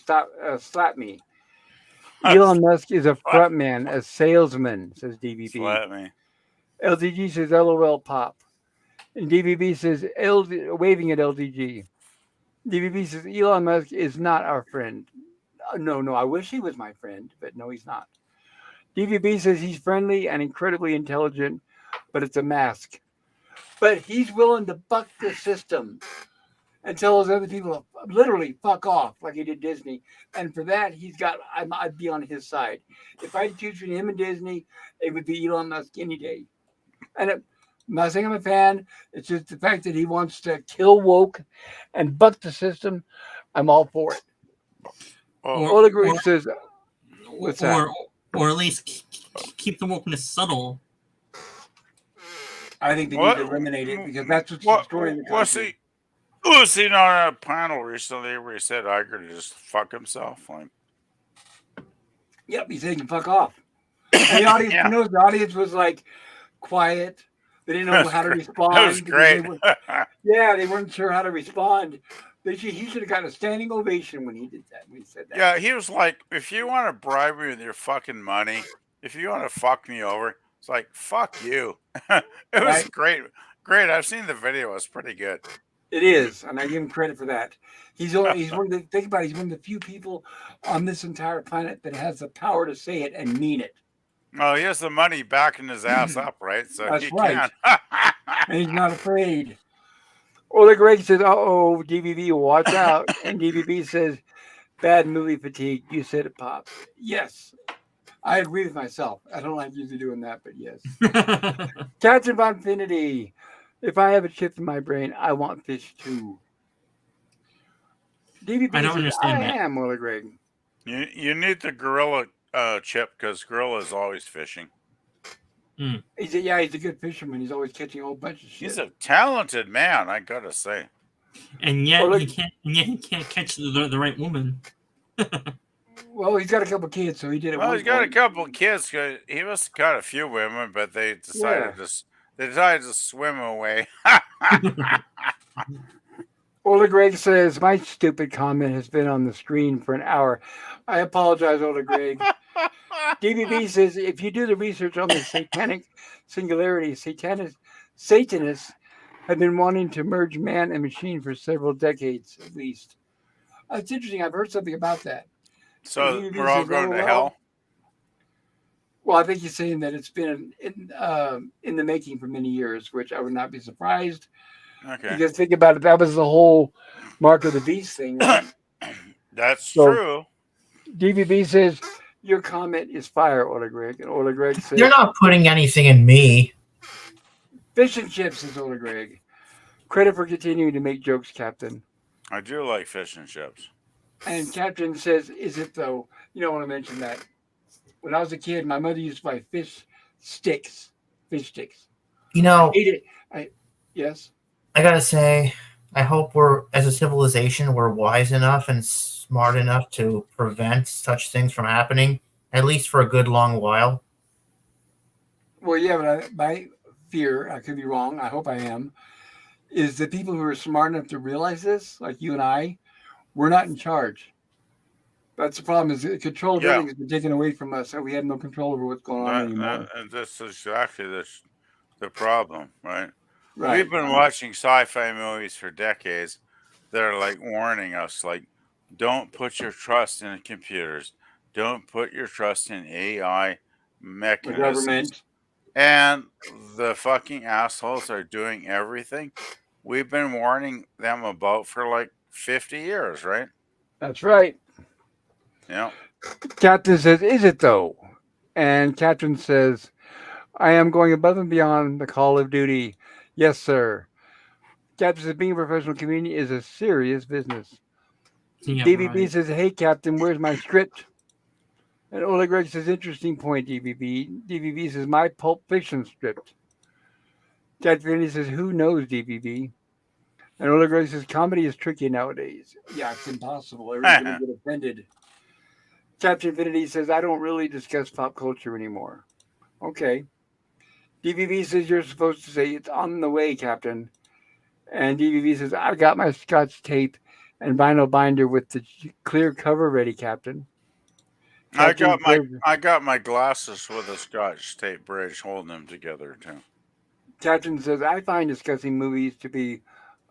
Slap me. Elon Musk is a front man, a salesman, says DVB. Slap me. LDG says LOL pop. And DVB says waving at LDG. DVB says Elon Musk is not our friend. No, I wish he was my friend, but no, he's not. DVB says he's friendly and incredibly intelligent, but it's a mask. But he's willing to buck the system and tell those other people literally fuck off like he did Disney. And for that, I'd be on his side. If I had to choose between him and Disney, it would be Elon Musk any day. And I'm not saying I'm a fan. It's just the fact that he wants to kill woke and buck the system. I'm all for it. Ola Greg says, what's that? Or at least keep the wokeness subtle. I think they need to eliminate it because that's what's destroying the country. Was he on a panel recently where he said Iger to just fuck himself? Like, yep, he said he can fuck off. And the audience, the audience was like quiet. They didn't know how to respond. That was great. They weren't sure how to respond. He should have gotten a standing ovation when he did that. When he said that. Yeah, he was like, if you want to bribe me with your fucking money, if you want to fuck me over, it's like, fuck you. It was great. Great. I've seen the video. It's pretty good. It is, and I give him credit for that. He's one of the few people on this entire planet that has the power to say it and mean it. Well, he has the money backing his ass up, right? So that's he right. can. And he's not afraid. Oleg Greg says, "Uh-oh, DVB, watch out." And DVB says, "Bad movie fatigue." You said it, Pop. Yes, I agree with myself. I don't like usually doing that, but yes. Captain Von Infinity. If I have a chip in my brain, I want fish too. DVB I don't says, understand I that. am, Oleg Greg. You need the gorilla chip because gorilla is always fishing. He said, yeah, he's a good fisherman. He's always catching a whole bunch of shit. He's a talented man, I gotta say. And yet Well, he can't. And yet he can't catch the right woman. Well, he's got a couple kids, so he did it. Well, one he's got a point. couple of kids. He must have caught a few women, but they decided to swim away. Oleg Greg says, my stupid comment has been on the screen for an hour. I apologize, Oleg Greg. DVB says, if you do the research on the satanic singularity, Satanists have been wanting to merge man and machine for several decades at least. It's interesting. I've heard something about that. So DVB we're all says, going to LOL. hell? Well, I think he's saying that it's been in the making for many years, which I would not be surprised. Okay. Because think about it, that was the whole Mark of the Beast thing, right? That's So- true. DVB says, your comment is fire, Oleg Greg. And Oleg Greg says, You're not putting anything in me. fish and chips, says Oleg Greg. Credit for continuing to make jokes, Captain. I do like fish and chips. And Captain says, is it though? You don't want to mention that. When I was a kid, my mother used to buy fish sticks. Fish sticks. You know, Ate it. Yes? I gotta say, I hope we're, as a civilization, we're wise enough and smart enough to prevent such things from happening, at least for a good long while. Well, yeah, but my fear, I could be wrong, I hope I am, is the people who are smart enough to realize this, like you and I, we're not in charge. That's the problem, is the control of Yeah. everything has been taken away from us, and we have no control over what's going on anymore. And that's exactly the problem, right? Right. We've been watching sci-fi movies for decades that are like warning us, like, don't put your trust in computers. Don't put your trust in AI The mechanisms. government. And the fucking assholes are doing everything we've been warning them about for like 50 years, right? That's right. Yeah. Captain says, is it though? And Captain says, I am going above and beyond the call of duty. Yes, sir. Captain says, being a professional comedian is a serious business. Yeah, DVB right. says, hey, Captain, where's my script? And Oleg Greg says, interesting point, DVB. DVB says, my Pulp Fiction script. Captain says, who knows, DVB? And Oleg Greg says, comedy is tricky nowadays. Yeah, it's impossible. Everyone's going to get offended. Captain Infinity says, I don't really discuss pop culture anymore. Okay. DVB says, you're supposed to say, it's on the way, Captain. And DVB says, I've got my scotch tape and vinyl binder with the clear cover ready, Captain. I Captain got my glasses with a Scotch tape bridge holding them together too. Captain says, I find discussing movies to be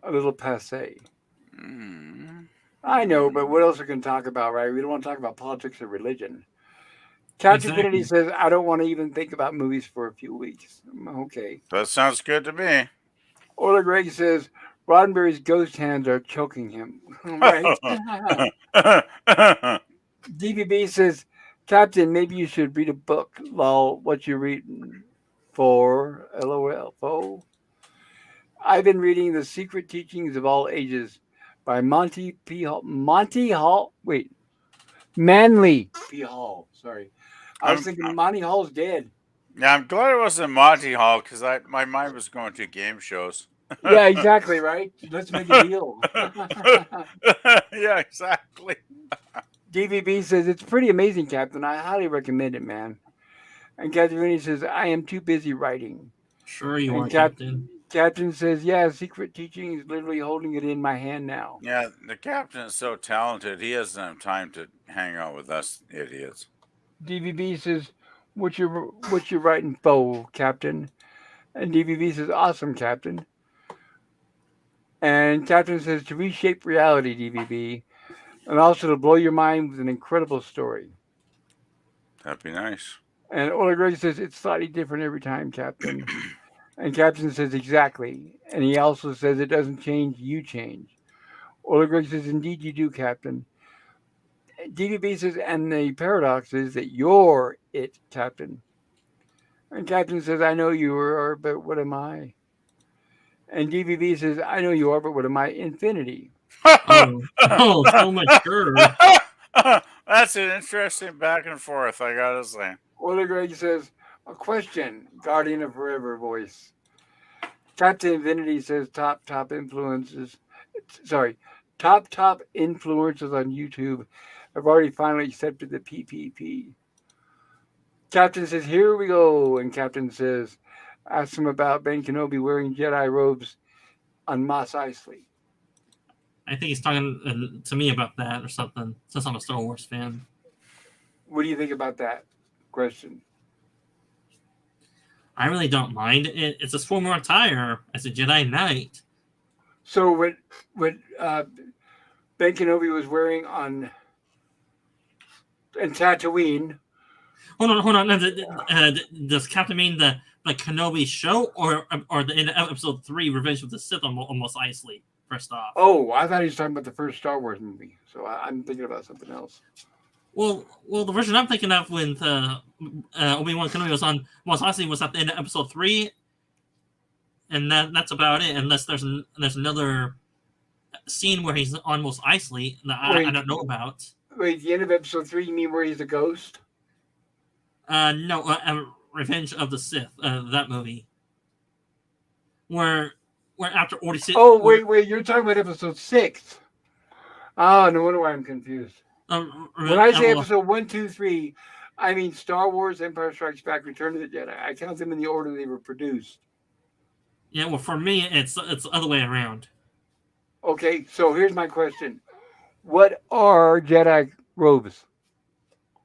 a little passe. Mm. I know, but what else are we going to talk about, right? We don't want to talk about politics or religion. Captain Exactly. Infinity says, I don't want to even think about movies for a few weeks. Okay. That sounds good to me. Oleg Greg says, Roddenberry's ghost hands are choking him. Right? DVB says, Captain, maybe you should read a book. Lol, what you reading for? LOL. Fo? I've been reading The Secret Teachings of All Ages by Manly P. Hall. Sorry. I was thinking Monty Hall's dead. Yeah, I'm glad it wasn't Monty Hall because my mind was going to game shows. Yeah, exactly, right? Let's make a deal. Yeah, exactly. DVB says, it's pretty amazing, Captain. I highly recommend it, man. And Captain Vinny says, I am too busy writing. Sure you And are, Captain. Captain says, yeah, Secret Teaching is literally holding it in my hand now. Yeah, the captain is so talented, he doesn't have time to hang out with us idiots. DVB says, what you writing for, Captain? And DVB says, awesome, Captain. And Captain says, to reshape reality, DVB, and also to blow your mind with an incredible story. That'd be nice. And Oleg Greg says, it's slightly different every time, Captain. And Captain says, exactly. And he also says, it doesn't change, you change. Oligrig says, indeed you do, Captain. DVB says, and the paradox is that you're it, Captain. And Captain says, I know you are, but what am I? And DVB says, I know you are, but what am I? Infinity. Oh, oh, so mature. That's an interesting back and forth, I gotta say. Oligrig says, a question, Guardian of Forever voice. Captain Infinity says, top influences. Sorry, top influencers on YouTube have already finally accepted the PPP. Captain says, here we go. And Captain says, ask him about Ben Kenobi wearing Jedi robes on Mos Eisley. I think he's talking to me about that or something, since I'm a Star Wars fan. What do you think about that question? I really don't mind. It's a former attire as a Jedi Knight. So what Ben Kenobi was wearing on in Tatooine. Hold on. Does Captain mean the Kenobi show or in episode 3, Revenge of the Sith on Mos Eisley? First off. Oh, I thought he was talking about the first Star Wars movie. So I'm thinking about something else. Well, the version I'm thinking of when Obi-Wan Kenobi was on Mos Eisley was at the end of episode 3, and that's about it. Unless there's another scene where he's on Mos Eisley that I don't know about. Wait, the end of episode 3, you mean where he's a ghost? No, Revenge of the Sith, that movie, where after 46. Oh, wait, you're talking about episode 6. Oh, no wonder why I'm confused. When I say episode 1, 2, 3, I mean Star Wars, Empire Strikes Back, Return of the Jedi. I count them in the order they were produced. Yeah, well, for me, it's the other way around. Okay, so here's my question: what are Jedi robes?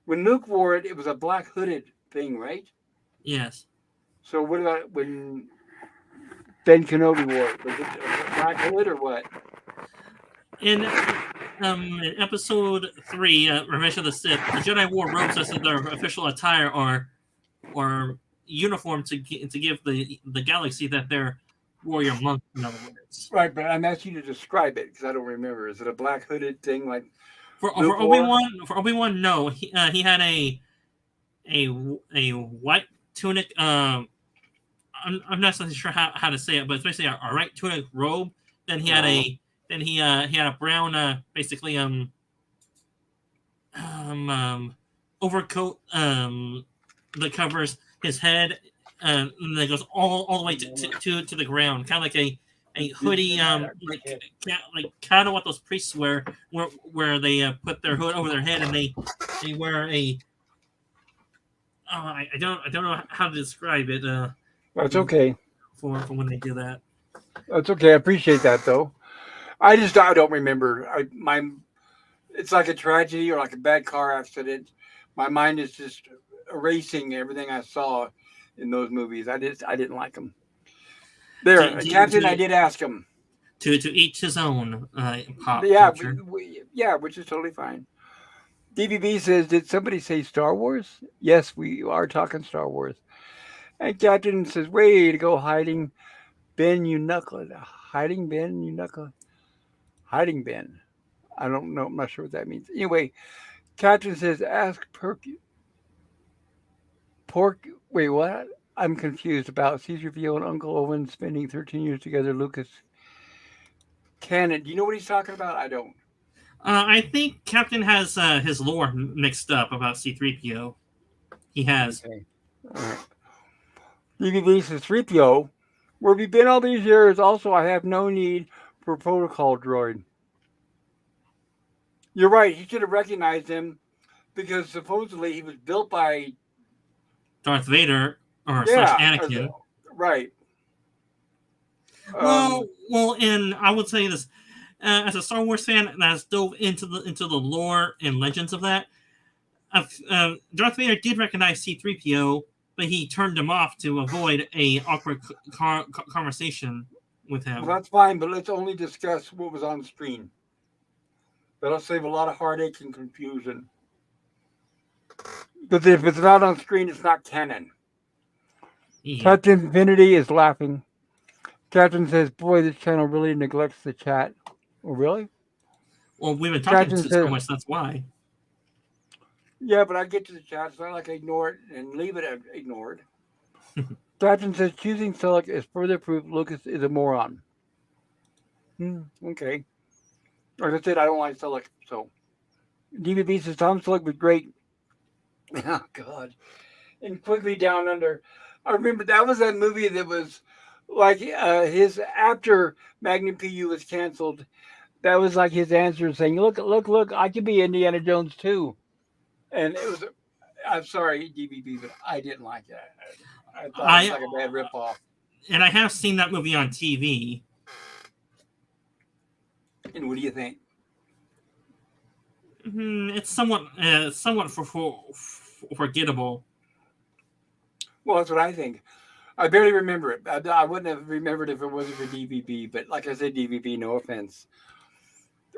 When Luke wore it, it was a black hooded thing, right? Yes. So what about when Ben Kenobi wore it? Was it a black hood or what? In episode 3, Revenge of the Sith, the Jedi wore robes as their official attire or uniform to give the galaxy that they're warrior monk, in other words. Right, but I'm asking you to describe it because I don't remember. Is it a black hooded thing like for Obi-Wan? For Obi-Wan, no. He had a white tunic. I'm not so sure how to say it, but it's basically a white tunic robe. Then he had he had a brown basically overcoat that covers his head and that goes all the way to the ground, kind of like a hoodie, like kind of what those priests wear, where they put their hood over their head and they wear a. I don't know how to describe it. That's okay. For when they do that. That's okay. I appreciate that though. I don't remember. It's like a tragedy or like a bad car accident. My mind is just erasing everything I saw in those movies. I didn't like them. Captain, I did ask him. To each his own pop culture. Yeah, which is totally fine. DVB says, did somebody say Star Wars? Yes, we are talking Star Wars. And Captain says, way to go hiding Ben, you knuckle. Hiding Ben, you knuckle. Hiding Ben. I don't know. I'm not sure what that means. Anyway, Captain says, ask Wait, what? I'm confused about C-3PO and Uncle Owen spending 13 years together. Lucas Canon. Do you know what he's talking about? I don't. I think Captain has his lore mixed up about C-3PO. He has. Okay. All right. DVD says 3PO. Where have you been all these years? Also, I have no need for a protocol droid. You're right. He should have recognized him because supposedly he was built by Darth Vader slash Anakin. Right. Well, and I would say this as a Star Wars fan that has dove into the lore and legends of that. Darth Vader did recognize C-3PO, but he turned him off to avoid a awkward conversation with him. Well, that's fine, but let's only discuss what was on screen. That'll save a lot of heartache and confusion. Because if it's not on screen, it's not canon. Yeah. Captain Infinity is laughing. Captain says, "Boy, this channel really neglects the chat." Oh, really? Well, we've been talking Captain so says, much. That's why. "Yeah, but I get to the chat. It's not like I ignore it and leave it ignored." Captain says, "Choosing Selleck is further proof Lucas is a moron." Okay. Like I said, I don't like Selleck, so. DVB says, "Tom Selleck was great." Oh, God. And Quickly Down Under. I remember that was that movie that was like his after Magnum PU was canceled. That was like his answer saying, "Look, look, look! I could be Indiana Jones too." And it was. I'm sorry, DVB, but I didn't like it. I thought it was I like a bad ripoff. and I have seen that movie on TV. And what do you think? It's somewhat forgettable. Well, that's what I think. I barely remember it. I wouldn't have remembered if it wasn't for DVB. But like I said, DVB, no offense.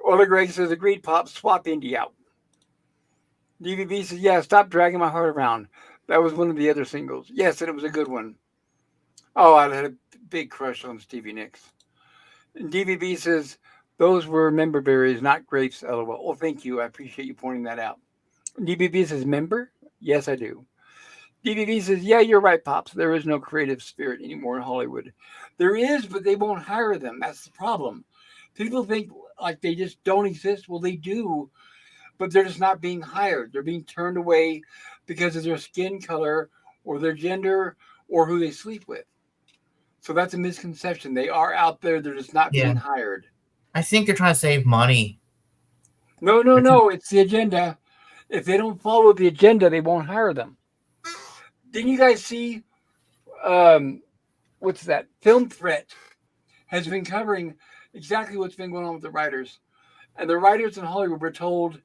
Ola Greg says, "Agreed, Pop. Swap Indy out." DVB says, "Yeah, stop dragging my heart around." That was one of the other singles. Yes, and it was a good one. Oh, I had a big crush on Stevie Nicks. And DVB says, "Those were member berries, not grapes, LOL." Oh, thank you. I appreciate you pointing that out. DVB says, "Member?" Yes, I do. DVB says, "Yeah, you're right, Pops. There is no creative spirit anymore in Hollywood. There is, but they won't hire them. That's the problem. People think like they just don't exist. Well, they do, but they're just not being hired. They're being turned away because of their skin color or their gender or who they sleep with. So that's a misconception. They are out there. They're just not being Yeah. hired. I think they're trying to save money. No, no, no. It's the agenda. If they don't follow the agenda, they won't hire them. Didn't you guys see what's that? Film Threat has been covering exactly what's been going on with the writers. And the writers in Hollywood were told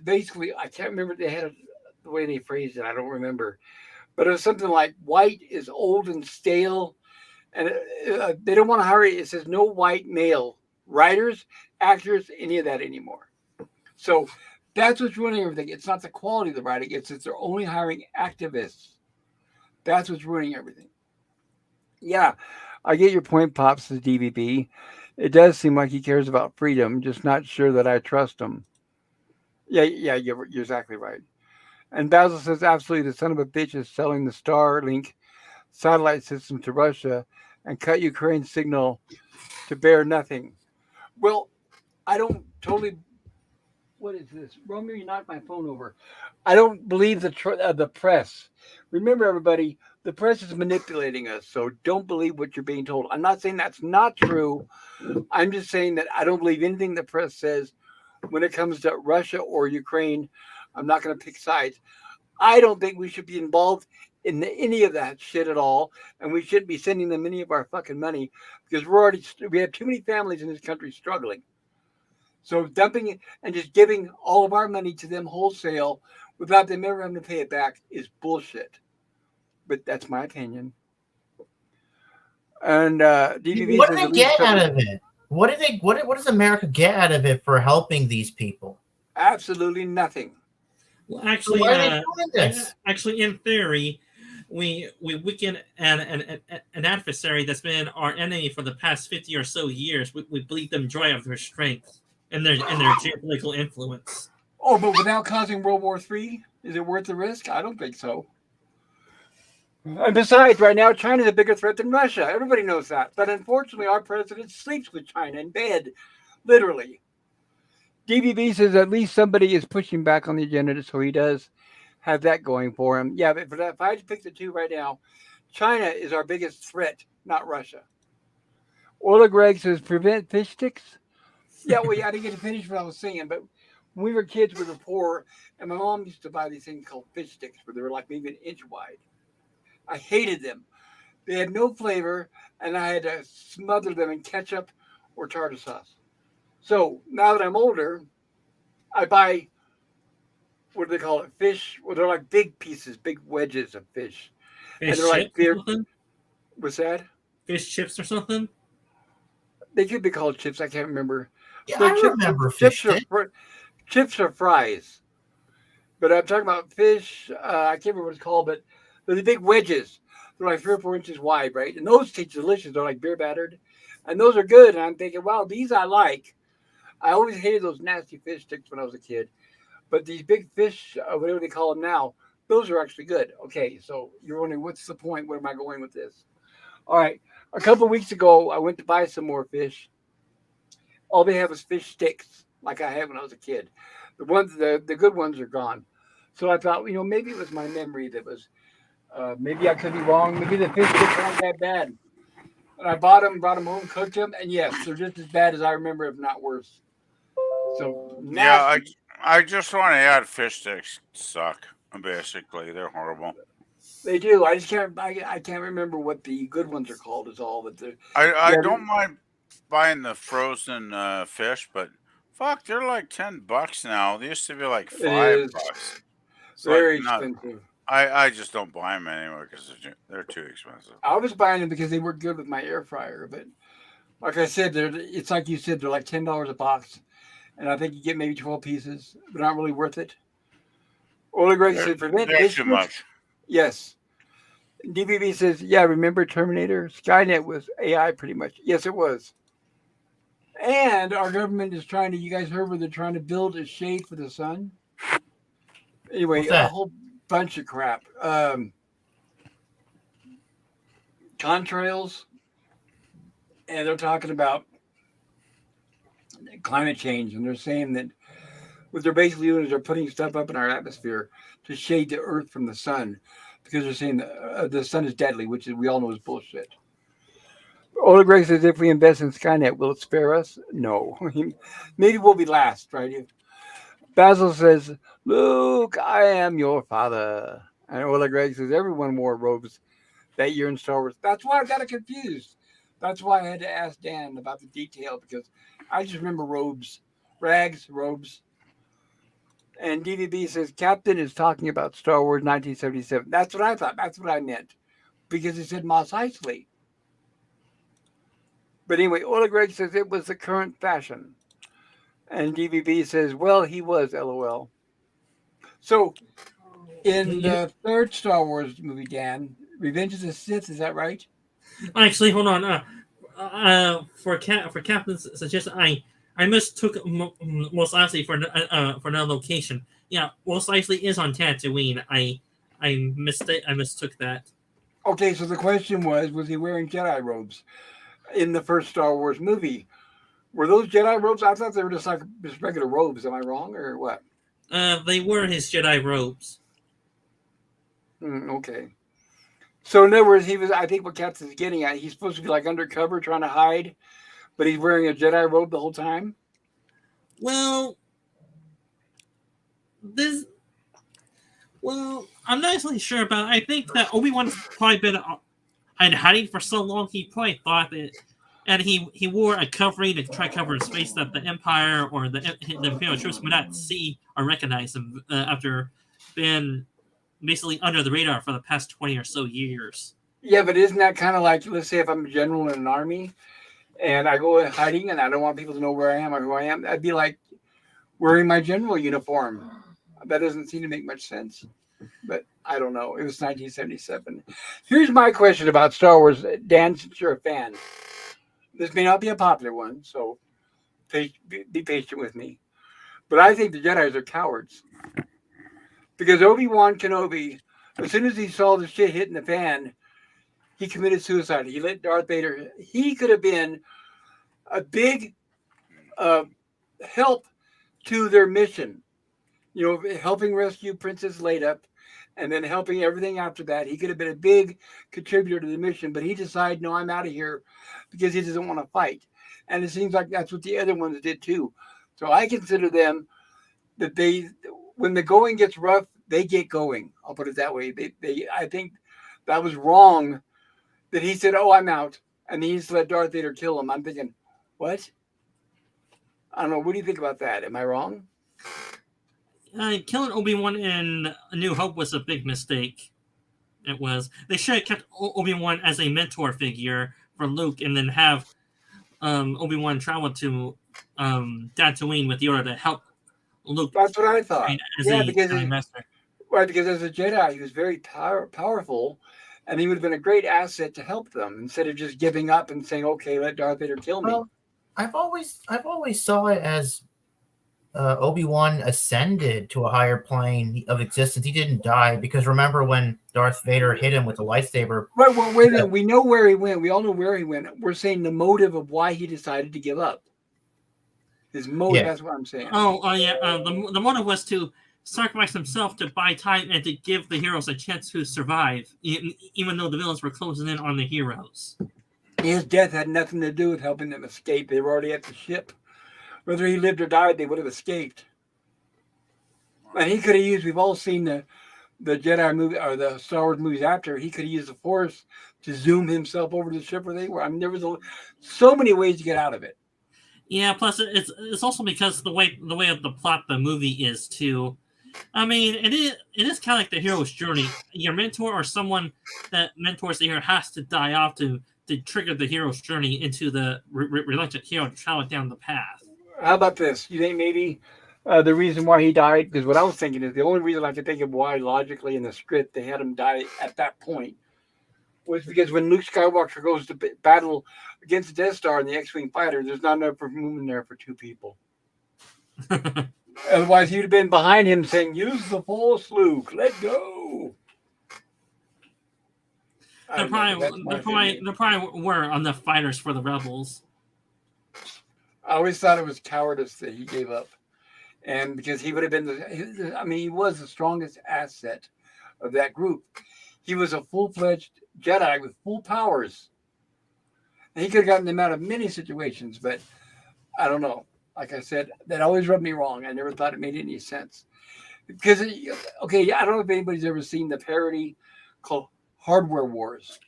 basically, I can't remember they had the way they phrased it. I don't remember. But it was something like white is old and stale. And they don't want to hire it. It says no white male writers, actors, any of that anymore. So that's what's ruining everything. It's not the quality of the writing. It's that they're only hiring activists. That's what's ruining everything. Yeah, I get your point, Pops, says DVB. It does seem like he cares about freedom, just not sure that I trust him. Yeah, yeah, you're exactly right. And Basil says, absolutely, the son of a bitch is selling the Starlink satellite system to Russia and cut Ukraine's signal to bear nothing. Well, I don't totally. What is this? Romeo, you knocked my phone over. I don't believe the press. Remember, everybody, the press is manipulating us, so don't believe what you're being told. I'm not saying that's not true. I'm just saying that I don't believe anything the press says when it comes to Russia or Ukraine. I'm not going to pick sides. I don't think we should be involved in any of that shit at all, and we shouldn't be sending them any of our fucking money because we have too many families in this country struggling. So dumping it and just giving all of our money to them wholesale without them ever having to pay it back is bullshit. But that's my opinion. And DVB What says do they get out of it? What does America get out of it for helping these people? Absolutely nothing. Well, actually, Why are they doing this? Actually, in theory, we weaken an adversary that's been our enemy for the past 50 or so years. We bleed them dry of their strength and their geopolitical influence. Oh, but without causing World War III, is it worth the risk? I don't think so. And besides, right now, China's a bigger threat than Russia. Everybody knows that. But unfortunately, our president sleeps with China in bed, literally. DVB says at least somebody is pushing back on the agenda, so he does have that going for him. Yeah, but if I had to pick the two right now, China is our biggest threat, not Russia. Orla Gregg says prevent fish sticks. Yeah, well, I didn't get to finish what I was saying, but when we were kids, we were poor, and my mom used to buy these things called fish sticks, where they were like maybe an inch wide. I hated them. They had no flavor, and I had to smother them in ketchup or tartar sauce. So now that I'm older, I buy, what do they call it? Fish. Well, they're like big pieces, big wedges of fish. Fish they're like chips or something? What's that? Fish chips or something? They could be called chips. I can't remember. Yeah, So I remember fish chips are fries. But I'm talking about fish. I can't remember what it's called, but they're the big wedges. They're like 3 or 4 inches wide, right? And those taste delicious. They're like beer battered, and those are good. And I'm thinking, wow, these I like. I always hated those nasty fish sticks when I was a kid, but these big fish, whatever they call them now, those are actually good. Okay, so you're wondering what's the point? Where am I going with this? All right, a couple of weeks ago, I went to buy some more fish. All they have is fish sticks, like I had when I was a kid. The good ones are gone. So I thought, maybe it was my memory that was. Maybe I could be wrong. Maybe the fish sticks aren't that bad. And I brought them home, cooked them, and yes, they're just as bad as I remember, if not worse. So Yeah, nasty. I just want to add fish sticks suck. Basically, they're horrible. They do. I just can't. I can't remember what the good ones are called. Is all. But they're I yeah. don't mind buying the frozen fish, but fuck, they're like $10 now. They used to be like It five is bucks. It's like very not. expensive. I just don't buy them anymore because they're too expensive. I was buying them because they work good with my air fryer. But like I said, it's like you said, they're like $10 a box, and I think you get maybe 12 pieces. But not really worth it. Ola Greg said, "Prevent They're fish too sticks." much. Yes. DVB says, "Yeah, remember Terminator? Skynet was AI pretty much. Yes, it was. And our government is trying to. You guys heard where they're trying to build a shade for the sun? Anyway, What's a that? whole bunch of crap. Contrails, and they're talking about climate change, and they're saying that what they're basically doing is they're putting stuff up in our atmosphere to shade the Earth from the sun, because they're saying the sun is deadly, which we all know is bullshit. Ola Greg says, if we invest in Skynet, will it spare us? No. Maybe we'll be last, right? Basil says, Luke, I am your father. And Ola Greg says, everyone wore robes that year in Star Wars. That's why I got it confused. That's why I had to ask Dan about the detail, because I just remember robes, rags, robes. And DVB says, Captain is talking about Star Wars 1977. That's what I thought. That's what I meant, because it said Mos Eisley. But anyway, Ola Greg says it was the current fashion. And DVB says, well, he was, LOL. So, in the third Star Wars movie, Dan, Revenge of the Sith, is that right? Actually, hold on. For Captain's suggestion, I mistook Mos Eisley for another location. Yeah, Mos Eisley is on Tatooine. I mistook that. Okay, so the question was he wearing Jedi robes in the first Star Wars movie? Were those Jedi robes? I thought they were just like just regular robes. Am I wrong or what? They were his Jedi robes. Okay. So in other words, he was. I think what Captain's getting at, he's supposed to be like undercover, trying to hide, but he's wearing a Jedi robe the whole time. Well, this. Well, I'm not actually sure about it. I think that Obi-Wan's probably been hiding for so long. He probably thought that, and he wore a covering to try to cover his face that the Empire or the Imperial troops would not see or recognize him after being basically under the radar for the past 20 or so years. Yeah, but isn't that kind of like, let's say if I'm a general in an army and I go hiding and I don't want people to know where I am or who I am, that'd be like wearing my general uniform. That doesn't seem to make much sense. But I don't know. It was 1977. Here's my question about Star Wars. Dan, since you're a fan, this may not be a popular one, so be patient with me. But I think the Jedis are cowards. Because Obi-Wan Kenobi, as soon as he saw the shit hitting the fan, he committed suicide. He let Darth Vader. He could have been a big help to their mission. Helping rescue Princess Leia, and then helping everything after that. He could have been a big contributor to the mission, but he decided, no, I'm out of here, because he doesn't want to fight. And it seems like that's what the other ones did too. So I consider them that when the going gets rough, they get going. I'll put it that way. I think that was wrong that he said, oh, I'm out, and he needs to let Darth Vader kill him. I'm thinking, what? I don't know. What do you think about that? Am I wrong? Killing Obi-Wan in A New Hope was a big mistake. It was. They should have kept Obi-Wan as a mentor figure for Luke, and then have Obi-Wan travel to Tatooine with Yoda to help Luke. That's what I thought. As because as a Jedi, he was very powerful, and he would have been a great asset to help them instead of just giving up and saying, "Okay, let Darth Vader kill me." Well, I've always saw it as Obi-Wan ascended to a higher plane of existence. He didn't die because remember when Darth Vader hit him with the lightsaber? Right. Well, wait a minute. We know where he went. We all know where he went. We're saying the motive of why he decided to give up. His motive. Yeah. That's what I'm saying. Yeah. The motive was to sacrifice himself to buy time and to give the heroes a chance to survive, even though the villains were closing in on the heroes. His death had nothing to do with helping them escape. They were already at the ship. Whether he lived or died, they would have escaped. And he could have used. We've all seen the Jedi movie or the Star Wars movies after. He could have used the Force to zoom himself over to the ship where they were. I mean, there was so many ways to get out of it. Yeah, plus it's also because the way of the plot of the movie is to, I mean, it is kind of like the hero's journey. Your mentor or someone that mentors the hero has to die off to trigger the hero's journey into the reluctant hero to travel down the path. How about this? You think maybe the reason why he died? Because what I was thinking is the only reason I could think of why logically in the script they had him die at that point was because when Luke Skywalker goes to battle against the Death Star and the X-Wing fighter, there's not enough room there for two people. Otherwise, he'd have been behind him saying, "Use the Force, Luke. Let go." They probably were on the fighters for the rebels. I always thought it was cowardice that he gave up, and because he would have been he was the strongest asset of that group. He was a full-fledged Jedi with full powers. And he could have gotten them out of many situations, but I don't know. Like I said, that always rubbed me wrong. I never thought it made any sense. Because, I don't know if anybody's ever seen the parody called Hardware Wars.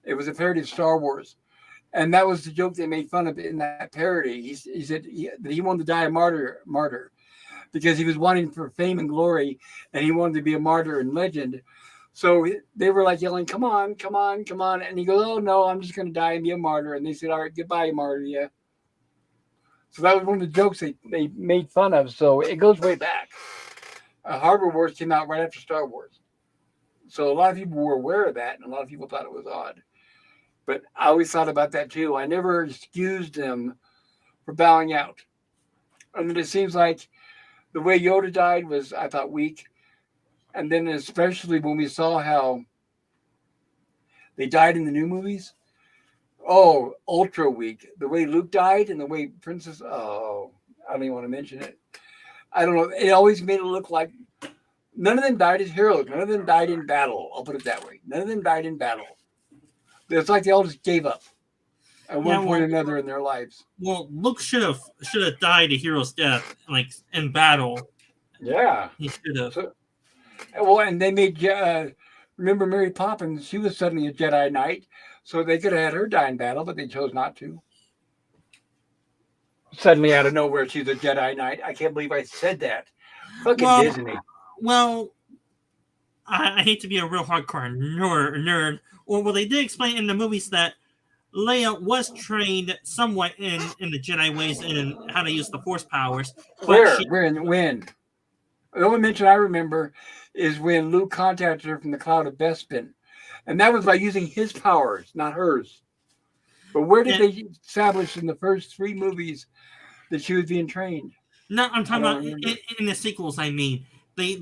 It was a parody of Star Wars. And that was the joke they made fun of in that parody. He said that he wanted to die a martyr because he was wanting for fame and glory, and he wanted to be a martyr and legend. So they were like yelling, "Come on, come on, come on." And he goes, "Oh, no, I'm just going to die and be a martyr." And they said, "All right, goodbye, martyr, yeah." So that was one of the jokes they made fun of. So it goes way back. Hardware Wars came out right after Star Wars. So a lot of people were aware of that, and a lot of people thought it was odd. But I always thought about that, too. I never excused them for bowing out. I mean, it seems like the way Yoda died was, I thought, weak. And then especially when we saw how they died in the new movies. Oh, ultra weak. The way Luke died and the way Princess... Oh, I don't even want to mention it. I don't know. It always made it look like none of them died as heroes. None of them died in battle. I'll put it that way. None of them died in battle. It's like they all just gave up at one point or another in their lives. Well, Luke should have died a hero's death, like in battle. Yeah, he should have. And they made remember Mary Poppins? She was suddenly a Jedi Knight, so they could have had her die in battle, but they chose not to. Suddenly, out of nowhere, she's a Jedi Knight. I can't believe I said that. Fucking Disney. Well, I hate to be a real hardcore nerd. Well, they did explain in the movies that Leia was trained somewhat in the Jedi ways and how to use the Force powers. When? The only mention I remember is when Luke contacted her from the cloud of Bespin. And that was by using his powers, not hers. But where did they establish in the first 3 movies that she was being trained? No, I'm talking about in the sequels, I mean. They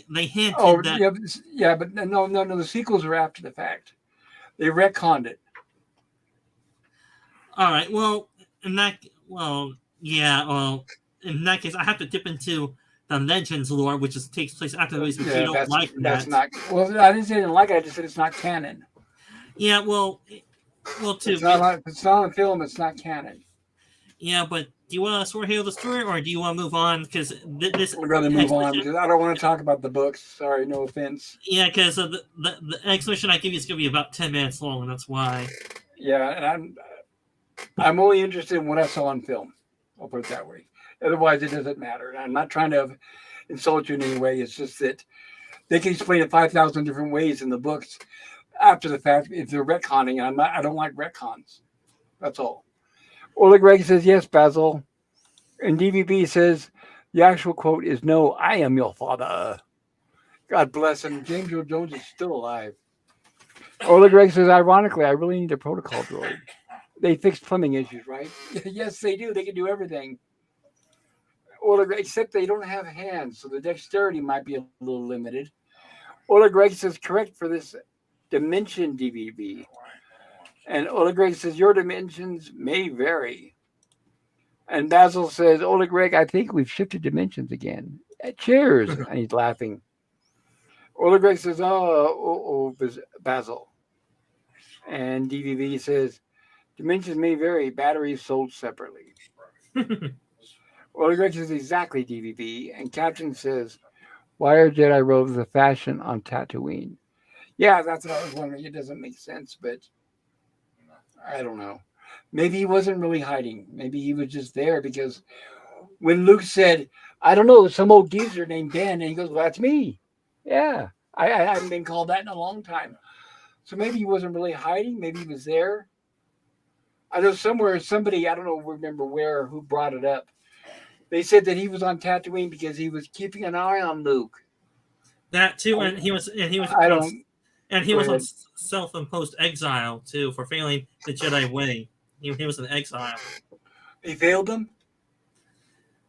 hinted that... Yeah, but no, the sequels are after the fact. They retconned it. All right, well, in that case, I have to dip into the Legends lore, which takes place after the movies, which you don't like that. That's not... Well, I didn't say I didn't like it. I just said it's not canon. Yeah, well, it's not on film. It's not canon. Yeah, but do you want to sort of hear the story, or do you want to move on? Because this... I'd rather move on, because I don't want to talk about the books. Sorry, no offense. Yeah, because the explanation I give you is going to be about 10 minutes long, and that's why. Yeah, and I'm only interested in what I saw on film. I'll put it that way. Otherwise, it doesn't matter. And I'm not trying to insult you in any way. It's just that they can explain it 5,000 different ways in the books after the fact if they're retconning. I don't like retcons. That's all. Oleg Greg says, yes, Basil. And DVB says, the actual quote is, no, I am your father. God bless him. James Earl Jones is still alive. Ola Greg says, ironically, I really need a protocol droid. They fixed plumbing issues, right? Yes, they do. They can do everything. Ola Greg, except they don't have hands, so the dexterity might be a little limited. Ola Greg says, correct for this dimension DVB. And Ola Greg says, your dimensions may vary. And Basil says, Ola Greg, I think we've shifted dimensions again. Cheers. And he's laughing. Ola Greg says, Basil. And DVB says, dimensions may vary, batteries sold separately. Ola Greg says, exactly, DVB. And Captain says, why are Jedi robes the fashion on Tatooine? Yeah, that's what I was wondering. It doesn't make sense, but I don't know. Maybe he wasn't really hiding. Maybe he was just there because when Luke said, I don't know, some old geezer named Ben, and he goes, well, that's me. Yeah, I haven't been called that in a long time. So maybe he wasn't really hiding. Maybe he was there. I know somewhere, somebody, I don't know, remember where or who brought it up. They said that he was on Tatooine because he was keeping an eye on Luke. That too, and he was I don't. and he Go was on ahead. self-imposed exile too for failing the Jedi way. He was in exile. He failed him?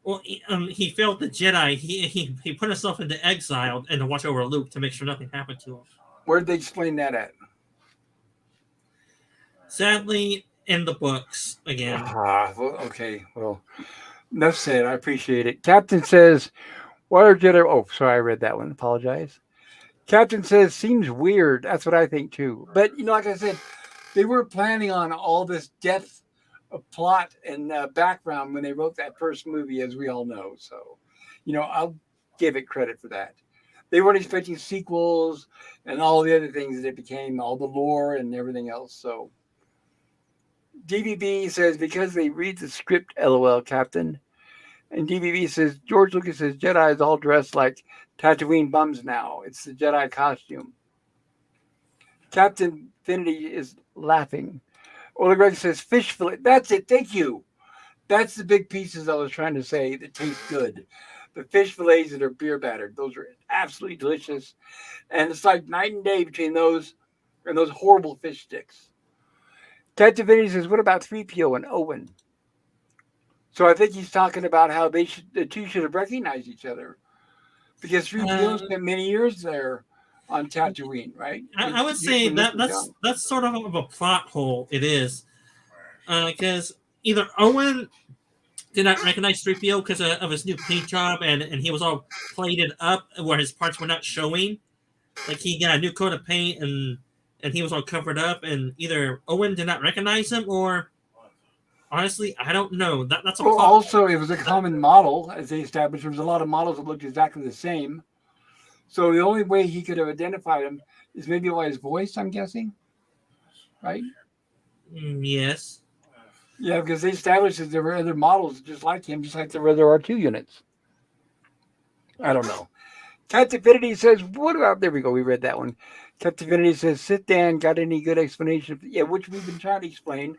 Well, he failed the Jedi. He put himself into exile and to watch over Luke to make sure nothing happened to him. Where did they explain that at? Sadly, in the books again. Well, okay. Well, enough said. I appreciate it. Captain says, why are Jedi... Oh, sorry, I read that one. Apologize. Captain says, seems weird. That's what I think, too. But, like I said, they were planning on all this depth of plot and background when they wrote that first movie, as we all know. So, I'll give it credit for that. They weren't expecting sequels and all the other things that it became, all the lore and everything else. So, DVB says, because they read the script, LOL, Captain. And DVB says, George Lucas says, Jedi is all dressed like Tatooine bums now. It's the Jedi costume. Captain Finity is laughing. Ola Greg says, fish fillet. That's it. Thank you. That's the big pieces I was trying to say that taste good. The fish fillets that are beer battered. Those are absolutely delicious. And it's like night and day between those and those horrible fish sticks. Captain Finity says, what about 3PO and Owen? So I think he's talking about how the two should have recognized each other. Because 3PO spent many years there on Tatooine, right? I would say that's sort of a plot hole. It is because either Owen did not recognize 3PO because of his new paint job, and he was all plated up where his parts were not showing. Like he got a new coat of paint and he was all covered up, and either Owen did not recognize him or. Honestly, I don't know. That's a well, also, it was a common model, as they established. There was a lot of models that looked exactly the same. So the only way he could have identified him is maybe by his voice, I'm guessing. Right? Yes. Yeah, because they established that there were other models just like him, just like there were other R2 units. I don't know. Captain Finity says, what about... There we go. We read that one. Captain Finity says, sit down. Got any good explanation? Yeah, which we've been trying to explain.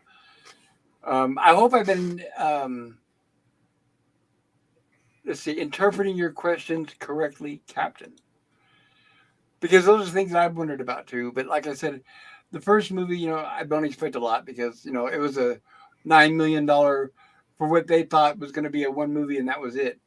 I hope I've been, interpreting your questions correctly, Captain. Because those are things I've wondered about too. But like I said, the first movie, I don't expect a lot because, it was a $9 million for what they thought was going to be a one movie, and that was it.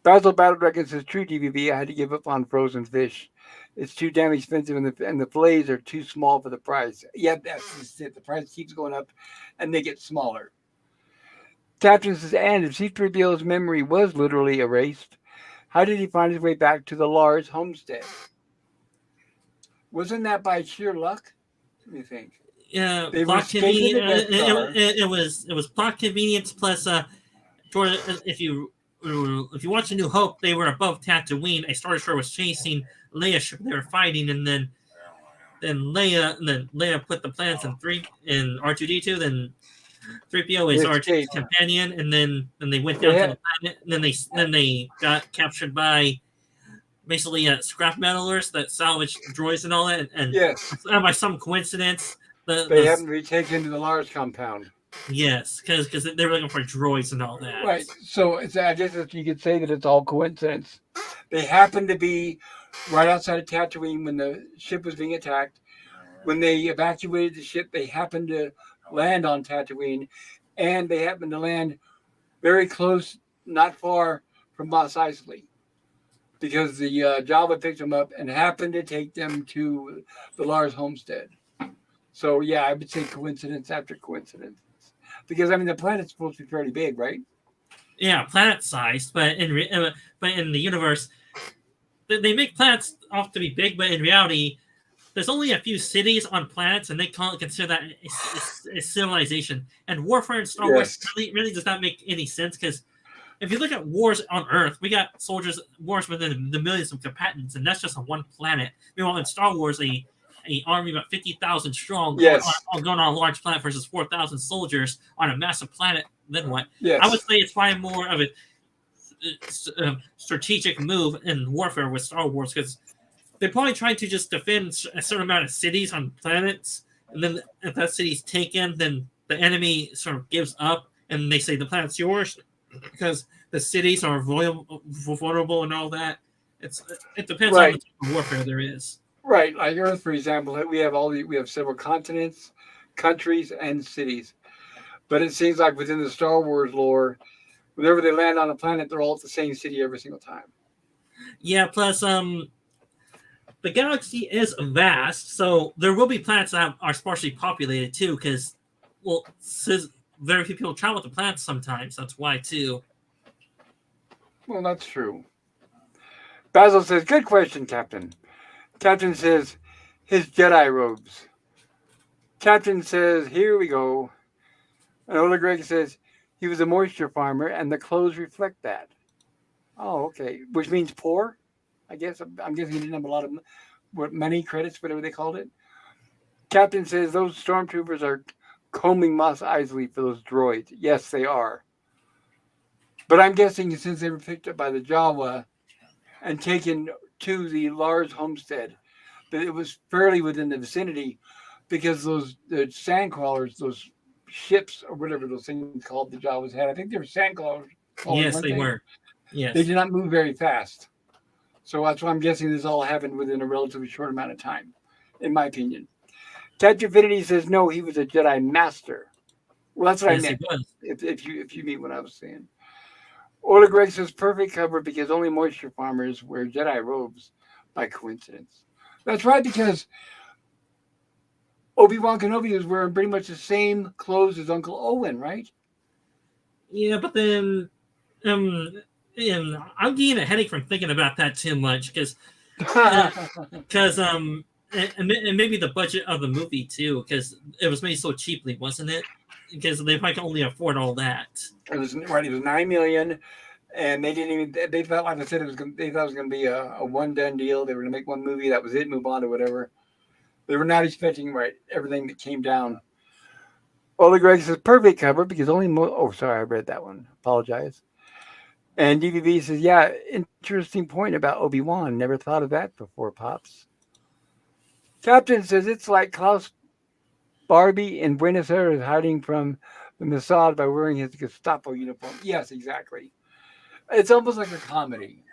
Basil Battle Dragon says, true, DVB, I had to give up on frozen fish. It's too damn expensive, and the fillets are too small for the price. Yep, that's just it. The price keeps going up, and they get smaller. Captain says, and if C-3PO's memory was literally erased, how did he find his way back to the Lars homestead? Wasn't that by sheer luck? What do you think? Yeah, They plot convenience. it It was plot convenience plus. If you watch A New Hope, they were above Tatooine. A Star Destroyer was chasing Leia's ship. They were fighting, and then Leia put the plans in R2D2. Then 3PO is R2's companion, and then they went down to the planet. And then they got captured by basically scrap metalers that salvaged droids and all that. And yes, by some coincidence, they haven't been taken to the Lars compound. Yes, because they were looking for droids and all that. Right. So I guess you could say that it's all coincidence. They happened to be right outside of Tatooine when the ship was being attacked. when they evacuated the ship, they happened to land on Tatooine, and they happened to land very close, not far from Mos Eisley, because the Java picked them up and happened to take them to the Lars homestead. So yeah, I would say coincidence after coincidence, because I mean the planet's supposed to be fairly big, right? Yeah, planet sized, but but in the universe, they make planets off to be big, but in reality, there's only a few cities on planets, and they consider that a civilization. And warfare in Star Wars Yes. really does not make any sense because if you look at wars on Earth, we got wars within the millions of combatants, and that's just on one planet. Meanwhile, in Star Wars, a army about 50,000 strong Yes. going on a large planet versus 4,000 soldiers on a massive planet. Then what? Yes. I would say it's probably more of a strategic move in warfare with Star Wars because they're probably trying to just defend a certain amount of cities on planets, and then if that city's taken, then the enemy sort of gives up, and they say the planet's yours because the cities are vulnerable and all that. It depends on the type of warfare there is. Right, like Earth, for example, we have several continents, countries, and cities. But it seems like within the Star Wars lore, whenever they land on a planet, they're all at the same city every single time. Yeah, plus the galaxy is vast, so there will be planets that are sparsely populated too, because very few people travel to planets sometimes. That's why too. Well, that's true. Basil says, "Good question, Captain." Captain says, "His Jedi robes." Captain says, "Here we go." And Ola Greg says, "He was a moisture farmer, and the clothes reflect that." Oh, okay. Which means poor, I guess. I'm guessing he didn't have a lot of money, credits, whatever they called it. Captain says, "Those stormtroopers are combing Mos Eisley for those droids." Yes, they are. But I'm guessing since they were picked up by the Jawa and taken to the Lars homestead, that it was fairly within the vicinity, because the sand crawlers, those ships or whatever those things called the Jawas had, I think they were sand crawlers. Yes, they were. Yes. They did not move very fast. So that's why I'm guessing this all happened within a relatively short amount of time, in my opinion. Catch Infinity says, "No, he was a Jedi Master." Well, that's what I meant. If you mean what I was saying. Orla Greg says, "Perfect cover because only moisture farmers wear Jedi robes by coincidence." That's right, because Obi-Wan Kenobi was wearing pretty much the same clothes as Uncle Owen, right? Yeah, but then and I'm getting a headache from thinking about that too much because and maybe the budget of the movie too, because it was made so cheaply, wasn't it? Because they probably can only afford all that. It was right. It was $9 million, and they didn't even. They felt like I said they thought it was going to be a one done deal. They were going to make one movie, that was it, move on to whatever. They were not expecting everything that came down. Ola Greg says, "Perfect cover because only." Oh, sorry, I read that one. Apologize. And DVB says, "Yeah, interesting point about Obi-Wan. Never thought of that before, Pops." Captain says, "It's like Klaus Barbie in Buenos Aires hiding from the Mossad by wearing his Gestapo uniform." Yes, exactly. It's almost like a comedy.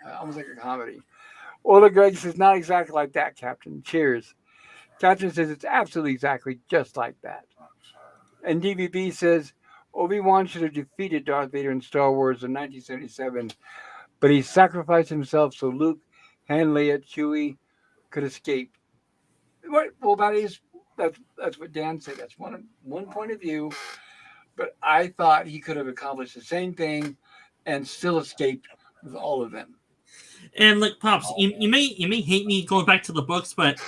Ola Greg says, "Not exactly like that, Captain. Cheers." Captain says, "It's absolutely exactly just like that." And DVB says, "Obi-Wan should have defeated Darth Vader in Star Wars in 1977, but he sacrificed himself so Luke, Han, Leia, Chewie could escape." Well, that's what Dan said. That's one point of view. But I thought he could have accomplished the same thing and still escaped with all of them. And like Pops, you may hate me going back to the books, but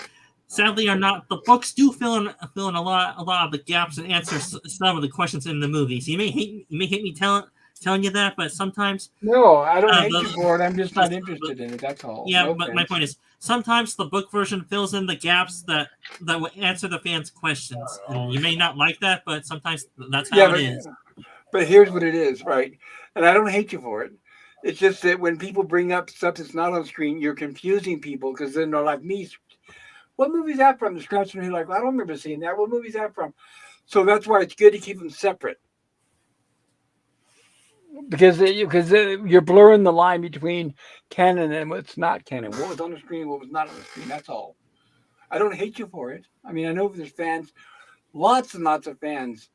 sadly or not, the books do fill in a lot of the gaps and answer some of the questions in the movies. You may hate me telling you that, but sometimes no, I don't hate you for it. I'm just not interested in it. That's all. Yeah, no but my point is sometimes the book version fills in the gaps that will answer the fans' questions. And you may not like that, but sometimes that's how it is. But here's what it is, right? And I don't hate you for it. It's just that when people bring up stuff that's not on screen, you're confusing people because then they're like me. What movie's that from? The scratching their head like, I don't remember seeing that. What movie's that from? So that's why it's good to keep them separate. Because you're blurring the line between canon and what's not canon. What was on the screen, what was not on the screen. That's all. I don't hate you for it. I mean, I know there's fans, lots and lots of fans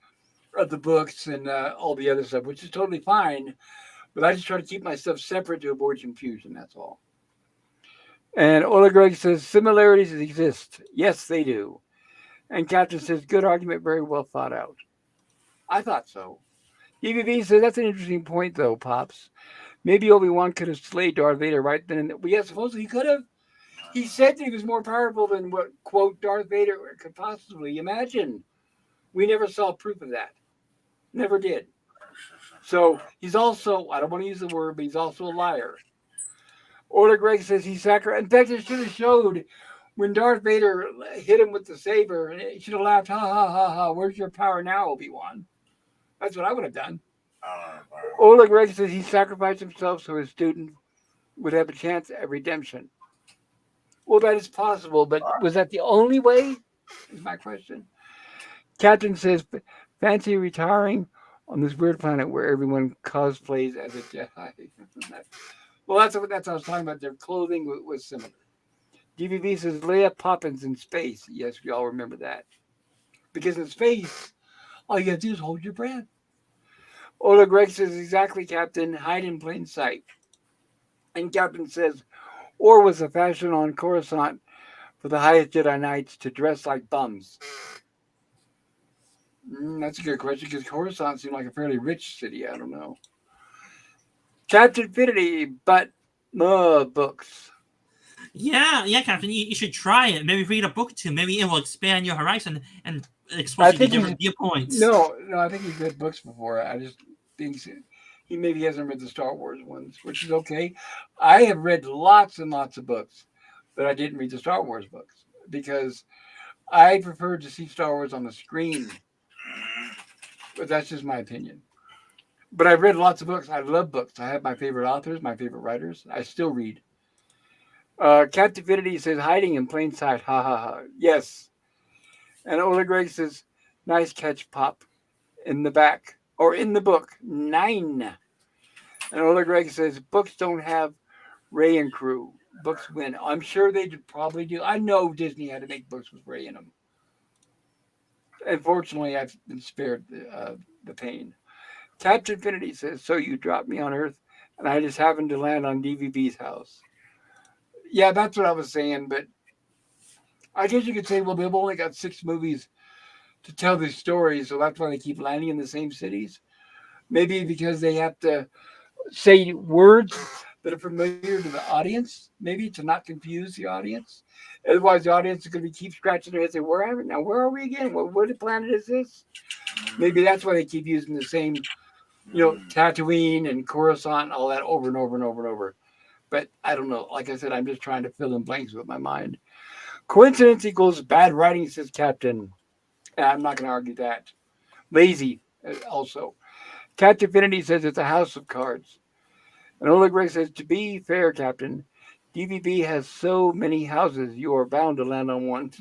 of the books and all the other stuff, which is totally fine. But I just try to keep myself separate to avoid confusion. That's all. And Ola Greg says similarities exist. Yes, they do. And Captain says good argument, very well thought out. I thought so. DVV says that's an interesting point, though, Pops. Maybe Obi-Wan could have slayed Darth Vader right then and there. Well, yeah, supposedly he could have. He said that he was more powerful than what, quote, Darth Vader could possibly imagine. We never saw proof of that. Never did. So he's also, I don't want to use the word, but he's also a liar. Order Greg says he sacrificed. In fact, it should have showed when Darth Vader hit him with the saber, and he should have laughed, ha ha ha ha, where's your power now, Obi-Wan? That's what I would have done. Ola Greg says he sacrificed himself so his student would have a chance at redemption. Well, that is possible, but was that the only way? Is my question. Captain says, fancy retiring on this weird planet where everyone cosplays as a Jedi. Well, that's what I was talking about. Their clothing was similar. DVV says Leia Poppins in space. Yes, we all remember that. Because in space, all you got to do is hold your breath. Ola Greg says, exactly, Captain. Hide in plain sight. And Captain says, or was a fashion on Coruscant for the highest Jedi Knights to dress like bums? That's a good question because Coruscant seemed like a fairly rich city. I don't know. Captain Infinity, but books. Yeah, Captain. You should try it. Maybe read a book or two. Maybe it will expand your horizon and expose you to different viewpoints. No, I think he's read books before. I just think he maybe hasn't read the Star Wars ones, which is okay. I have read lots and lots of books, but I didn't read the Star Wars books because I prefer to see Star Wars on the screen. But that's just my opinion. But I've read lots of books. I love books. I have my favorite authors, my favorite writers. I still read. Captain Infinity says hiding in plain sight. Ha ha ha. Yes. And Ola Greg says, nice catch, Pop. In the back. Or in the book. 9. And Ola Greg says, books don't have Ray and crew. Books win. I'm sure they probably do. I know Disney had to make books with Ray in them. Unfortunately, I've been spared the pain. Captain Infinity says, so you dropped me on Earth, and I just happened to land on DVB's house. Yeah, that's what I was saying, but I guess you could say, well, they've only got 6 movies to tell these stories, so that's why they keep landing in the same cities. Maybe because they have to say words that are familiar to the audience, maybe to not confuse the audience. Otherwise, the audience is going to keep scratching their head and say, where are we again? What planet is this? Maybe that's why they keep using the same, Tatooine and Coruscant and all that over and over and over and over. But I don't know. Like I said, I'm just trying to fill in blanks with my mind. Coincidence equals bad writing, says Captain. And I'm not going to argue that. Lazy, also. Captain Infinity says it's a house of cards. And Ola Greg says, to be fair, Captain, DVB has so many houses, you are bound to land on one.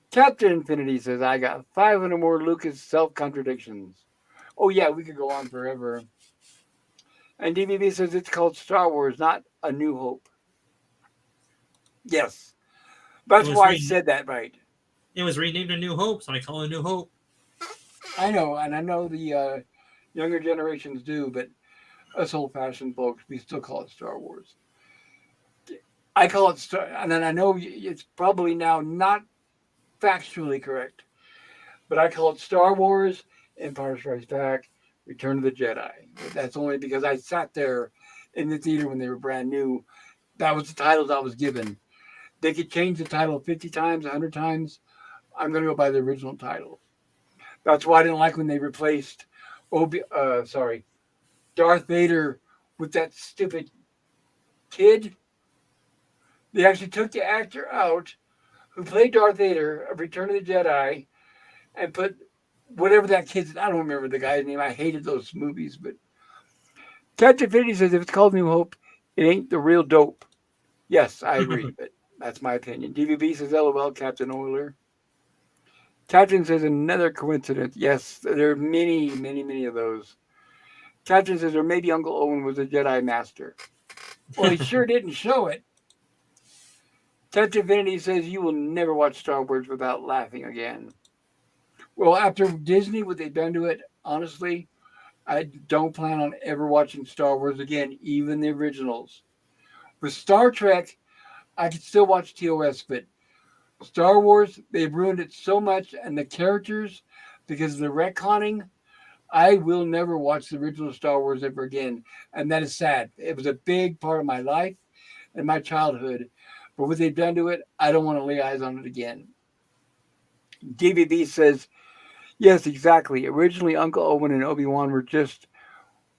Captain Infinity says, I got 500 more Lucas self-contradictions. Oh, yeah, we could go on forever. And DVB says it's called Star Wars, not A New Hope. Yes. That's why I said that right. It was renamed A New Hope, so I call it A New Hope. I know, and I know the younger generations do, but us old-fashioned folks, we still call it Star Wars. I call it Star, and then I know it's probably now not factually correct, but I call it Star Wars, Empire Strikes Back, Return of the Jedi. That's only because I sat there in the theater when they were brand new. That was the titles I was given. They could change the title 50 times, 100 times. I'm going to go by the original title. That's why I didn't like when they replaced Darth Vader with that stupid kid. They actually took the actor out who played Darth Vader of Return of the Jedi and put whatever that kid's, I don't remember the guy's name. I hated those movies, but Captain Infinity says if it's called New Hope, it ain't the real dope. Yes, I agree, but that's my opinion. DVB says LOL, Captain Oiler. Captain says another coincidence. Yes, there are many, many, many of those. Captain says, or maybe Uncle Owen was a Jedi Master. Well, he sure didn't show it. Captain Infinity says you will never watch Star Wars without laughing again. Well, after Disney, what they've done to it, honestly, I don't plan on ever watching Star Wars again, even the originals. With Star Trek, I can still watch TOS, but Star Wars, they've ruined it so much, and the characters, because of the retconning, I will never watch the original Star Wars ever again. And that is sad. It was a big part of my life and my childhood. But what they've done to it, I don't want to lay eyes on it again. DVB says, yes, exactly. Originally, Uncle Owen and Obi-Wan were just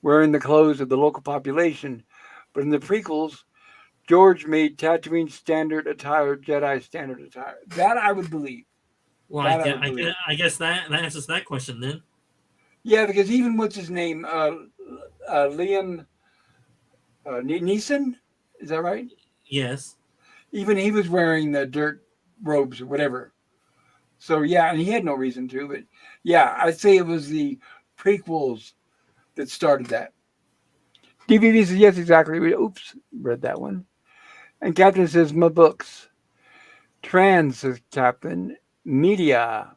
wearing the clothes of the local population. But in the prequels, George made Tatooine standard attire, Jedi standard attire. That I would believe. Well, That I would believe. I guess that answers that question then. Yeah, because even what's his name? Liam Neeson? Is that right? Yes. Even he was wearing the dirt robes or whatever. So, yeah, and he had no reason to. But, yeah, I'd say it was the prequels that started that. DVV says, yes, exactly. Oops, read that one. And Captain says, my books. Trans, says Captain. Media.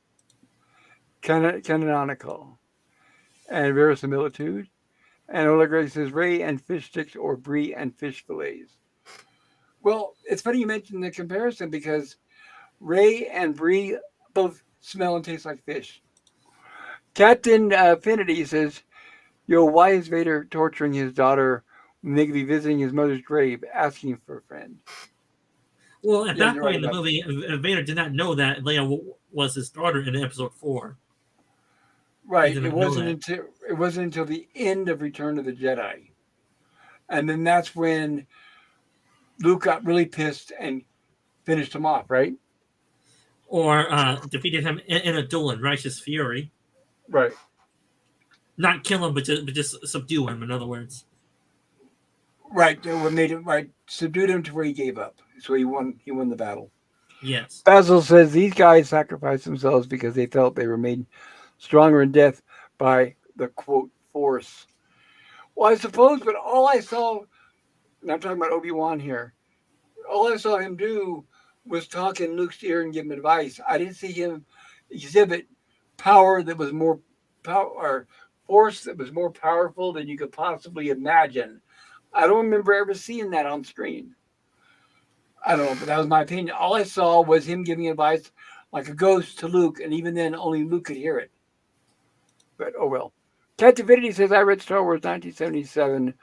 Canonical. And verisimilitude. And Oleg Greg says, Ray and fish sticks or brie and fish fillets. Well, it's funny you mentioned the comparison because Ray and brie both smell and taste like fish. Captain Affinity says, yo, why is Vader torturing his daughter when they could be visiting his mother's grave asking for a friend? Well, at Yeah, that you're point right in the about movie, Vader did not know that Leia was his daughter in episode 4. right. didn't know that. It wasn't until the end of Return of the Jedi. And then that's when Luke got really pissed and finished him off, right? Or defeated him in a duel in Righteous Fury. Right. Not kill him, but just subdue him, in other words. Right. What made him right subdued him to where he gave up. So he won the battle. Yes. Basil says these guys sacrificed themselves because they felt they were made stronger in death by the quote force. Well, I suppose, but all I saw, and I'm talking about Obi-Wan here, all I saw him do was talk in Luke's ear and give him advice. I didn't see him exhibit power that was more power or force that was more powerful than you could possibly imagine. I don't remember ever seeing that on screen. I don't know, but that was my opinion. All I saw was him giving advice like a ghost to Luke, and even then, only Luke could hear it. But oh well. Captivity says, I read Star Wars 1977.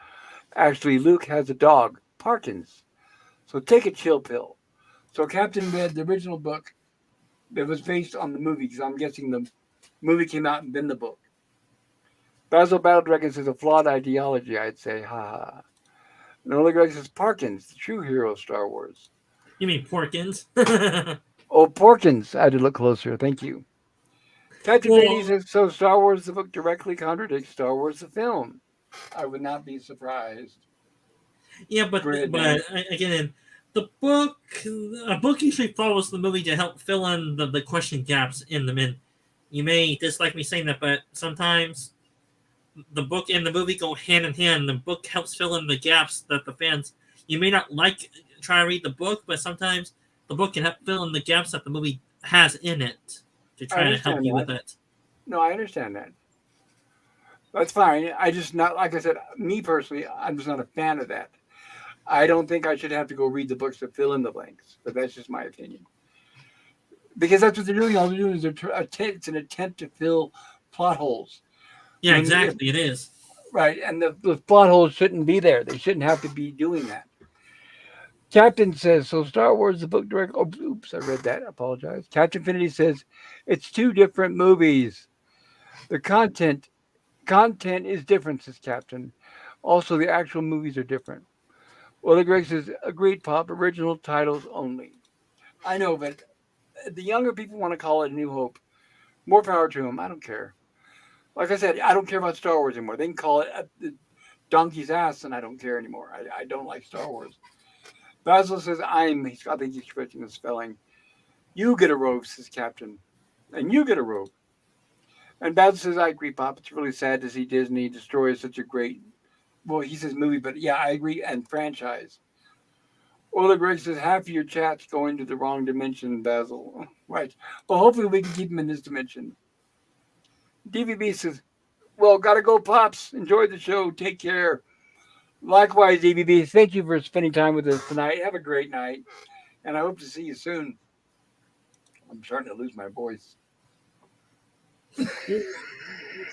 Actually, Luke has a dog, Parkins. So take a chill pill. So Captain read the original book that was based on the movie, because I'm guessing the movie came out and then the book. Basil Battle Dragon says, a flawed ideology, I'd say. Ha ha. Nola Greg says, Parkins, the true hero of Star Wars. You mean Porkins? Oh, Porkins. I had to look closer. Thank you. Captain Well- Vinny says, so Star Wars the book directly contradicts Star Wars the film. I would not be surprised. Yeah, but Go ahead, again, a book usually follows the movie to help fill in the question gaps in them. And you may dislike me saying that, but sometimes the book and the movie go hand in hand. The book helps fill in the gaps that the fans, you may not like, try to read the book, but sometimes the book can help fill in the gaps that the movie has in it to try to help understand you that. with it. No, I understand that. That's fine. I just not like I said. Me personally, I'm just not a fan of that. I don't think I should have to go read the books to fill in the blanks. But that's just my opinion. Because that's what they're doing. All they're doing is it's an attempt to fill plot holes. Yeah, When- exactly. It is. Right, and the plot holes shouldn't be there. They shouldn't have to be doing that. Captain says, so Star Wars, the book direct. Oh, oops, I read that. I apologize. Captain Infinity says, it's two different movies. The content is different, says Captain. Also, the actual movies are different. Well, the Greg says, agreed, Pop. Original titles only. I know, but the younger people want to call it New Hope. More power to them. I don't care. Like I said, I don't care about Star Wars anymore. They can call it the donkey's ass, and I don't care anymore. I don't like Star Wars. Basil says, I think he's correcting the spelling. You get a robe, says Captain. And you get a robe. And Basil says, I agree, Pop. It's really sad to see Disney destroy such a great, well, he says movie, but yeah, I agree, and franchise. Ola Greg says half of your chat's going to the wrong dimension, Basil. Right. Well, hopefully we can keep them in this dimension. DVB says, well, gotta go, Pops. Enjoy the show. Take care. Likewise, DVB, thank you for spending time with us tonight. Have a great night. And I hope to see you soon. I'm starting to lose my voice.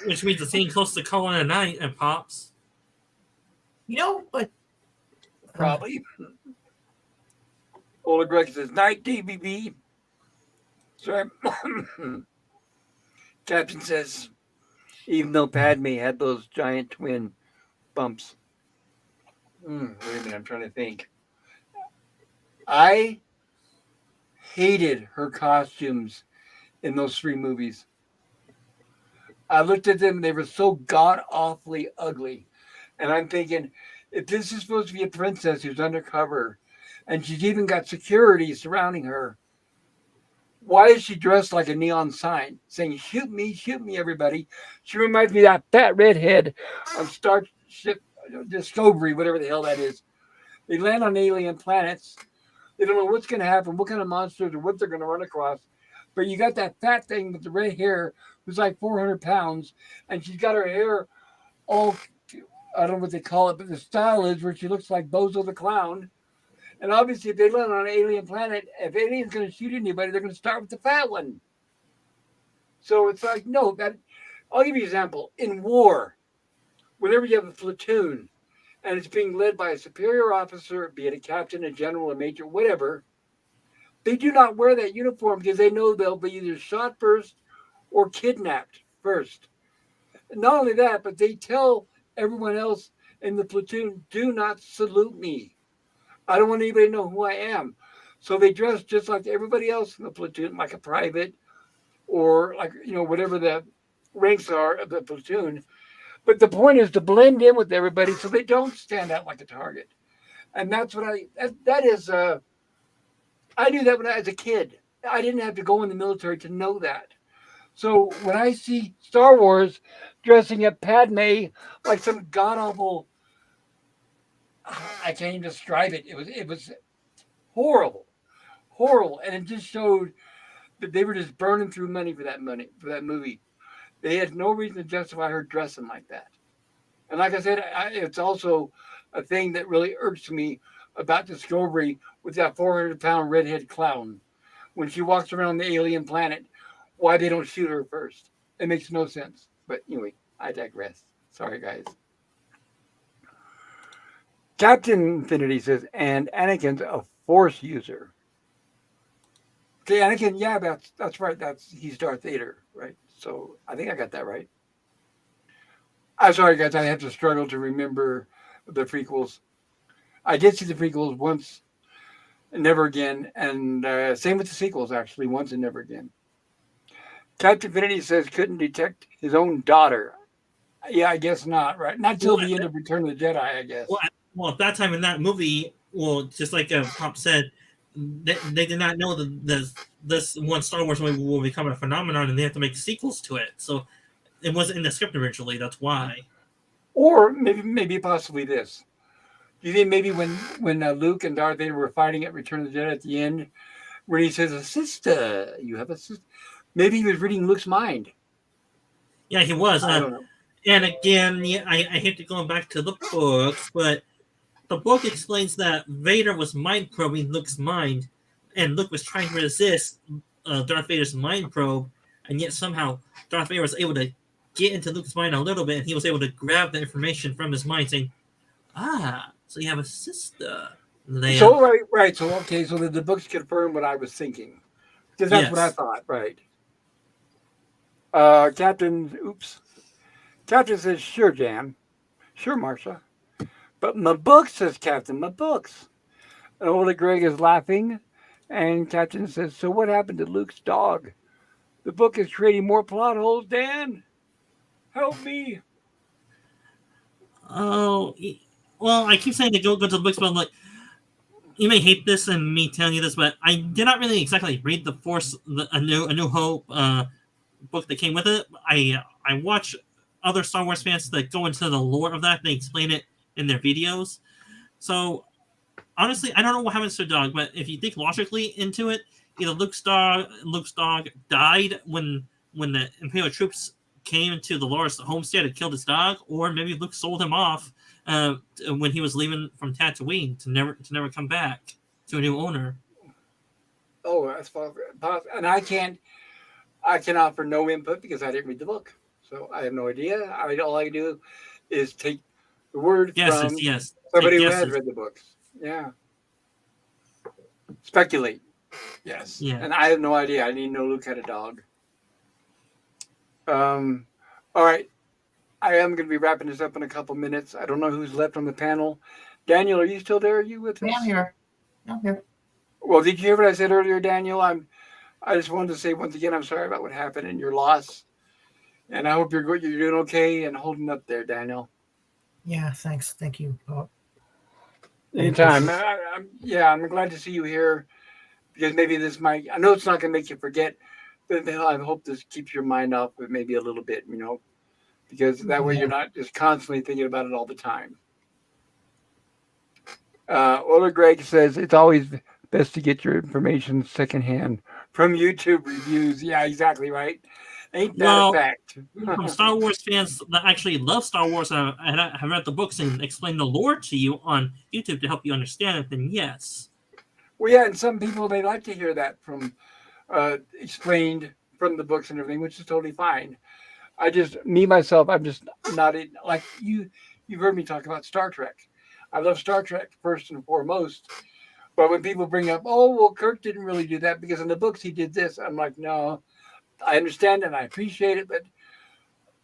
Which means it's getting close to calling a night and Pops. You know, but Probably. Ola Greg says, night, DVB. Sorry. Captain says, even though Padme had those giant twin bumps. Wait a minute, I'm trying to think. I hated her costumes in those 3 movies. I looked at them, they were so god awfully ugly. And I'm thinking, if this is supposed to be a princess who's undercover, and she's even got security surrounding her, why is she dressed like a neon sign saying, shoot me, everybody? She reminds me of that fat redhead on Starship Discovery, whatever the hell that is. They land on alien planets. They don't know what's going to happen, what kind of monsters or what they're going to run across. But you got that fat thing with the red hair who's like 400 pounds, and she's got her hair all, I don't know what they call it, but the style is where she looks like Bozo the Clown. And obviously, if they land on an alien planet, if alien's going to shoot anybody, they're going to start with the fat one. So it's like, no, that. I'll give you an example. In war, whenever you have a platoon and it's being led by a superior officer, be it a captain, a general, a major, whatever, they do not wear that uniform because they know they'll be either shot first or kidnapped first. And not only that, but they tell everyone else in the platoon, do not salute me. I don't want anybody to know who I am. So they dress just like everybody else in the platoon, like a private or like, whatever the ranks are of the platoon. But the point is to blend in with everybody so they don't stand out like a target. And that's what that is, I knew that when I was a kid. I didn't have to go in the military to know that. So when I see Star Wars dressing up Padme like some god awful, I can't even describe it. It was horrible, and it just showed that they were just burning through money for that movie. They had no reason to justify her dressing like that. And like I said, it's also a thing that really irks me about Discovery with that 400-pound redhead clown. When she walks around the alien planet, why they don't shoot her first? It makes no sense. But anyway, I digress. Sorry, guys. Captain Infinity says, and Anakin's a Force user. Okay, Anakin, yeah, that's right. He's Darth Vader, right? So I think I got that right. I'm sorry, guys. I have to struggle to remember the prequels. I did see the prequels once and never again, and same with the sequels, actually, once and never again. Captain Infinity says couldn't detect his own daughter. Yeah, I guess not, right? Not till the end of Return of the Jedi, I guess. Well, at that time in that movie, just like Pop said, they did not know that this one Star Wars movie will become a phenomenon, and they have to make sequels to it. So it wasn't in the script originally. That's why. Or maybe possibly this. Do you think maybe when Luke and Darth Vader were fighting at Return of the Jedi at the end, where he says, "A sister, you have a sister," maybe he was reading Luke's mind. Yeah, he was. I don't know. And again, yeah, I hate to go back to the books, but the book explains that Vader was mind probing Luke's mind, and Luke was trying to resist Darth Vader's mind probe, and yet somehow Darth Vader was able to get into Luke's mind a little bit, and he was able to grab the information from his mind, saying, so you have a sister, Leia. So right. So okay, so the books confirm what I was thinking, because that's what I thought, right? Captain says, "Sure, Jan. Sure, Marsha. But my books," says Captain, "my books." And Ola Greg is laughing, and Captain says, "So what happened to Luke's dog? The book is creating more plot holes, Dan. Help me." Oh, well, I keep saying to go to the books, but I'm like, you may hate this and me telling you this, but I did not really exactly read the Force, a New Hope book that came with it. I watch other Star Wars fans that go into the lore of that. They explain it in their videos. So honestly, I don't know what happens to the dog, but if you think logically into it, either Luke's dog died when the Imperial troops came into the Loras homestead and killed his dog, or maybe Luke sold him off when he was leaving from Tatooine to never come back to a new owner. Oh, that's possible. And I can offer no input because I didn't read the book, so I have no idea. All I do is take the word Guesses, from yes. somebody Take who has guesses. read the books. Yeah, speculate. Yes, Yeah. and I have no idea. I didn't know Luke had a dog. Um, all right. I am going to be wrapping this up in a couple minutes. I don't know who's left on the panel. Daniel, are you still there? Are you with us? Yeah, I'm here. I'm here. Well, did you hear what I said earlier, Daniel? I just wanted to say once again, I'm sorry about what happened and your loss, and I hope you're good. You're doing okay and holding up there, Daniel. Yeah, thanks. Thank you. Anytime. I'm glad to see you here because maybe this might. I know it's not going to make you forget, but I hope this keeps your mind off it maybe a little bit. Because that way you're not just constantly thinking about it all the time. Ola Greg says it's always best to get your information secondhand from YouTube reviews. Yeah, exactly right. Ain't that a Well, fact? from Star Wars fans that actually love Star Wars and have read the books and explain the lore to you on YouTube to help you understand it, then yes. Well, yeah, and some people they like to hear that from explained from the books and everything, which is totally fine. Me myself, I'm just not like you. You've heard me talk about Star Trek. I love Star Trek first and foremost. But when people bring up, oh well, Kirk didn't really do that because in the books he did this, I'm like, no, I understand and I appreciate it, but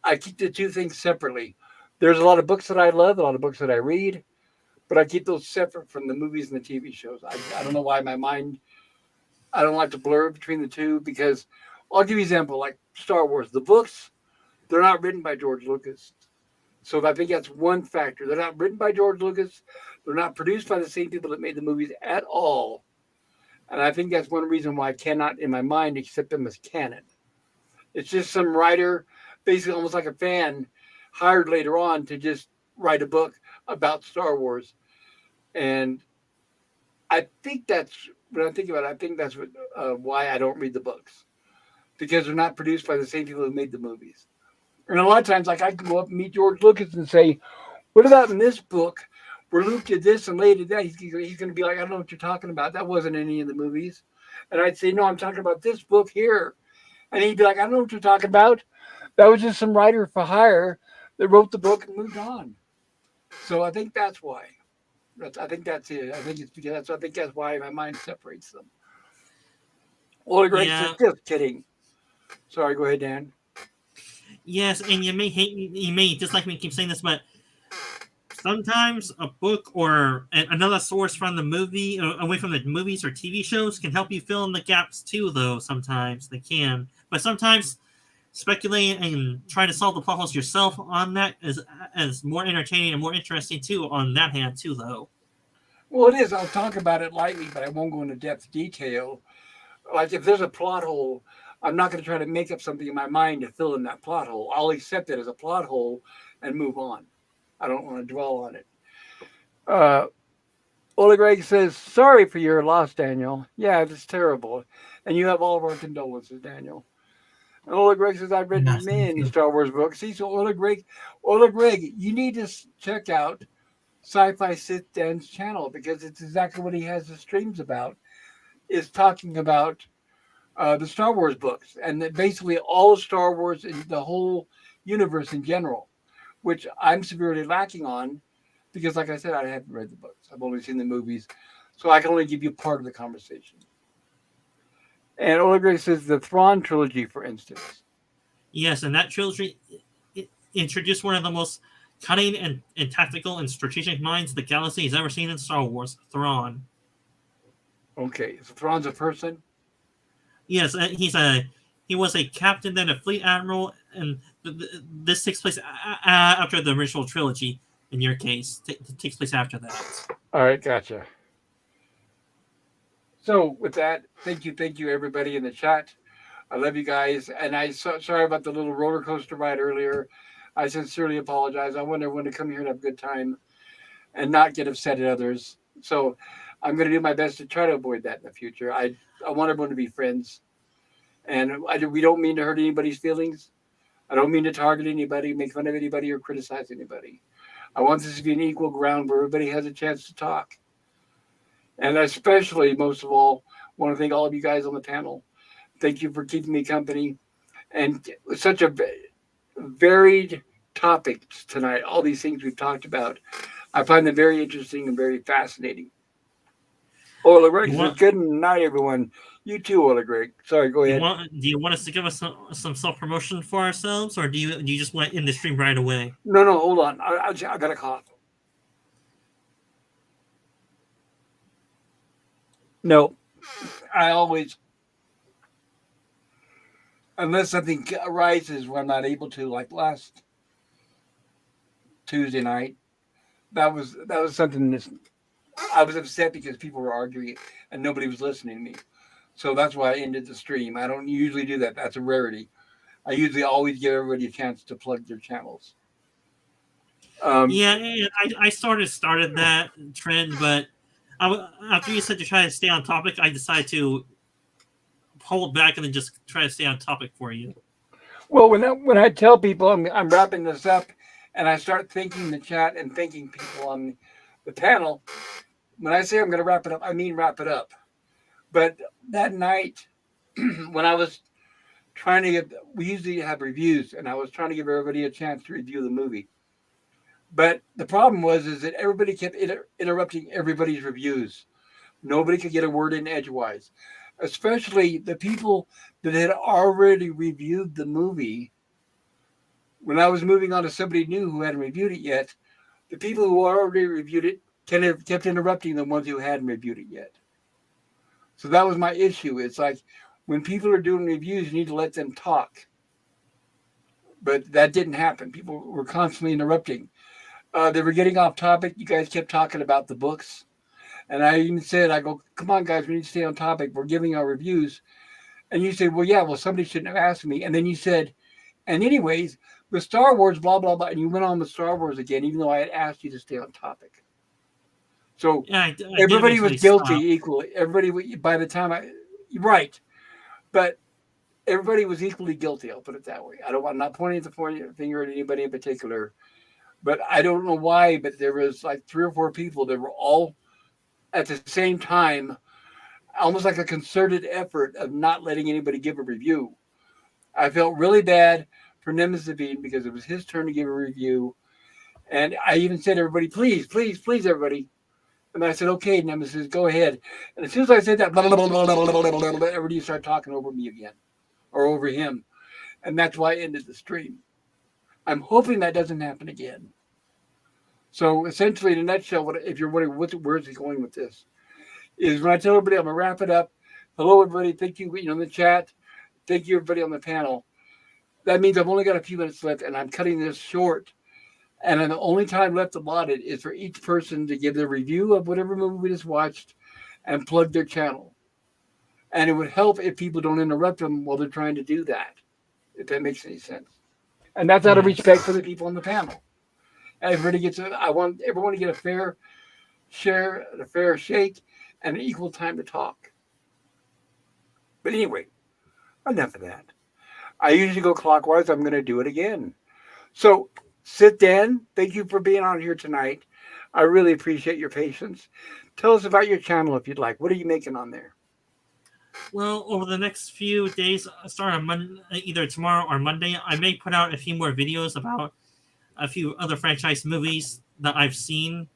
I keep the two things separately. There's a lot of books that I love, a lot of books that I read, but I keep those separate from the movies and the TV shows. I don't know why my mind. I don't like to blur between the two because I'll give you an example like Star Wars. The books they're not written by George Lucas. So I think that's one factor. They're not written by George Lucas. They're not produced by the same people that made the movies at all. And I think that's one reason why I cannot, in my mind, accept them as canon. It's just some writer, basically almost like a fan, hired later on to just write a book about Star Wars. And I think that's, when I think about it, I think that's why I don't read the books. Because they're not produced by the same people who made the movies. And a lot of times, like I can go up and meet George Lucas and say, "What about in this book where Luke did this and Leia did that?" He's going to be like, "I don't know what you're talking about. That wasn't any of the movies." And I'd say, "No, I'm talking about this book here." And he'd be like, "I don't know what you're talking about. That was just some writer for hire that wrote the book and moved on." So I think that's why. I think that's it. I think it's because I think that's why my mind separates them. Well, Greg says, Yeah, "Just kidding." Sorry, go ahead, Dan. yes, and you may hate me, you may dislike me keep saying this, but sometimes a book or another source from the movie, away from the movies or TV shows, can help you fill in the gaps too. Though sometimes they can, but sometimes speculating and trying to solve the plot holes yourself on that is more entertaining and more interesting too. On that hand, too, though. Well, it is. I'll talk about it lightly, but I won't go into depth detail. Like if there's a plot hole, I'm not going to try to make up something in my mind to fill in that plot hole. I'll accept it as a plot hole and move on. I don't want to dwell on it. Uh, Ola Greg says, "Sorry for your loss, Daniel. Yeah, it's terrible. And you have all of our condolences, Daniel." And Ola Greg says, "I've read Yes, thank many you. Star Wars books." See, so Ola Greg, you need to check out Sci-Fi Sith Dan's channel because it's exactly what he has the streams about. Is talking about the Star Wars books and basically all of Star Wars and the whole universe in general, which I'm severely lacking on because, like I said, I haven't read the books. I've only seen the movies, so I can only give you part of the conversation. And Ola Greg says the Thrawn trilogy, for instance. Yes, and that trilogy introduced one of the most cunning and tactical and strategic minds the galaxy has ever seen in Star Wars, Thrawn. Okay, so Thrawn's a person. Yes, he was a captain, then a fleet admiral, and this takes place after the original trilogy. In your case, takes place after that. All right, gotcha. So with that, thank you, everybody in the chat. I love you guys, and sorry about the little roller coaster ride earlier. I sincerely apologize. I want everyone to come here and have a good time and not get upset at others. So I'm going to do my best to try to avoid that in the future. I want everyone to be friends, and we don't mean to hurt anybody's feelings. I don't mean to target anybody, make fun of anybody, or criticize anybody. I want this to be an equal ground where everybody has a chance to talk. And especially, most of all, want to thank all of you guys on the panel. Thank you for keeping me company and such a varied topics tonight. All these things we've talked about, I find them very interesting and very fascinating. Ola Greg says, good night, everyone. You too, Ola Greg. Sorry, go ahead. Do you want us to give us some self promotion for ourselves, or do you just want in the stream right away? No, hold on. I got a cough. No, I always, unless something arises where I'm not able to, like last Tuesday night, that was something that I was upset because people were arguing and nobody was listening to me. So that's why I ended the stream. I don't usually do that. That's a rarity. I usually always give everybody a chance to plug their channels. I started that trend, but after you said to try to stay on topic, I decided to hold back and then just try to stay on topic for you. Well, when I tell people I'm wrapping this up, and I start thanking the chat and thanking people on the panel, when I say I'm going to wrap it up, I mean wrap it up. But that night, when I was trying to we usually have reviews, and I was trying to give everybody a chance to review the movie. But the problem is that everybody kept interrupting everybody's reviews. Nobody could get a word in edgewise, especially the people that had already reviewed the movie. When I was moving on to somebody new who hadn't reviewed it yet, the people who already reviewed it kept interrupting the ones who hadn't reviewed it yet. So that was my issue. It's like when people are doing reviews, you need to let them talk. But that didn't happen. People were constantly interrupting. They were getting off topic. You guys kept talking about the books. And I even said, I go, come on, guys, we need to stay on topic. We're giving our reviews. And you said, well, somebody shouldn't have asked me. And then you said, and anyways, with Star Wars, blah, blah, blah. And you went on with Star Wars again, even though I had asked you to stay on topic. So everybody was guilty equally. Everybody, by the time you're right. But everybody was equally guilty. I'll put it that way. I'm not pointing the finger at anybody in particular. But I don't know why, but there was like 3 or 4 people that were all at the same time, almost like a concerted effort of not letting anybody give a review. I felt really bad for Nemesis because it was his turn to give a review. And I even said, everybody, please, everybody. And I said, okay, Nemesis, go ahead. And as soon as I said that, blah, blah, blah, blah, blah, blah, blah, blah, blah, everybody started talking over me again or over him. And that's why I ended the stream. I'm hoping that doesn't happen again. So essentially, in a nutshell, if you're wondering where's he going with this, is when I tell everybody I'm going to wrap it up. Hello, everybody. Thank you in the chat. Thank you, everybody on the panel. That means I've only got a few minutes left, and I'm cutting this short. And the only time left allotted is for each person to give their review of whatever movie we just watched and plug their channel. And it would help if people don't interrupt them while they're trying to do that, if that makes any sense. And that's out of respect for the people on the panel. Everybody I want everyone to get a fair share, a fair shake, and an equal time to talk. But anyway, enough of that. I usually go clockwise. I'm going to do it again. So, Sit Dan, thank you for being on here tonight. I really appreciate your patience. Tell us about your channel if you'd like. What are you making on there? Well, over the next few days, starting on Monday, either tomorrow or Monday, I may put out a few more videos about a few other franchise movies that I've seen.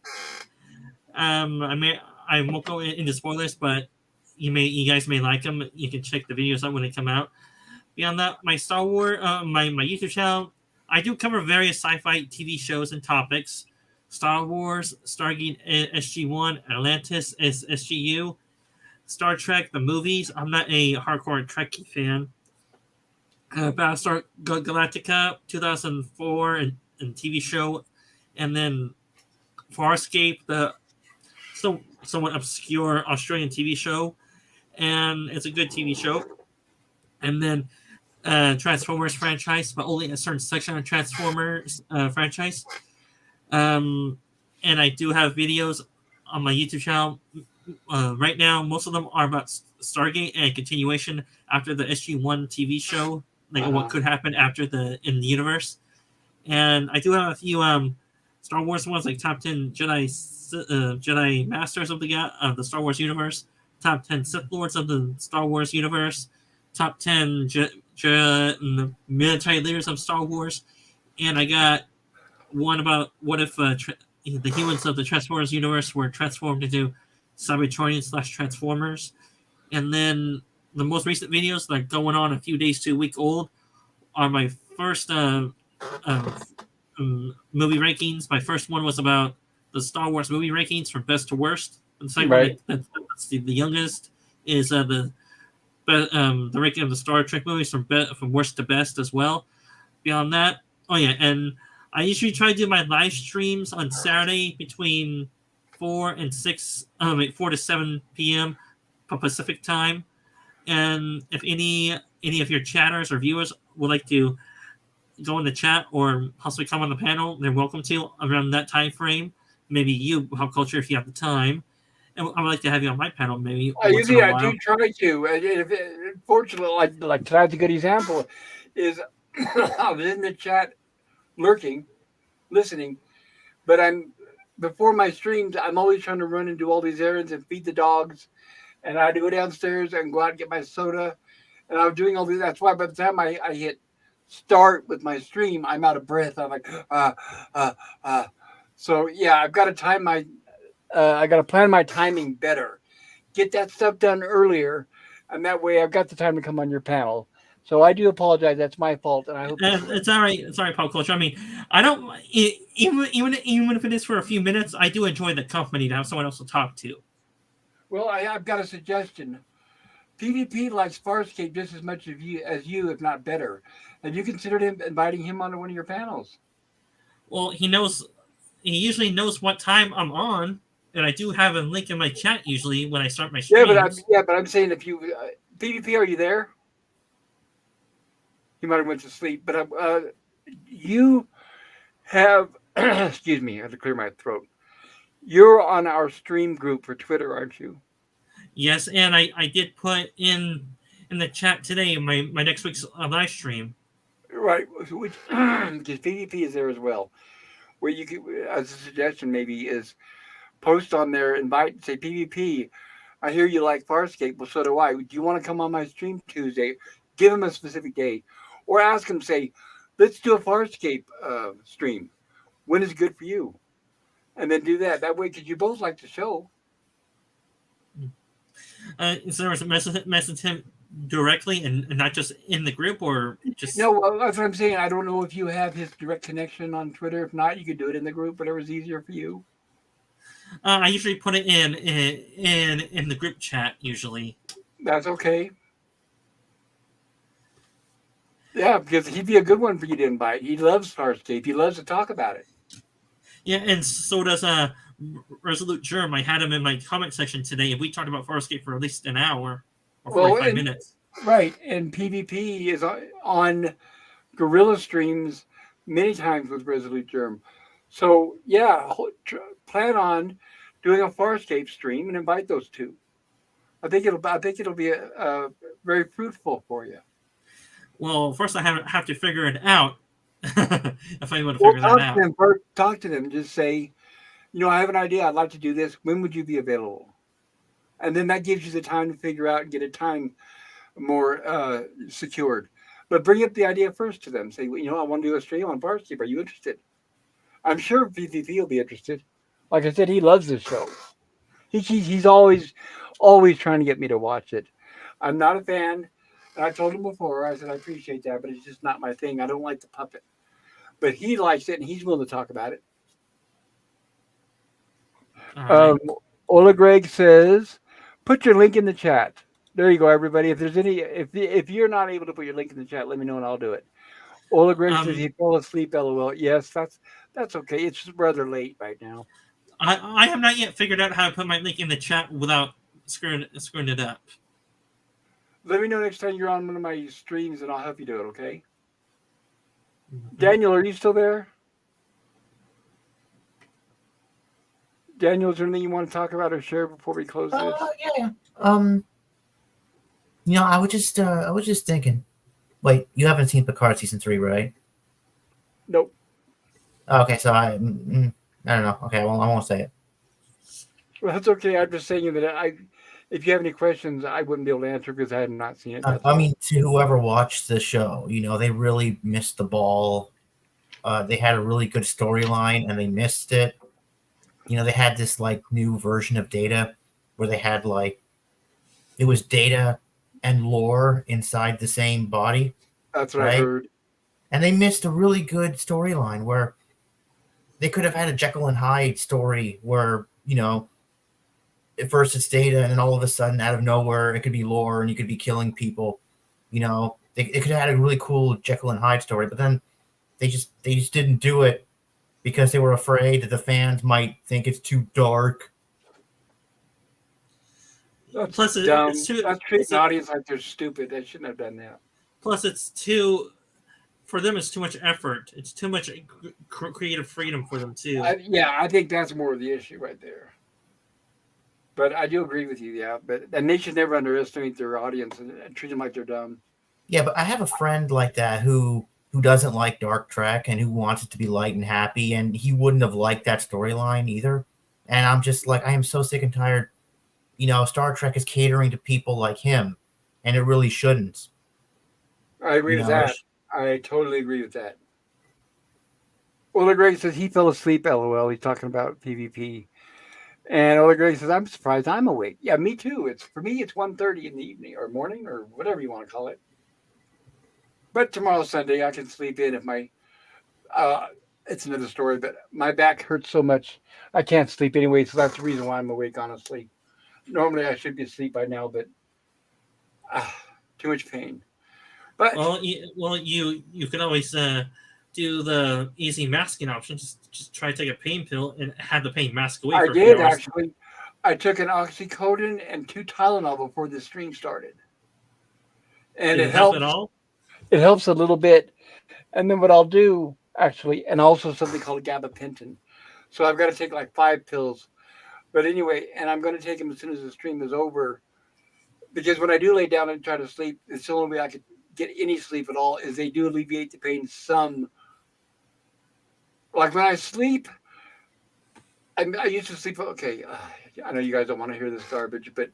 I won't go into spoilers, but you guys may like them. You can check the videos out when they come out. Beyond that, my Star Wars, my YouTube channel, I do cover various sci-fi TV shows and topics: Star Wars, Stargate SG-1, Atlantis SGU, Star Trek, the movies. I'm not a hardcore Trekkie fan. Battlestar Galactica 2004 and TV show, and then Farscape, the somewhat obscure Australian TV show, and it's a good TV show. And then Transformers franchise, but only a certain section of Transformers franchise. And I do have videos on my YouTube channel. Right now, most of them are about Stargate and continuation after the SG-1 TV show, like what could happen after in the universe. And I do have a few Star Wars ones, like top 10 Jedi Masters of the Star Wars universe, top 10 Sith Lords of the Star Wars universe, top 10 military leaders of Star Wars, and I got one about what if the humans of the Transformers universe were transformed into Cybertronians/Transformers. And then the most recent videos, like going on a few days to a week old, are my first movie rankings. My first one was about the Star Wars movie rankings from best to worst. And the second Right. one, that's the youngest, is the ranking of the Star Trek movies from worst to best as well. Beyond that, oh yeah, and I usually try to do my live streams on Saturday between 4 to 7 p.m. Pacific time. And if any of your chatters or viewers would like to go in the chat or possibly come on the panel, they're welcome to around that time frame. Maybe you, Pop Culture, if you have the time. And I would like to have you on my panel maybe once in a I while. do try to. Fortunately, like tonight's a good example. Is I was in the chat, lurking, listening, but before my streams. I'm always trying to run and do all these errands and feed the dogs, and I had to go downstairs and go out and get my soda, and I was doing all these. That's why by the time I hit start with my stream, I'm out of breath. I'm like, uh. So yeah, I've got to time my. I got to plan my timing better. Get that stuff done earlier, and that way I've got the time to come on your panel. So I do apologize. That's my fault, and I hope It's all right. It's all right, Pop Culture. I mean, I don't even if it is for a few minutes, I do enjoy the company to have someone else to talk to. Well, I've got a suggestion. PvP likes Farscape just as much as you, if not better. Have you considered inviting him onto one of your panels? Well, he usually knows what time I'm on, and I do have a link in my chat usually when I start my streams. But I'm saying if you PvP, are you there? He might have went to sleep, but you have excuse me, I have to clear my throat. You're on our stream group for Twitter, aren't you? Yes, and I did put in the chat today my next week's live stream. Right, which because PvP is there as well. Where you could, as a suggestion, maybe is post on there, invite, say PvP. I hear you like Farscape. Well, so do I. Do you want to come on my stream Tuesday? Give him a specific day, or ask him. Say, let's do a Farscape stream. When is good for you? And then do that. That way, because you both like the show. Is there a message him directly and not just in the group, or just No, that's what I'm saying. I don't know if you have his direct connection on Twitter. If not, you could do it in the group. Whatever's easier for you. I usually put it in the group chat usually. That's okay. Yeah, because he'd be a good one for you to invite. He loves Farscape. He loves to talk about it. Yeah, and so does Resolute Germ. I had him in my comment section today, and we talked about Farscape for at least an hour or 45 minutes. Right, and PvP is on Gorilla streams many times with Resolute Germ. So yeah, plan on doing a Farscape stream and invite those two. I think it'll be a very fruitful for you. Well, first I have to figure it out. If I want to figure that out. Talk to them. Just say, I have an idea. I'd like to do this. When would you be available? And then that gives you the time to figure out and get a time more secured. But bring up the idea first to them. Say, I want to do a stream on Farscape. Are you interested? I'm sure PvP will be interested. Like I said, he loves this show. He's always trying to get me to watch it. I'm not a fan. And I told him before, I said, I appreciate that, but it's just not my thing. I don't like the puppet. But he likes it, and he's willing to talk about it. Right. Ola Greg says, put your link in the chat. There you go, everybody. If there's if you're not able to put your link in the chat, let me know and I'll do it. Ola Greg says he fell asleep, LOL. Yes, that's okay. It's just rather late right now. I have not yet figured out how to put my link in the chat without screwing it up. Let me know next time you're on one of my streams and I'll help you do it, okay? Mm-hmm. Daniel, are you still there? Daniel, is there anything you want to talk about or share before we close this? Yeah. I was just thinking. Wait, you haven't seen Picard season 3, right? Nope. Okay, so I don't know. Okay, well, I won't say it. Well, that's okay. I'm just saying that if you have any questions, I wouldn't be able to answer because I had not seen it. That's I all. mean, to whoever watched the show, they really missed the ball. They had a really good storyline, and they missed it. They had this like new version of Data, where they had like it was Data and lore inside the same body, That's what I right? heard. And they missed a really good storyline where they could have had a Jekyll and Hyde story where at first it's Data, and then all of a sudden, out of nowhere, it could be lore, and you could be killing people. They could have had a really cool Jekyll and Hyde story, but then they just didn't do it because they were afraid that the fans might think it's too dark. That's Plus, dumb. it's too. That's treating the audience like they're stupid. They shouldn't have done that. Plus, it's too. For them, it's too much effort. It's too much creative freedom for them too. I think that's more of the issue right there. But I do agree with you, yeah. And they should never underestimate their audience and treat them like they're dumb. Yeah, but I have a friend like that who doesn't like Dark Trek and who wants it to be light and happy, and he wouldn't have liked that storyline either. And I'm just like, I am so sick and tired. Star Trek is catering to people like him, and it really shouldn't. I agree with that. I totally agree with that. Well, Greg says he fell asleep, LOL. He's talking about PvP. And Ola Greg says, I'm surprised I'm awake. Yeah, me too. For me, it's 1:30 in the evening or morning or whatever you want to call it. But tomorrow's Sunday. I can sleep in if my it's another story, but my back hurts so much I can't sleep anyway, so that's the reason why I'm awake, honestly. Normally I should be asleep by now, but too much pain. But you can always do the easy masking option. Just try to take a pain pill and have the pain mask away. I did actually. I took an oxycodone and 2 Tylenol before the stream started, and Did it help at all? It helps a little bit, and then what I'll do actually, and also something called gabapentin. So I've got to take like 5 pills. But anyway, and I'm going to take them as soon as the stream is over, because when I do lay down and try to sleep, it's the only way I could get any sleep at all is they do alleviate the pain some. Like when I sleep, I used to sleep. Okay, I know you guys don't want to hear this garbage, but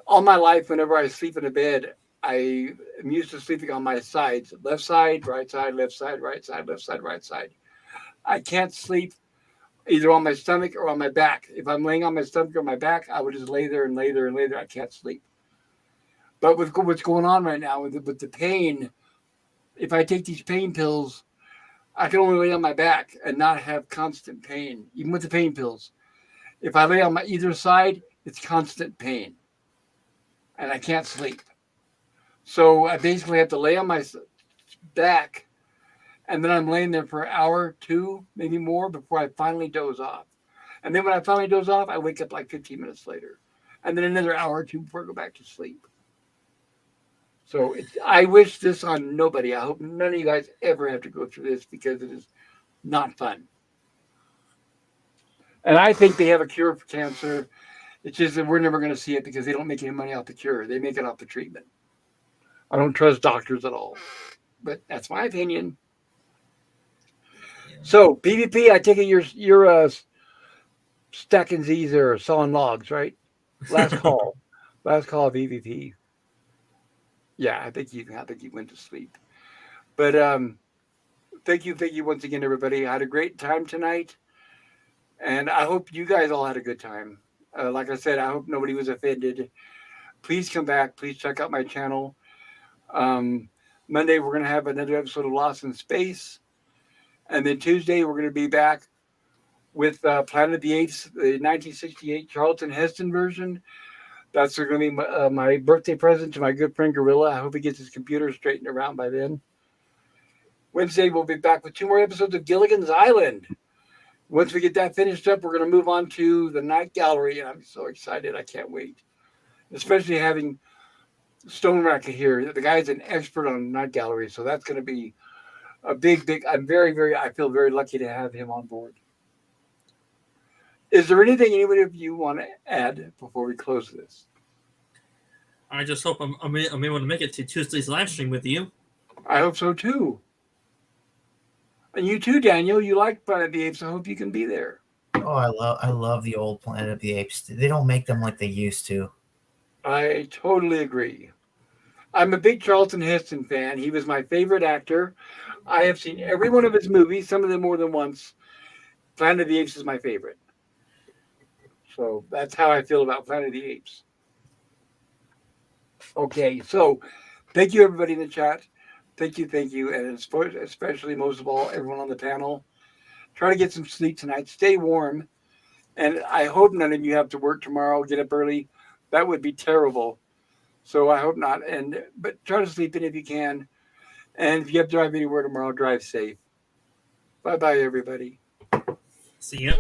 all my life, whenever I sleep in a bed, I am used to sleeping on my sides: left side, right side, left side, right side, left side, right side. I can't sleep either on my stomach or on my back. If I'm laying on my stomach or my back, I would just lay there and lay there and lay there. I can't sleep. But with what's going on right now with the pain, if I take these pain pills, I can only lay on my back and not have constant pain, even with the pain pills. If I lay on my either side, it's constant pain, and I can't sleep. So I basically have to lay on my back, and then I'm laying there for an hour, 2, maybe more, before I finally doze off. And then when I finally doze off, I wake up like 15 minutes later, and then another hour or 2 before I go back to sleep. So I wish this on nobody. I hope none of you guys ever have to go through this because it is not fun. And I think they have a cure for cancer. It's just that we're never going to see it because they don't make any money off the cure. They make it off the treatment. I don't trust doctors at all. But that's my opinion. So PvP, I take it you're stacking Z's or sawing logs, right? Last call. Last call of PvP. Yeah, I think you went to sleep. But thank you once again, everybody. I had a great time tonight, and I hope you guys all had a good time. Like I said, I hope nobody was offended. Please come back. Please check out my channel. Monday we're gonna have another episode of Lost in Space, and then Tuesday we're gonna be back with Planet of the Apes, the 1968 Charlton Heston version. That's going to be my birthday present to my good friend Gorilla. I hope he gets his computer straightened around by then. Wednesday, we'll be back with 2 more episodes of Gilligan's Island. Once we get that finished up, we're going to move on to the Night Gallery, and I'm so excited. I can't wait. Especially having Stone Racket here. The guy's an expert on Night Gallery, so that's going to be a big, I feel very lucky to have him on board. Is there anything anybody of you want to add before we close this? I just hope I'm able to make it to Tuesday's live stream with you. I hope so too. And you too, Daniel. You like Planet of the Apes. I hope you can be there. Oh, I love the old Planet of the Apes. They don't make them like they used to. I totally agree. I'm a big Charlton Heston fan. He was my favorite actor. I have seen every one of his movies, some of them more than once. Planet of the Apes is my favorite. So that's how I feel about Planet of the Apes. Okay, so thank you, everybody in the chat. Thank you. And especially, most of all, everyone on the panel. Try to get some sleep tonight. Stay warm. And I hope none of you have to work tomorrow, get up early. That would be terrible. So I hope not. But try to sleep in if you can. And if you have to drive anywhere tomorrow, drive safe. Bye-bye, everybody. See ya.